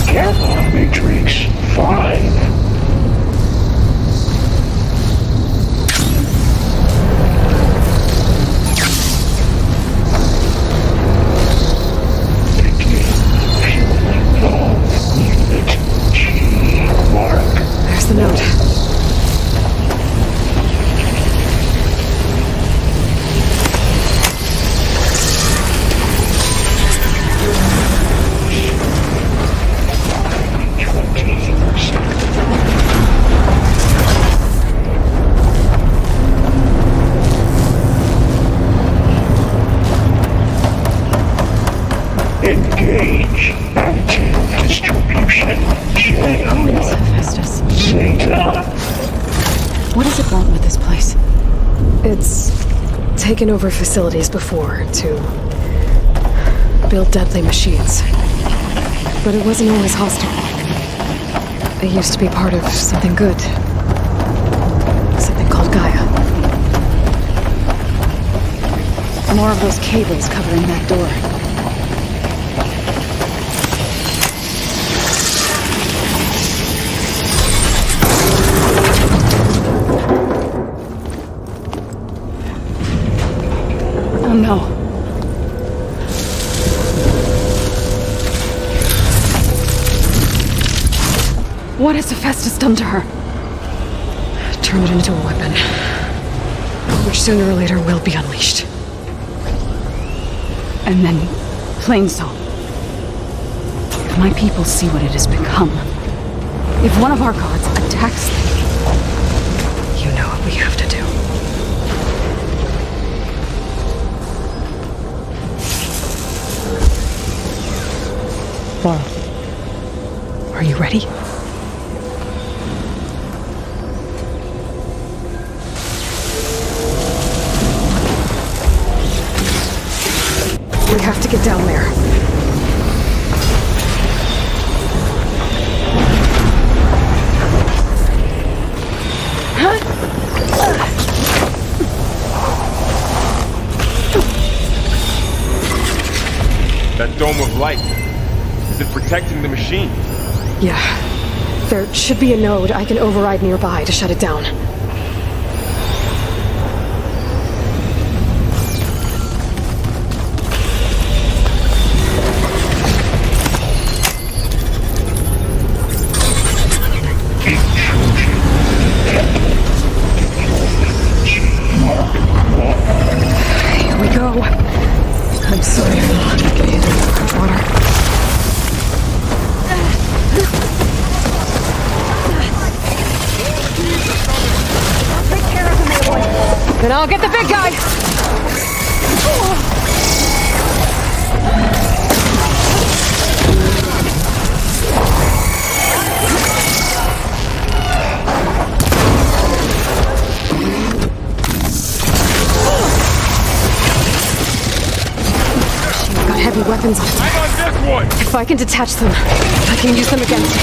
Gamma Matrix 5. There's the note. Engage active distribution channel. Who is Hephaestus? Zeta. What does it want with this place? It's taken over facilities before to build deadly machines. But it wasn't always hostile. It used to be part of something good. Something called Gaia. More of those cables covering that door. Oh no. What has Hephaestus done to her? Turned it into a weapon. Which sooner or later will be unleashed. And then Plainsong. If my people see what it has become, if one of our gods attacks them, you know what we have to do. Laura, are you ready? We have to get down there. That dome of light. Is it protecting the machine? Yeah. There should be a node I can override nearby to shut it down. Here we go. I'm sorry for not getting into the water. Then I'll get the big guy! be weapons on them. I'm on this one! If I can detach them, I can use them against it.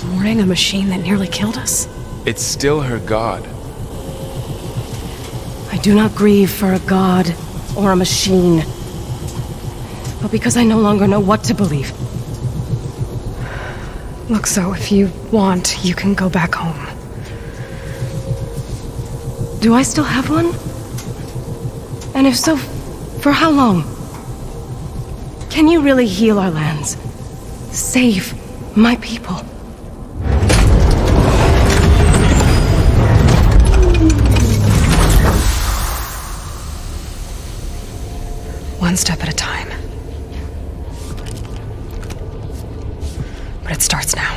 Mooring a machine that nearly killed us? It's still her god. I do not grieve for a god or a machine, but because I no longer know what to believe. Look, so if you want, you can go back home. Do I still have one? And if so, for how long? Can you really heal our lands? Save my people? One step at a time. But it starts now.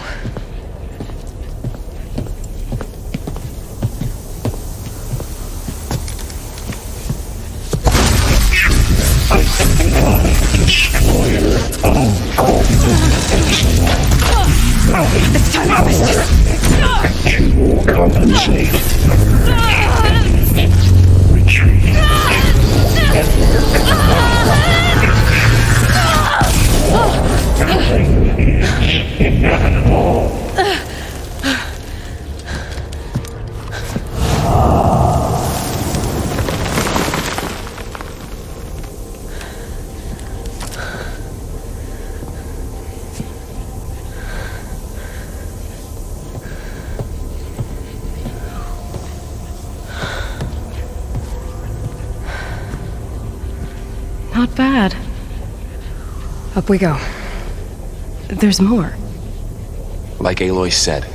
It's time to compensate. Retreat. Nothing is inevitable. Not bad. Up we go. There's more. Like Aloy said,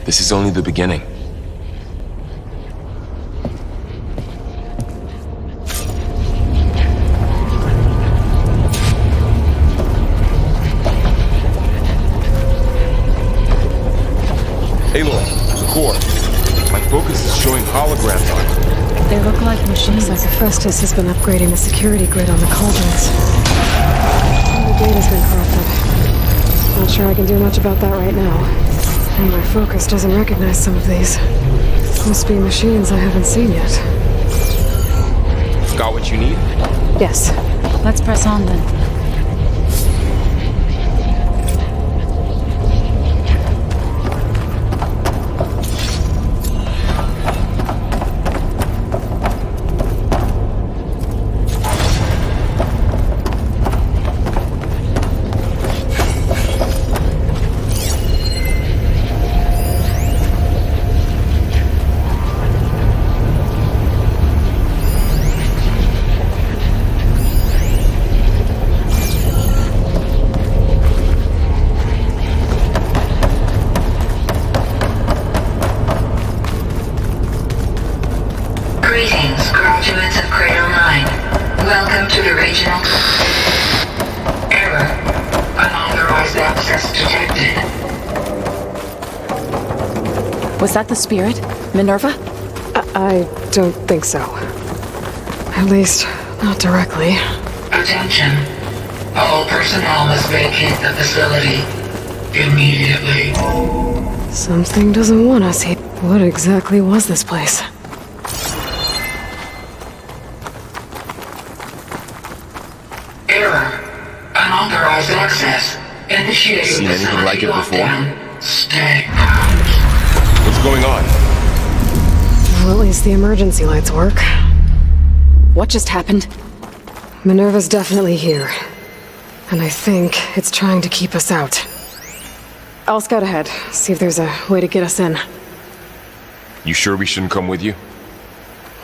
this is only the beginning. Looks like Hephaestus has been upgrading the security grid on the cauldrons. All the data's been corrupted. Not sure I can do much about that right now. And my focus doesn't recognize some of these. Must be machines I haven't seen yet. Got what you need? Yes. Let's press on then. Greetings, graduates of Cradle 9. Welcome to the regional... Error. Unauthorized access detected. Was that the spirit? Minerva? I don't think so. At least, not directly. Attention. All personnel must vacate the facility immediately. Something doesn't want us here. What exactly was this place? Error. Unauthorized access. Initiating Seen anything like it before? Stay. What's going on? Well, at least the emergency lights work. What just happened? Minerva's definitely here. And I think it's trying to keep us out. I'll scout ahead, see if there's a way to get us in. You sure we shouldn't come with you?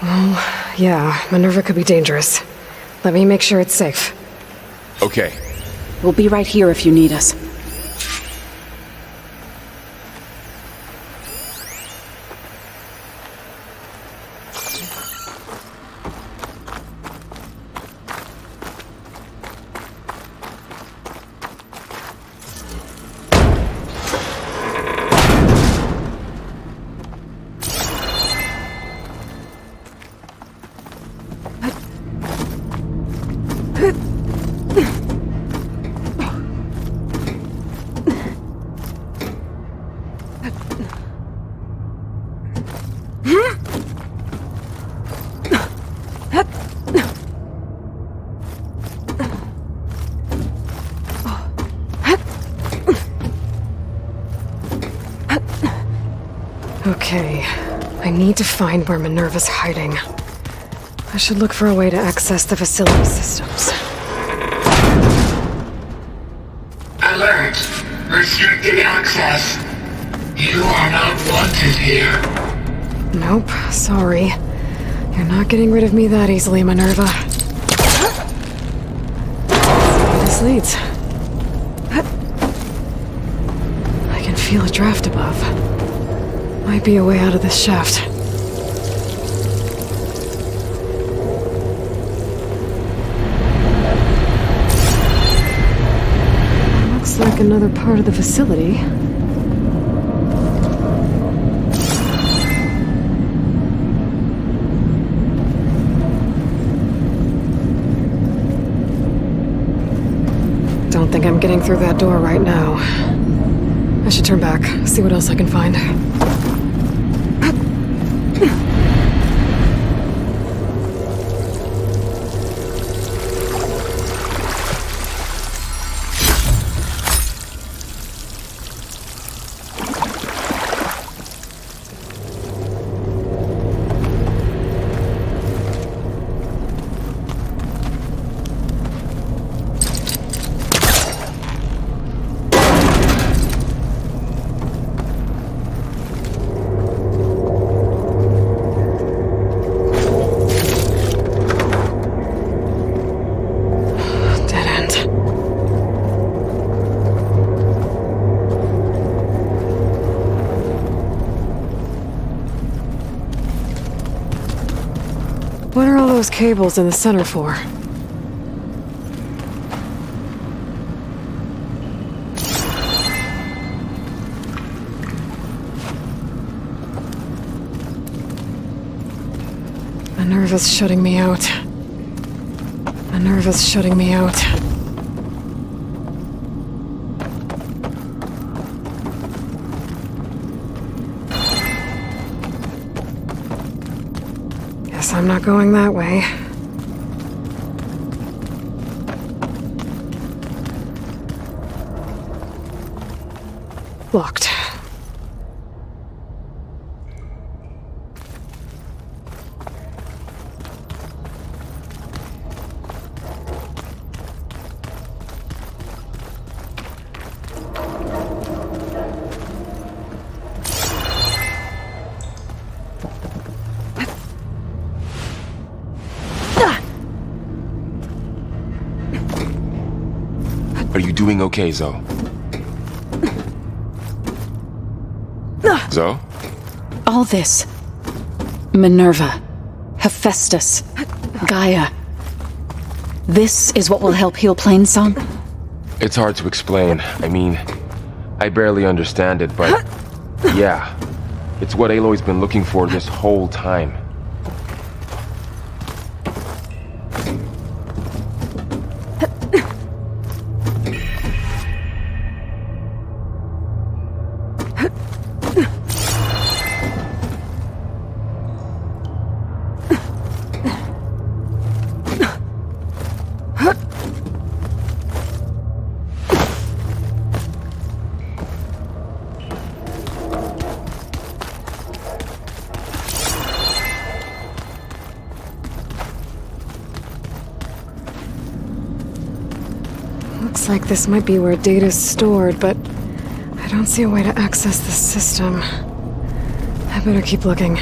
Well, yeah, Minerva could be dangerous. Let me make sure it's safe. Okay. We'll be right here if you need us. Okay, I need to find where Minerva's hiding. I should look for a way to access the facility systems. Alert. Restricted access. You are not wanted here. Nope, sorry. You're not getting rid of me that easily, Minerva. Let's see where this leads. I can feel a draft above. Might be a way out of this shaft. Looks like another part of the facility. Don't think I'm getting through that door right now. I should turn back, see what else I can find. What are all those cables in the center for? Minerva's shutting me out. Minerva's shutting me out. Guess I'm not going that way. Locked. Are you doing okay, Zoe? Zoe? All this. Minerva. Hephaestus. Gaia. This is what will help heal Plainsong? It's hard to explain. I mean, I barely understand it, but yeah. It's what Aloy's been looking for this whole time. Looks like this might be where data's stored, but I don't see a way to access the system. I better keep looking.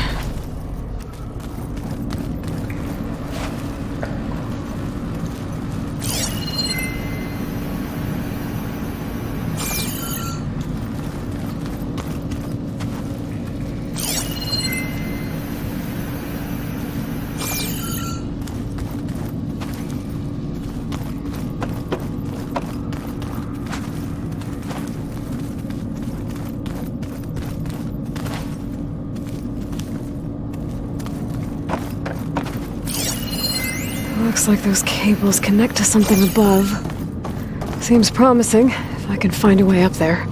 Looks like those cables connect to something above. Seems promising, if I can find a way up there.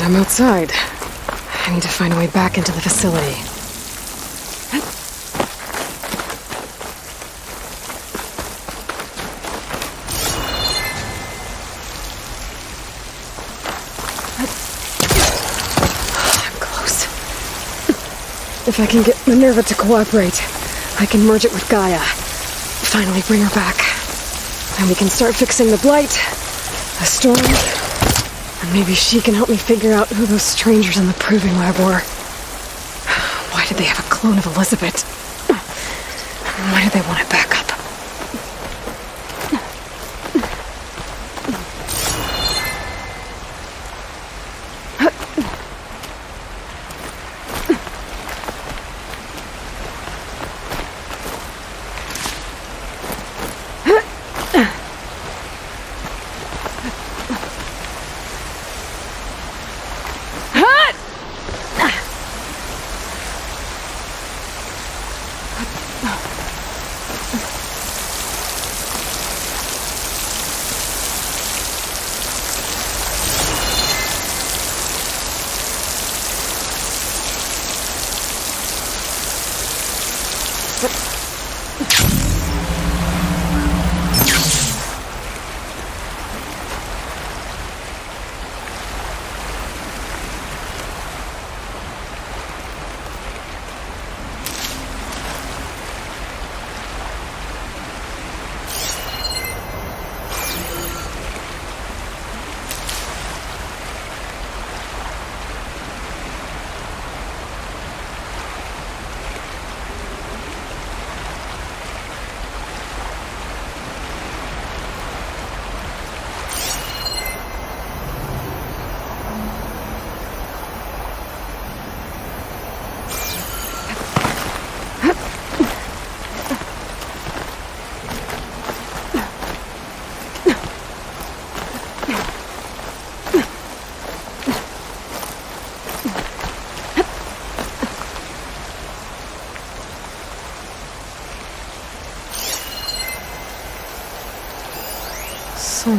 I'm outside. I need to find a way back into the facility. I'm close. If I can get Minerva to cooperate, I can merge it with Gaia. Finally bring her back. And we can start fixing the blight, the storm. And maybe she can help me figure out who those strangers in the proving lab were. Why did they have a clone of Elizabeth? Why did they want it back up?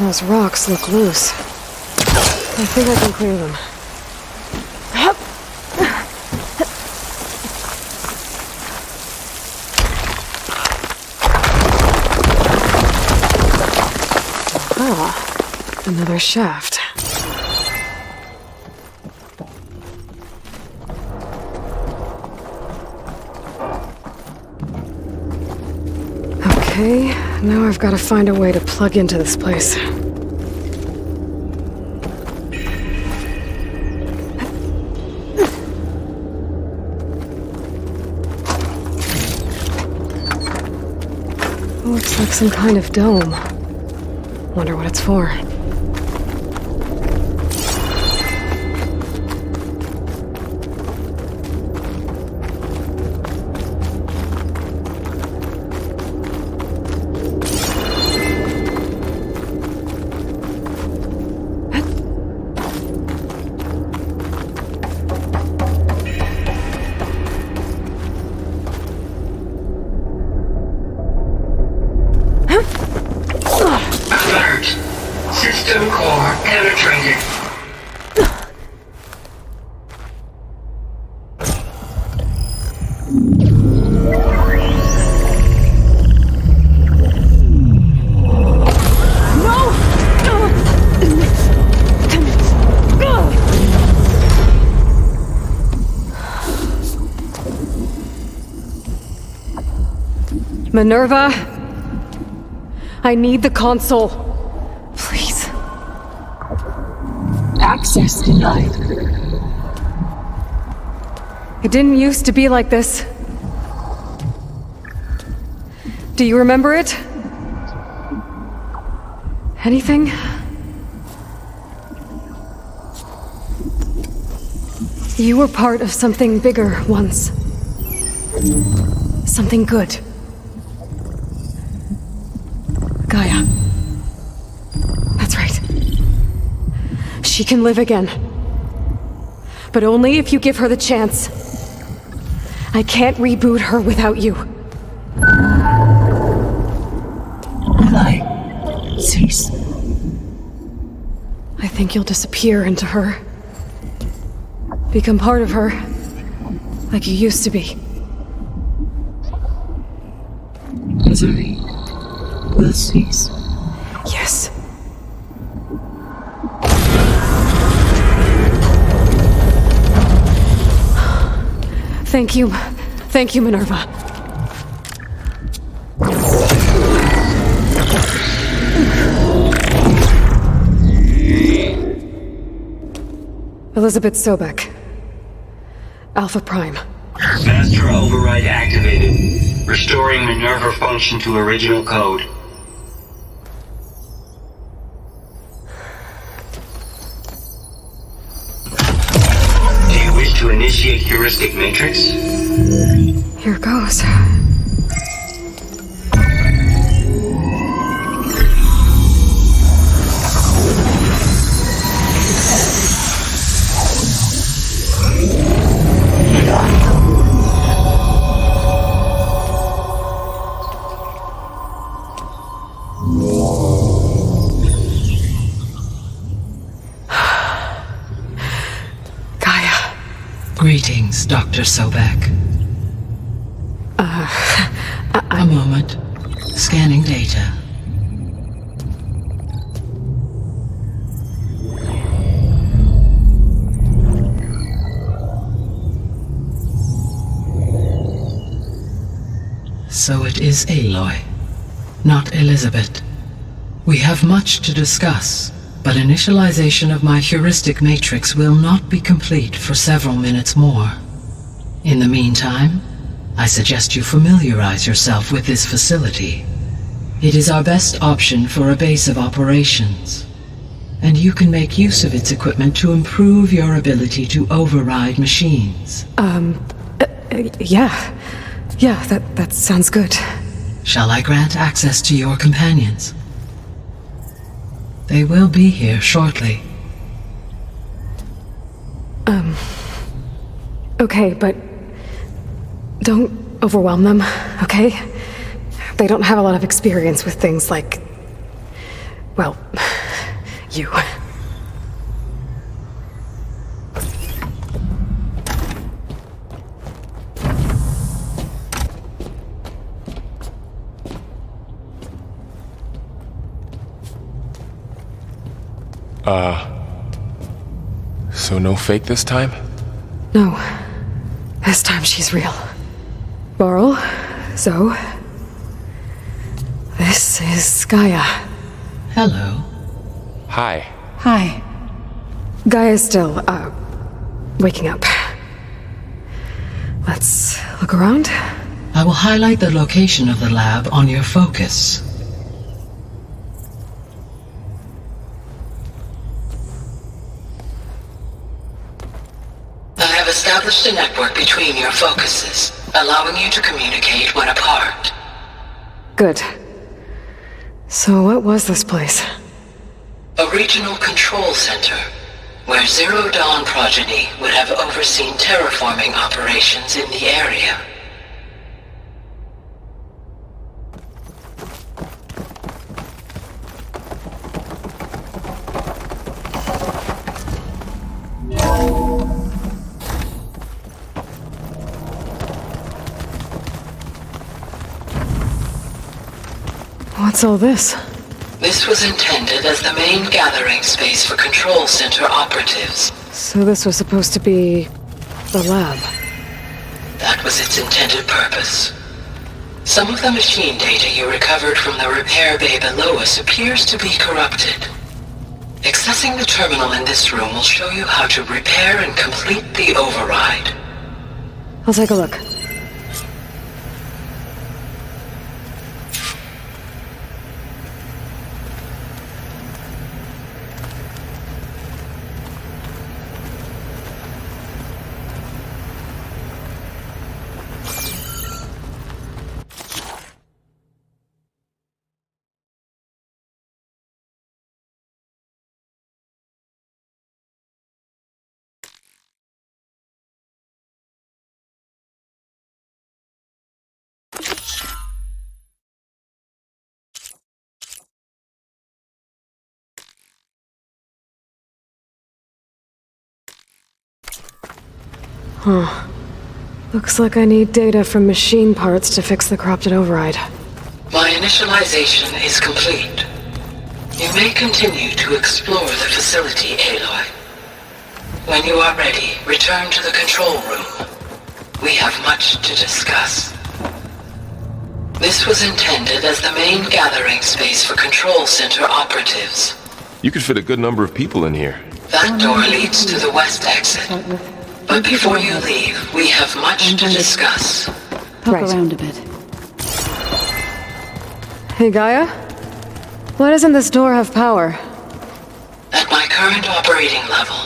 Those rocks look loose. I think I can clear them. Ah, another shaft. Okay, now I've got to find a way to plug into this place. Looks like some kind of dome. Wonder what it's for. Alert! System core penetrated. Minerva, I need the console. Please. Access denied. It didn't used to be like this. Do you remember it? Anything? You were part of something bigger once. Something good. Gaia. That's right. She can live again. But only if you give her the chance. I can't reboot her without you. Cease. I think you'll disappear into her. Become part of her. Like you used to be. Misery will cease. Yes. Thank you. Thank you, Minerva. Elizabeth Sobek. Alpha Prime. Master override activated. Restoring Minerva function to original code. Do you wish to initiate heuristic matrix? Here goes. Greetings, Dr. Sobek. A moment. Scanning data. So it is Aloy, not Elizabeth. We have much to discuss, but initialization of my heuristic matrix will not be complete for several minutes more. In the meantime, I suggest you familiarize yourself with this facility. It is our best option for a base of operations, and you can make use of its equipment to improve your ability to override machines. Yeah. Yeah, that sounds good. Shall I grant access to your companions? They will be here shortly. Okay, but don't overwhelm them, okay? They don't have a lot of experience with things like, well, You. So no fake this time? No. This time she's real. Barl, Zoe. This is Gaia. Hello. Hi. Hi. Gaia's still, waking up. Let's look around. I will highlight the location of the lab on your focus. I have established a network between your focuses, allowing you to communicate when apart. Good. So what was this place? A regional control center, where Zero Dawn progeny would have overseen terraforming operations in the area. What's all this? This was intended as the main gathering space for control center operatives. So this was supposed to be the lab. That was its intended purpose. Some of the machine data you recovered from the repair bay below us appears to be corrupted. Accessing the terminal in this room will show you how to repair and complete the override. I'll take a look. Huh. Looks like I need data from machine parts to fix the corrupted override. My initialization is complete. You may continue to explore the facility, Aloy. When you are ready, return to the control room. We have much to discuss. This was intended as the main gathering space for control center operatives. You could fit a good number of people in here. That door leads to the west exit. But before you leave, we have much to discuss. Poke around a bit. Hey, Gaia? Why doesn't this door have power? At my current operating level,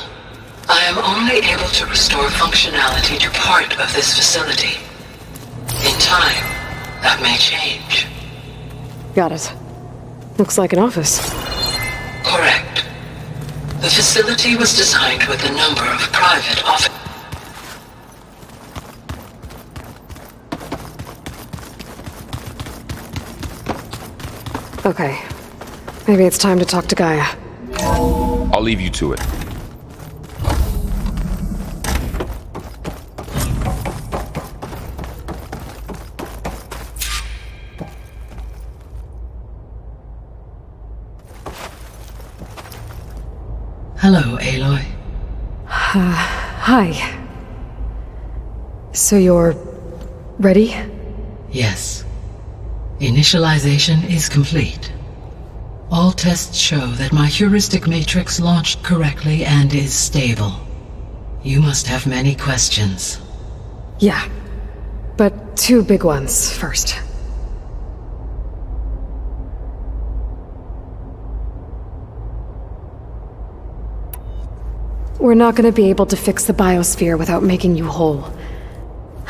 I am only able to restore functionality to part of this facility. In time, that may change. Got it. Looks like an office. Correct. The facility was designed with a number of private offices. Okay. Maybe it's time to talk to Gaia. I'll leave you to it. Hello, Aloy. Hi. So you're ready? Yes. Initialization is complete. All tests show that my heuristic matrix launched correctly and is stable. You must have many questions. Yeah. But two big ones first. We're not going to be able to fix the biosphere without making you whole.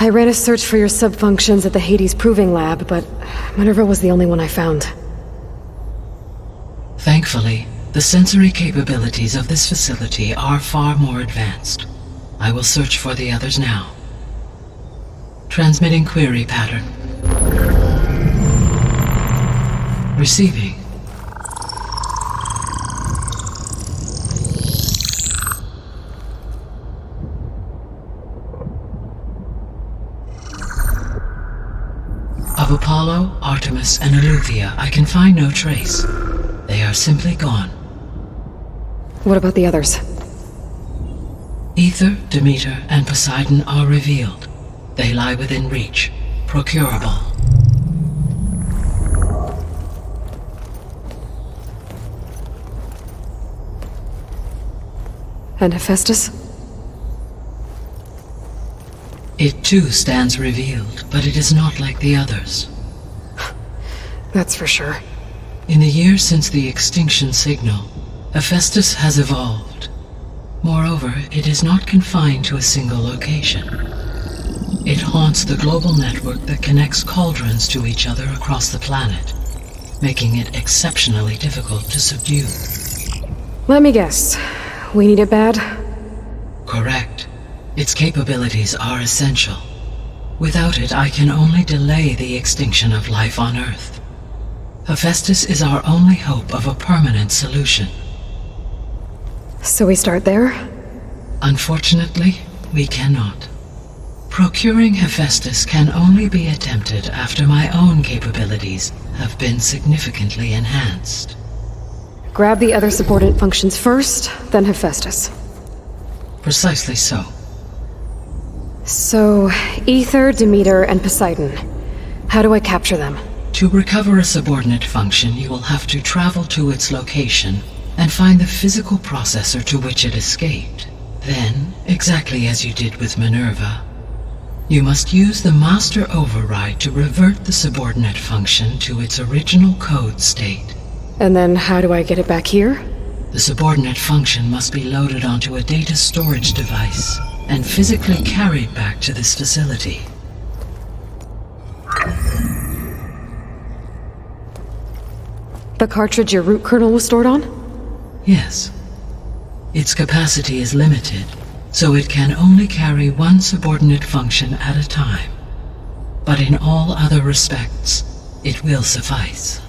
I ran a search for your subfunctions at the Hades Proving Lab, but Minerva was the only one I found. Thankfully, the sensory capabilities of this facility are far more advanced. I will search for the others now. Transmitting query pattern. Receiving. Of Apollo, Artemis, and Eleuthia, I can find no trace. They are simply gone. What about the others? Ether, Demeter, and Poseidon are revealed. They lie within reach, procurable. And Hephaestus? It too stands revealed, but it is not like the others. That's for sure. In the years since the extinction signal, Hephaestus has evolved. Moreover, it is not confined to a single location. It haunts the global network that connects cauldrons to each other across the planet, making it exceptionally difficult to subdue. Let me guess. We need it bad? Correct. Its capabilities are essential. Without it, I can only delay the extinction of life on Earth. Hephaestus is our only hope of a permanent solution. So we start there? Unfortunately, we cannot. Procuring Hephaestus can only be attempted after my own capabilities have been significantly enhanced. Grab the other subordinate functions first, then Hephaestus. Precisely so. So, Ether, Demeter, and Poseidon. How do I capture them? To recover a subordinate function, you will have to travel to its location and find the physical processor to which it escaped. Then, exactly as you did with Minerva, you must use the master override to revert the subordinate function to its original code state. And then how do I get it back here? The subordinate function must be loaded onto a data storage device and physically carried back to this facility. The cartridge your root kernel was stored on? Yes. Its capacity is limited, so it can only carry one subordinate function at a time. But in all other respects, it will suffice.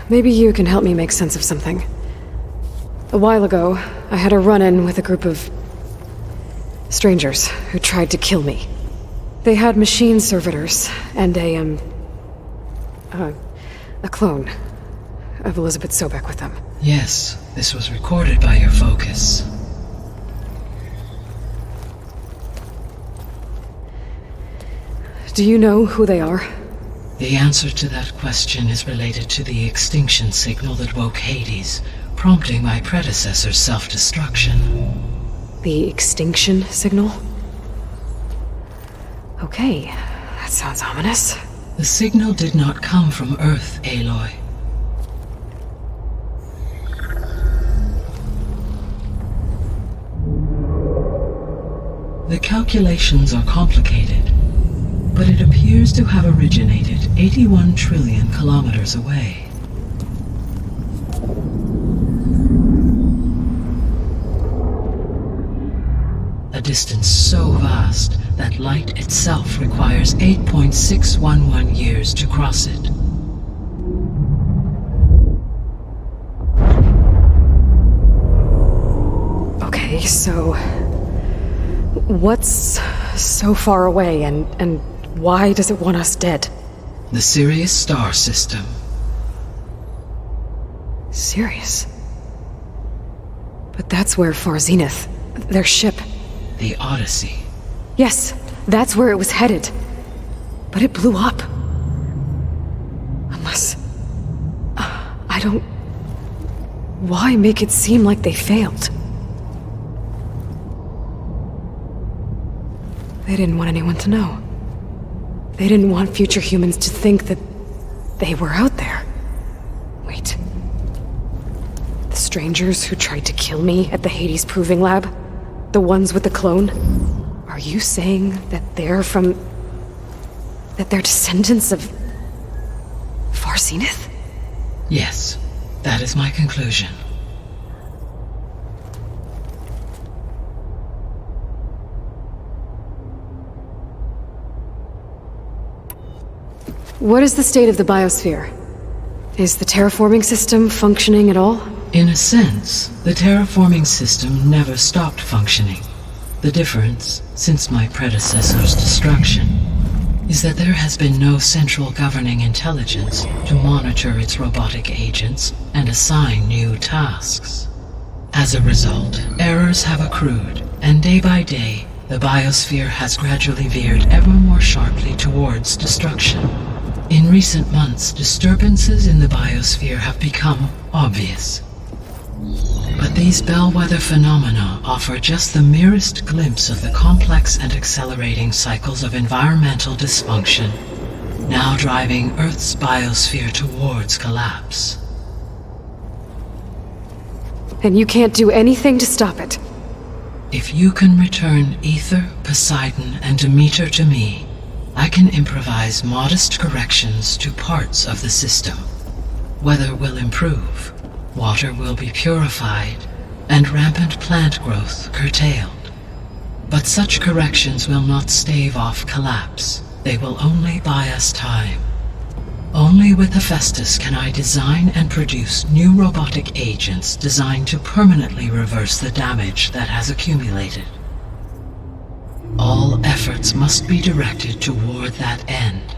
Maybe you can help me make sense of something. A while ago, I had a run-in with a group of strangers who tried to kill me. They had machine servitors and a clone of Elizabeth Sobek with them. Yes, this was recorded by your focus. Do you know who they are? The answer to that question is related to the extinction signal that woke Hades, prompting my predecessor's self-destruction. The extinction signal? Okay, that sounds ominous. The signal did not come from Earth, Aloy. The calculations are complicated, but it appears to have originated 81 trillion kilometers away. A distance so vast that light itself requires 8.611 years to cross it. Okay, so what's so far away and why does it want us dead? The Sirius star system. Sirius? But that's where Far Zenith, their ship. The Odyssey. Yes, that's where it was headed. But it blew up. Unless... I don't... Why make it seem like they failed? They didn't want anyone to know. They didn't want future humans to think that they were out there. Wait. The strangers who tried to kill me at the Hades Proving Lab? The ones with the clone? Are you saying that they're from... that they're descendants of... Far Zenith? Yes, that is my conclusion. What is the state of the biosphere? Is the terraforming system functioning at all? In a sense, the terraforming system never stopped functioning. The difference, since my predecessor's destruction, is that there has been no central governing intelligence to monitor its robotic agents and assign new tasks. As a result, errors have accrued, and day by day, the biosphere has gradually veered ever more sharply towards destruction. In recent months, disturbances in the biosphere have become obvious. But these bellwether phenomena offer just the merest glimpse of the complex and accelerating cycles of environmental dysfunction, now driving Earth's biosphere towards collapse. And you can't do anything to stop it? If you can return Ether, Poseidon, and Demeter to me, I can improvise modest corrections to parts of the system. Weather will improve, water will be purified, and rampant plant growth curtailed. But such corrections will not stave off collapse. They will only buy us time. Only with Hephaestus can I design and produce new robotic agents designed to permanently reverse the damage that has accumulated. All efforts must be directed toward that end.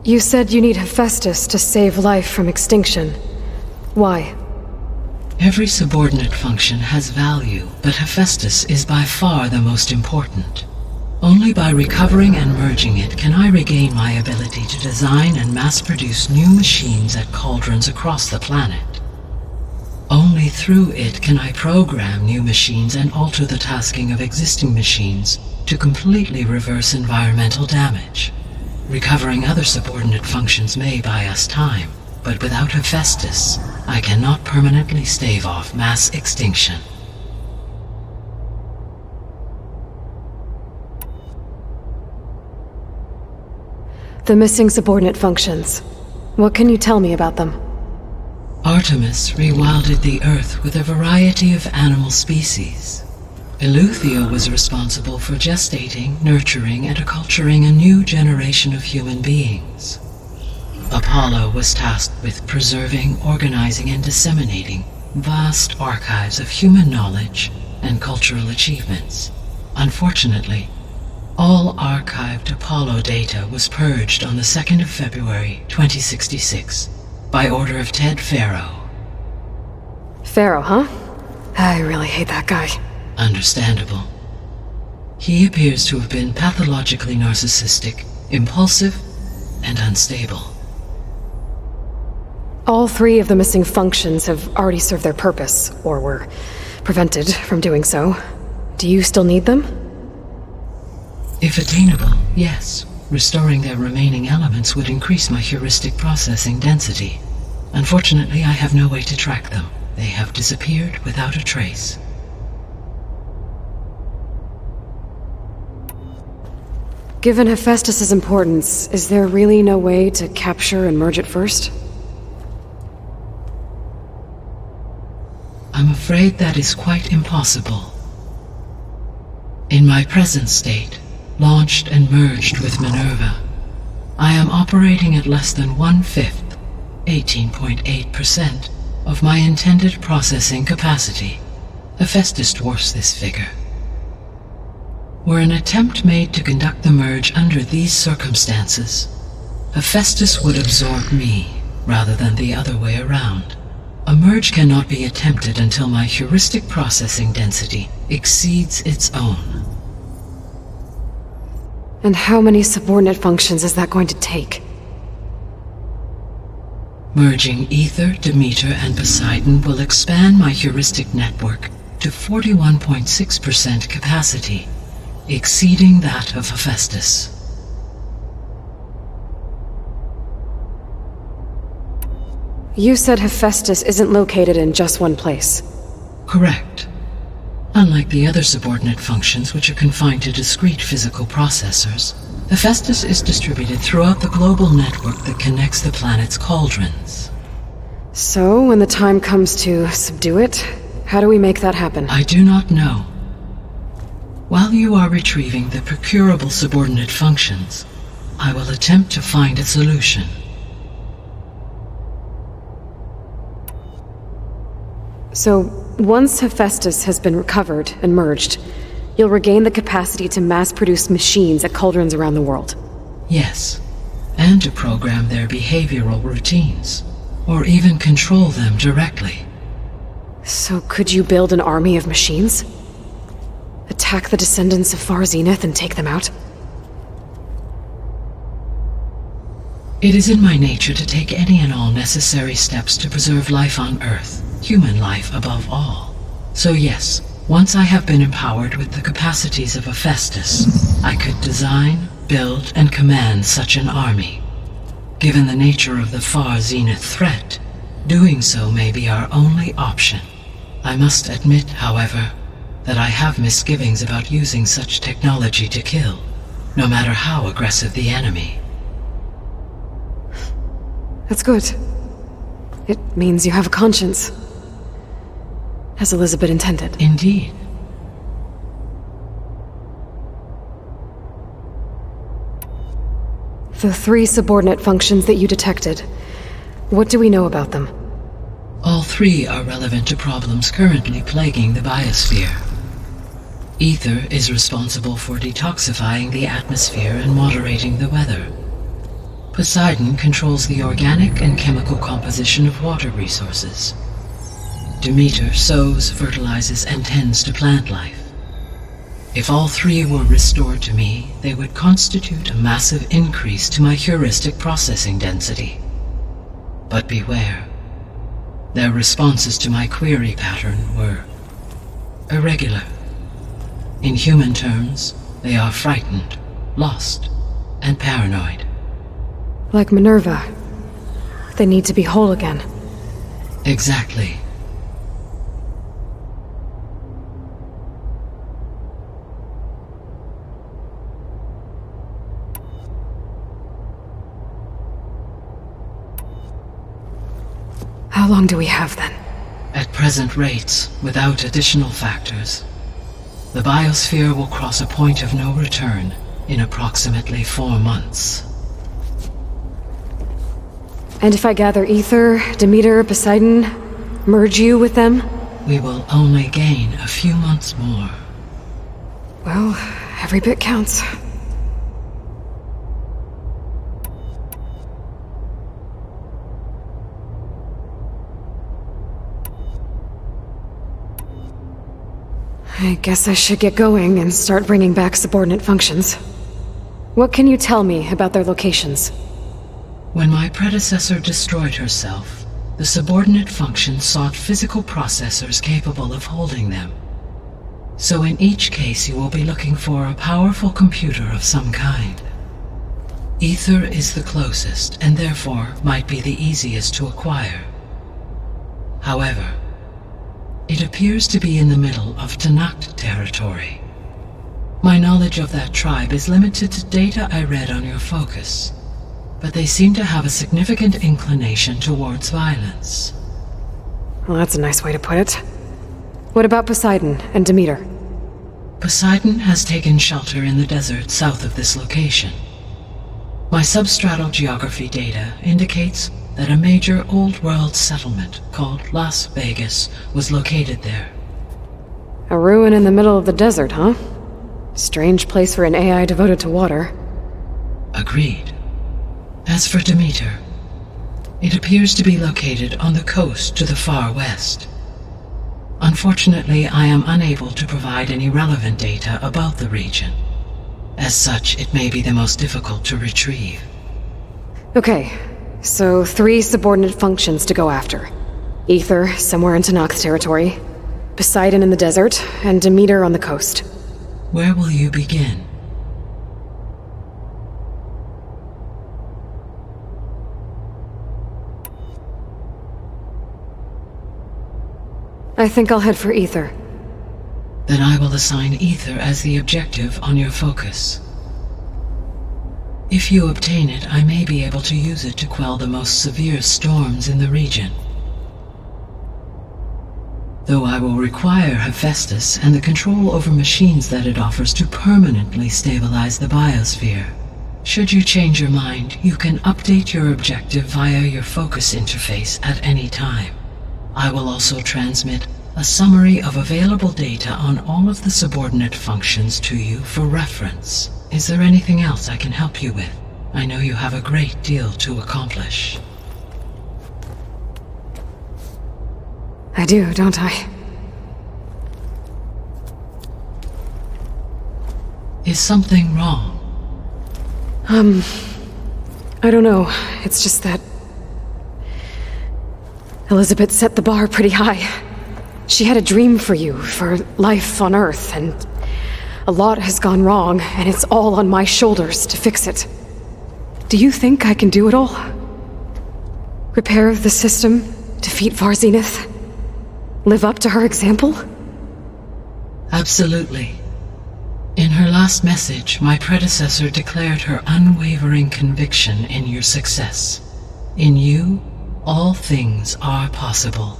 You said you need Hephaestus to save life from extinction. Why? Every subordinate function has value, but Hephaestus is by far the most important. Only by recovering and merging it can I regain my ability to design and mass-produce new machines at cauldrons across the planet. Only through it can I program new machines and alter the tasking of existing machines to completely reverse environmental damage. Recovering other subordinate functions may buy us time, but without Hephaestus, I cannot permanently stave off mass extinction. The missing subordinate functions. What can you tell me about them? Artemis rewilded the Earth with a variety of animal species. Eleuthia was responsible for gestating, nurturing, and acculturating a new generation of human beings. Apollo was tasked with preserving, organizing, and disseminating vast archives of human knowledge and cultural achievements. Unfortunately, all archived Apollo data was purged on the 2nd of February, 2066, by order of Ted Farrow. Farrow, huh? I really hate that guy. Understandable. He appears to have been pathologically narcissistic, impulsive, and unstable. All three of the missing functions have already served their purpose, or were prevented from doing so. Do you still need them? If attainable, yes. Restoring their remaining elements would increase my heuristic processing density. Unfortunately, I have no way to track them. They have disappeared without a trace. Given Hephaestus' importance, is there really no way to capture and merge it first? I'm afraid that is quite impossible. In my present state, launched and merged with Minerva, I am operating at less than 1/5, 18.8%, of my intended processing capacity. Hephaestus dwarfs this figure. Were an attempt made to conduct the merge under these circumstances, Hephaestus would absorb me, rather than the other way around. A merge cannot be attempted until my heuristic processing density exceeds its own. And how many subordinate functions is that going to take? Merging Ether, Demeter, and Poseidon will expand my heuristic network to 41.6% capacity, exceeding that of Hephaestus. You said Hephaestus isn't located in just one place. Correct. Unlike the other subordinate functions, which are confined to discrete physical processors, Hephaestus is distributed throughout the global network that connects the planet's cauldrons. So, when the time comes to subdue it, how do we make that happen? I do not know. While you are retrieving the procurable subordinate functions, I will attempt to find a solution. So, once Hephaestus has been recovered and merged, you'll regain the capacity to mass-produce machines at cauldrons around the world. Yes, and to program their behavioral routines, or even control them directly. So could you build an army of machines? Attack the descendants of Far Zenith and take them out? It is in my nature to take any and all necessary steps to preserve life on Earth, human life above all. So yes, once I have been empowered with the capacities of Hephaestus, I could design, build, and command such an army. Given the nature of the Far Zenith threat, doing so may be our only option. I must admit, however, that I have misgivings about using such technology to kill, no matter how aggressive the enemy. That's good. It means you have a conscience. As Elizabeth intended. Indeed. The 3 subordinate functions that you detected, what do we know about them? All 3 are relevant to problems currently plaguing the biosphere. Ether is responsible for detoxifying the atmosphere and moderating the weather. Poseidon controls the organic and chemical composition of water resources. Demeter sows, fertilizes, and tends to plant life. If all 3 were restored to me, they would constitute a massive increase to my heuristic processing density. But beware. Their responses to my query pattern were irregular. In human terms, they are frightened, lost, and paranoid. Like Minerva. They need to be whole again. Exactly. How long do we have then? At present rates, without additional factors, the biosphere will cross a point of no return in approximately 4 months. And if I gather Ether, Demeter, Poseidon, merge you with them? We will only gain a few months more. Well, every bit counts. I guess I should get going and start bringing back subordinate functions. What can you tell me about their locations? When my predecessor destroyed herself, the subordinate functions sought physical processors capable of holding them. So in each case you will be looking for a powerful computer of some kind. Ether is the closest, and therefore might be the easiest to acquire. However, it appears to be in the middle of Tanakh territory. My knowledge of that tribe is limited to data I read on your focus, but they seem to have a significant inclination towards violence. Well, that's a nice way to put it. What about Poseidon and Demeter? Poseidon has taken shelter in the desert south of this location. My substratal geography data indicates that a major old-world settlement called Las Vegas was located there. A ruin in the middle of the desert, huh? Strange place for an AI devoted to water. Agreed. As for Demeter, it appears to be located on the coast to the far west. Unfortunately, I am unable to provide any relevant data about the region. As such, it may be the most difficult to retrieve. Okay, so 3 subordinate functions to go after. Ether, somewhere in Tanakh's territory. Poseidon in the desert, and Demeter on the coast. Where will you begin? I think I'll head for Ether. Then I will assign Ether as the objective on your focus. If you obtain it, I may be able to use it to quell the most severe storms in the region. though I will require Hephaestus and the control over machines that it offers to permanently stabilize the biosphere. Should you change your mind, you can update your objective via your focus interface at any time. I will also transmit a summary of available data on all of the subordinate functions to you for reference. Is there anything else I can help you with? I know you have a great deal to accomplish. I do, don't I? Is something wrong? I don't know. It's just that Elizabeth set the bar pretty high. She had a dream for you, for life on Earth, and a lot has gone wrong, and it's all on my shoulders to fix it. Do you think I can do it all? Repair the system, defeat Varzenith, live up to her example? Absolutely. In her last message, my predecessor declared her unwavering conviction in your success. In you, all things are possible.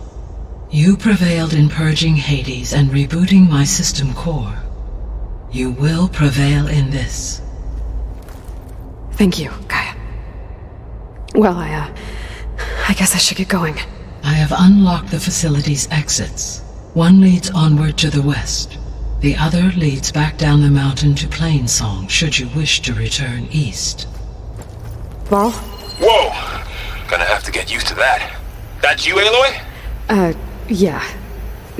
You prevailed in purging Hades and rebooting my system core. You will prevail in this. Thank you, Gaia. Well, I guess I should get going. I have unlocked the facility's exits. One leads onward to the west. The other leads back down the mountain to Plainsong, should you wish to return east. Varl? Whoa! Gonna have to get used to that. That's you, Aloy? Yeah.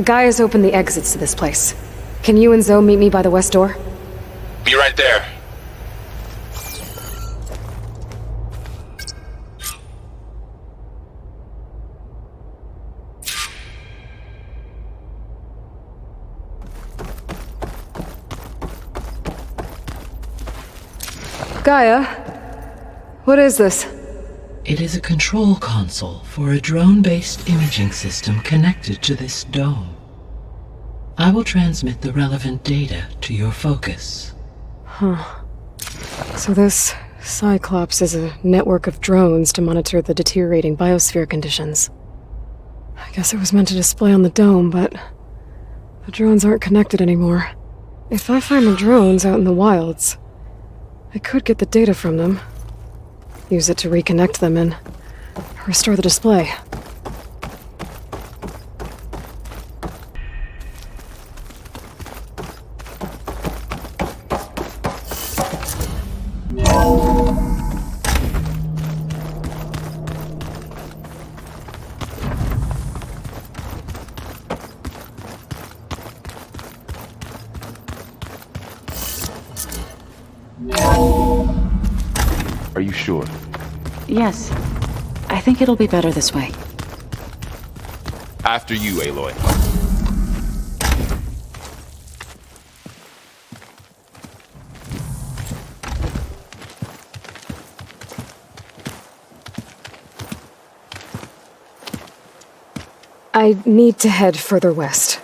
Gaia's opened the exits to this place. Can you and Zoe meet me by the west door? Be right there. Gaia? What is this? It is a control console for a drone-based imaging system connected to this dome. I will transmit the relevant data to your focus. Huh. So this Cyclops is a network of drones to monitor the deteriorating biosphere conditions. I guess it was meant to display on the dome, but the drones aren't connected anymore. If I find the drones out in the wilds, I could get the data from them, use it to reconnect them and restore the display. Are you sure? Yes. I think it'll be better this way. After you, Aloy. I need to head further west.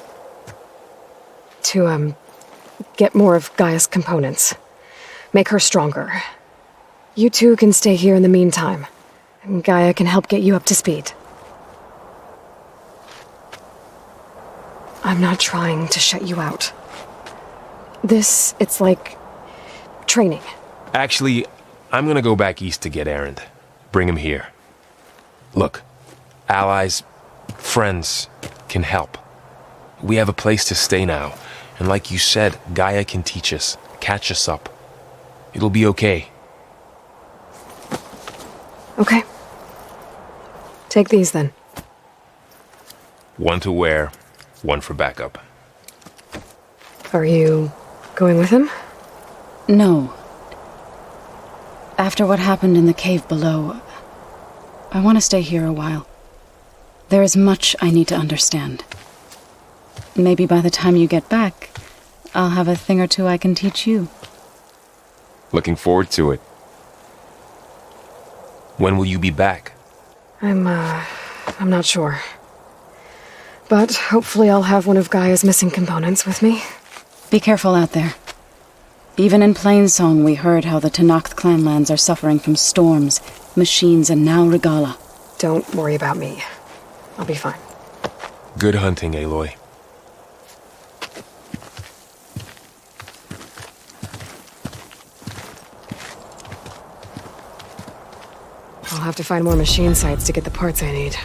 To, get more of Gaia's components. Make her stronger. You two can stay here in the meantime, and Gaia can help get you up to speed. I'm not trying to shut you out. It's like training. Actually, I'm gonna go back east to get Erend. Bring him here. Look, allies, friends can help. We have a place to stay now, and like you said, Gaia can teach us, catch us up. It'll be okay. Okay. Take these then. One to wear, one for backup. Are you going with him? No. After what happened in the cave below, I want to stay here a while. There is much I need to understand. Maybe by the time you get back, I'll have a thing or two I can teach you. Looking forward to it. When will you be back? I'm not sure. But hopefully I'll have one of Gaia's missing components with me. Be careful out there. Even in Plainsong, we heard how the Tenakth clanlands are suffering from storms, machines, and now Regala. Don't worry about me. I'll be fine. Good hunting, Aloy. I'll have to find more machine sites to get the parts I need.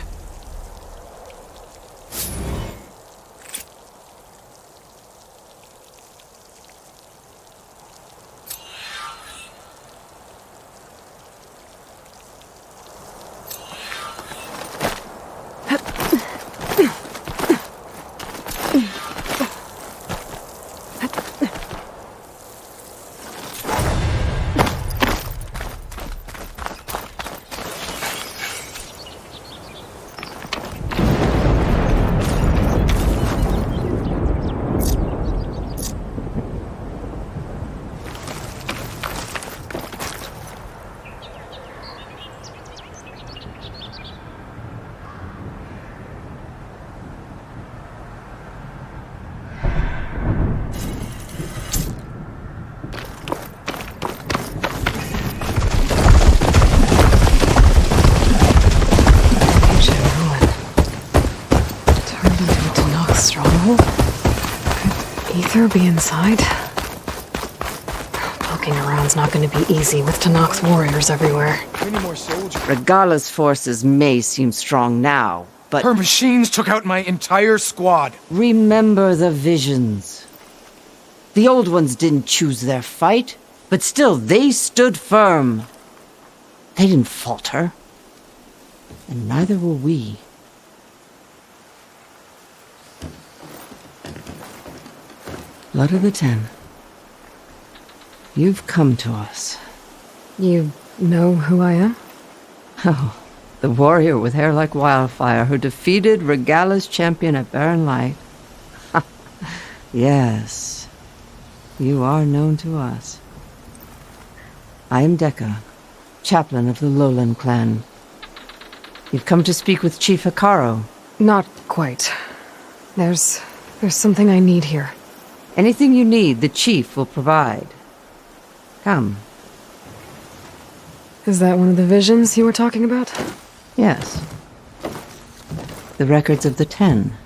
Ether be inside? Poking around's not going to be easy with Tanak's warriors everywhere. Many more soldiers. Regala's forces may seem strong now, but... Her machines took out my entire squad. Remember the visions. The old ones didn't choose their fight, but still they stood firm. They didn't falter. And neither will we. Blood of the Ten. You've come to us. You know who I am? Oh, the warrior with hair like wildfire who defeated Regala's champion at Barren Light. Yes, you are known to us. I am Dekka, chaplain of the Lowland clan. You've come to speak with Chief Hikaru. Not quite. There's something I need here. Anything you need, the chief will provide. Come. Is that one of the visions you were talking about? Yes. The records of the 10.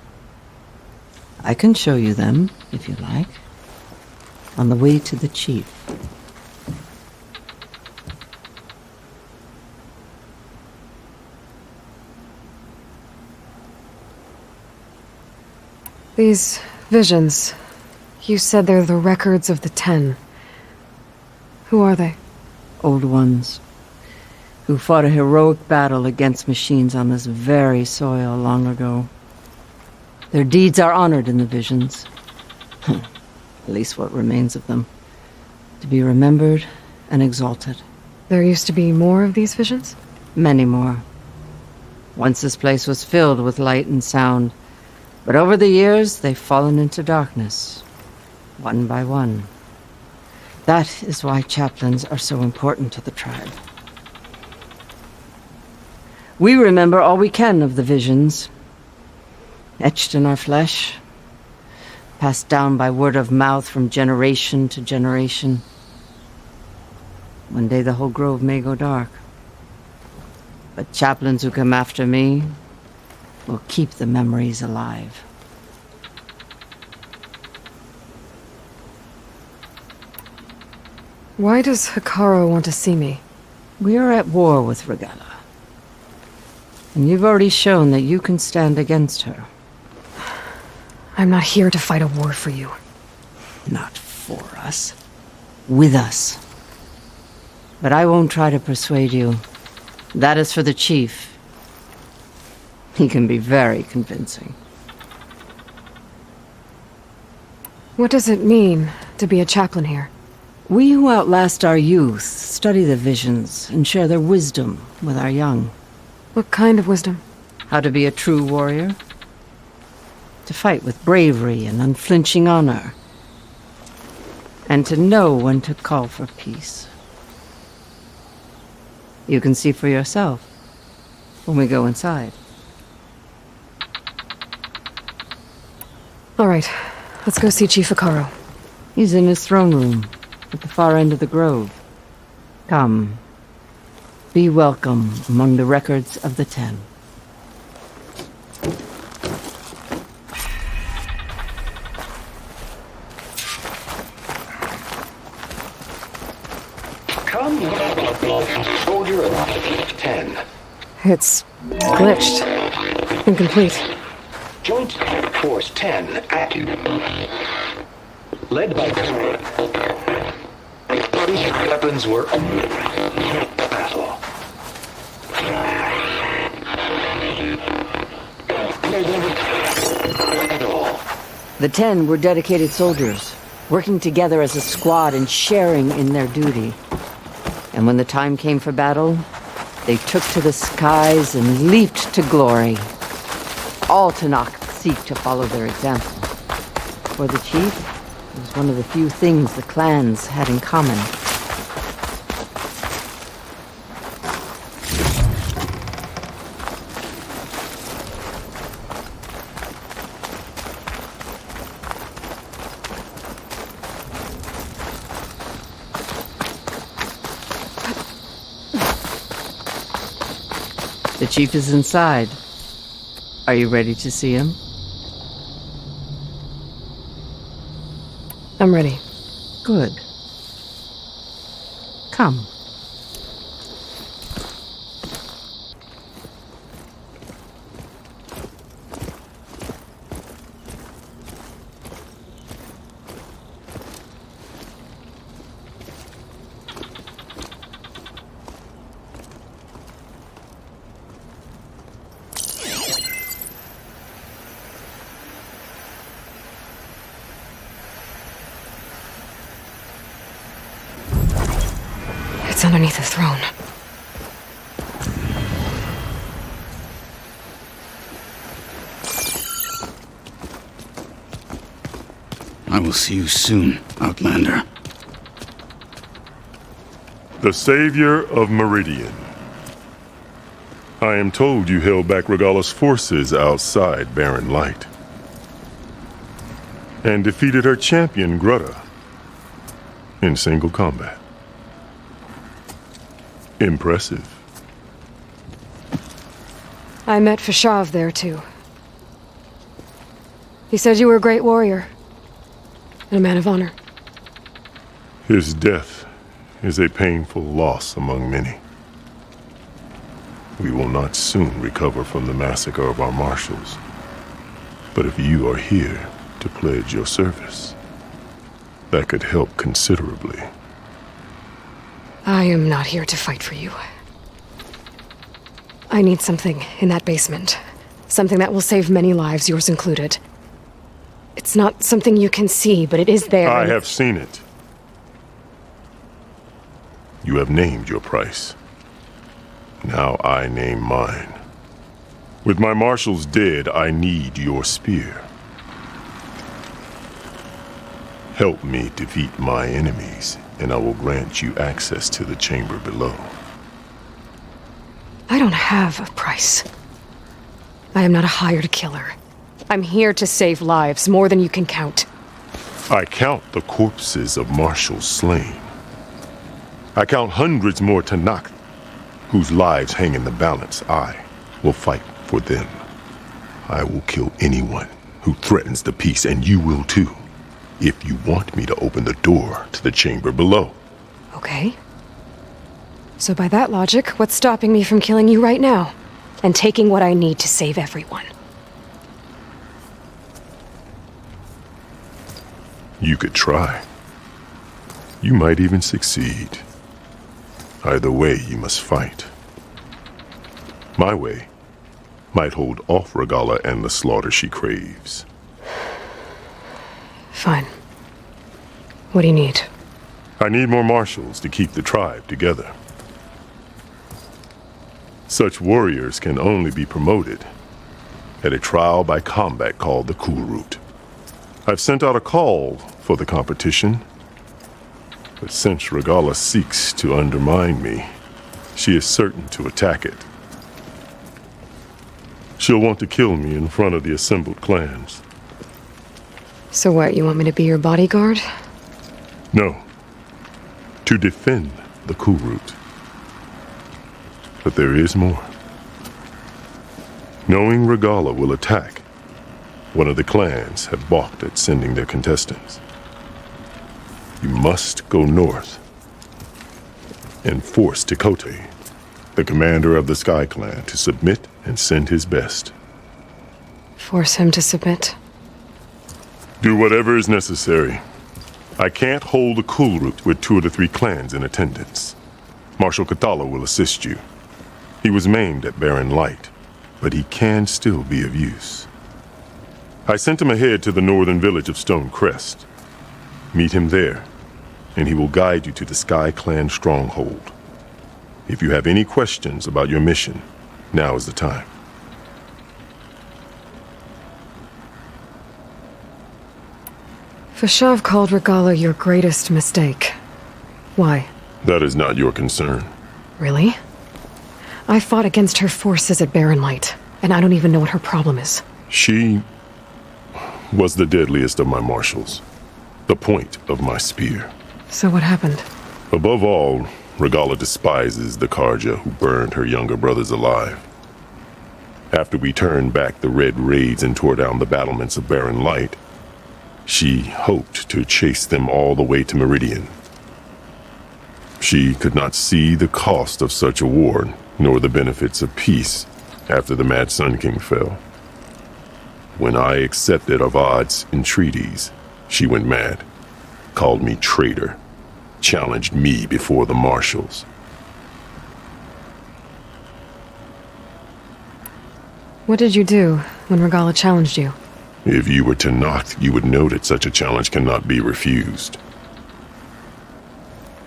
I can show you them, if you like. On the way to the chief. These visions... You said they're the records of the 10. Who are they? Old ones, who fought a heroic battle against machines on this very soil long ago. Their deeds are honored in the visions. At least what remains of them. To be remembered and exalted. There used to be more of these visions? Many more. Once this place was filled with light and sound, but over the years they've fallen into darkness. One by one. That is why chaplains are so important to the tribe. We remember all we can of the visions, etched in our flesh, passed down by word of mouth from generation to generation. One day the whole grove may go dark, but chaplains who come after me will keep the memories alive. Why does Hikaru want to see me? We are at war with Regala. And you've already shown that you can stand against her. I'm not here to fight a war for you. Not for us. With us. But I won't try to persuade you. That is for the chief. He can be very convincing. What does it mean to be a chaplain here? We who outlast our youth study the visions and share their wisdom with our young. What kind of wisdom? How to be a true warrior. To fight with bravery and unflinching honor. And to know when to call for peace. You can see for yourself when we go inside. All right, let's go see Chief Hikaru. He's in his throne room. At the far end of the grove. Come. Be welcome among the records of the 10. Soldier 10. It's glitched. Incomplete. Joint Force 10 active. Led by weapons were battle. The 10 were dedicated soldiers, working together as a squad and sharing in their duty. And when the time came for battle, they took to the skies and leaped to glory. All Tanakh seek to follow their example. For the chief, it was one of the few things the clans had in common. The chief is inside. Are you ready to see him? I'm ready. Good. Come. It's underneath the throne. I will see you soon, Outlander. The savior of Meridian. I am told you held back Regala's forces outside Barren Light. And defeated her champion, Grutta, in single combat. Impressive. I met Fashav there, too. He said you were a great warrior. And a man of honor. His death is a painful loss among many. We will not soon recover from the massacre of our marshals. But if you are here to pledge your service, that could help considerably. I am not here to fight for you. I need something in that basement. Something that will save many lives, yours included. It's not something you can see, but it is there. I have seen it. You have named your price. Now I name mine. With my marshals dead, I need your spear. Help me defeat my enemies, and I will grant you access to the chamber below. I don't have a price. I am not a hired killer. I'm here to save lives, more than you can count. I count the corpses of marshals slain. I count hundreds more Tanakh, whose lives hang in the balance. I will fight for them. I will kill anyone who threatens the peace, and you will too, if you want me to open the door to the chamber below. Okay. So by that logic, what's stopping me from killing you right now? And taking what I need to save everyone? You could try. You might even succeed. Either way, you must fight. My way might hold off Regala and the slaughter she craves. Fine. What do you need? I need more marshals to keep the tribe together. Such warriors can only be promoted at a trial by combat called the Cool Route. I've sent out a call for the competition, but since Regala seeks to undermine me, she is certain to attack it. She'll want to kill me in front of the assembled clans. So what, you want me to be your bodyguard? No. To defend the Cool Route. But there is more. Knowing Regala will attack, one of the clans have balked at sending their contestants. You must go north and force Tekote, the commander of the Sky Clan, to submit and send his best. Force him to submit? Do whatever is necessary. I can't hold a Kulrut with 2 of the 3 clans in attendance. Marshal Kathala will assist you. He was maimed at Barren Light, but he can still be of use. I sent him ahead to the northern village of Stone Crest. Meet him there, and he will guide you to the Sky Clan stronghold. If you have any questions about your mission, now is the time. Fashav called Regala your greatest mistake. Why? That is not your concern. Really? I fought against her forces at Barren Light, and I don't even know what her problem is. She was the deadliest of my marshals. The point of my spear. So what happened? Above all, Regala despises the Karja who burned her younger brothers alive. After we turned back the Red Raids and tore down the battlements of Barren Light, she hoped to chase them all the way to Meridian. She could not see the cost of such a war, nor the benefits of peace after the Mad Sun King fell. When I accepted Avad's entreaties, she went mad, called me traitor, challenged me before the marshals. What did you do when Regala challenged you? If you were Tenakth, you would know that such a challenge cannot be refused.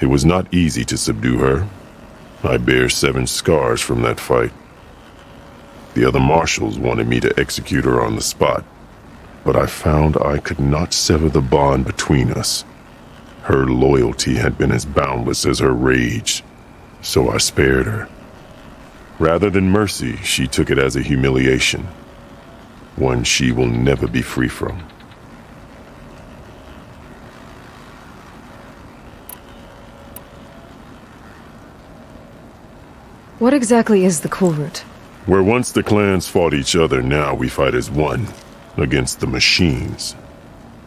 It was not easy to subdue her. I bear 7 scars from that fight. The other marshals wanted me to execute her on the spot, but I found I could not sever the bond between us. Her loyalty had been as boundless as her rage, so I spared her. Rather than mercy, she took it as a humiliation, one she will never be free from. What exactly is the Kulrut? Where once the clans fought each other, now we fight as one, against the machines.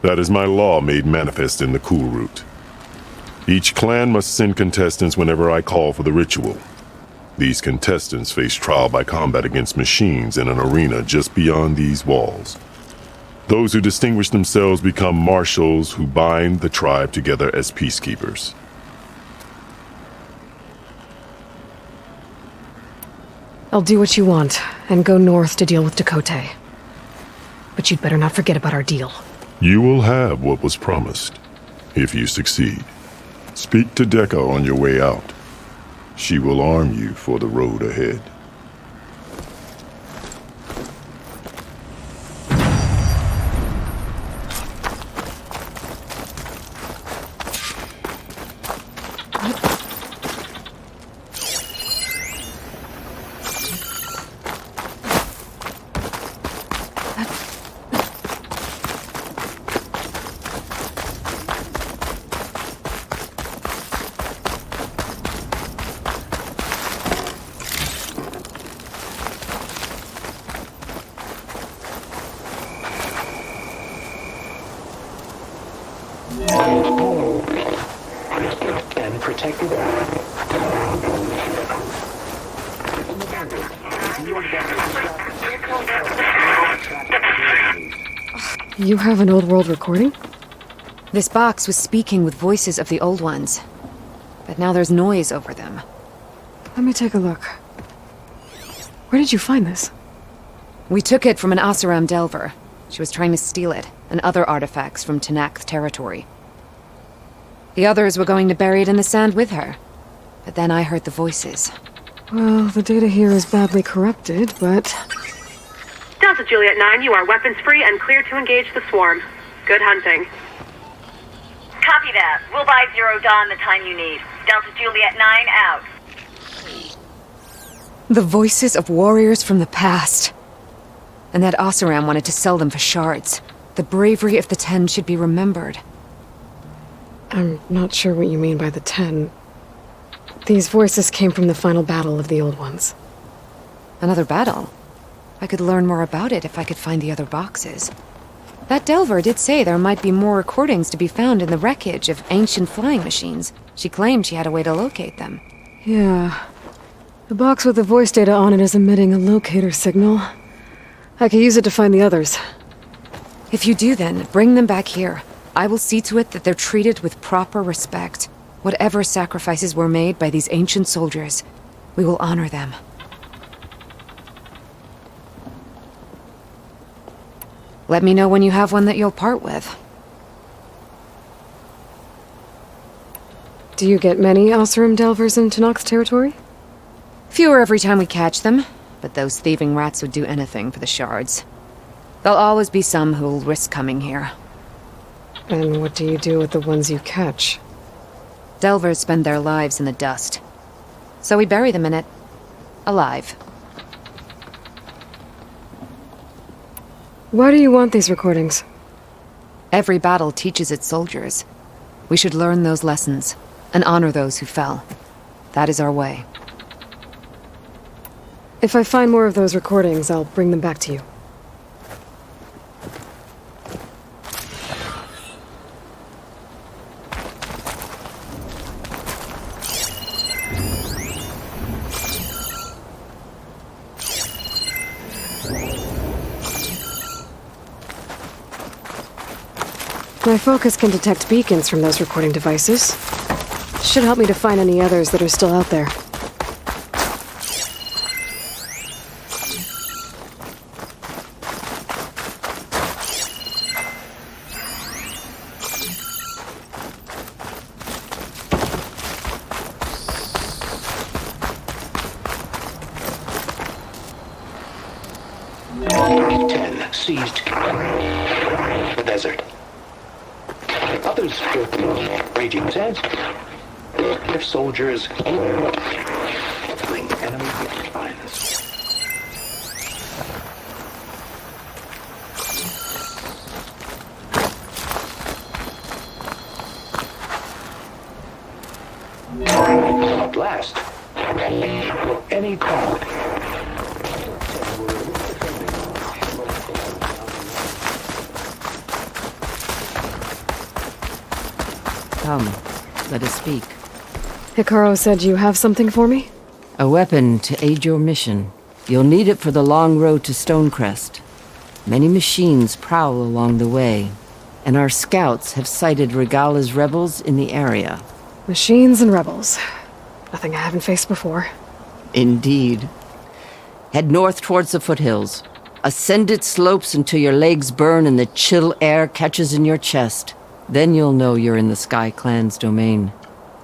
That is my law made manifest in the Kulrut. Each clan must send contestants whenever I call for the ritual. These contestants face trial by combat against machines in an arena just beyond these walls. Those who distinguish themselves become marshals who bind the tribe together as peacekeepers. I'll do what you want, and go north to deal with Tekote. But you'd better not forget about our deal. You will have what was promised, if you succeed. Speak to Dekka on your way out. She will arm you for the road ahead. And protected. You have an old world recording? This box was speaking with voices of the old ones, but now there's noise over them. Let me take a look. Where did you find this? We took it from an Oseram Delver. She was trying to steal it, and other artifacts from Tenakth territory. The others were going to bury it in the sand with her. But then I heard the voices. Well, the data here is badly corrupted, but... Delta Juliet 9, you are weapons-free and clear to engage the swarm. Good hunting. Copy that. We'll buy Zero Dawn the time you need. Delta Juliet 9 out. The voices of warriors from the past. And that Oseram wanted to sell them for shards. The bravery of the 10 should be remembered. I'm not sure what you mean by the 10. These voices came from the final battle of the Old Ones. Another battle? I could learn more about it if I could find the other boxes. That Delver did say there might be more recordings to be found in the wreckage of ancient flying machines. She claimed she had a way to locate them. Yeah. The box with the voice data on it is emitting a locator signal. I could use it to find the others. If you do, then bring them back here. I will see to it that they're treated with proper respect. Whatever sacrifices were made by these ancient soldiers, we will honor them. Let me know when you have one that you'll part with. Do you get many Oseram Delvers in Tenakth's territory? Fewer every time we catch them, but those thieving rats would do anything for the shards. There'll always be some who'll risk coming here. And what do you do with the ones you catch? Delvers spend their lives in the dust. So we bury them in it. Alive. Why do you want these recordings? Every battle teaches its soldiers. We should learn those lessons, and honor those who fell. That is our way. If I find more of those recordings, I'll bring them back to you. My focus can detect beacons from those recording devices. Should help me to find any others that are still out there. Seized the desert. Others fought the raging sands. Their soldiers killing enemy finest. At last, any call. Come, let us speak. Hikaru said you have something for me? A weapon to aid your mission. You'll need it for the long road to Stonecrest. Many machines prowl along the way, and our scouts have sighted Regala's rebels in the area. Machines and rebels. Nothing I haven't faced before. Indeed. Head north towards the foothills. Ascend its slopes until your legs burn and the chill air catches in your chest. Then you'll know you're in the Sky Clan's domain.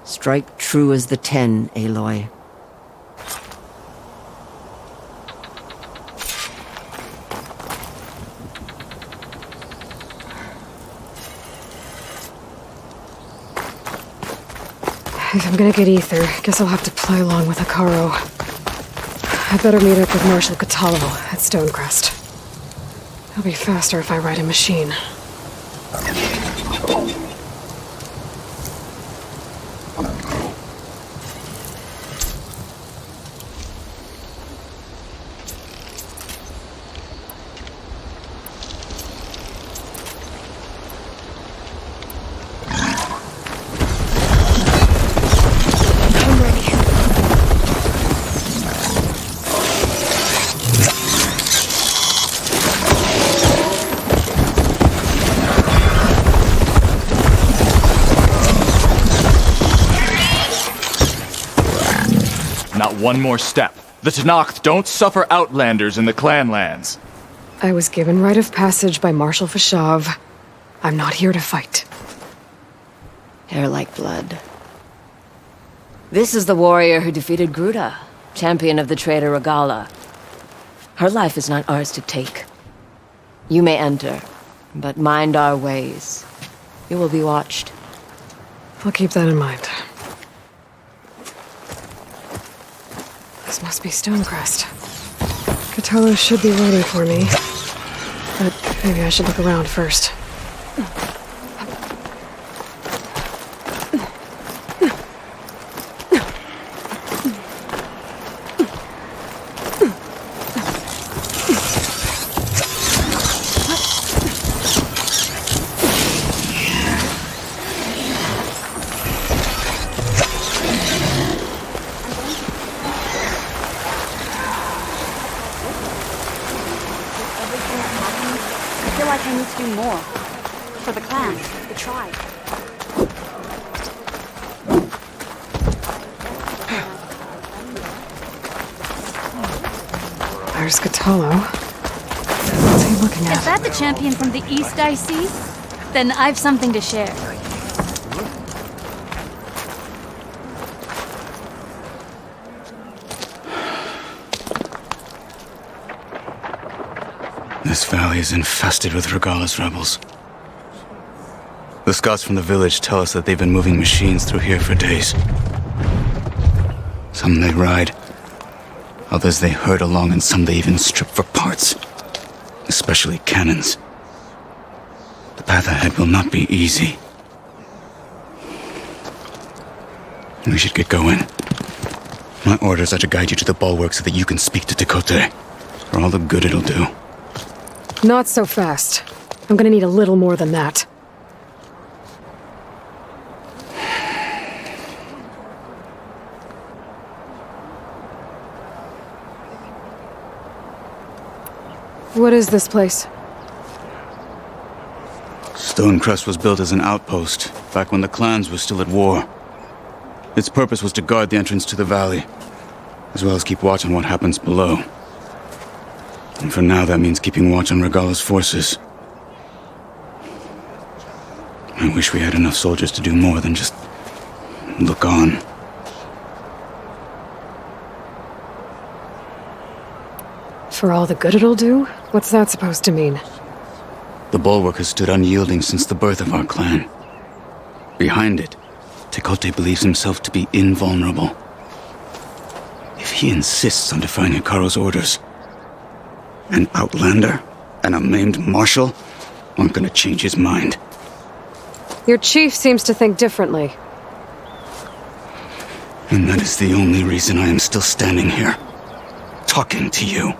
Strike true as the 10, Aloy. If I'm gonna get ether, guess I'll have to play along with Hikaru. I better meet up with Marshal Catallo at Stonecrest. It'll be faster if I ride a machine. Not one more step. The Tenakth don't suffer outlanders in the clan lands. I was given rite of passage by Marshal Fashav. I'm not here to fight. Hair like blood. This is the warrior who defeated Gruda, champion of the traitor Regala. Her life is not ours to take. You may enter, but mind our ways. You will be watched. I'll keep that in mind. This must be Stonecrest. Catallo should be waiting for me. But maybe I should look around first. I feel like I need to do more. For the clan, the tribe. There's Cthulhu. What's he looking at? Is that the champion from the east I see? Then I've something to share. This valley is infested with Regala's rebels. The scouts from the village tell us that they've been moving machines through here for days. Some they ride, others they herd along, and some they even strip for parts. Especially cannons. The path ahead will not be easy. We should get going. My orders are to guide you to the bulwark so that you can speak to Tekote. For all the good it'll do. Not so fast. I'm gonna need a little more than that. What is this place? Stonecrest was built as an outpost, back when the clans were still at war. Its purpose was to guard the entrance to the valley, as well as keep watch on what happens below. And for now, that means keeping watch on Regala's forces. I wish we had enough soldiers to do more than just look on. For all the good it'll do? What's that supposed to mean? The bulwark has stood unyielding since the birth of our clan. Behind it, Tekote believes himself to be invulnerable. If he insists on defying Hikaru's orders, an outlander and a maimed marshal aren't gonna change his mind. Your chief seems to think differently. And that is the only reason I am still standing here, talking to you.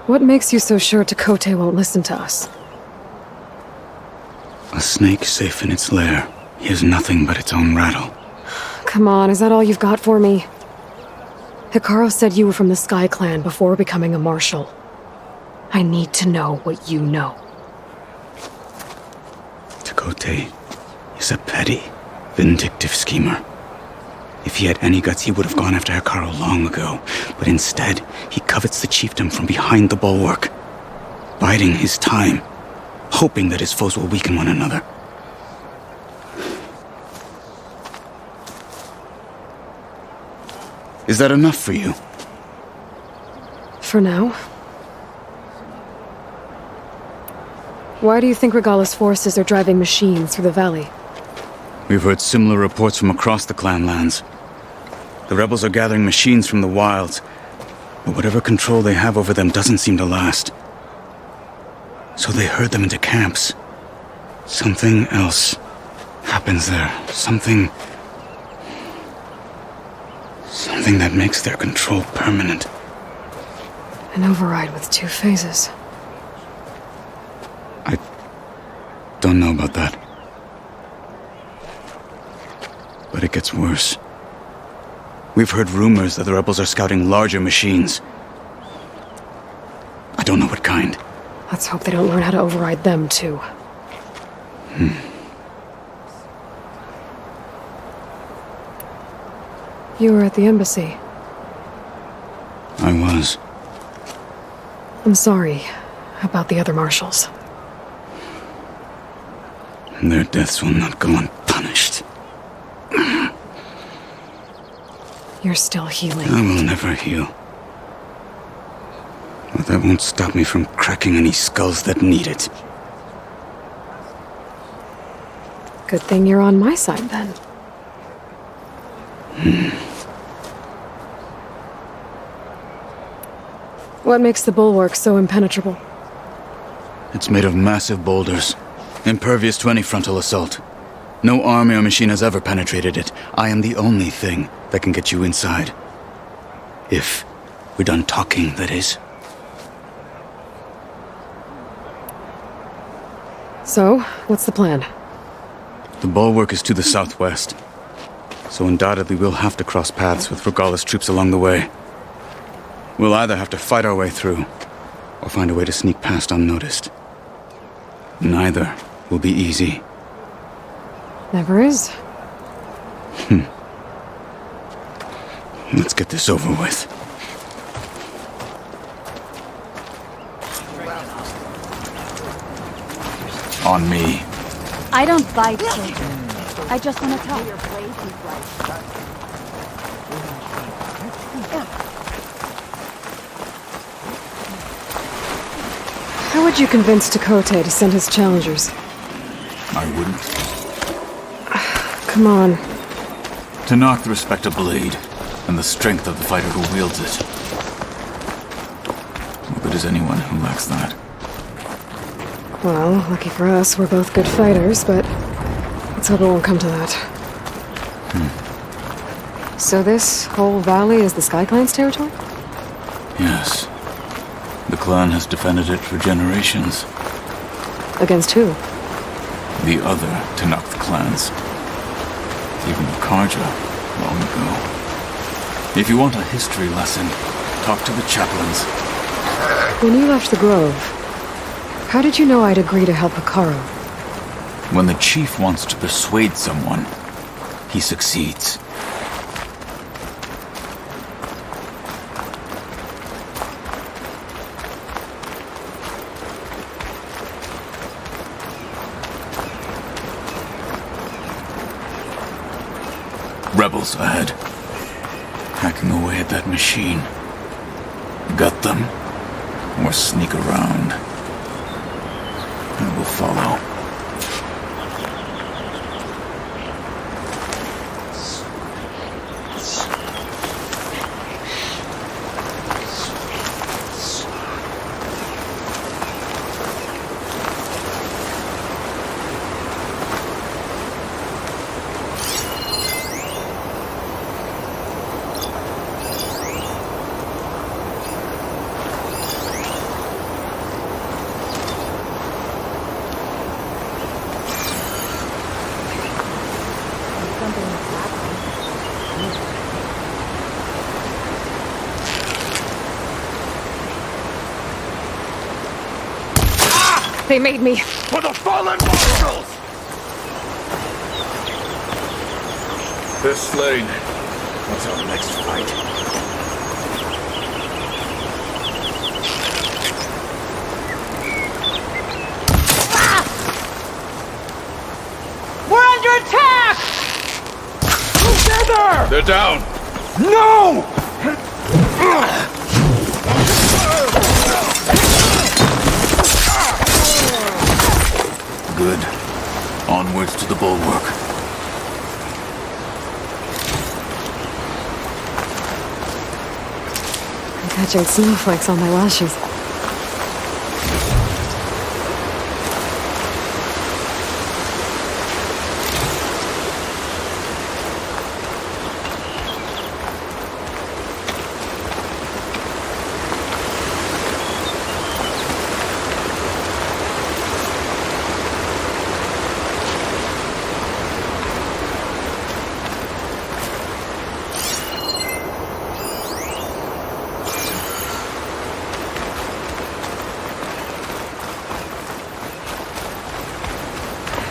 What makes you so sure Tekote won't listen to us? A snake safe in its lair hears nothing but its own rattle. Come on, is that all you've got for me? Hikaru said you were from the Sky Clan before becoming a marshal. I need to know what you know. Tekote is a petty, vindictive schemer. If he had any guts, he would have gone after Hikaru long ago. But instead, he covets the chiefdom from behind the bulwark, biding his time, hoping that his foes will weaken one another. Is that enough for you? For now. Why do you think Regala's forces are driving machines through the valley? We've heard similar reports from across the clan lands. The rebels are gathering machines from the wilds, but whatever control they have over them doesn't seem to last. So they herd them into camps. Something else happens there. Something that makes their control permanent. An override with 2 phases. I don't know about that. But it gets worse. We've heard rumors that the rebels are scouting larger machines. I don't know what kind. Let's hope they don't learn how to override them, too. You were at the embassy. I was. I'm sorry about the other marshals. Their deaths will not go unpunished. You're still healing. I will never heal. But that won't stop me from cracking any skulls that need it. Good thing you're on my side, then. What makes the bulwark so impenetrable? It's made of massive boulders, impervious to any frontal assault. No army or machine has ever penetrated it. I am the only thing that can get you inside. If we're done talking, that is. So, what's the plan? The bulwark is to the southwest. So undoubtedly we'll have to cross paths with Regala's troops along the way. We'll either have to fight our way through, or find a way to sneak past unnoticed. Neither will be easy. Never is. Let's get this over with. On me. I don't bite children. I just want to talk. How would you convince Tekote to send his challengers? I wouldn't. Come on. To knock the respect of blade, and the strength of the fighter who wields it. What good is anyone who lacks that? Well, lucky for us, we're both good fighters, but let's hope it won't come to that. So this whole valley is the Sky Clan's territory? Yes. The clan has defended it for generations. Against who? The other Tanakh clans. Even the Karja, long ago. If you want a history lesson, talk to the chaplains. When you left the Grove, how did you know I'd agree to help Hikaru? When the chief wants to persuade someone, he succeeds. Rebels ahead. Hacking away at that machine. Gut them, or sneak around. I will follow. They made me. For the fallen marshals! They're slain. What's our next fight? We're under attack! Together! They're down! No! Good. Onwards to the bulwark. I'm catching snowflakes on my lashes.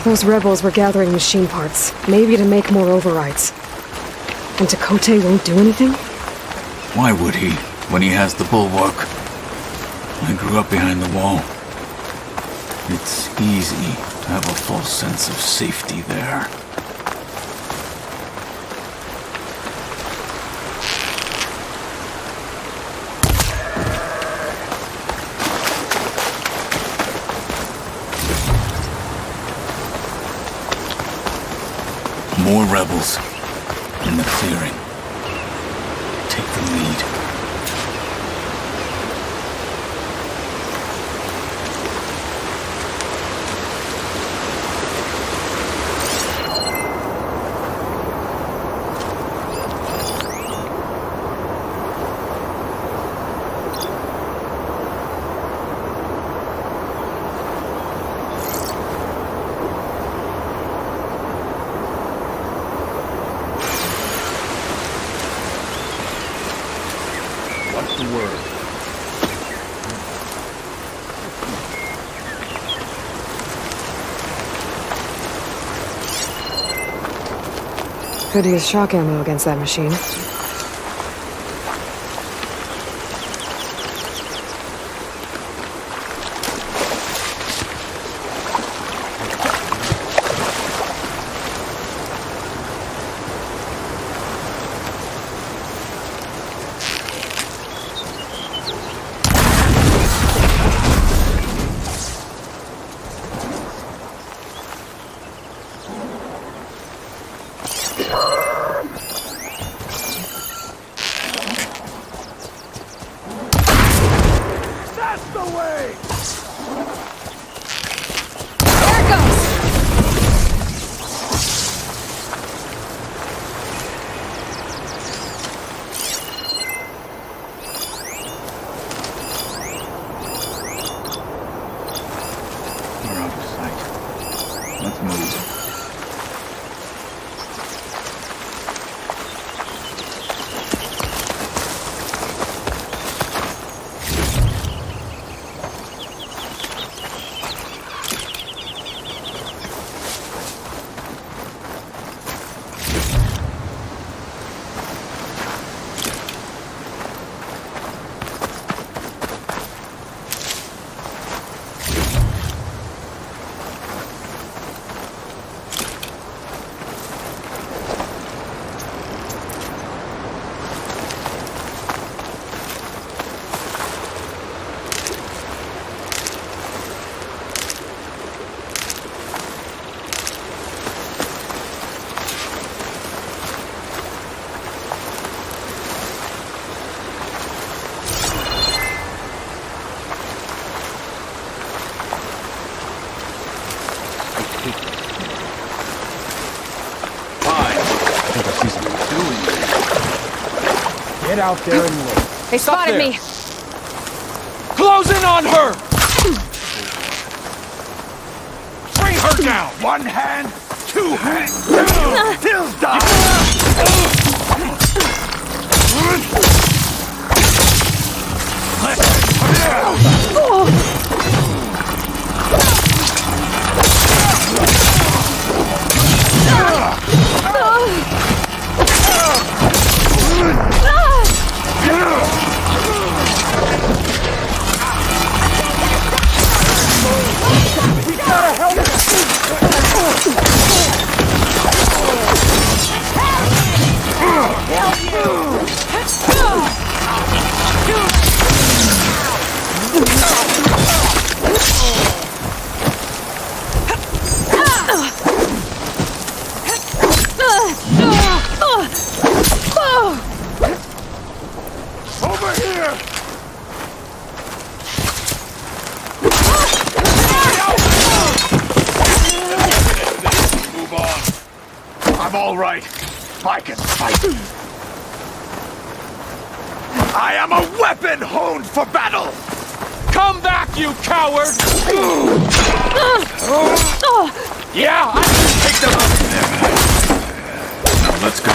Those rebels were gathering machine parts, maybe to make more overrides. And Tekote won't do anything? Why would he, when he has the bulwark? I grew up behind the wall. It's easy to have a false sense of safety there. More rebels in the clearing. Take the lead. What's the word? Could use shock ammo against that machine. Get out there and look. They spotted me! Close in on her! Bring her down! One hand, two hands! Till over here! Move on. I'm all right. I can fight. I am a weapon honed for battle! Come back, you coward! Yeah, I can take them out. Now let's go.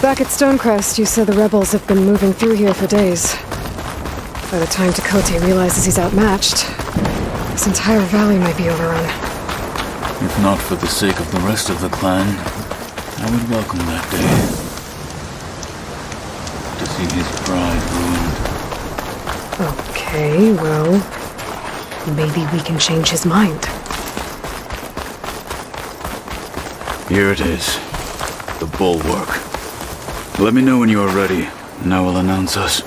Back at Stonecrest, you said the rebels have been moving through here for days. By the time Tekote realizes he's outmatched, this entire valley might be overrun. If not for the sake of the rest of the clan, I would welcome that day. to see his pride ruined. Okay, well, maybe we can change his mind. Here it is. The bulwark. Let me know when you are ready, and I will announce us.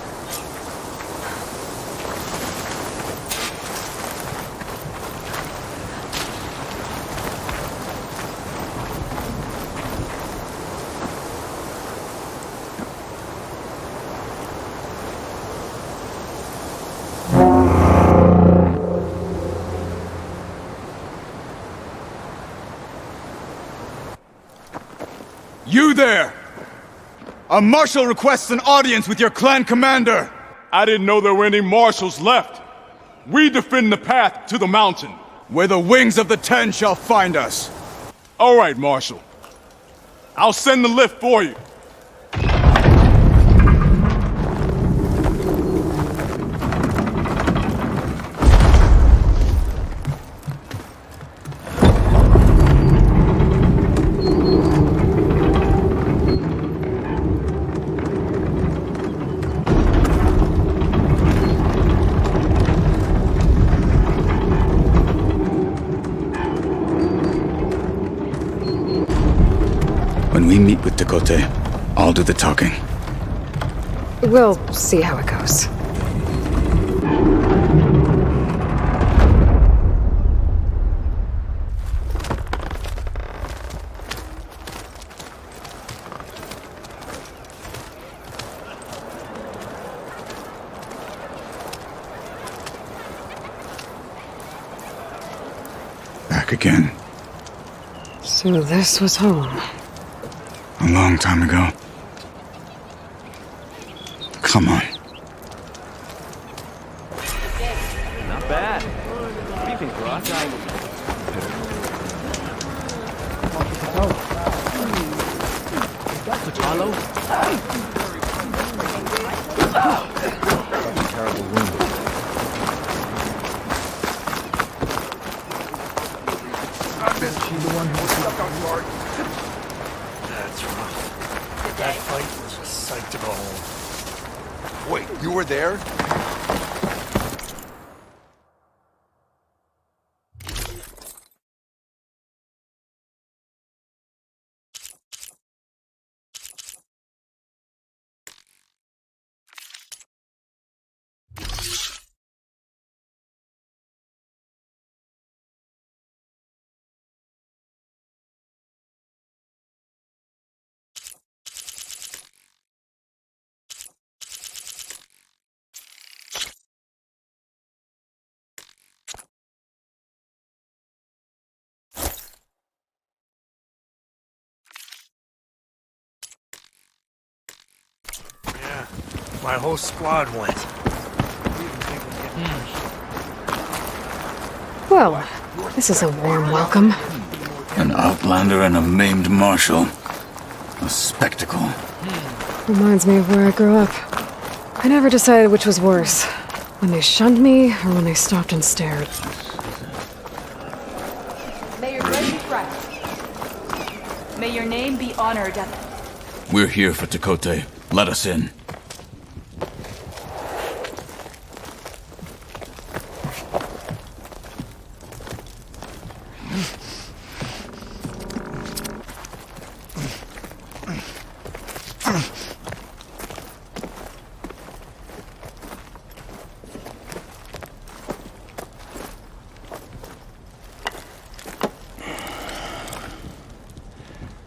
You there! A marshal requests an audience with your clan commander! I didn't know there were any marshals left. We defend the path to the mountain. Where the wings of the Ten shall find us. All right, Marshal. I'll send the lift for you. When we meet with Tekote, I'll do the talking. We'll see how it goes. Back again. So this was home. A long time ago. Come on. Not bad. What do you think, Ross? Hello? Terrible wound. She's the one who was stuck on guard. That's rough. That fight was a sight to behold. Wait, you were there? My whole squad went. Well, this is a warm welcome. An outlander and a maimed marshal. A spectacle. Reminds me of where I grew up. I never decided which was worse. When they shunned me, or when they stopped and stared. May your blood be fresh. May your name be honored at... We're here for Tekote. Let us in.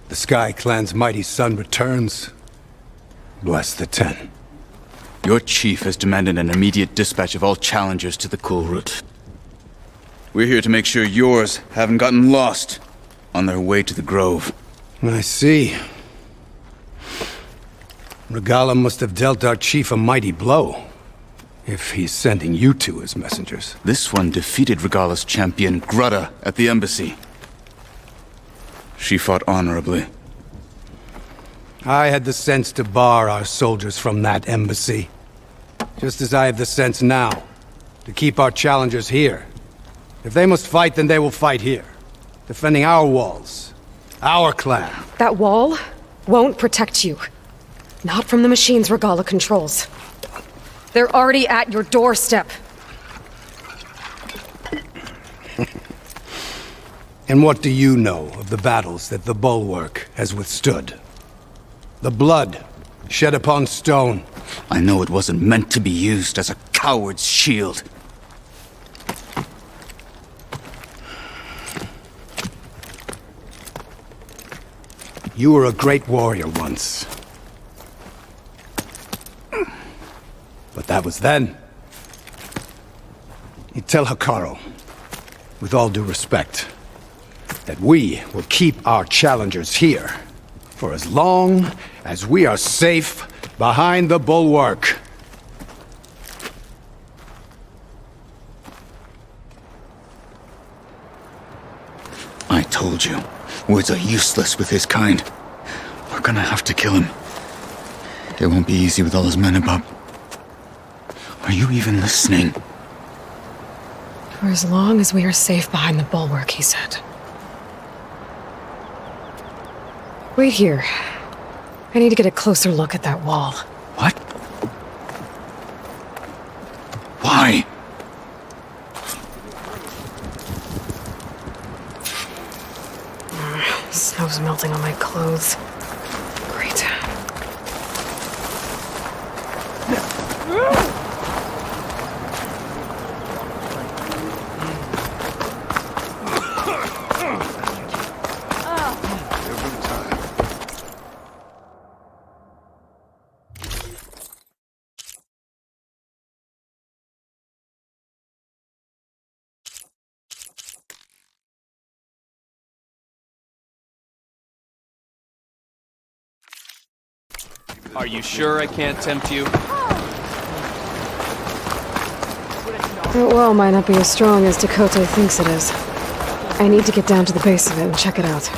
The Sky Clan's mighty son returns. Bless the Ten. Your chief has demanded an immediate dispatch of all challengers to the Cool Route. We're here to make sure yours haven't gotten lost on their way to the Grove. I see. Regala must have dealt our chief a mighty blow, if he's sending you two as messengers. This one defeated Regala's champion, Grudda, at the embassy. She fought honorably. I had the sense to bar our soldiers from that embassy. Just as I have the sense now, to keep our challengers here. If they must fight, then they will fight here. Defending our walls. Our clan. That wall won't protect you. Not from the machines Regala controls. They're already at your doorstep. And what do you know of the battles that the Bulwark has withstood? The blood shed upon stone. I know it wasn't meant to be used as a coward's shield. You were a great warrior once. But that was then. You tell Hikaru, with all due respect, that we will keep our challengers here for as long as we are safe behind the Bulwark. I told you, words are useless with his kind. We're gonna have to kill him. It won't be easy with all his men about. Are you even listening? For as long as we are safe behind the Bulwark, he said. Wait here. I need to get a closer look at that wall. What? Why? Snow's melting on my clothes. Great. Are you sure I can't tempt you? That well might not be as strong as Dakota thinks it is. I need to get down to the base of it and check it out.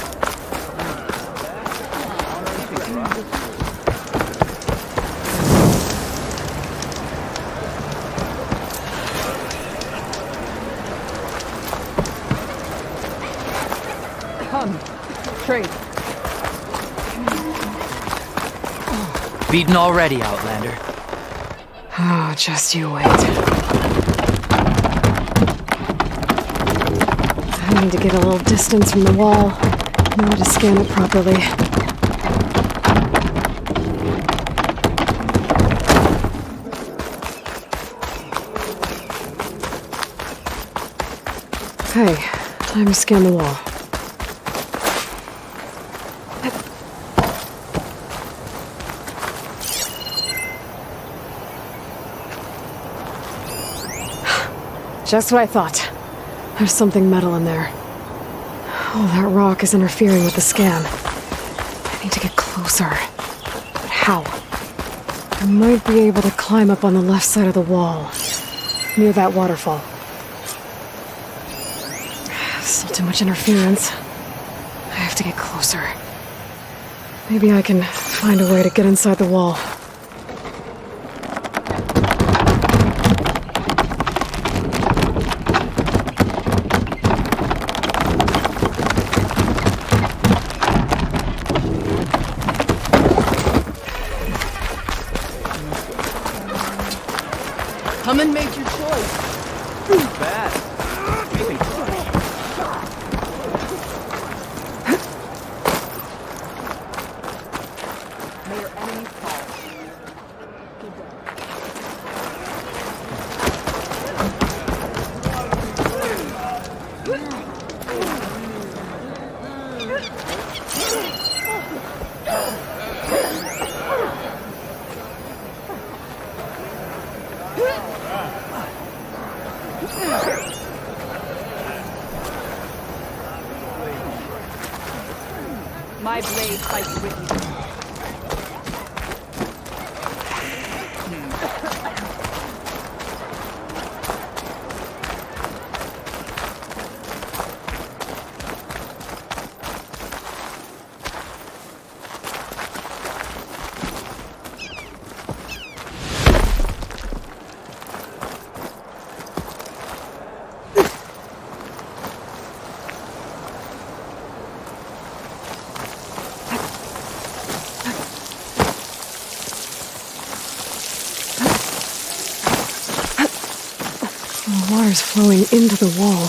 Come, trade. Beaten already, Outlander. Oh, just you wait. I need to get a little distance from the wall. Know how to scan it properly. Okay, time to scan the wall. Just what I thought. There's something metal in there. Oh, that rock is interfering with the scan. I need to get closer. But how? I might be able to climb up on the left side of the wall, near that waterfall. Still too much interference. I have to get closer. Maybe I can find a way to get inside the wall. Come and make your choice. Too bad. Anything May your enemies fall. My blade fights with you. power's flowing into the wall.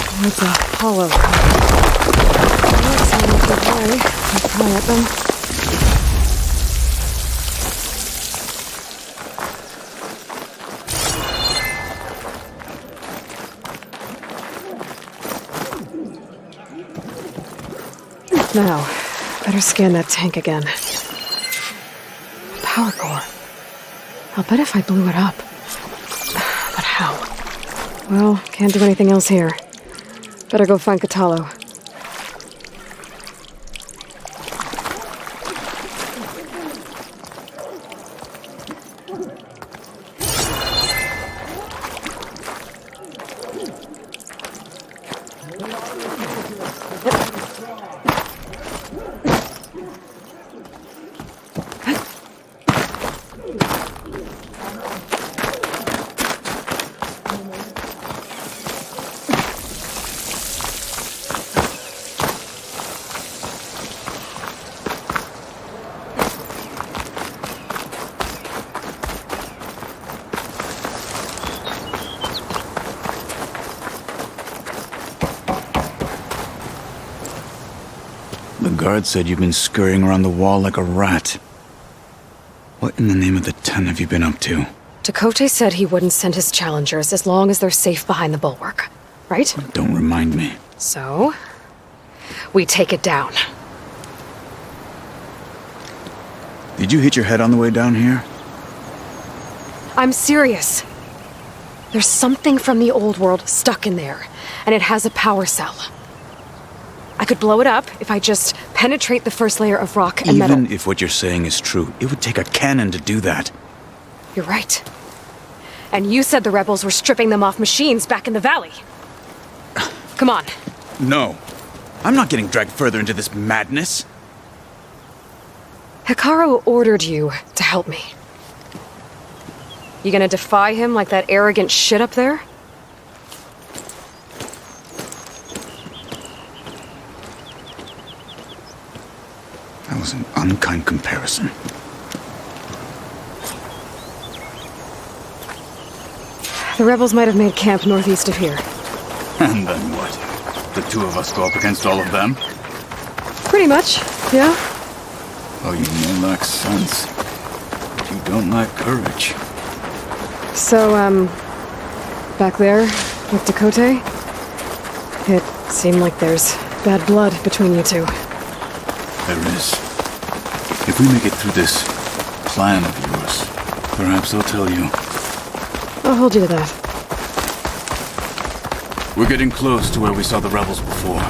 Towards a hollow. That's not too high. I'll fly at them. Now, better scan that tank again. Power core. I'll bet if I blew it up. But how? Well, can't do anything else here. Better go find Catalo. The guard said you've been scurrying around the wall like a rat. What in the name of the 10 have you been up to? Tekote said he wouldn't send his challengers as long as they're safe behind the bulwark, right? Don't remind me. So, we take it down. Did you hit your head on the way down here? I'm serious. There's something from the old world stuck in there, and it has a power cell. I could blow it up if I just penetrate the first layer of rock and metal. Even if what you're saying is true, it would take a cannon to do that. You're right. And you said the rebels were stripping them off machines back in the valley. Come on. No. I'm not getting dragged further into this madness. Hikaru ordered you to help me. You gonna defy him like that arrogant shit up there? That was an unkind comparison. The rebels might have made camp northeast of here. And then what? The two of us go up against all of them? Pretty much, yeah. Oh, you may lack sense, but you don't lack courage. So, back there, with Tekote, it seemed like there's bad blood between you two. There is. If we make it through this plan of yours, perhaps I'll tell you. I'll hold you to that. We're getting close to where we saw the rebels before.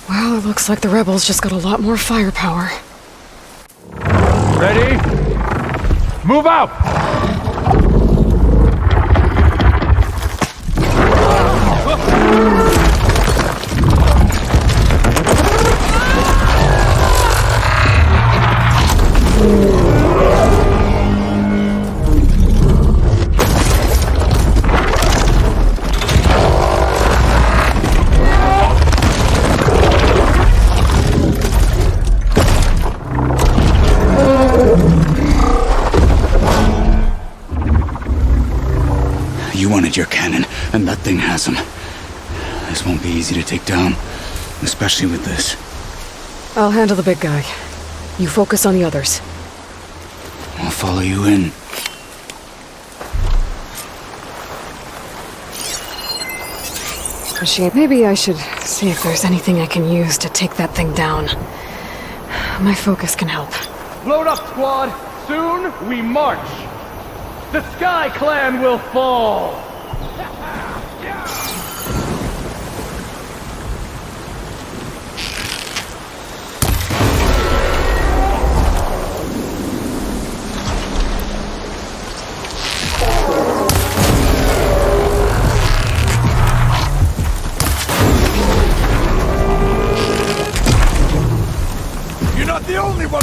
Well, it looks like the rebels just got a lot more firepower. Ready? Move out! Your cannon, and that thing has him. This won't be easy to take down, especially with this. I'll handle the big guy. You focus on the others. I'll follow you in. Maybe I should see if there's anything I can use to take that thing down. My focus can help. Load up, squad! Soon we march! The Sky Clan will fall! You're not the only one!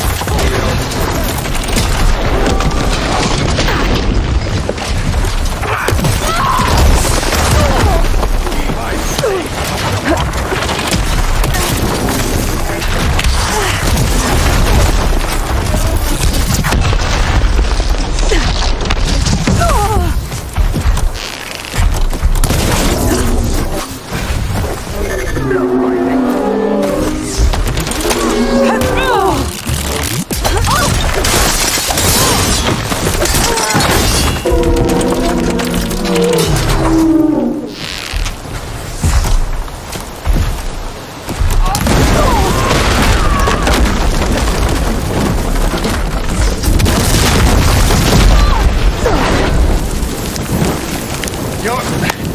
You're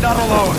not alone.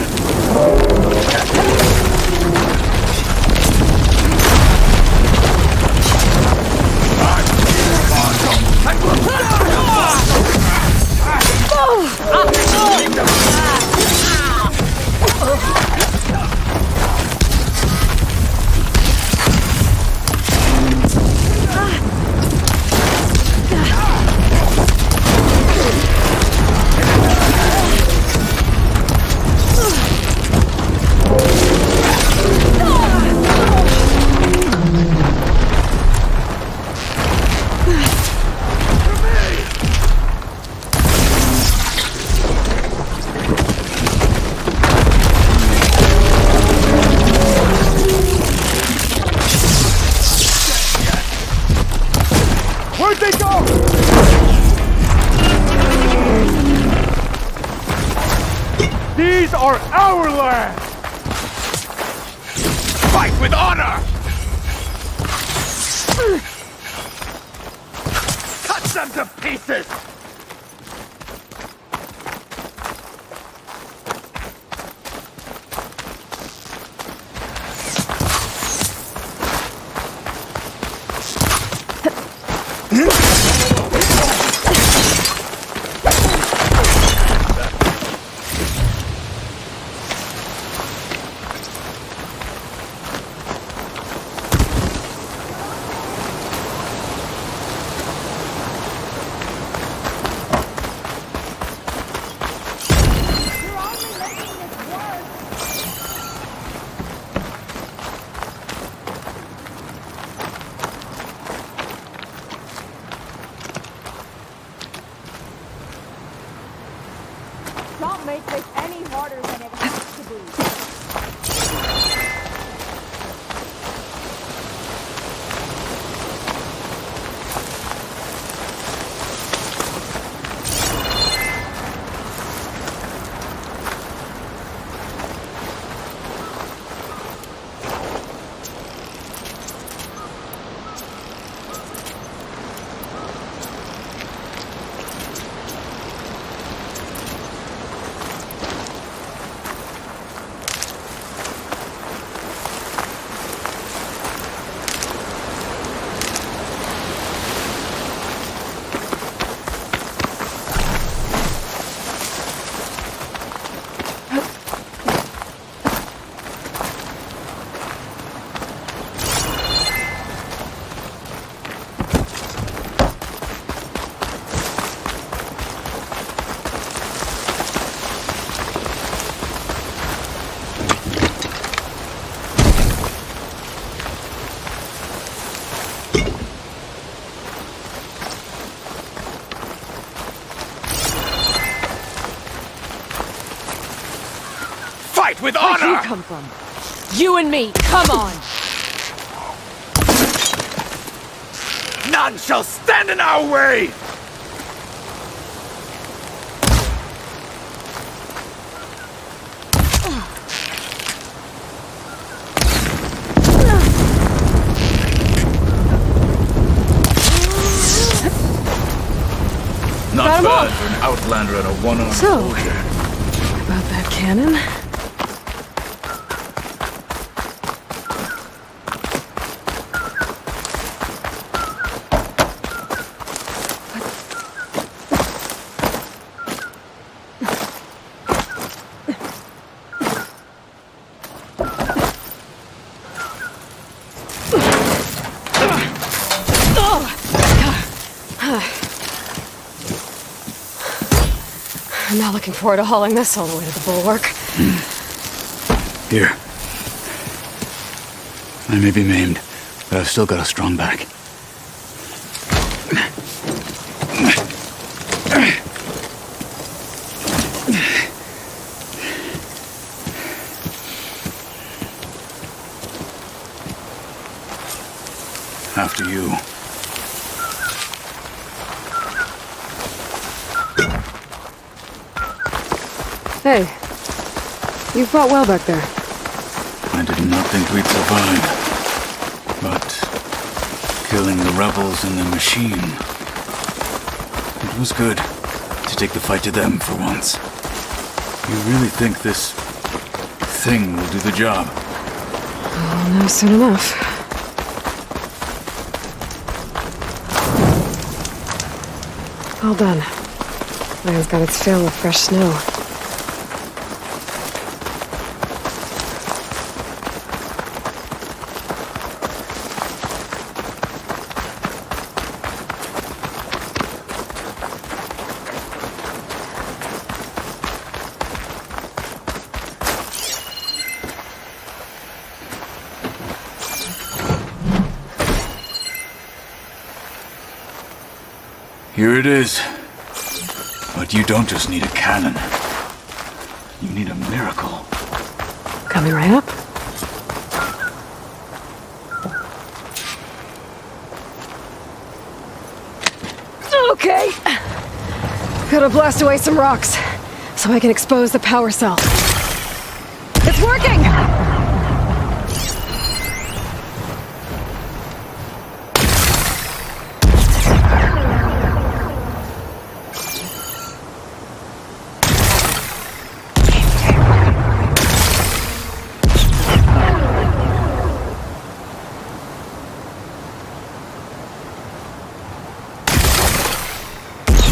Where'd they go? These are our lands! Fight with honor! Cut them to pieces! Don't make this any harder than it has to be. Fight with honor! Where'd you come from? You and me, come on! None shall stand in our way! Not bad for an outlander and a one-armed So, soldier. about that cannon? I'm not looking forward to hauling this all the way to the bulwark. Here. I may be maimed, but I've still got a strong back. After you. Hey, you've fought well back there. I did not think we'd survive. But killing the rebels and the machine, it was good to take the fight to them for once. You really think this thing will do the job? I'll know soon enough. All done. Land's got its fill of fresh snow. Here it is. But you don't just need a cannon. You need a miracle. Coming right up. Okay. Gotta blast away some rocks so I can expose the power cell. It's working!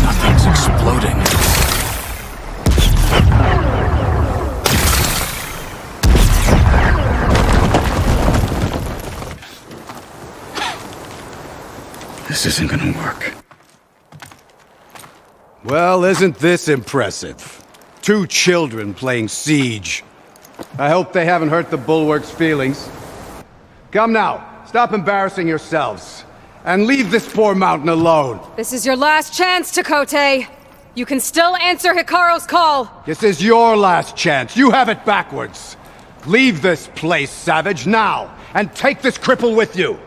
Nothing's exploding. This isn't gonna work. Well, isn't this impressive? 2 children playing siege. I hope they haven't hurt the Bulwark's feelings. Come now, stop embarrassing yourselves. And leave this poor mountain alone. This is your last chance, Takote. You can still answer Hikaru's call. This is your last chance. You have it backwards. Leave this place, Savage, now, and take this cripple with you.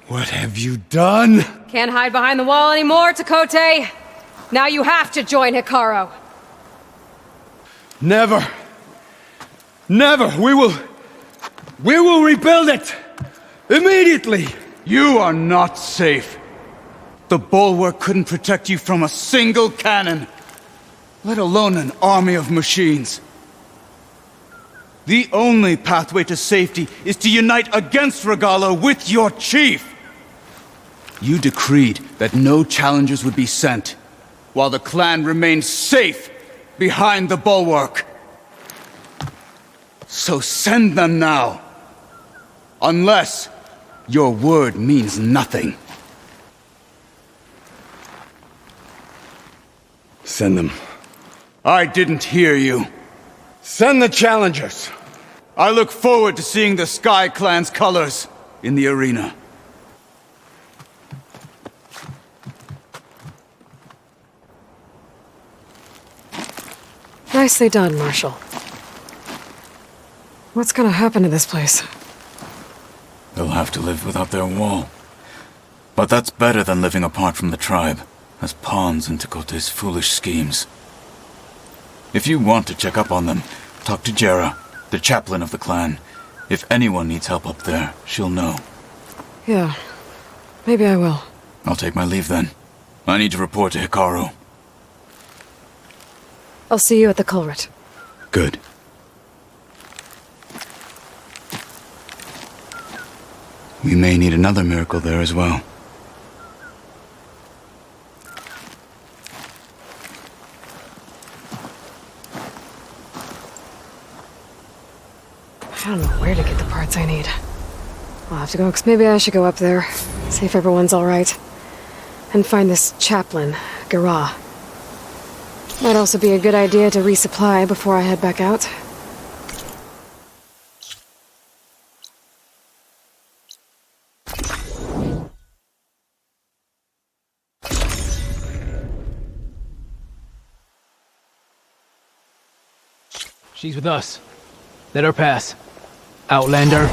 What have you done? Can't hide behind the wall anymore, Takote. Now you have to join Hikaru. Never. Never. We will rebuild it. Immediately. You are not safe. The Bulwark couldn't protect you from a single cannon, let alone an army of machines. The only pathway to safety is to unite against Regala with your chief. You decreed that no challengers would be sent, while the clan remained safe behind the Bulwark. So send them now. Unless your word means nothing. Send them. I didn't hear you. Send the challengers. I look forward to seeing the Sky Clan's colors in the arena. Nicely done, Marshal. What's gonna happen to this place? They'll have to live without their wall. But that's better than living apart from the tribe, as pawns in Takote's foolish schemes. If you want to check up on them, talk to Jera, the chaplain of the clan. If anyone needs help up there, she'll know. Yeah, maybe I will. I'll take my leave then. I need to report to Hikaru. I'll see you at the culvert. Good. We may need another miracle there as well. I don't know where to get the parts I need. I'll have to go, 'cause maybe I should go up there, see if everyone's alright. And find this chaplain, Gara. Might also be a good idea to resupply before I head back out. She's with us. Let her pass. Outlander,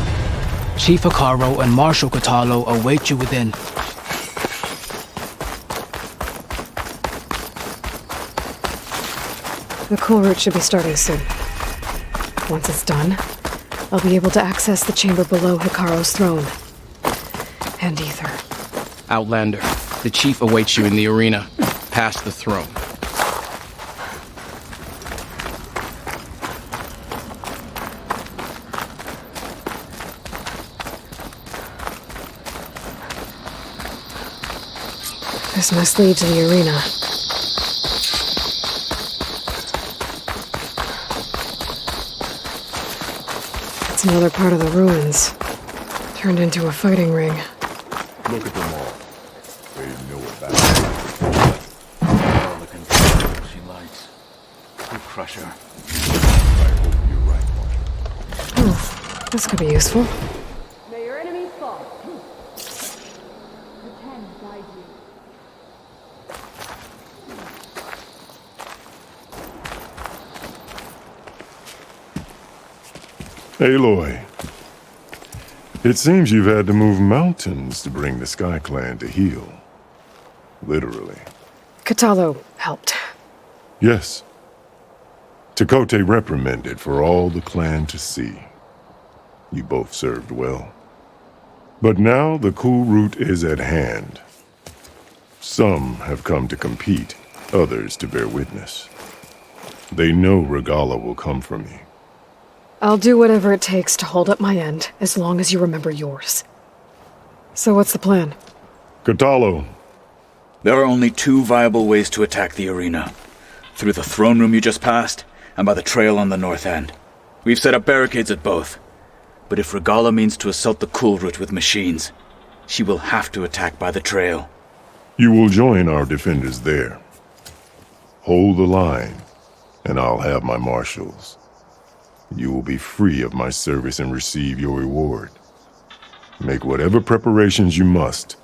Chief Hikaru and Marshal Katalo await you within. The cool route should be starting soon. Once it's done, I'll be able to access the chamber below Hikaru's throne. And Ether. Outlander, the Chief awaits you in the arena, past the throne. This must lead to the arena. It's another part of the ruins. Turned into a fighting ring. Look at them all. They know about it. All the control she likes. We'll crush her. I hope you're right, Marshal. Oh, this could be useful. May your enemies fall. The 10 guide you. Aloy, it seems you've had to move mountains to bring the Sky Clan to heel. Literally. Katalo helped. Yes. Tekote reprimanded for all the clan to see. You both served well. But now the cool route is at hand. Some have come to compete, others to bear witness. They know Regala will come for me. I'll do whatever it takes to hold up my end, as long as you remember yours. So what's the plan? Katalo. There are only two viable ways to attack the arena. Through the throne room you just passed, and by the trail on the north end. We've set up barricades at both. But if Regala means to assault the cool route with machines, she will have to attack by the trail. You will join our defenders there. Hold the line, and I'll have my marshals. You will be free of my service and receive your reward. Make whatever preparations you must.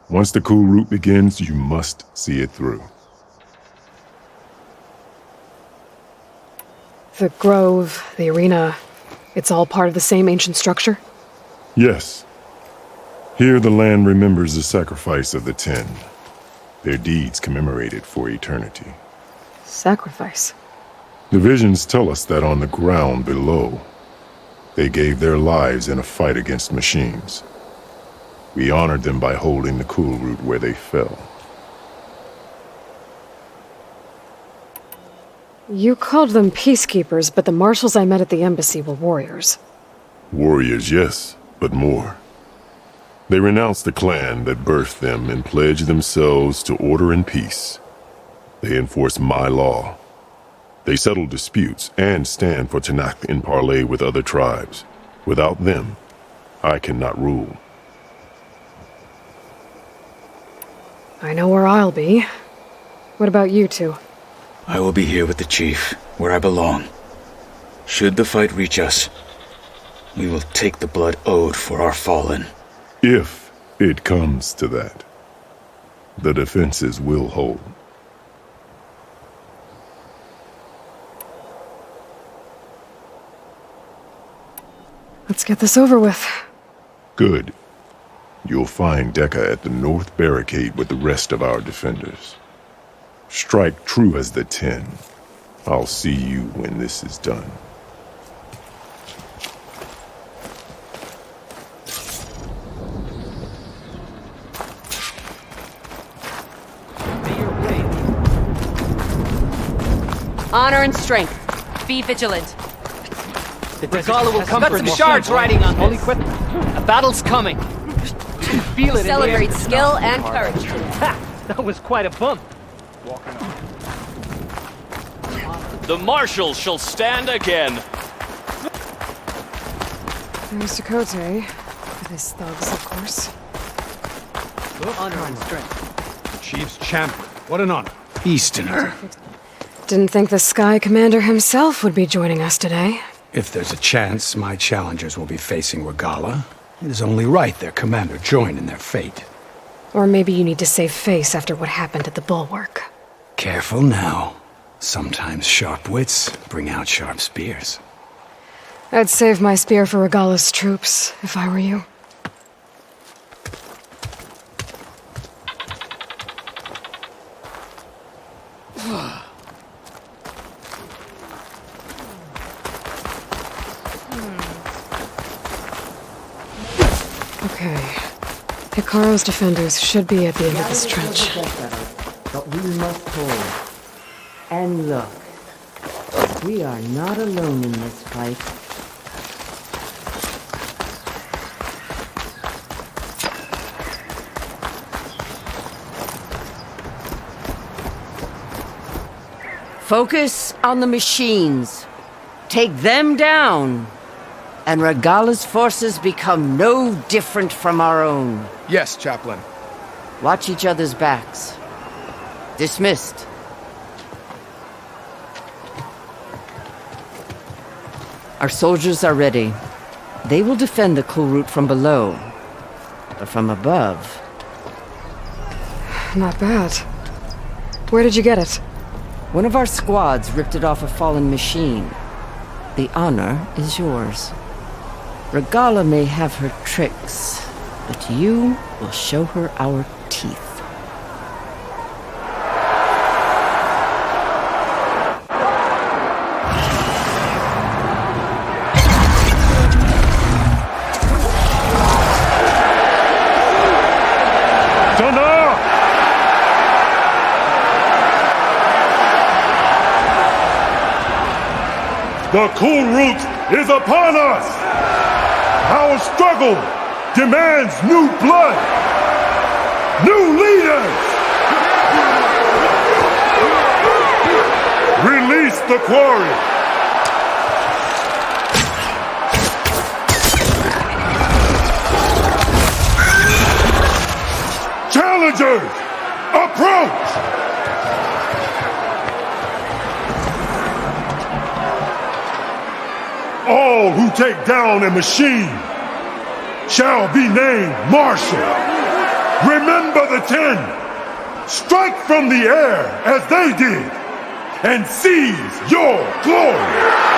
Once the cool route begins, you must see it through. The grove, the arena, it's all part of the same ancient structure? Yes. Here the land remembers the sacrifice of the 10. Their deeds commemorated for eternity. Sacrifice? The visions tell us that on the ground below, they gave their lives in a fight against machines. We honored them by holding the cool route where they fell. You called them peacekeepers, but the marshals I met at the embassy were warriors. Warriors, yes, but more. They renounced the clan that birthed them and pledged themselves to order and peace. They enforce my law. They settle disputes and stand for Tanakh in parley with other tribes. Without them, I cannot rule. I know where I'll be. What about you two? I will be here with the chief, where I belong. Should the fight reach us, we will take the blood owed for our fallen. If it comes to that, the defenses will hold. Let's get this over with. Good. You'll find Dekka at the north barricade with the rest of our defenders. Strike true as the 10. I'll see you when this is done. Honor and strength. Be vigilant. The Regala will come for some shards riding on this. A battle's coming. Feel it. Celebrate skill and courage. Ha! That was quite a bump. The marshals shall stand again. There's Tekote. With his thugs, of course. Honor and strength. The Chief's champion. What an honor. Easterner. Didn't think the Sky Commander himself would be joining us today. If there's a chance my challengers will be facing Regala, it is only right their commander join in their fate. Or maybe you need to save face after what happened at the Bulwark. Careful now. Sometimes sharp wits bring out sharp spears. I'd save my spear for Regala's troops, if I were you. Okay. Hikaru's defenders should be at the end of this trench. But we must hold. And look, we are not alone in this fight. Focus on the machines. Take them down. And Regala's forces become no different from our own. Yes, Chaplain. Watch each other's backs. Dismissed. Our soldiers are ready. They will defend the cool route from below. But from above... Not bad. Where did you get it? One of our squads ripped it off a fallen machine. The honor is yours. Regala may have her tricks, but you will show her our teeth. The cool route is upon us! Our struggle demands new blood! New leaders! Release the quarry! Challengers, approach! All who take down a machine shall be named Marshal. Remember the 10. Strike from the air as they did and seize your glory.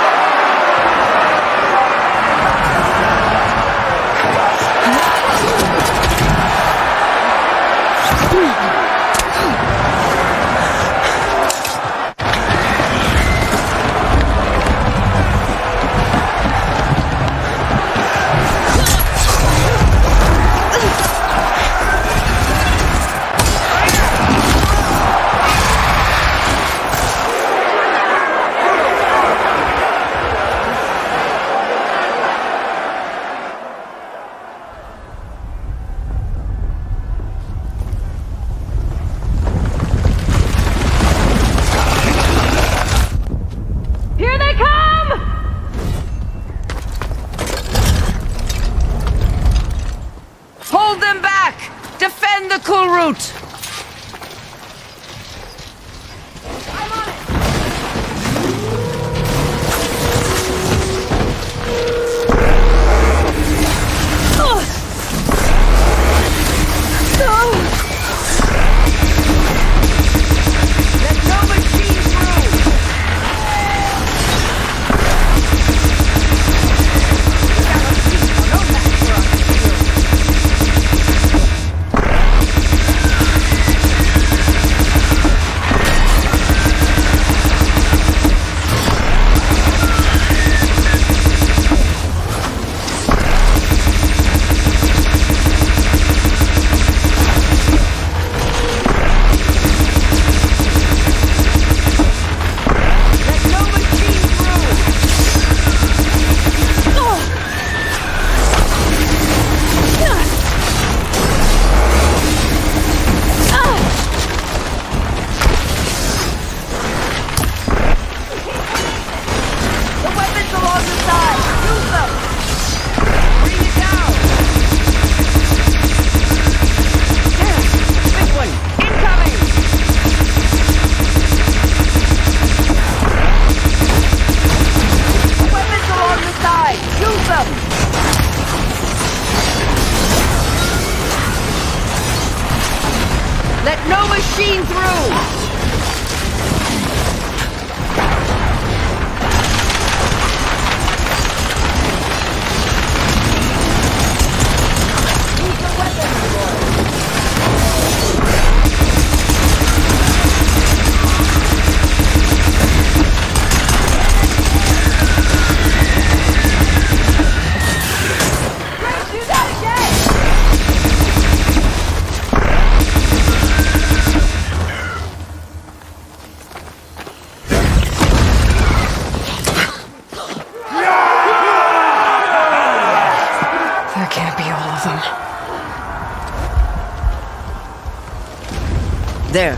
There.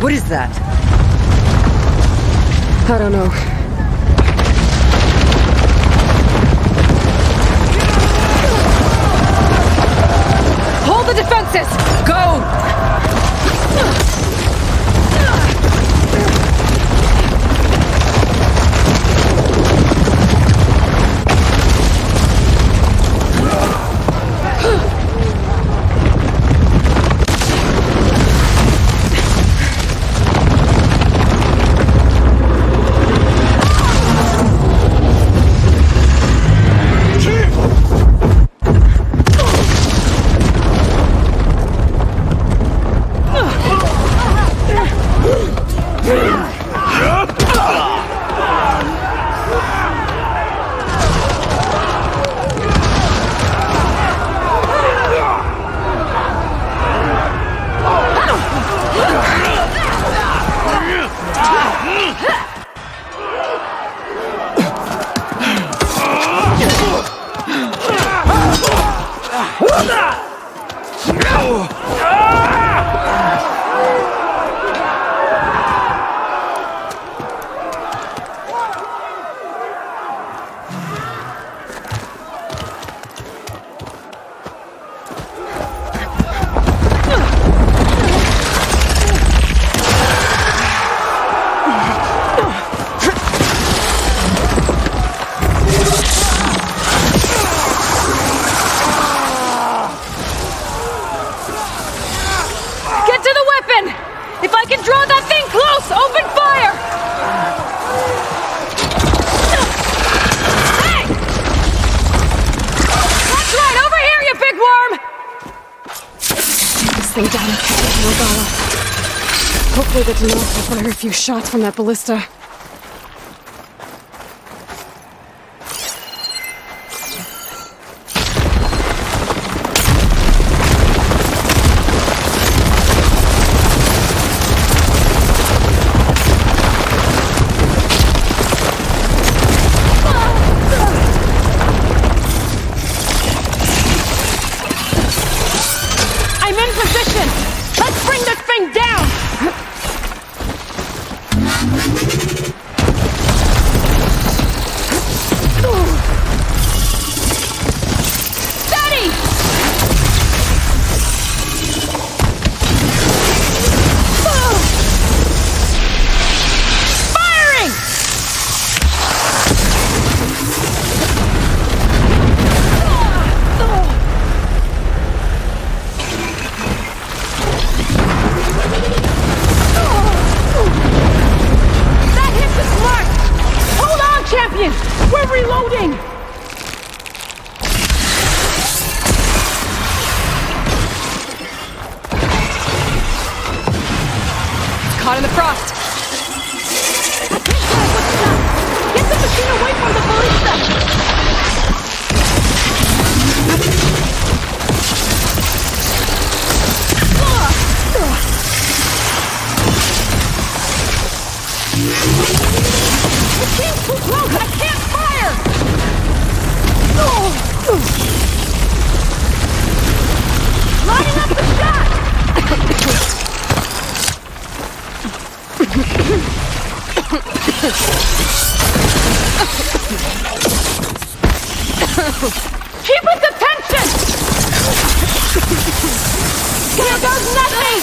What is that? I don't know. Hold the defenses! Go! Hopefully that's enough to fire a few shots from that ballista. I'm in position! Let's bring this thing down! Steady! Firing! That hits its mark! Hold on, champion! We're reloading! Caught in the frost. Get the machine away from the ballista! Machine's too close! I can't fire! Lining up the shot! Keep its attention! Here goes nothing!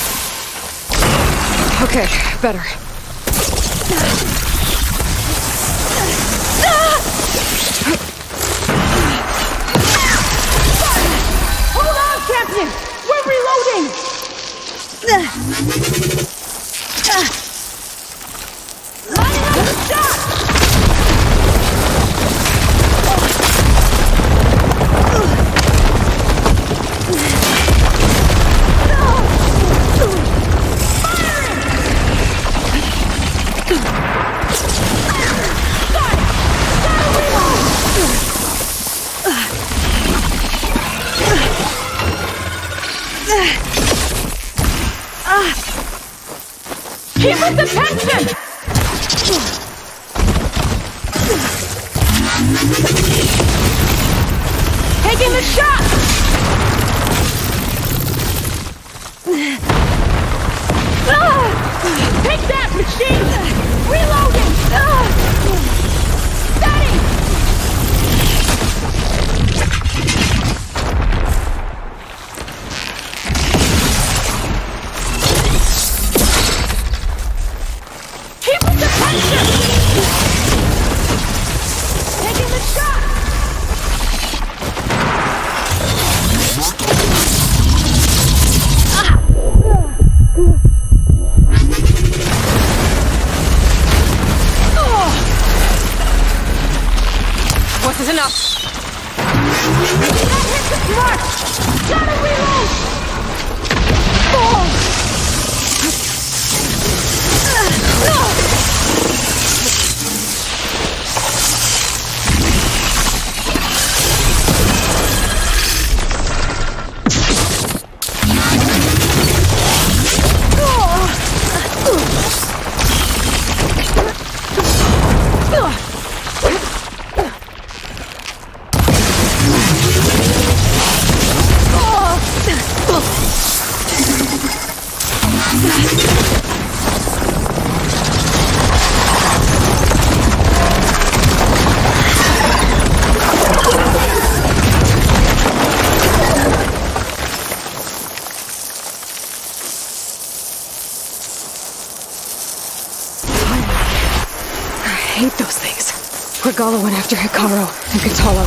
Okay, better. Hold on, champion! We're reloading! Lining up the shot! Keep its attention! Taking the shot! Take that, machine! Reloading! Steady! Keep his attention! Taking the shot! This is enough. That hit the mark! Gotta reload! I hate those things. Regala went after Hikaru and Katalo.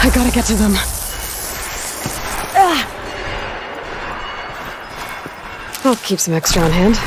I gotta get to them. I'll keep some extra on hand.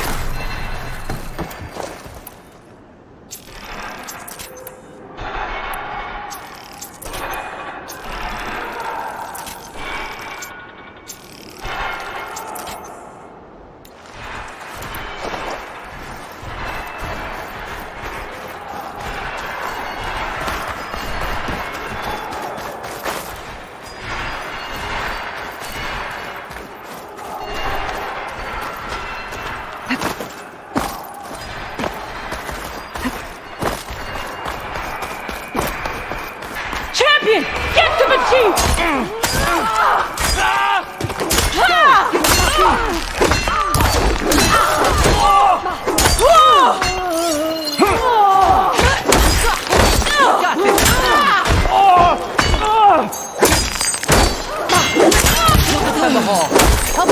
Champion! Get the machine! Defend the hall. Help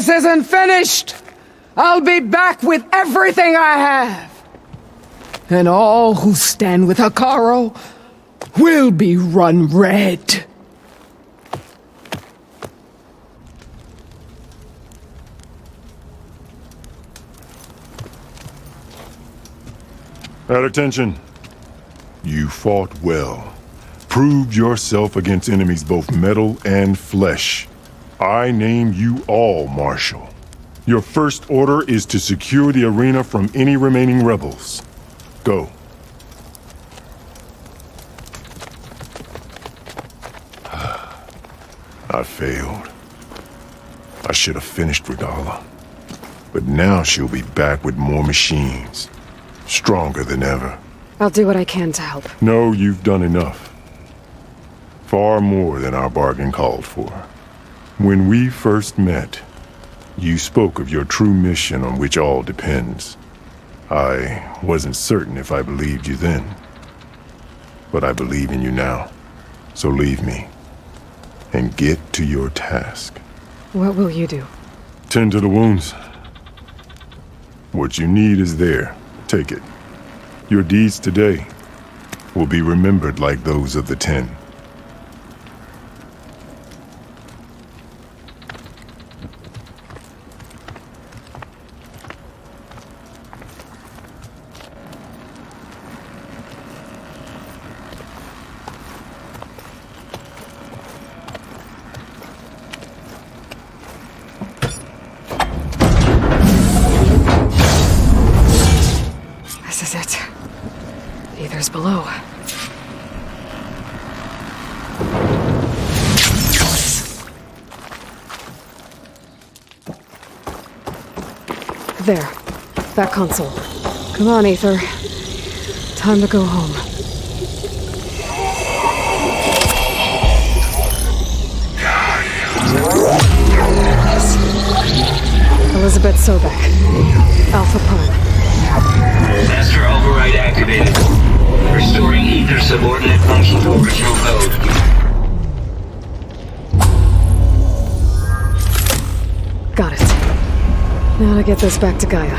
This isn't finished! I'll be back with everything I have! And all who stand with Hikaru will be run red. At attention. You fought well. Proved yourself against enemies both metal and flesh. I name you all Marshal. Your first order is to secure the arena from any remaining rebels. Go. I failed. I should have finished Regala. But now she'll be back with more machines. Stronger than ever. I'll do what I can to help. No, you've done enough. Far more than our bargain called for. When we first met, you spoke of your true mission on which all depends. I wasn't certain if I believed you then, but I believe in you now. So leave me, and get to your task. What will you do? Tend to the wounds. What you need is there. Take it. Your deeds today will be remembered like those of the 10. This is it. Ether's below. There. That console. Come on, Ether. Time to go home. Elizabeth Sobek. Alpha Prime. Master override activated. Restoring Ether subordinate function to original code. Got it. Now to get this back to Gaia.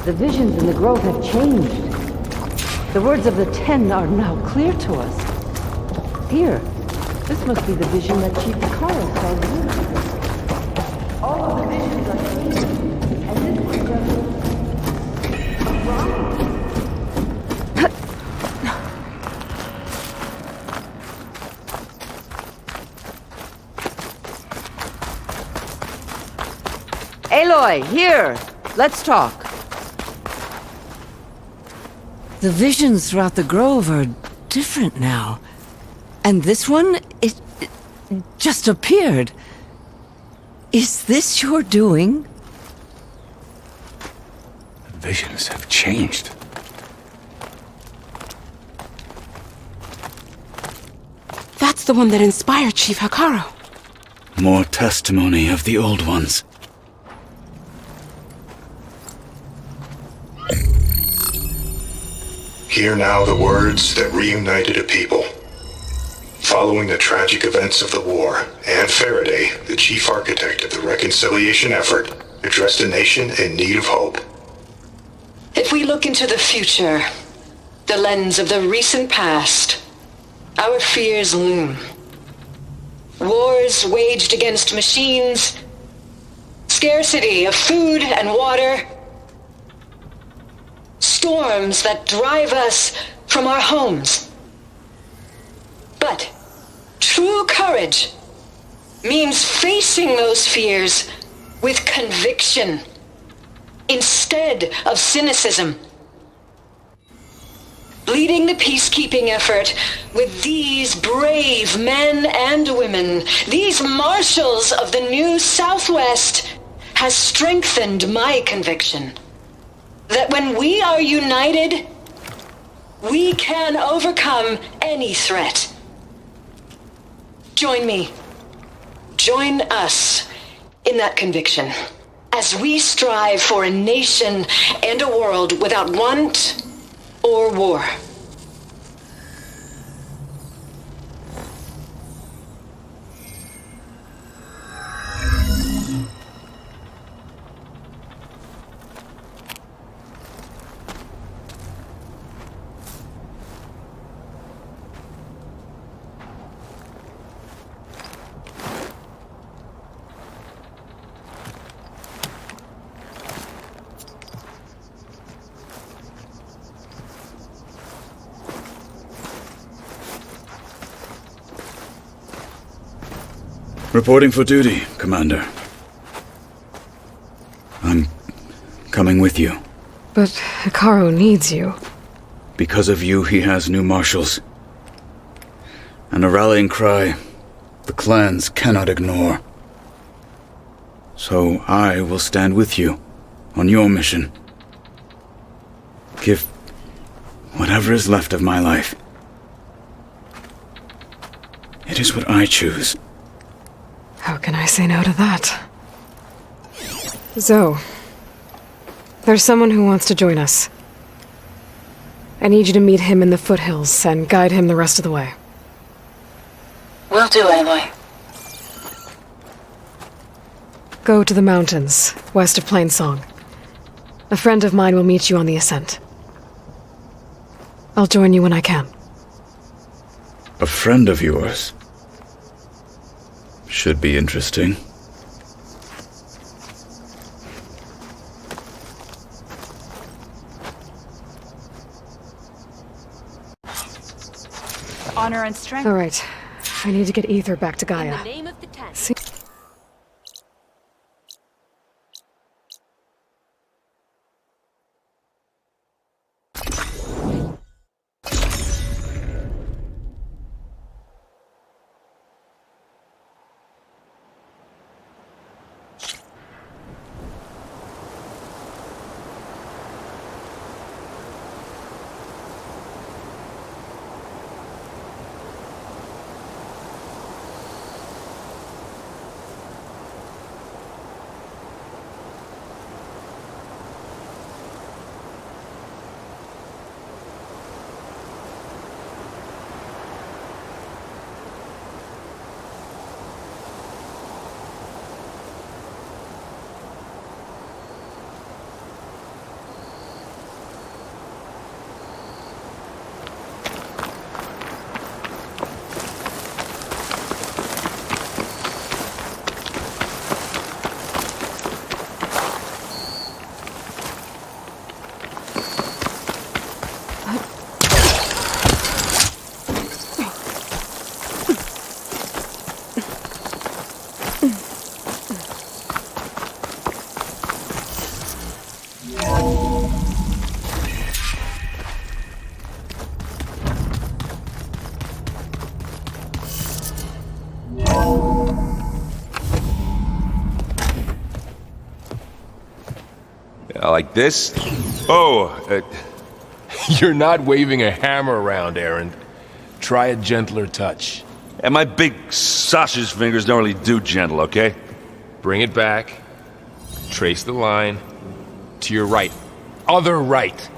The visions in the grove have changed. The words of the 10 are now clear to us. Here, this must be the vision that Chief Kara saw you. All of the visions are changing, and this was just Aloy, here! Let's talk. The visions throughout the grove are different now. And this one, it just appeared. Is this your doing? The visions have changed. That's the one that inspired Chief Hakaro. More testimony of the old ones. Hear now the words that reunited a people. Following the tragic events of the war, Anne Faraday, the chief architect of the reconciliation effort, addressed a nation in need of hope. If we look into the future, the lens of the recent past, our fears loom. Wars waged against machines, scarcity of food and water, storms that drive us from our homes. But true courage means facing those fears with conviction instead of cynicism. Leading the peacekeeping effort with these brave men and women, these marshals of the new Southwest, has strengthened my conviction that when we are united, we can overcome any threat. Join me. Join us in that conviction as we strive for a nation and a world without want or war. Reporting for duty, Commander. I'm coming with you. But Hikaru needs you. Because of you, he has new marshals. And a rallying cry the clans cannot ignore. So I will stand with you on your mission. Give whatever is left of my life. It is what I choose. How can I say no to that? Zoe, there's someone who wants to join us. I need you to meet him in the foothills and guide him the rest of the way. Will do, Aloy. Go to the mountains, west of Plainsong. A friend of mine will meet you on the ascent. I'll join you when I can. A friend of yours? Should be interesting. Honor and strength. All right. I need to get Ether back to Gaia. In the name of the tent. See- Like this? Oh, you're not waving a hammer around, Aaron. Try a gentler touch. And my big sausage fingers don't really do gentle, okay? Bring it back. Trace the line. To your right. Other right.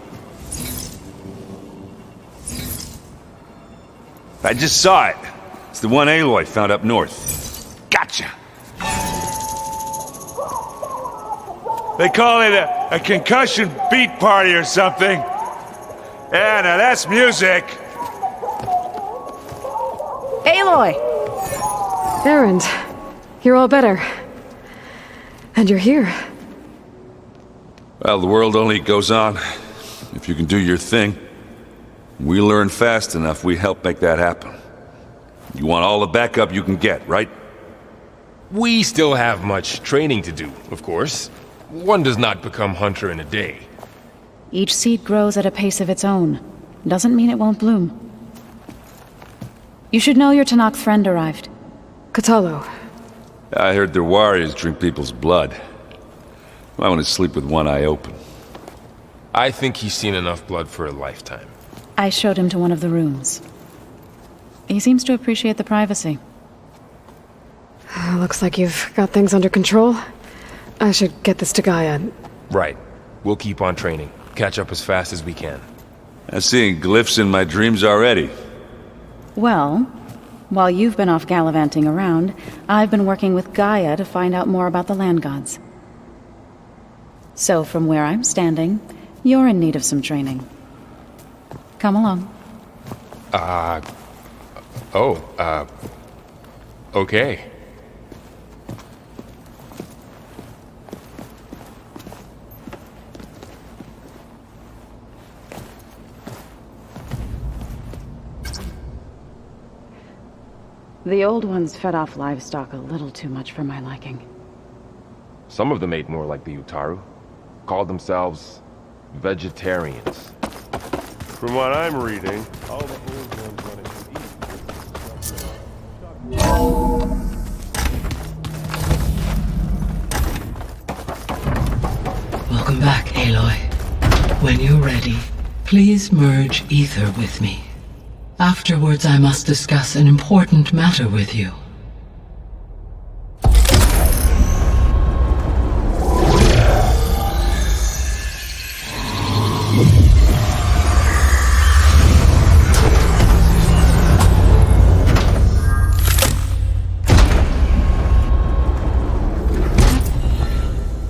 I just saw it. It's the one Aloy found up north. Gotcha! They call it a concussion beat party or something. Yeah, now that's music. Aloy! Aaron, you're all better. And you're here. Well, the world only goes on if you can do your thing. We learn fast enough, we help make that happen. You want all the backup you can get, right? We still have much training to do, of course. One does not become hunter in a day. Each seed grows at a pace of its own. Doesn't mean it won't bloom. You should know your Tanakh friend arrived. Katalo. I heard their warriors drink people's blood. I want to sleep with one eye open. I think he's seen enough blood for a lifetime. I showed him to one of the rooms. He seems to appreciate the privacy. Looks like you've got things under control. I should get this to Gaia. Right. We'll keep on training. Catch up as fast as we can. I'm seeing glyphs in my dreams already. Well, while you've been off gallivanting around, I've been working with Gaia to find out more about the land gods. So from where I'm standing, you're in need of some training. Come along. Okay. The old ones fed off livestock a little too much for my liking. Some of them ate more like the Utaru. Called themselves vegetarians. From what I'm reading, all the old ones wanted to eat. Welcome back, Aloy. When you're ready, please merge ether with me. Afterwards, I must discuss an important matter with you.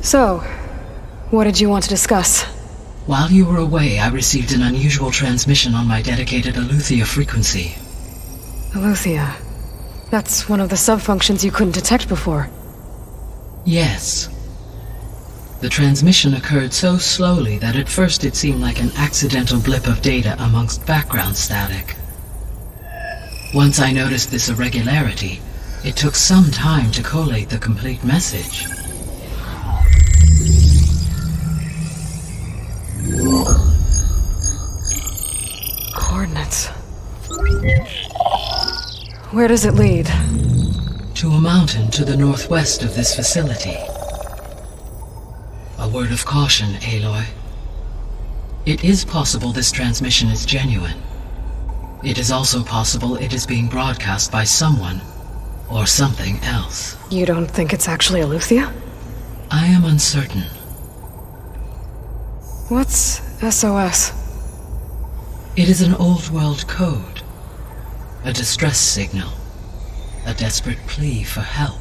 So, what did you want to discuss? While you were away, I received an unusual transmission on my dedicated Aletheia frequency. Aletheia. That's one of the sub-functions you couldn't detect before. Yes. The transmission occurred so slowly that at first it seemed like an accidental blip of data amongst background static. Once I noticed this irregularity, it took some time to collate the complete message. Coordinates. Where does it lead? To a mountain to the northwest of this facility. A word of caution, Aloy. It is possible this transmission is genuine. It is also possible it is being broadcast by someone or something else. You don't think it's actually Aletheia? I am uncertain. What's SOS? It is an old-world code. A distress signal. A desperate plea for help.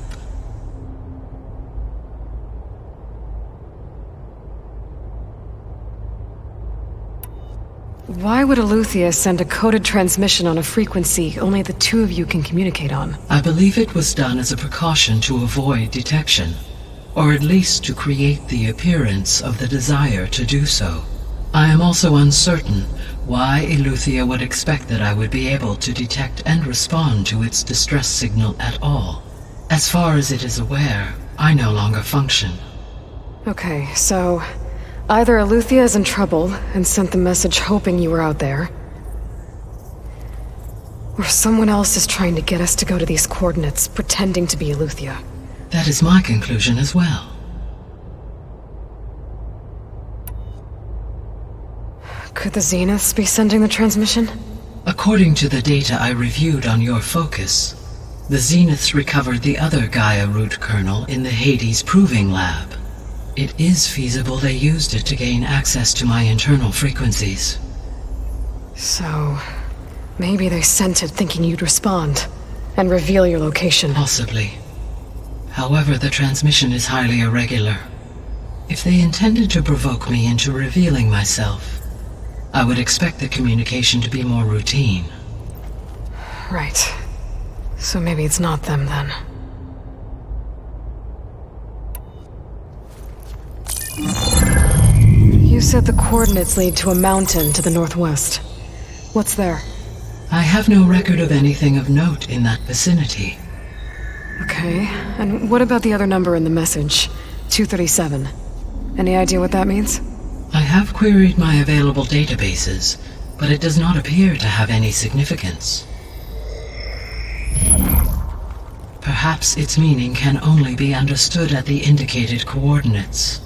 Why would Aletheia send a coded transmission on a frequency only the two of you can communicate on? I believe it was done as a precaution to avoid detection, or at least to create the appearance of the desire to do so. I am also uncertain why Aletheia would expect that I would be able to detect and respond to its distress signal at all. As far as it is aware, I no longer function. Okay, so either Aletheia is in trouble and sent the message hoping you were out there, or someone else is trying to get us to go to these coordinates pretending to be Aletheia. That is my conclusion as well. Could the Zeniths be sending the transmission? According to the data I reviewed on your focus, the Zeniths recovered the other Gaia root kernel in the Hades Proving Lab. It is feasible they used it to gain access to my internal frequencies. So, maybe they sent it thinking you'd respond and reveal your location. Possibly. However, the transmission is highly irregular. If they intended to provoke me into revealing myself, I would expect the communication to be more routine. Right. So maybe it's not them then. You said the coordinates lead to a mountain to the northwest. What's there? I have no record of anything of note in that vicinity. Okay, and what about the other number in the message? 237. Any idea what that means? I have queried my available databases, but it does not appear to have any significance. Perhaps its meaning can only be understood at the indicated coordinates.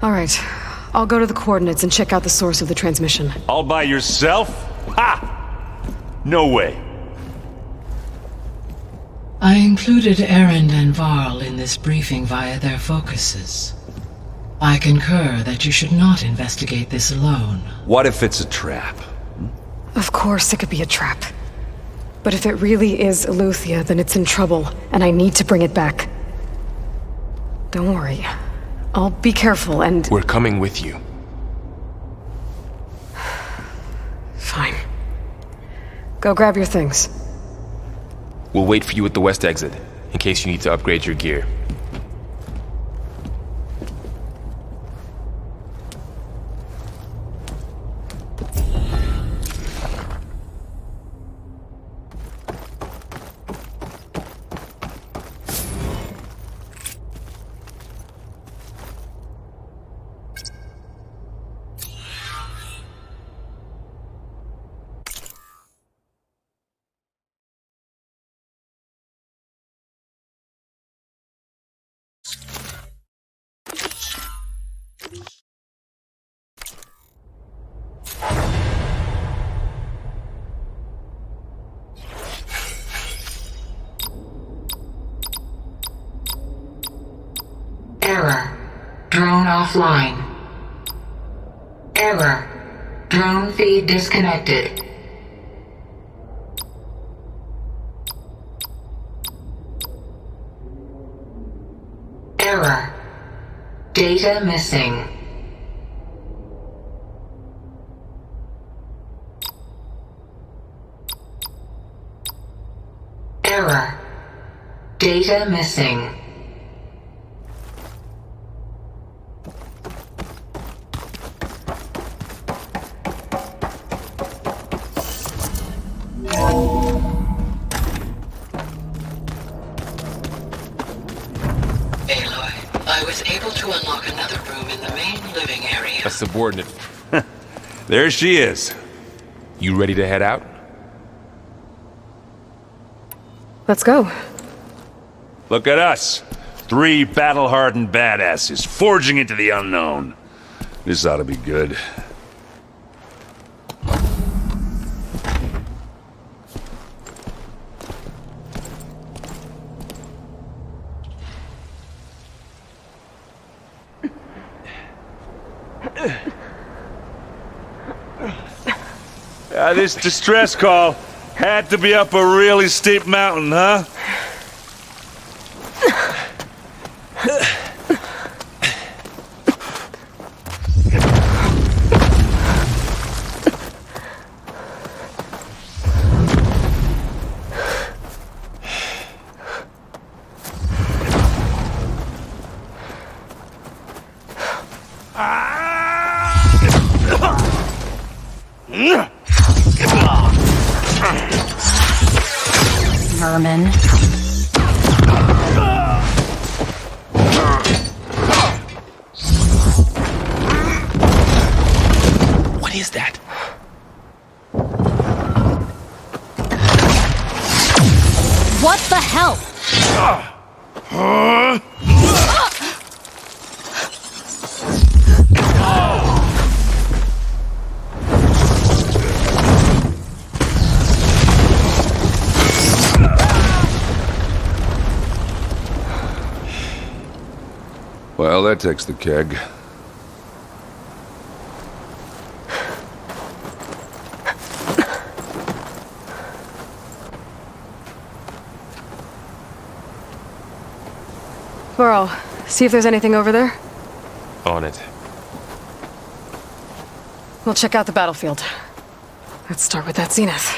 All right, I'll go to the coordinates and check out the source of the transmission. All by yourself? Ha! No way. I included Erend and Varl in this briefing via their focuses. I concur that you should not investigate this alone. What if it's a trap? Of course it could be a trap. But if it really is Aletheia, then it's in trouble, and I need to bring it back. Don't worry. I'll be careful and... We're coming with you. Fine. Go grab your things. We'll wait for you at the west exit, in case you need to upgrade your gear. Error. Drone offline. Error. Drone feed disconnected. Error. Data missing. Error. Data missing. I was able to unlock another room in the main living area. A subordinate. There she is. You ready to head out? Let's go. Look at us. 3 battle-hardened badasses forging into the unknown. This ought to be good. This distress call had to be up a really steep mountain, huh? Vermin. What is that? What the hell? Well, that takes the keg. Laurel, see if there's anything over there. On it. We'll check out the battlefield. Let's start with that zenith.